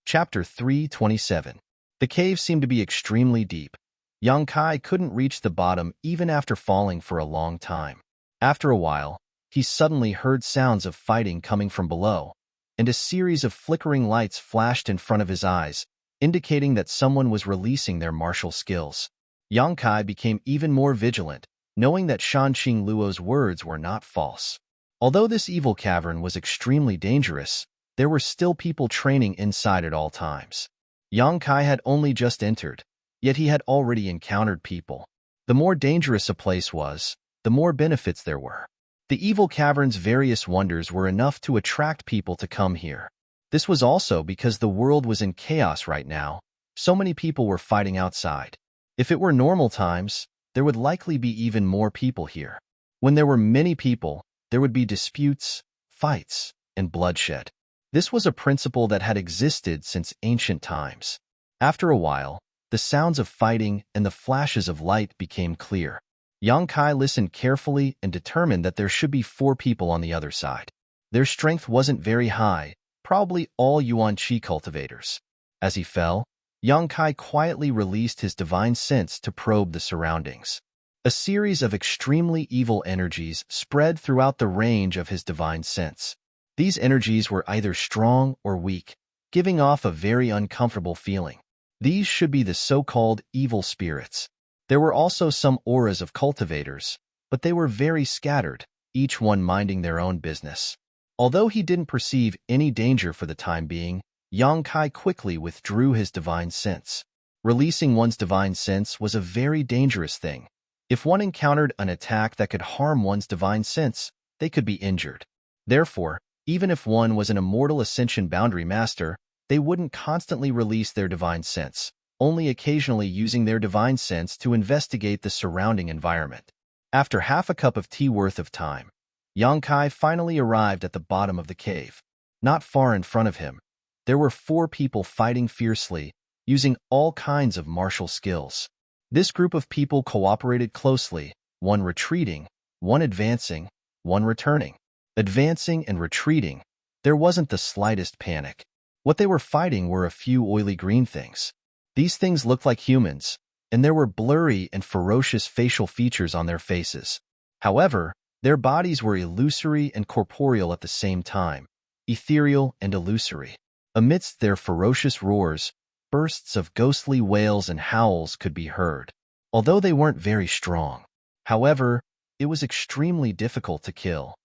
Speaker 1: Chapter 327. The cave seemed to be extremely deep. Yang Kai couldn't reach the bottom even after falling for a long time. After a while, he suddenly heard sounds of fighting coming from below, and a series of flickering lights flashed in front of his eyes, indicating that someone was releasing their martial skills. Yang Kai became even more vigilant, knowing that Shanxing Luo's words were not false. Although this evil cavern was extremely dangerous, there were still people training inside at all times. Yang Kai had only just entered, yet he had already encountered people. The more dangerous a place was, the more benefits there were. The evil cavern's various wonders were enough to attract people to come here. This was also because the world was in chaos right now. So many people were fighting outside. If it were normal times, there would likely be even more people here. When there were many people, there would be disputes, fights, and bloodshed. This was a principle that had existed since ancient times. After a while, the sounds of fighting and the flashes of light became clear. Yang Kai listened carefully and determined that there should be 4 people on the other side. Their strength wasn't very high, probably all Yuan Qi cultivators. As he fell, Yang Kai quietly released his divine sense to probe the surroundings. A series of extremely evil energies spread throughout the range of his divine sense. These energies were either strong or weak, giving off a very uncomfortable feeling. These should be the so-called evil spirits. There were also some auras of cultivators, but they were very scattered, each one minding their own business. Although he didn't perceive any danger for the time being, Yang Kai quickly withdrew his divine sense. Releasing one's divine sense was a very dangerous thing. If one encountered an attack that could harm one's divine sense, they could be injured. Therefore, even if one was an immortal ascension boundary master, they wouldn't constantly release their divine sense, only occasionally using their divine sense to investigate the surrounding environment. After half a cup of tea worth of time, Yang Kai finally arrived at the bottom of the cave. Not far in front of him, there were 4 people fighting fiercely, using all kinds of martial skills. This group of people cooperated closely, one retreating, one advancing, one returning. Advancing and retreating, there wasn't the slightest panic. What they were fighting were a few oily green things. These things looked like humans, and there were blurry and ferocious facial features on their faces. However, their bodies were illusory and corporeal at the same time, ethereal and illusory. Amidst their ferocious roars, bursts of ghostly wails and howls could be heard. Although they weren't very strong, however, it was extremely difficult to kill.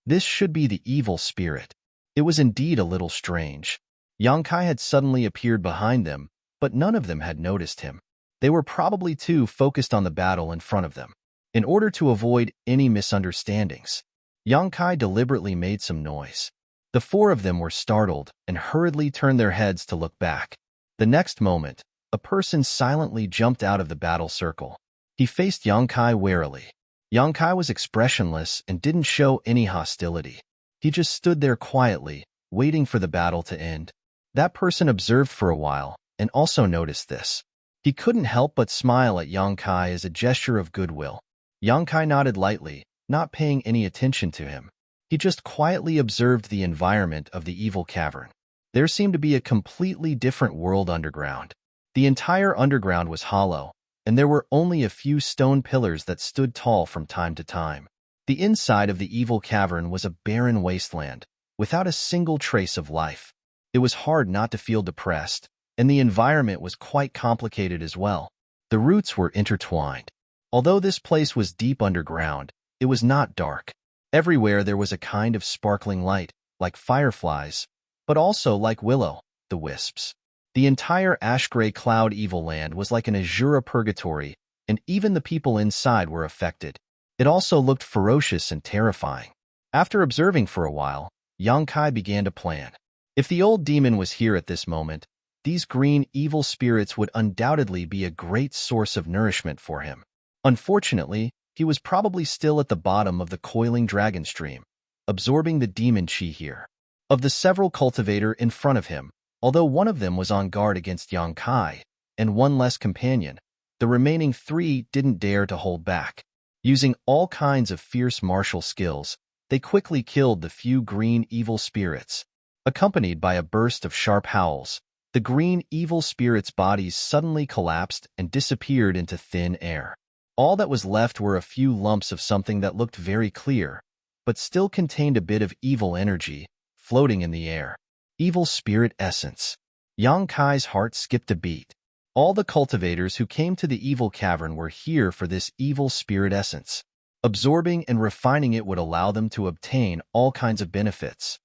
Speaker 1: This should be the evil spirit. It was indeed a little strange. Yang Kai had suddenly appeared behind them, but none of them had noticed him. They were probably too focused on the battle in front of them. In order to avoid any misunderstandings, Yang Kai deliberately made some noise. The 4 of them were startled and hurriedly turned their heads to look back. The next moment, a person silently jumped out of the battle circle. He faced Yang Kai warily. Yang Kai was expressionless and didn't show any hostility. He just stood there quietly, waiting for the battle to end. That person observed for a while and also noticed this. He couldn't help but smile at Yang Kai as a gesture of goodwill. Yang Kai nodded lightly, not paying any attention to him. He just quietly observed the environment of the evil cavern. There seemed to be a completely different world underground. The entire underground was hollow, and there were only a few stone pillars that stood tall from time to time. The inside of the evil cavern was a barren wasteland, without a single trace of life. It was hard not to feel depressed, and the environment was quite complicated as well. The roots were intertwined. Although this place was deep underground, it was not dark. Everywhere there was a kind of sparkling light, like fireflies, but also like will-o'-the-wisps. The entire ash-gray cloud evil land was like an azure purgatory, and even the people inside were affected. It also looked ferocious and terrifying. After observing for a while, Yang Kai began to plan. If the old demon was here at this moment, these green evil spirits would undoubtedly be a great source of nourishment for him. Unfortunately, he was probably still at the bottom of the coiling dragon stream, absorbing the demon chi here. Of the several cultivator in front of him, although one of them was on guard against Yang Kai, and one less companion, the remaining 3 didn't dare to hold back. Using all kinds of fierce martial skills, they quickly killed the few green evil spirits. Accompanied by a burst of sharp howls, the green evil spirits' bodies suddenly collapsed and disappeared into thin air. All that was left were a few lumps of something that looked very clear, but still contained a bit of evil energy, floating in the air. Evil spirit essence. Yang Kai's heart skipped a beat. All the cultivators who came to the evil cavern were here for this evil spirit essence. Absorbing and refining it would allow them to obtain all kinds of benefits.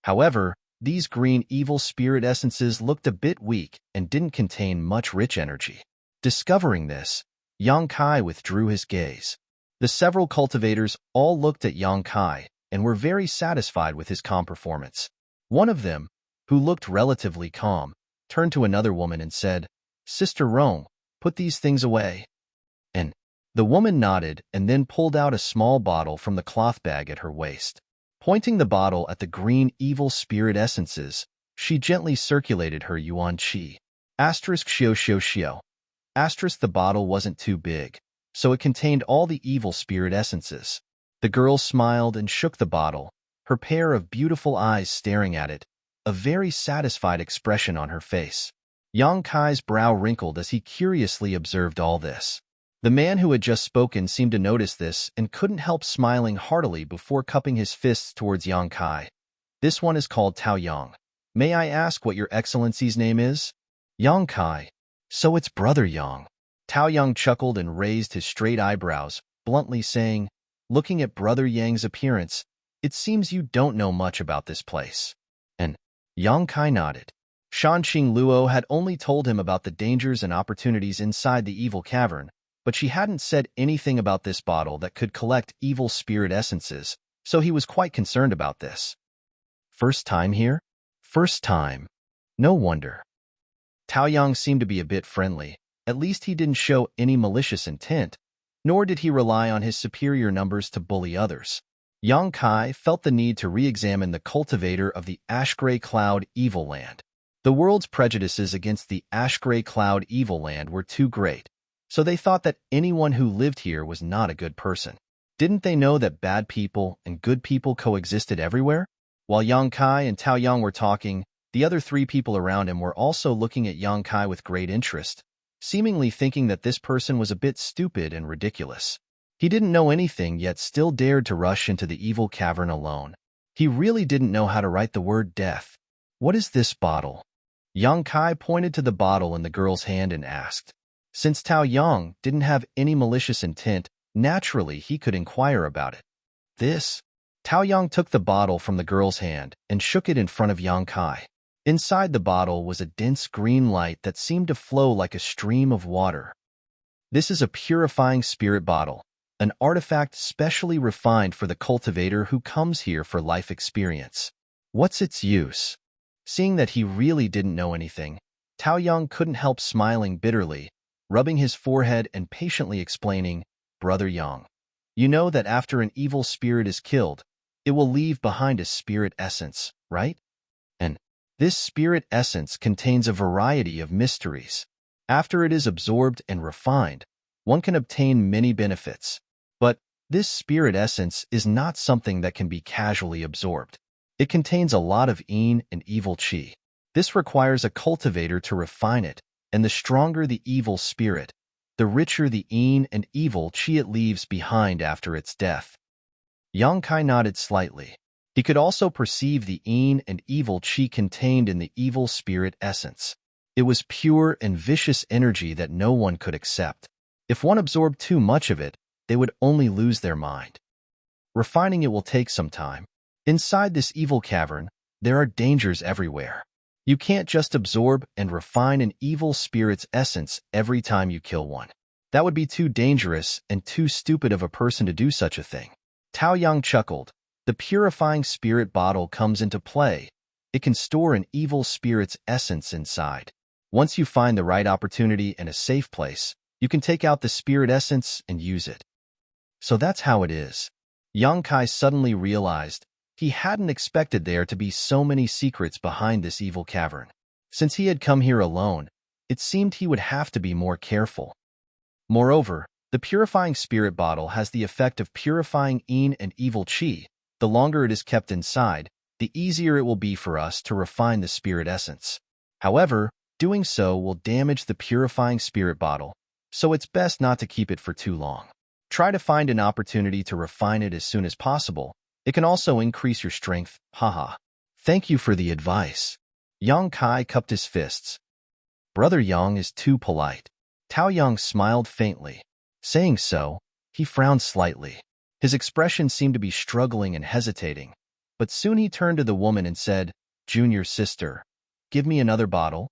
Speaker 1: However, these green evil spirit essences looked a bit weak and didn't contain much rich energy. Discovering this, Yang Kai withdrew his gaze. The several cultivators all looked at Yang Kai and were very satisfied with his calm performance. One of them, who looked relatively calm, turned to another woman and said, "Sister Rong, put these things away." And the woman nodded and then pulled out a small bottle from the cloth bag at her waist. Pointing the bottle at the green evil spirit essences, she gently circulated her yuan qi. **Xio. The bottle wasn't too big, so it contained all the evil spirit essences. The girl smiled and shook the bottle, her pair of beautiful eyes staring at it, a very satisfied expression on her face. Yang Kai's brow wrinkled as he curiously observed all this. The man who had just spoken seemed to notice this and couldn't help smiling heartily before cupping his fists towards Yang Kai. "This one is called Tao Yang. May I ask what your excellency's name is?" "Yang Kai. So it's Brother Yang." Tao Yang chuckled and raised his straight eyebrows, bluntly saying, "Looking at Brother Yang's appearance, it seems you don't know much about this place." And Yang Kai nodded. Shanqing Luo had only told him about the dangers and opportunities inside the evil cavern, but she hadn't said anything about this bottle that could collect evil spirit essences, so he was quite concerned about this. First time here? First time. No wonder. Taoyang seemed to be a bit friendly. At least he didn't show any malicious intent, nor did he rely on his superior numbers to bully others. Yang Kai felt the need to re-examine the cultivator of the Ash-Gray Cloud Evil Land. The world's prejudices against the Ash-Gray Cloud Evil Land were too great, so they thought that anyone who lived here was not a good person. Didn't they know that bad people and good people coexisted everywhere? While Yang Kai and Taoyang were talking, the other three people around him were also looking at Yang Kai with great interest, seemingly thinking that this person was a bit stupid and ridiculous. He didn't know anything yet still dared to rush into the evil cavern alone. He really didn't know how to write the word death. What is this bottle? Yang Kai pointed to the bottle in the girl's hand and asked. Since Taoyang didn't have any malicious intent, naturally he could inquire about it. This? Taoyang took the bottle from the girl's hand and shook it in front of Yang Kai. Inside the bottle was a dense green light that seemed to flow like a stream of water. This is a purifying spirit bottle, an artifact specially refined for the cultivator who comes here for life experience. What's its use? Seeing that he really didn't know anything, Taoyang couldn't help smiling bitterly, rubbing his forehead and patiently explaining, Brother Yang, you know that after an evil spirit is killed, it will leave behind a spirit essence, right? And this spirit essence contains a variety of mysteries. After it is absorbed and refined, one can obtain many benefits. But this spirit essence is not something that can be casually absorbed. It contains a lot of yin and evil qi. This requires a cultivator to refine it, and the stronger the evil spirit, the richer the yin and evil qi it leaves behind after its death. Yang Kai nodded slightly. He could also perceive the yin and evil qi contained in the evil spirit essence. It was pure and vicious energy that no one could accept. If one absorbed too much of it, they would only lose their mind. Refining it will take some time. Inside this evil cavern, there are dangers everywhere. You can't just absorb and refine an evil spirit's essence every time you kill one. That would be too dangerous and too stupid of a person to do such a thing. Taoyang chuckled. The purifying spirit bottle comes into play. It can store an evil spirit's essence inside. Once you find the right opportunity and a safe place, you can take out the spirit essence and use it. So that's how it is. Yang Kai suddenly realized he hadn't expected there to be so many secrets behind this evil cavern. Since he had come here alone, it seemed he would have to be more careful. Moreover, the purifying spirit bottle has the effect of purifying yin and evil qi. The longer it is kept inside, the easier it will be for us to refine the spirit essence. However, doing so will damage the purifying spirit bottle, so it's best not to keep it for too long. Try to find an opportunity to refine it as soon as possible. It can also increase your strength, haha. Thank you for the advice. Yang Kai cupped his fists. Brother Yang is too polite. Taoyang smiled faintly. Saying so, he frowned slightly. His expression seemed to be struggling and hesitating, but soon he turned to the woman and said, Junior sister, give me another bottle.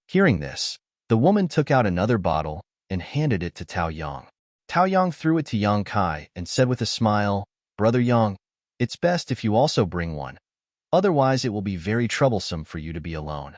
Speaker 1: Hearing this, the woman took out another bottle and handed it to Taoyang. Taoyang threw it to Yang Kai and said with a smile, Brother Yang, it's best if you also bring one. Otherwise it will be very troublesome for you to be alone.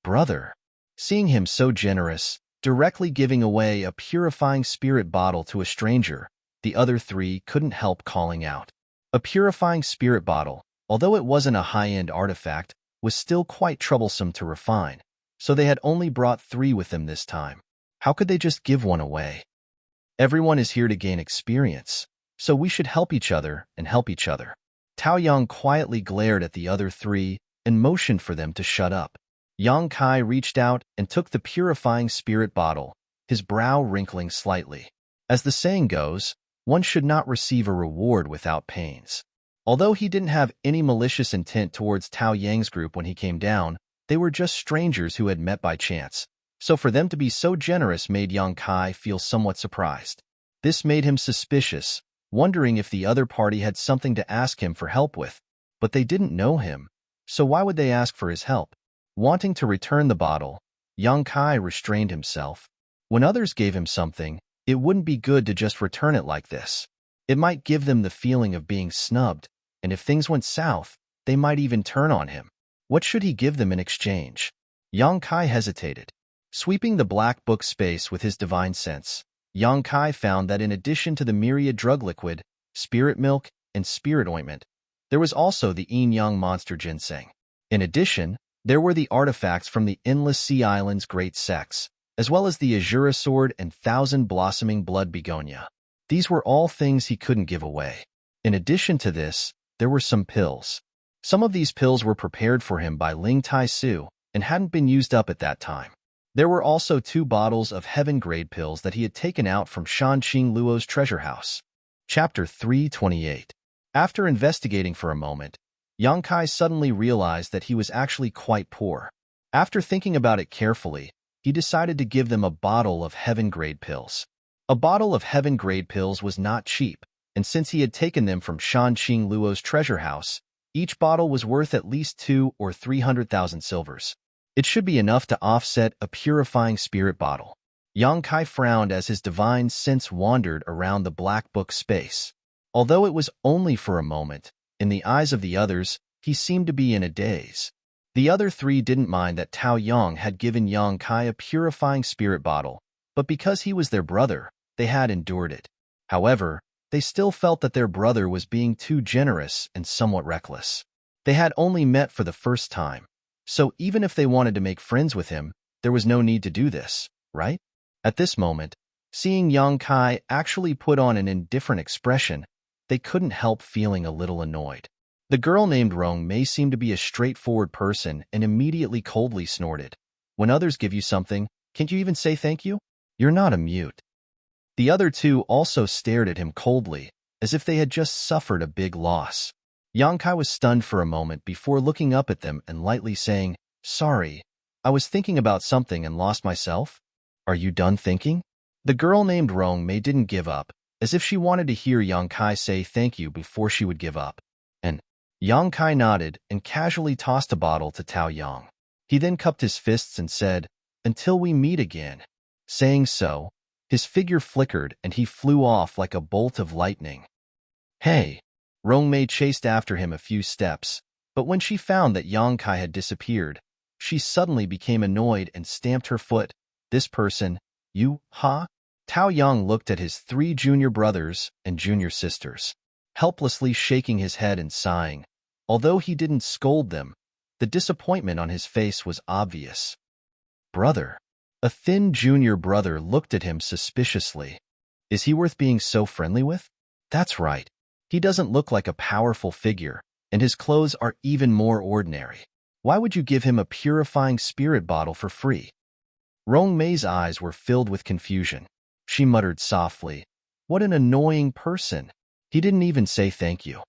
Speaker 1: Brother, seeing him so generous, directly giving away a purifying spirit bottle to a stranger, the other three couldn't help calling out. A purifying spirit bottle, although it wasn't a high-end artifact, was still quite troublesome to refine, so they had only brought 3 with them this time. How could they just give one away? Everyone is here to gain experience, so we should help each other and help each other. Taoyang quietly glared at the other 3 and motioned for them to shut up. Yang Kai reached out and took the purifying spirit bottle, his brow wrinkling slightly. As the saying goes, one should not receive a reward without pains. Although he didn't have any malicious intent towards Taoyang's group when he came down, they were just strangers who had met by chance. So for them to be so generous made Yang Kai feel somewhat surprised. This made him suspicious, wondering if the other party had something to ask him for help with. But they didn't know him, so why would they ask for his help? Wanting to return the bottle, Yang Kai restrained himself. When others gave him something, it wouldn't be good to just return it like this. It might give them the feeling of being snubbed, and if things went south, they might even turn on him. What should he give them in exchange? Yang Kai hesitated. Sweeping the black book space with his divine sense, Yang Kai found that in addition to the myriad drug liquid, spirit milk, and spirit ointment, there was also the yin-yang monster ginseng. In addition, there were the artifacts from the Endless Sea Island's great sex, as well as the Azura sword and thousand-blossoming blood begonia. These were all things he couldn't give away. In addition to this, there were some pills. Some of these pills were prepared for him by Ling Tai Su and hadn't been used up at that time. There were also 2 bottles of heaven-grade pills that he had taken out from Shan Qing Luo's treasure house. Chapter 328. After investigating for a moment, Yang Kai suddenly realized that he was actually quite poor. After thinking about it carefully, he decided to give them a bottle of heaven-grade pills. A bottle of heaven-grade pills was not cheap, and since he had taken them from Shan Qing Luo's treasure house, each bottle was worth at least 200,000 or 300,000 silvers. It should be enough to offset a purifying spirit bottle. Yang Kai frowned as his divine sense wandered around the black book space. Although it was only for a moment, in the eyes of the others, he seemed to be in a daze. The other 3 didn't mind that Tao Yang had given Yang Kai a purifying spirit bottle, but because he was their brother, they had endured it. However, they still felt that their brother was being too generous and somewhat reckless. They had only met for the first time, so even if they wanted to make friends with him, there was no need to do this, right? At this moment, seeing Yang Kai actually put on an indifferent expression, they couldn't help feeling a little annoyed. The girl named Rong Mei seemed to be a straightforward person and immediately coldly snorted. When others give you something, can't you even say thank you? You're not a mute. The other 2 also stared at him coldly, as if they had just suffered a big loss. Yang Kai was stunned for a moment before looking up at them and lightly saying, "Sorry, I was thinking about something and lost myself." "Are you done thinking?" The girl named Rong Mei didn't give up, as if she wanted to hear Yang Kai say thank you before she would give up. And Yang Kai nodded and casually tossed a bottle to Tao Yang. He then cupped his fists and said, "Until we meet again." Saying so, his figure flickered and he flew off like a bolt of lightning. "Hey!" Rong Mei chased after him a few steps, but when she found that Yang Kai had disappeared, she suddenly became annoyed and stamped her foot. "This person, you, huh?" Tao Yang looked at his 3 junior brothers and junior sisters, helplessly shaking his head and sighing. Although he didn't scold them, the disappointment on his face was obvious. "Brother?" A thin junior brother looked at him suspiciously. "Is he worth being so friendly with?" "That's right. He doesn't look like a powerful figure, and his clothes are even more ordinary. Why would you give him a purifying spirit bottle for free?" Rong Mei's eyes were filled with confusion. She muttered softly, "What an annoying person. He didn't even say thank you."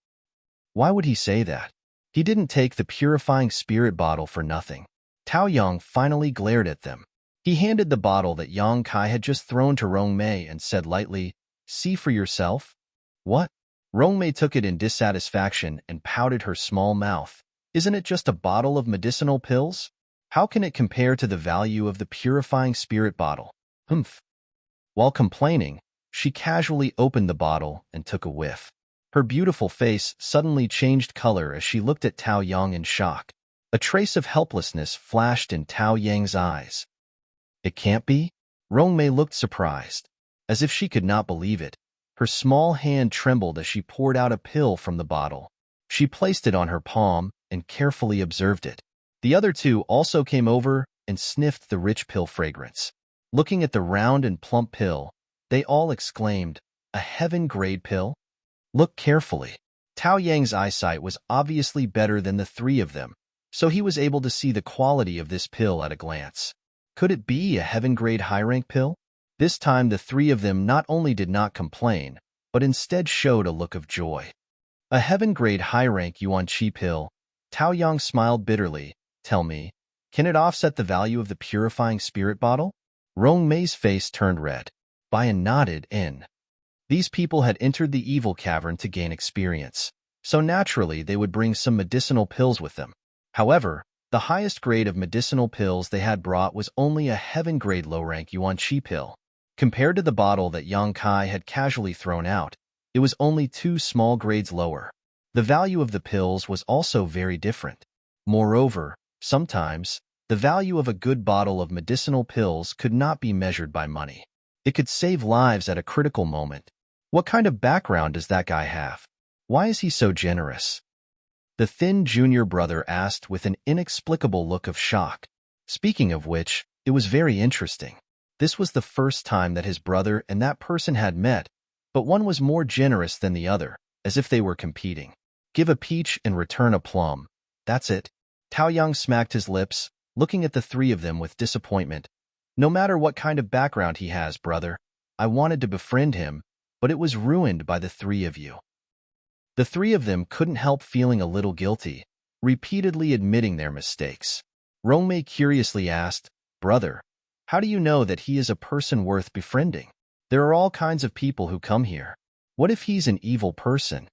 Speaker 1: Why would he say that? He didn't take the purifying spirit bottle for nothing. Tao Yang finally glared at them. He handed the bottle that Yang Kai had just thrown to Rong Mei and said lightly, "See for yourself." "What?" Rong Mei took it in dissatisfaction and pouted her small mouth. "Isn't it just a bottle of medicinal pills? How can it compare to the value of the purifying spirit bottle?" "Humph." While complaining, she casually opened the bottle and took a whiff. Her beautiful face suddenly changed color as she looked at Tao Yang in shock. A trace of helplessness flashed in Tao Yang's eyes. "It can't be?" Rong Mei looked surprised. As if she could not believe it, her small hand trembled as she poured out a pill from the bottle. She placed it on her palm and carefully observed it. The other 2 also came over and sniffed the rich pill fragrance. Looking at the round and plump pill, they all exclaimed, "A heaven-grade pill?" Look carefully. Tao Yang's eyesight was obviously better than the 3 of them, so he was able to see the quality of this pill at a glance. Could it be a heaven-grade high-rank pill? This time the 3 of them not only did not complain, but instead showed a look of joy. "A heaven-grade high-rank yuan qi pill." Tao Yang smiled bitterly. "Tell me, can it offset the value of the purifying spirit bottle?" Rong Mei's face turned red. Bian nodded in. These people had entered the evil cavern to gain experience, so naturally they would bring some medicinal pills with them. However, The highest grade of medicinal pills they had brought was only a heaven-grade low-rank yuan qi pill. Compared to the bottle that Yang Kai had casually thrown out, it was only 2 small grades lower. The value of the pills was also very different. Moreover, sometimes, the value of a good bottle of medicinal pills could not be measured by money. It could save lives at a critical moment. What kind of background does that guy have? Why is he so generous? The thin junior brother asked with an inexplicable look of shock. Speaking of which, it was very interesting. This was the first time that his brother and that person had met, but one was more generous than the other, as if they were competing. Give a peach and return a plum. That's it. Tao Yang smacked his lips, looking at the 3 of them with disappointment. No matter what kind of background he has, brother, I wanted to befriend him, but it was ruined by the 3 of you. The 3 of them couldn't help feeling a little guilty, repeatedly admitting their mistakes. Rongmei curiously asked, Brother, how do you know that he is a person worth befriending? There are all kinds of people who come here. What if he's an evil person?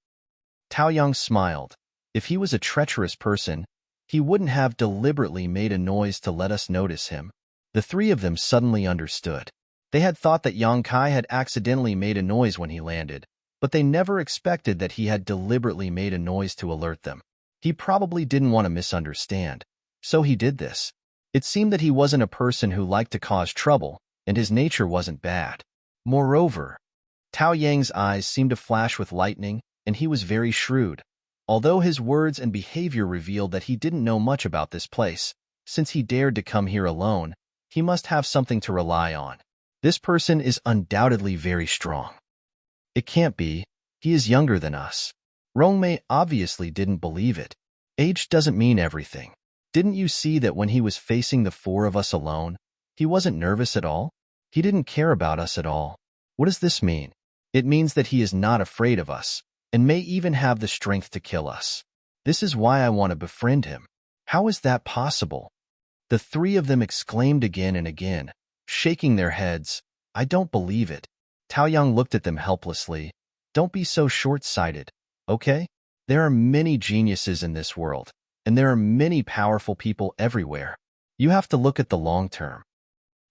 Speaker 1: Tao Yang smiled. If he was a treacherous person, he wouldn't have deliberately made a noise to let us notice him. The 3 of them suddenly understood. They had thought that Yang Kai had accidentally made a noise when he landed, but they never expected that he had deliberately made a noise to alert them. He probably didn't want to misunderstand, so he did this. It seemed that he wasn't a person who liked to cause trouble, and his nature wasn't bad. Moreover, Tao Yang's eyes seemed to flash with lightning, and he was very shrewd. Although his words and behavior revealed that he didn't know much about this place, since he dared to come here alone, he must have something to rely on. This person is undoubtedly very strong. It can't be. He is younger than us. Rongmei obviously didn't believe it. Age doesn't mean everything. Didn't you see that when he was facing the 4 of us alone, he wasn't nervous at all? He didn't care about us at all. What does this mean? It means that he is not afraid of us, and may even have the strength to kill us. This is why I want to befriend him. How is that possible? The 3 of them exclaimed again and again, shaking their heads. I don't believe it. Tao Yang looked at them helplessly. Don't be so short-sighted, okay? There are many geniuses in this world, and there are many powerful people everywhere. You have to look at the long term.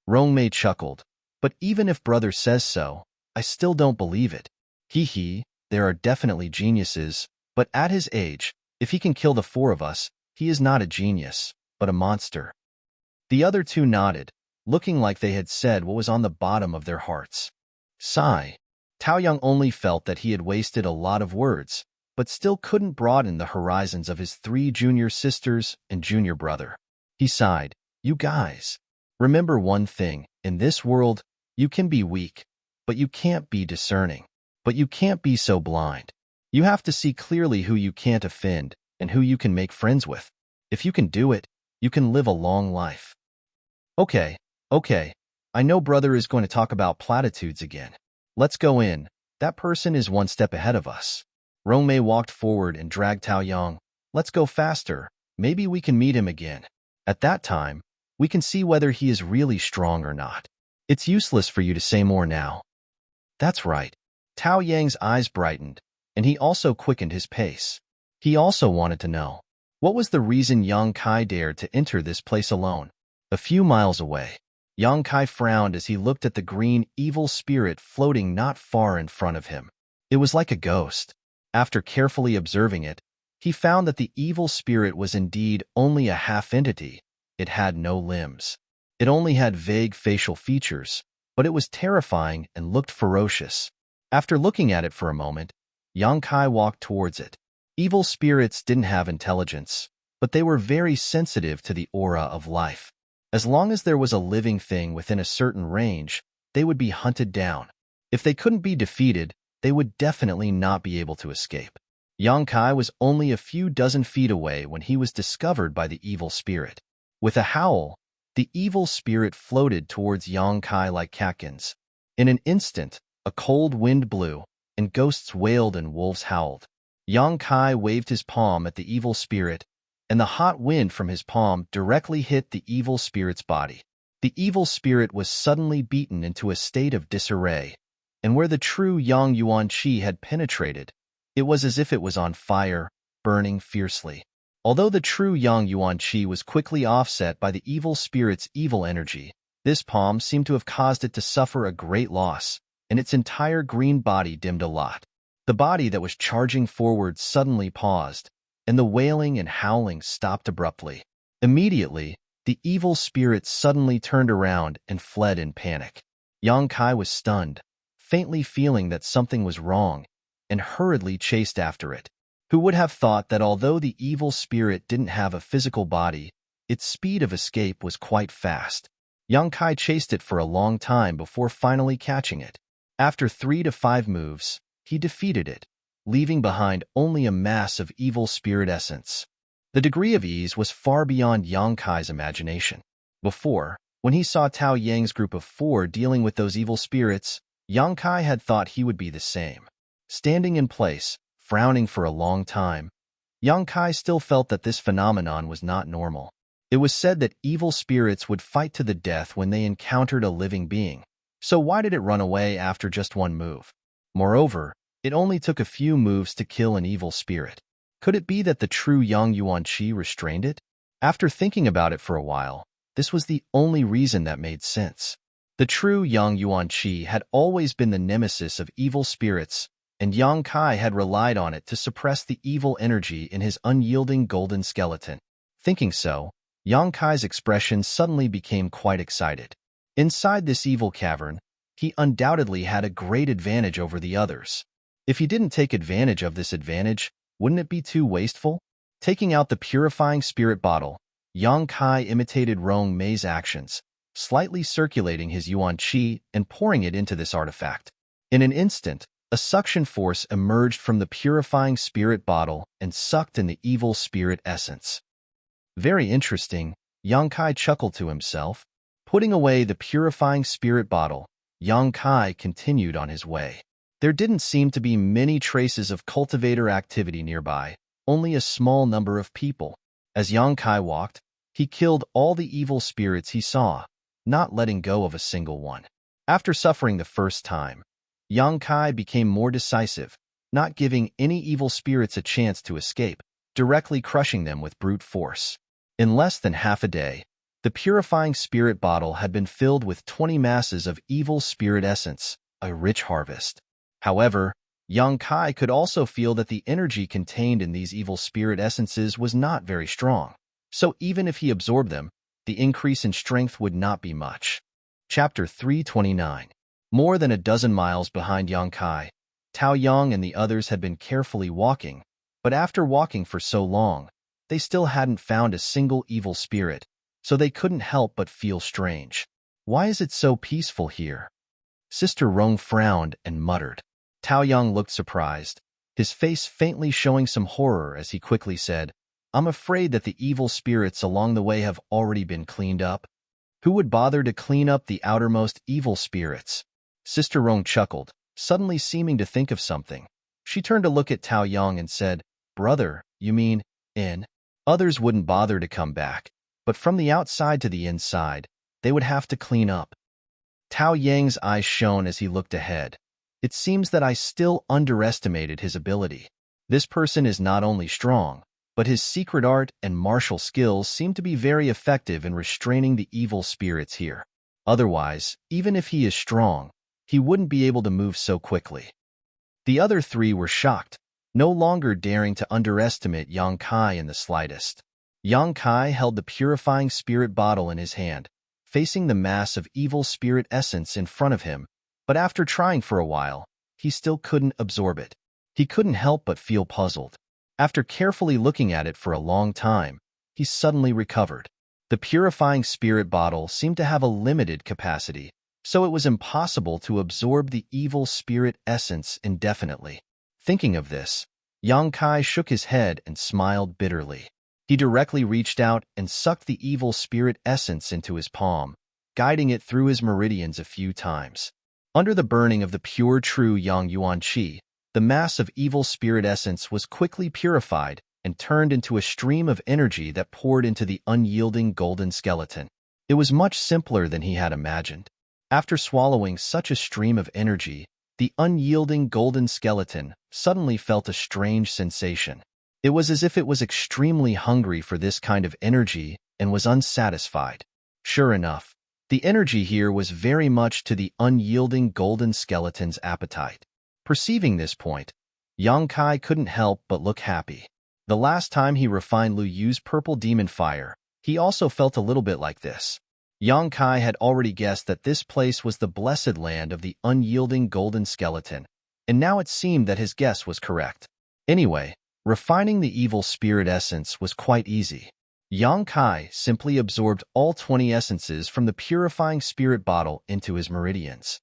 Speaker 1: Rongmei chuckled. But even if brother says so, I still don't believe it. Hee, there are definitely geniuses, but at his age, if he can kill the 4 of us, he is not a genius, but a monster. The other 2 nodded, looking like they had said what was on the bottom of their hearts. Sigh. Tao Yang only felt that he had wasted a lot of words, but still couldn't broaden the horizons of his 3 junior sisters and junior brother. He sighed. You guys, remember one thing, in this world, you can be weak, but you can't be discerning. But you can't be so blind. You have to see clearly who you can't offend and who you can make friends with. If you can do it, you can live a long life. Okay. I know brother is going to talk about platitudes again. Let's go in. That person is 1 step ahead of us. Rongmei walked forward and dragged Tao Yang. Let's go faster. Maybe we can meet him again. At that time, we can see whether he is really strong or not. It's useless for you to say more now. That's right. Tao Yang's eyes brightened, and he also quickened his pace. He also wanted to know, what was the reason Yang Kai dared to enter this place alone? A few miles away, Yang Kai frowned as he looked at the green evil spirit floating not far in front of him. It was like a ghost. After carefully observing it, he found that the evil spirit was indeed only a half entity. It had no limbs. It only had vague facial features, but it was terrifying and looked ferocious. After looking at it for a moment, Yang Kai walked towards it. Evil spirits didn't have intelligence, but they were very sensitive to the aura of life. As long as there was a living thing within a certain range, they would be hunted down. If they couldn't be defeated, they would definitely not be able to escape. Yang Kai was only a few dozen feet away when he was discovered by the evil spirit. With a howl, the evil spirit floated towards Yang Kai like catkins. In an instant, a cold wind blew, and ghosts wailed and wolves howled. Yang Kai waved his palm at the evil spirit, and the hot wind from his palm directly hit the evil spirit's body. The evil spirit was suddenly beaten into a state of disarray, and where the true Yang Yuan Qi had penetrated, it was as if it was on fire, burning fiercely. Although the true Yang Yuan Qi was quickly offset by the evil spirit's evil energy, this palm seemed to have caused it to suffer a great loss, and its entire green body dimmed a lot. The body that was charging forward suddenly paused, and the wailing and howling stopped abruptly. Immediately, the evil spirit suddenly turned around and fled in panic. Yang Kai was stunned, faintly feeling that something was wrong, and hurriedly chased after it. Who would have thought that although the evil spirit didn't have a physical body, its speed of escape was quite fast? Yang Kai chased it for a long time before finally catching it. After 3 to 5 moves, he defeated it, leaving behind only a mass of evil spirit essence. The degree of ease was far beyond Yang Kai's imagination. Before, when he saw Tao Yang's group of 4 dealing with those evil spirits, Yang Kai had thought he would be the same. Standing in place, frowning for a long time, Yang Kai still felt that this phenomenon was not normal. It was said that evil spirits would fight to the death when they encountered a living being. So why did it run away after just 1 move? Moreover, it only took a few moves to kill an evil spirit. Could it be that the true Yang Yuan Qi restrained it? After thinking about it for a while, this was the only reason that made sense. The true Yang Yuan Qi had always been the nemesis of evil spirits, and Yang Kai had relied on it to suppress the evil energy in his unyielding golden skeleton. Thinking so, Yang Kai's expression suddenly became quite excited. Inside this evil cavern, he undoubtedly had a great advantage over the others. If he didn't take advantage of this advantage, wouldn't it be too wasteful? Taking out the purifying spirit bottle, Yang Kai imitated Rong Mei's actions, slightly circulating his Yuan Qi and pouring it into this artifact. In an instant, a suction force emerged from the purifying spirit bottle and sucked in the evil spirit essence. Very interesting, Yang Kai chuckled to himself. Putting away the purifying spirit bottle, Yang Kai continued on his way. There didn't seem to be many traces of cultivator activity nearby, only a small number of people. As Yang Kai walked, he killed all the evil spirits he saw, not letting go of a single one. After suffering the first time, Yang Kai became more decisive, not giving any evil spirits a chance to escape, directly crushing them with brute force. In less than half a day, the purifying spirit bottle had been filled with 20 masses of evil spirit essence, a rich harvest. However, Yang Kai could also feel that the energy contained in these evil spirit essences was not very strong, so even if he absorbed them, the increase in strength would not be much. Chapter 329. More than a dozen miles behind Yang Kai, Tao Yang and the others had been carefully walking, but after walking for so long, they still hadn't found a single evil spirit, so they couldn't help but feel strange. Why is it so peaceful here? Sister Rong frowned and muttered. Tao Yang looked surprised, his face faintly showing some horror as he quickly said, "I'm afraid that the evil spirits along the way have already been cleaned up. Who would bother to clean up the outermost evil spirits?" Sister Rong chuckled, suddenly seeming to think of something. She turned to look at Tao Yang and said, "Brother, you mean, others wouldn't bother to come back, but from the outside to the inside, they would have to clean up." Tao Yang's eyes shone as he looked ahead. It seems that I still underestimated his ability. This person is not only strong, but his secret art and martial skills seem to be very effective in restraining the evil spirits here. Otherwise, even if he is strong, he wouldn't be able to move so quickly. The other 3 were shocked, no longer daring to underestimate Yang Kai in the slightest. Yang Kai held the purifying spirit bottle in his hand, facing the mass of evil spirit essence in front of him, but after trying for a while, he still couldn't absorb it. He couldn't help but feel puzzled. After carefully looking at it for a long time, he suddenly recovered. The purifying spirit bottle seemed to have a limited capacity, so it was impossible to absorb the evil spirit essence indefinitely. Thinking of this, Yang Kai shook his head and smiled bitterly. He directly reached out and sucked the evil spirit essence into his palm, guiding it through his meridians a few times. Under the burning of the pure true Yang Yuan Qi, the mass of evil spirit essence was quickly purified and turned into a stream of energy that poured into the unyielding golden skeleton. It was much simpler than he had imagined. After swallowing such a stream of energy, the unyielding golden skeleton suddenly felt a strange sensation. It was as if it was extremely hungry for this kind of energy and was unsatisfied. Sure enough, the energy here was very much to the unyielding golden skeleton's appetite. Perceiving this point, Yang Kai couldn't help but look happy. The last time he refined Lu Yu's purple demon fire, he also felt a little bit like this. Yang Kai had already guessed that this place was the blessed land of the unyielding golden skeleton, and now it seemed that his guess was correct. Anyway, refining the evil spirit essence was quite easy. Yang Kai simply absorbed all 20 essences from the purifying spirit bottle into his meridians.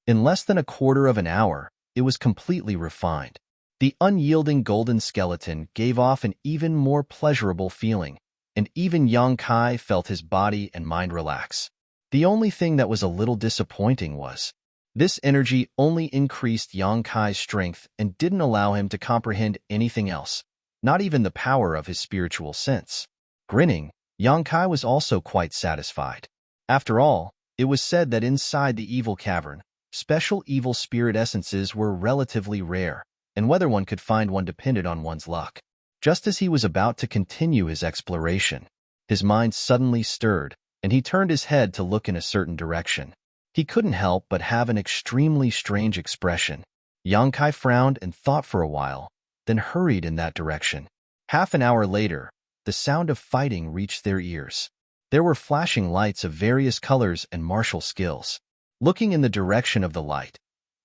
Speaker 1: In less than a quarter of an hour, it was completely refined. The unyielding golden skeleton gave off an even more pleasurable feeling, and even Yang Kai felt his body and mind relax. The only thing that was a little disappointing was, this energy only increased Yang Kai's strength and didn't allow him to comprehend anything else, not even the power of his spiritual sense. Grinning, Yang Kai was also quite satisfied. After all, it was said that inside the evil cavern, special evil spirit essences were relatively rare, and whether one could find one depended on one's luck. Just as he was about to continue his exploration, his mind suddenly stirred, and he turned his head to look in a certain direction. He couldn't help but have an extremely strange expression. Yang Kai frowned and thought for a while, then hurried in that direction. Half an hour later, the sound of fighting reached their ears. There were flashing lights of various colors and martial skills. Looking in the direction of the light,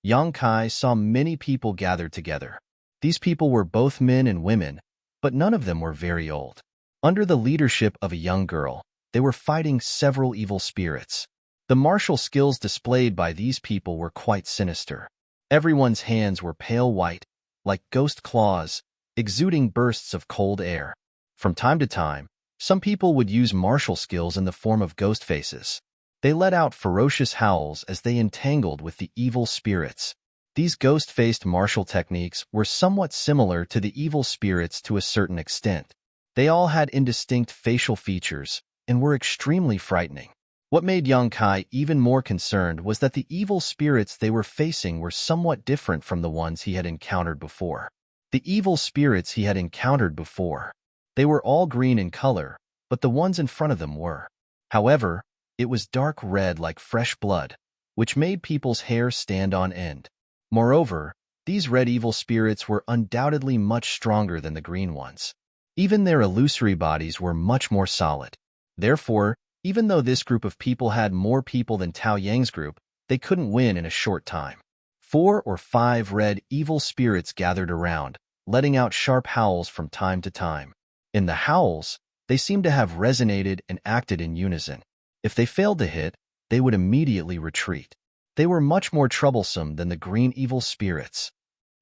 Speaker 1: Yang Kai saw many people gathered together. These people were both men and women, but none of them were very old. Under the leadership of a young girl, they were fighting several evil spirits. The martial skills displayed by these people were quite sinister. Everyone's hands were pale white, like ghost claws, exuding bursts of cold air. From time to time, some people would use martial skills in the form of ghost faces. They let out ferocious howls as they entangled with the evil spirits. These ghost-faced martial techniques were somewhat similar to the evil spirits to a certain extent. They all had indistinct facial features and were extremely frightening. What made Yang Kai even more concerned was that the evil spirits they were facing were somewhat different from the ones he had encountered before. The evil spirits he had encountered before, they were all green in color, but the ones in front of them were. However, it was dark red like fresh blood, which made people's hair stand on end. Moreover, these red evil spirits were undoubtedly much stronger than the green ones. Even their illusory bodies were much more solid. Therefore, even though this group of people had more people than Tao Yang's group, they couldn't win in a short time. 4 or 5 red evil spirits gathered around, letting out sharp howls from time to time. In the howls, they seemed to have resonated and acted in unison. If they failed to hit, they would immediately retreat. They were much more troublesome than the green evil spirits.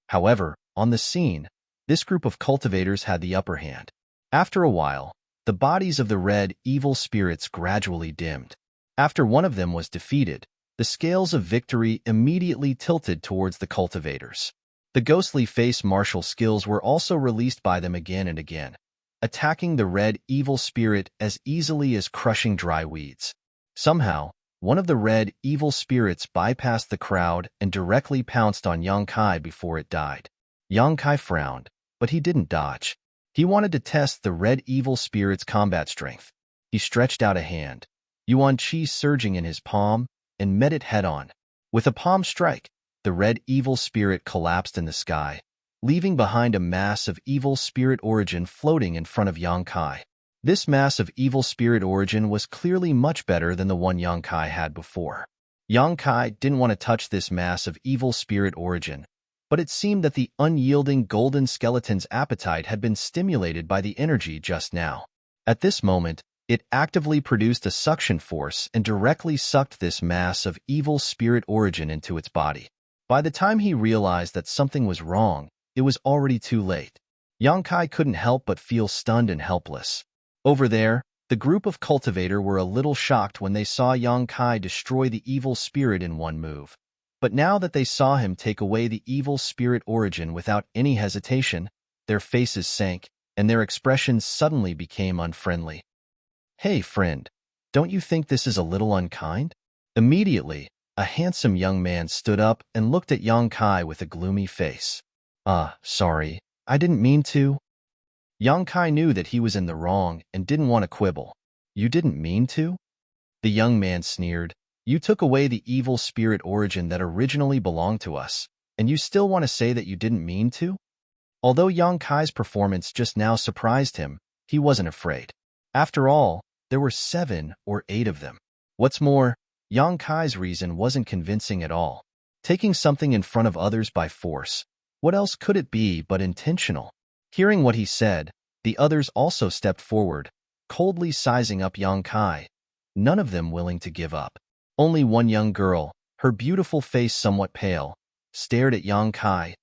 Speaker 1: However, on the scene, this group of cultivators had the upper hand. After a while, the bodies of the red evil spirits gradually dimmed. After one of them was defeated, the scales of victory immediately tilted towards the cultivators. The ghostly face martial skills were also released by them again and again, attacking the red evil spirit as easily as crushing dry weeds. Somehow, one of the red evil spirits bypassed the crowd and directly pounced on Yang Kai before it died. Yang Kai frowned, but he didn't dodge. He wanted to test the red evil spirit's combat strength. He stretched out a hand, Yuan Qi surging in his palm, and met it head-on. With a palm strike, the red evil spirit collapsed in the sky, leaving behind a mass of evil spirit origin floating in front of Yang Kai. This mass of evil spirit origin was clearly much better than the one Yang Kai had before. Yang Kai didn't want to touch this mass of evil spirit origin, but it seemed that the unyielding golden skeleton's appetite had been stimulated by the energy just now. At this moment, it actively produced a suction force and directly sucked this mass of evil spirit origin into its body. By the time he realized that something was wrong, it was already too late. Yang Kai couldn't help but feel stunned and helpless. Over there, the group of cultivator were a little shocked when they saw Yang Kai destroy the evil spirit in one move. But now that they saw him take away the evil spirit origin without any hesitation, their faces sank, and their expressions suddenly became unfriendly. "Hey, friend, don't you think this is a little unkind?" Immediately, a handsome young man stood up and looked at Yang Kai with a gloomy face. Sorry, I didn't mean to." Yang Kai knew that he was in the wrong and didn't want to quibble. You didn't mean to? The young man sneered. You took away the evil spirit origin that originally belonged to us, and you still want to say that you didn't mean to? Although Yang Kai's performance just now surprised him, he wasn't afraid. After all, there were 7 or 8 of them. What's more, Yang Kai's reason wasn't convincing at all. Taking something in front of others by force, what else could it be but intentional? Hearing what he said, the others also stepped forward, coldly sizing up Yang Kai, none of them willing to give up. Only one young girl, her beautiful face somewhat pale, stared at Yang Kai,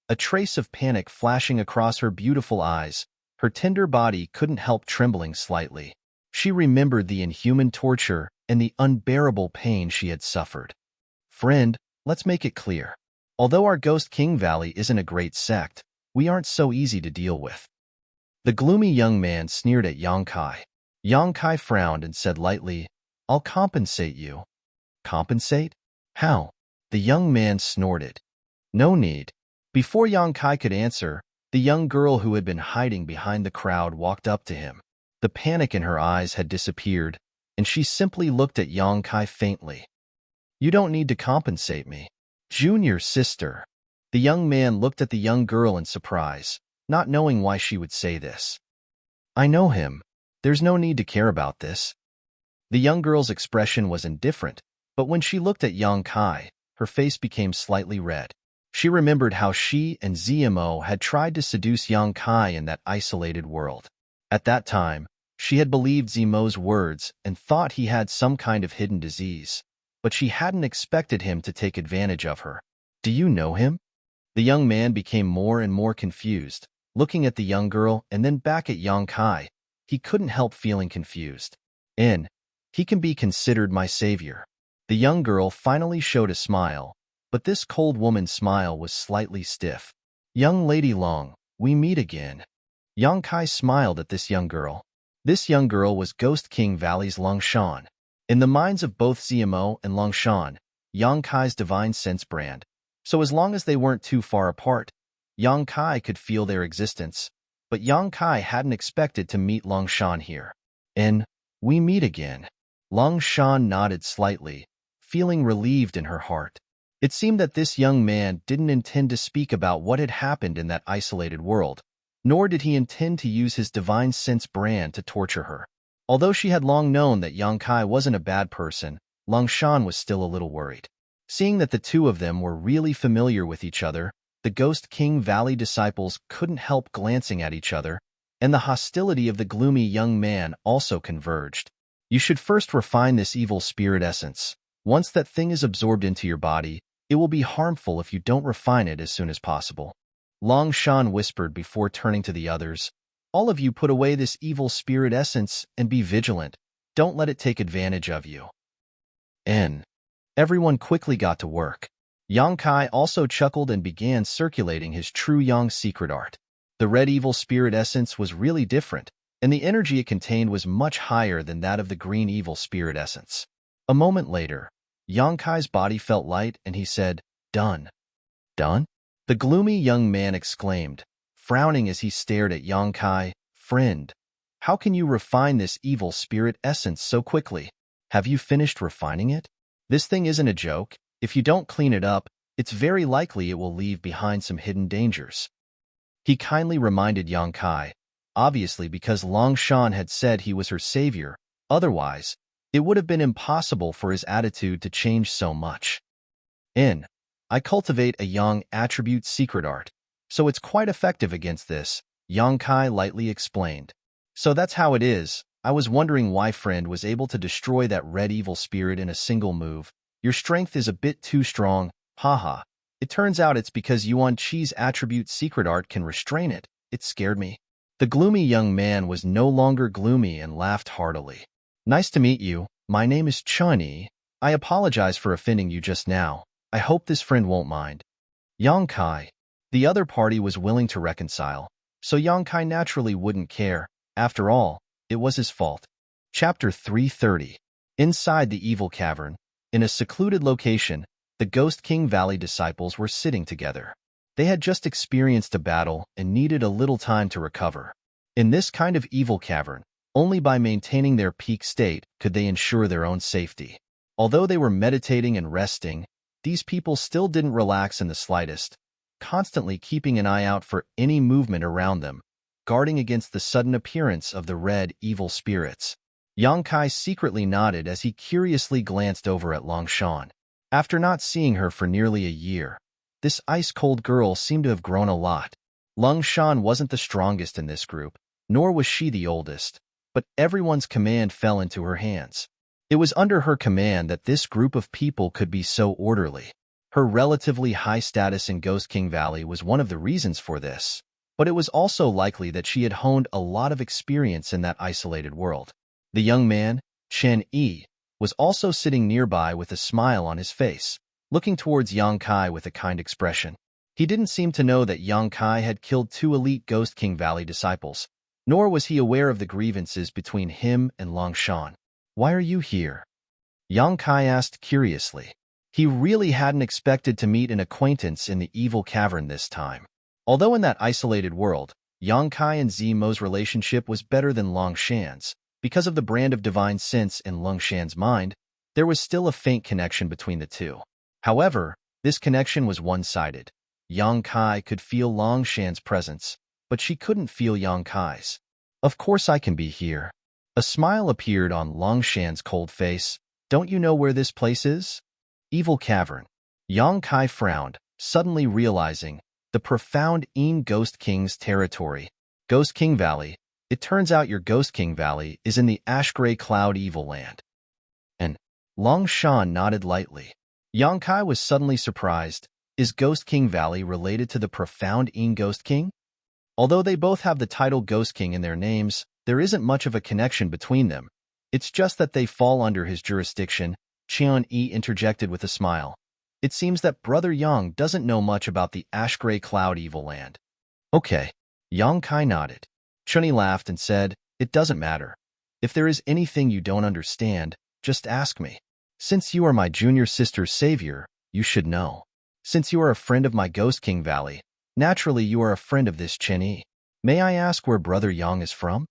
Speaker 1: a trace of panic flashing across her beautiful eyes. Her tender body couldn't help trembling slightly. She remembered the inhuman torture and the unbearable pain she had suffered. Friend, let's make it clear. Although our Ghost King Valley isn't a great sect, we aren't so easy to deal with. The gloomy young man sneered at Yang Kai. Yang Kai frowned and said lightly, I'll compensate you. Compensate? How? The young man snorted. No need. Before Yang Kai could answer, the young girl who had been hiding behind the crowd walked up to him. The panic in her eyes had disappeared, and she simply looked at Yang Kai faintly. You don't need to compensate me. Junior sister. The young man looked at the young girl in surprise, not knowing why she would say this. I know him. There's no need to care about this. The young girl's expression was indifferent, but when she looked at Yang Kai, her face became slightly red. She remembered how she and ZMO had tried to seduce Yang Kai in that isolated world. At that time, she had believed ZMO's words and thought he had some kind of hidden disease, but she hadn't expected him to take advantage of her. Do you know him? The young man became more and more confused, looking at the young girl and then back at Yang Kai. He couldn't help feeling confused. He can be considered my savior. The young girl finally showed a smile, but this cold woman's smile was slightly stiff. Young Lady Long, we meet again. Yang Kai smiled at this young girl. This young girl was Ghost King Valley's Long Shan. In the minds of both ZMO and Long Shan, Yang Kai's divine sense brand. So as long as they weren't too far apart, Yang Kai could feel their existence. But Yang Kai hadn't expected to meet Long Shan here. We meet again. Long Shan nodded slightly, feeling relieved in her heart. It seemed that this young man didn't intend to speak about what had happened in that isolated world, nor did he intend to use his divine sense brand to torture her. Although she had long known that Yang Kai wasn't a bad person, Long Shan was still a little worried. Seeing that the two of them were really familiar with each other, the Ghost King Valley disciples couldn't help glancing at each other, and the hostility of the gloomy young man also converged. You should first refine this evil spirit essence. Once that thing is absorbed into your body, it will be harmful if you don't refine it as soon as possible. Long Shan whispered before turning to the others. All of you put away this evil spirit essence and be vigilant. Don't let it take advantage of you. Everyone quickly got to work. Yang Kai also chuckled and began circulating his true Yang secret art. The red evil spirit essence was really different, and the energy it contained was much higher than that of the green evil spirit essence. A moment later, Yang Kai's body felt light and he said, Done. Done? The gloomy young man exclaimed, frowning as he stared at Yang Kai. Friend, how can you refine this evil spirit essence so quickly? Have you finished refining it? This thing isn't a joke. If you don't clean it up, it's very likely it will leave behind some hidden dangers. He kindly reminded Yang Kai, obviously because Long Shan had said he was her savior. Otherwise, it would have been impossible for his attitude to change so much. I cultivate a Yang attribute secret art, so it's quite effective against this, Yang Kai lightly explained. So that's how it is. I was wondering why friend was able to destroy that red evil spirit in a single move. Your strength is a bit too strong, haha. It turns out it's because Yuan Chi's attribute secret art can restrain it. It scared me. The gloomy young man was no longer gloomy and laughed heartily. Nice to meet you. My name is Chun-Yi. I apologize for offending you just now. I hope this friend won't mind. Yang Kai. The other party was willing to reconcile, so Yang Kai naturally wouldn't care. After all, it was his fault. Chapter 330. Inside the Evil Cavern, in a secluded location, the Ghost King Valley disciples were sitting together. They had just experienced a battle and needed a little time to recover. In this kind of evil cavern, only by maintaining their peak state could they ensure their own safety. Although they were meditating and resting, these people still didn't relax in the slightest, constantly keeping an eye out for any movement around them, guarding against the sudden appearance of the red evil spirits. Yang Kai secretly nodded as he curiously glanced over at Long Shan. After not seeing her for nearly a year, this ice-cold girl seemed to have grown a lot. Long Shan wasn't the strongest in this group, nor was she the oldest, but everyone's command fell into her hands. It was under her command that this group of people could be so orderly. Her relatively high status in Ghost King Valley was one of the reasons for this, but it was also likely that she had honed a lot of experience in that isolated world. The young man, Chen Yi, was also sitting nearby with a smile on his face, looking towards Yang Kai with a kind expression. He didn't seem to know that Yang Kai had killed 2 elite Ghost King Valley disciples, nor was he aware of the grievances between him and Long Shan. "Why are you here?" Yang Kai asked curiously. He really hadn't expected to meet an acquaintance in the evil cavern this time. Although in that isolated world, Yang Kai and Zimo's relationship was better than Long Shan's, because of the brand of divine sense in Long Shan's mind, there was still a faint connection between the two. However, this connection was one-sided. Yang Kai could feel Long Shan's presence, but she couldn't feel Yang Kai's. "Of course I can be here." A smile appeared on Long Shan's cold face. "Don't you know where this place is?" Evil cavern. Yang Kai frowned, suddenly realizing the profound Ghost King's territory. Ghost King Valley. It turns out your Ghost King Valley is in the ash-gray cloud evil land. And Long Shan nodded lightly. Yang Kai was suddenly surprised. Is Ghost King Valley related to the profound Ghost King? Although they both have the title Ghost King in their names, there isn't much of a connection between them. It's just that they fall under his jurisdiction, Chen Yi interjected with a smile. It seems that Brother Yang doesn't know much about the ash-gray cloud evil land. Okay. Yang Kai nodded. Chen Yi laughed and said, "It doesn't matter. If there is anything you don't understand, just ask me. Since you are my junior sister's savior, you should know. Since you are a friend of my Ghost King Valley, naturally you are a friend of this Chen Yi. May I ask where Brother Yang is from?"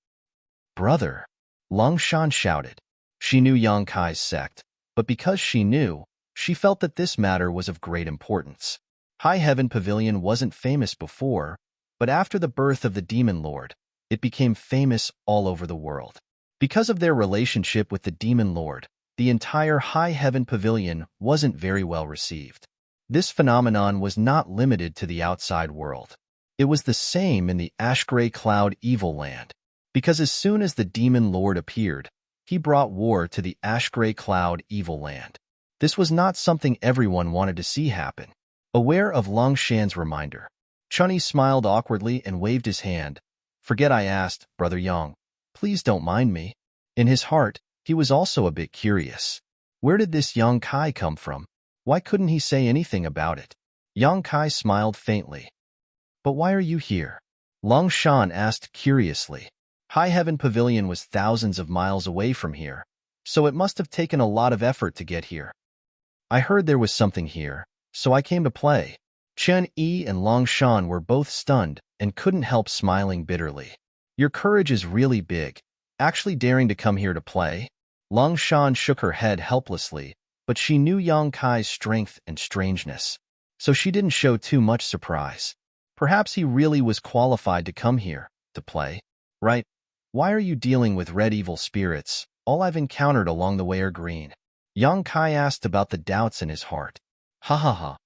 Speaker 1: "Brother," Long Shan shouted. She knew Yang Kai's sect, but because she knew, she felt that this matter was of great importance. High Heaven Pavilion wasn't famous before, but after the birth of the Demon Lord, it became famous all over the world. Because of their relationship with the Demon Lord, the entire High Heaven Pavilion wasn't very well received. This phenomenon was not limited to the outside world. It was the same in the ash-gray cloud evil land, because as soon as the Demon Lord appeared, he brought war to the ash-gray cloud evil land. This was not something everyone wanted to see happen. Aware of Long Shan's reminder, Chen Yi smiled awkwardly and waved his hand. "Forget I asked, Brother Yang. Please don't mind me." In his heart, he was also a bit curious. Where did this Yang Kai come from? Why couldn't he say anything about it? Yang Kai smiled faintly. "But why are you here?" Long Shan asked curiously. High Heaven Pavilion was thousands of miles away from here, so it must have taken a lot of effort to get here. "I heard there was something here, so I came to play." Chen Yi and Long Shan were both stunned and couldn't help smiling bitterly. "Your courage is really big, actually daring to come here to play." Long Shan shook her head helplessly, but she knew Yang Kai's strength and strangeness, so she didn't show too much surprise. Perhaps he really was qualified to come here, to play, right? "Why are you dealing with red evil spirits? All I've encountered along the way are green." Yang Kai asked about the doubts in his heart. "Ha ha ha."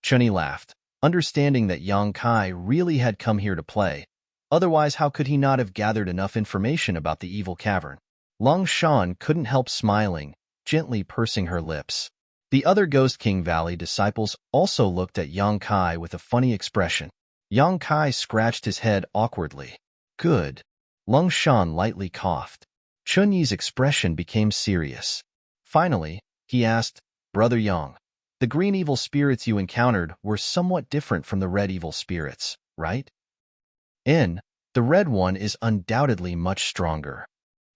Speaker 1: Chen Yi laughed, understanding that Yang Kai really had come here to play. Otherwise, how could he not have gathered enough information about the evil cavern? Long Shan couldn't help smiling, gently pursing her lips. The other Ghost King Valley disciples also looked at Yang Kai with a funny expression. Yang Kai scratched his head awkwardly. "Good." Long Shan lightly coughed. Chen Yi's expression became serious. Finally, he asked, "Brother Yang, the green evil spirits you encountered were somewhat different from the red evil spirits, right?" The red one is undoubtedly much stronger.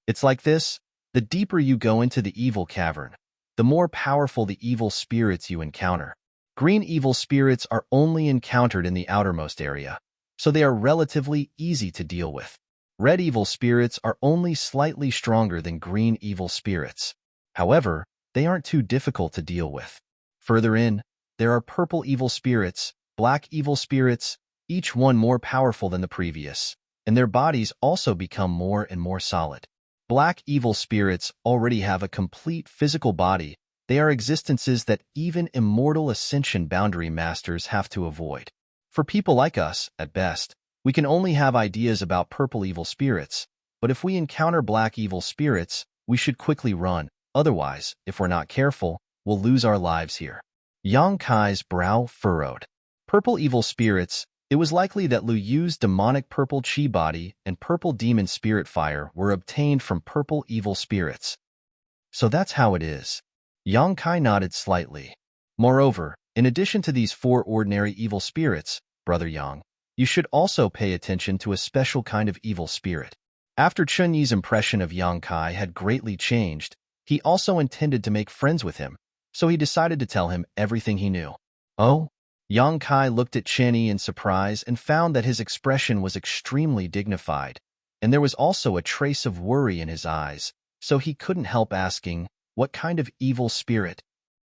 Speaker 1: It's like this: the deeper you go into the evil cavern, the more powerful the evil spirits you encounter. Green evil spirits are only encountered in the outermost area, so they are relatively easy to deal with. Red evil spirits are only slightly stronger than green evil spirits. However, they aren't too difficult to deal with. Further in, there are purple evil spirits, black evil spirits, each one more powerful than the previous, and their bodies also become more and more solid. Black evil spirits already have a complete physical body. They are existences that even immortal ascension boundary masters have to avoid. For people like us, at best, we can only have ideas about purple evil spirits, but if we encounter black evil spirits, we should quickly run. Otherwise, if we're not careful, we'll lose our lives here. Yang Kai's brow furrowed. Purple evil spirits. It was likely that Lu Yu's demonic purple chi body and purple demon spirit fire were obtained from purple evil spirits. So that's how it is. Yang Kai nodded slightly. Moreover, in addition to these 4 ordinary evil spirits, Brother Yang, you should also pay attention to a special kind of evil spirit. After Chun Yi's impression of Yang Kai had greatly changed, he also intended to make friends with him, so he decided to tell him everything he knew. Oh? Yang Kai looked at Chen Yi in surprise and found that his expression was extremely dignified, and there was also a trace of worry in his eyes, so he couldn't help asking, what kind of evil spirit?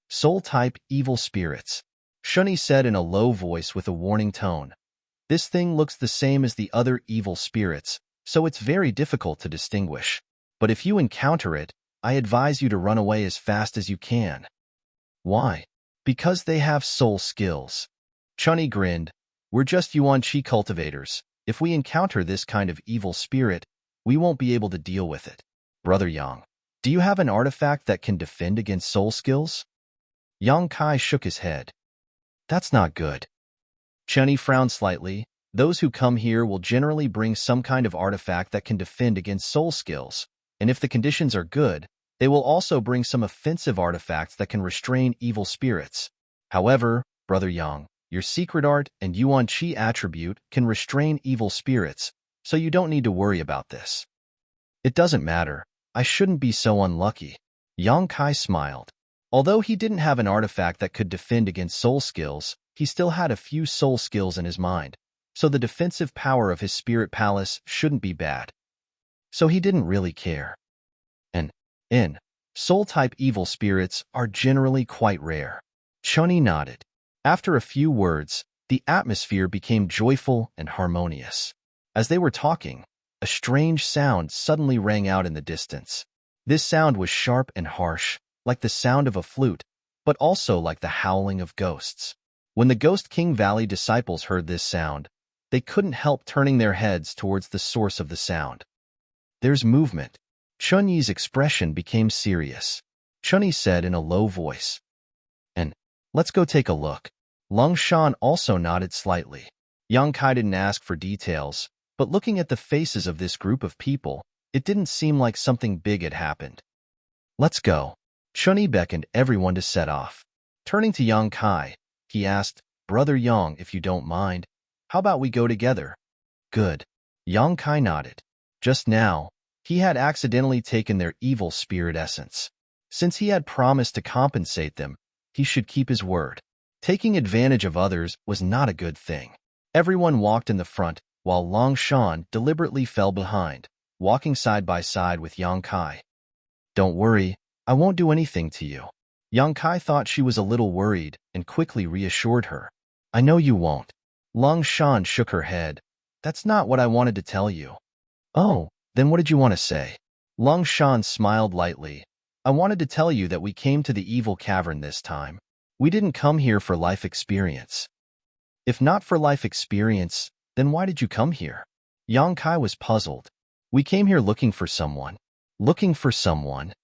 Speaker 1: Soul-type evil spirits. Chun Yi said in a low voice with a warning tone. This thing looks the same as the other evil spirits, so it's very difficult to distinguish. But if you encounter it, I advise you to run away as fast as you can. Why? Because they have soul skills. Chun Yi grinned. We're just Yuan Qi cultivators. If we encounter this kind of evil spirit, we won't be able to deal with it. Brother Yang, do you have an artifact that can defend against soul skills? Yang Kai shook his head. That's not good. Chun Yi frowned slightly. Those who come here will generally bring some kind of artifact that can defend against soul skills, and if the conditions are good, they will also bring some offensive artifacts that can restrain evil spirits. However, Brother Yang, your secret art and Yuan Qi attribute can restrain evil spirits, so you don't need to worry about this. It doesn't matter. I shouldn't be so unlucky. Yang Kai smiled. Although he didn't have an artifact that could defend against soul skills, he still had a few soul skills in his mind, so the defensive power of his spirit palace shouldn't be bad. So he didn't really care. And soul-type evil spirits are generally quite rare. Chun Yi nodded. After a few words, the atmosphere became joyful and harmonious. As they were talking, a strange sound suddenly rang out in the distance. This sound was sharp and harsh, like the sound of a flute, but also like the howling of ghosts. When the Ghost King Valley disciples heard this sound, they couldn't help turning their heads towards the source of the sound. There's movement. Chun Yi's expression became serious. Chun Yi said in a low voice. And let's go take a look. Lung Shan also nodded slightly. Yang Kai didn't ask for details, but looking at the faces of this group of people, it didn't seem like something big had happened. Let's go. Chun Yi beckoned everyone to set off. Turning to Yang Kai, he asked, Brother Yang, if you don't mind, how about we go together? Good. Yang Kai nodded. Just now, he had accidentally taken their evil spirit essence. Since he had promised to compensate them, he should keep his word. Taking advantage of others was not a good thing. Everyone walked in the front, while Long Shan deliberately fell behind, walking side by side with Yang Kai. Don't worry, I won't do anything to you. Yang Kai thought she was a little worried and quickly reassured her. I know you won't. Long Shan shook her head. That's not what I wanted to tell you. Oh, then what did you want to say? Long Shan smiled lightly. I wanted to tell you that we came to the evil cavern this time. We didn't come here for life experience. If not for life experience, then why did you come here? Yang Kai was puzzled. We came here looking for someone. Looking for someone.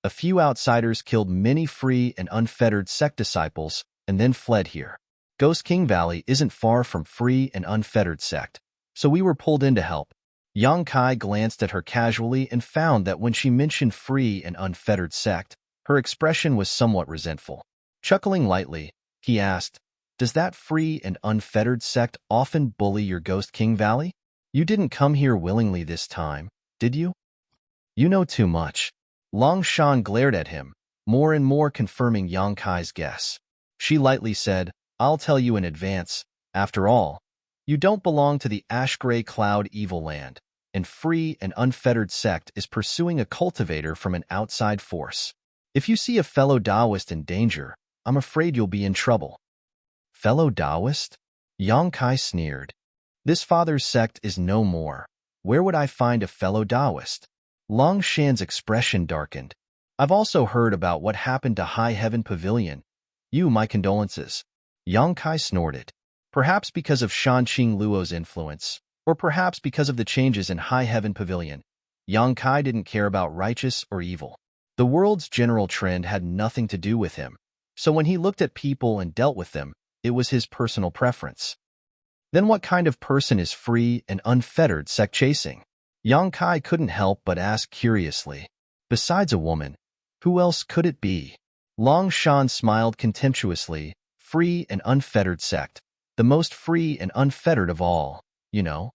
Speaker 1: A few outsiders killed many free and unfettered sect disciples and then fled here. Ghost King Valley isn't far from free and unfettered sect, so we were pulled in to help. Yang Kai glanced at her casually and found that when she mentioned free and unfettered sect, her expression was somewhat resentful. Chuckling lightly, he asked, Does that free and unfettered sect often bully your Ghost King Valley? You didn't come here willingly this time, did you? You know too much. Long Shan glared at him, more and more confirming Yang Kai's guess. She lightly said, I'll tell you in advance. After all, You don't belong to the ash-gray cloud evil land, and free and unfettered sect is pursuing a cultivator from an outside force. If you see a fellow Taoist in danger, I'm afraid you'll be in trouble. Fellow Taoist? Yang Kai sneered. This father's sect is no more. Where would I find a fellow Taoist? Long Shan's expression darkened. I've also heard about what happened to High Heaven Pavilion. My condolences. Yang Kai snorted. Perhaps because of Shan Qing Luo's influence, or perhaps because of the changes in High Heaven Pavilion. Yang Kai didn't care about righteous or evil. The world's general trend had nothing to do with him, so when he looked at people and dealt with them, it was his personal preference. Then what kind of person is free and unfettered sect chasing? Yang Kai couldn't help but ask curiously. Besides a woman, who else could it be? Long Shan smiled contemptuously. Free and unfettered sect. The most free and unfettered of all, you know.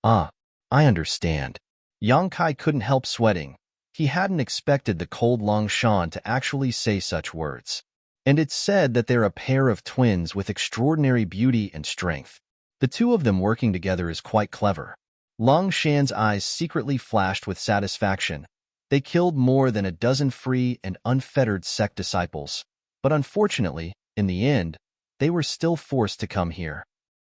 Speaker 1: Ah, I understand. Yang Kai couldn't help sweating. He hadn't expected the cold Long Shan to actually say such words. And it's said that they're a pair of twins with extraordinary beauty and strength. The two of them working together is quite clever. Long Shan's eyes secretly flashed with satisfaction. They killed more than a dozen free and unfettered sect disciples. But unfortunately, in the end, they were still forced to come here.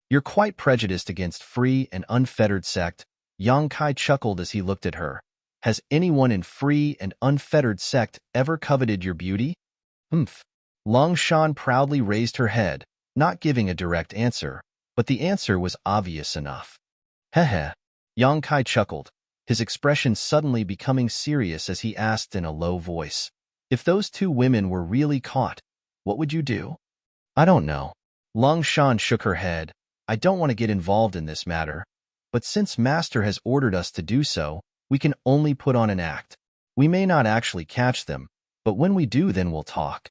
Speaker 1: You're quite prejudiced against free and unfettered sect. Yang Kai chuckled as he looked at her. Has anyone in free and unfettered sect ever coveted your beauty? Humph. Long Shan proudly raised her head, not giving a direct answer, but the answer was obvious enough. Heh. Yang Kai chuckled, his expression suddenly becoming serious as he asked in a low voice. If those two women were really caught, what would you do? I don't know. Long Shan shook her head. I don't want to get involved in this matter, but since Master has ordered us to do so, we can only put on an act. We may not actually catch them, but when we do, then we'll talk.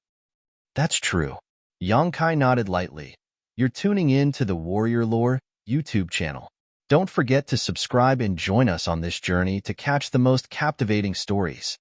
Speaker 1: That's true. Yang Kai nodded lightly. You're tuning in to the Warrior Lore YouTube channel. Don't forget to subscribe and join us on this journey to catch the most captivating stories.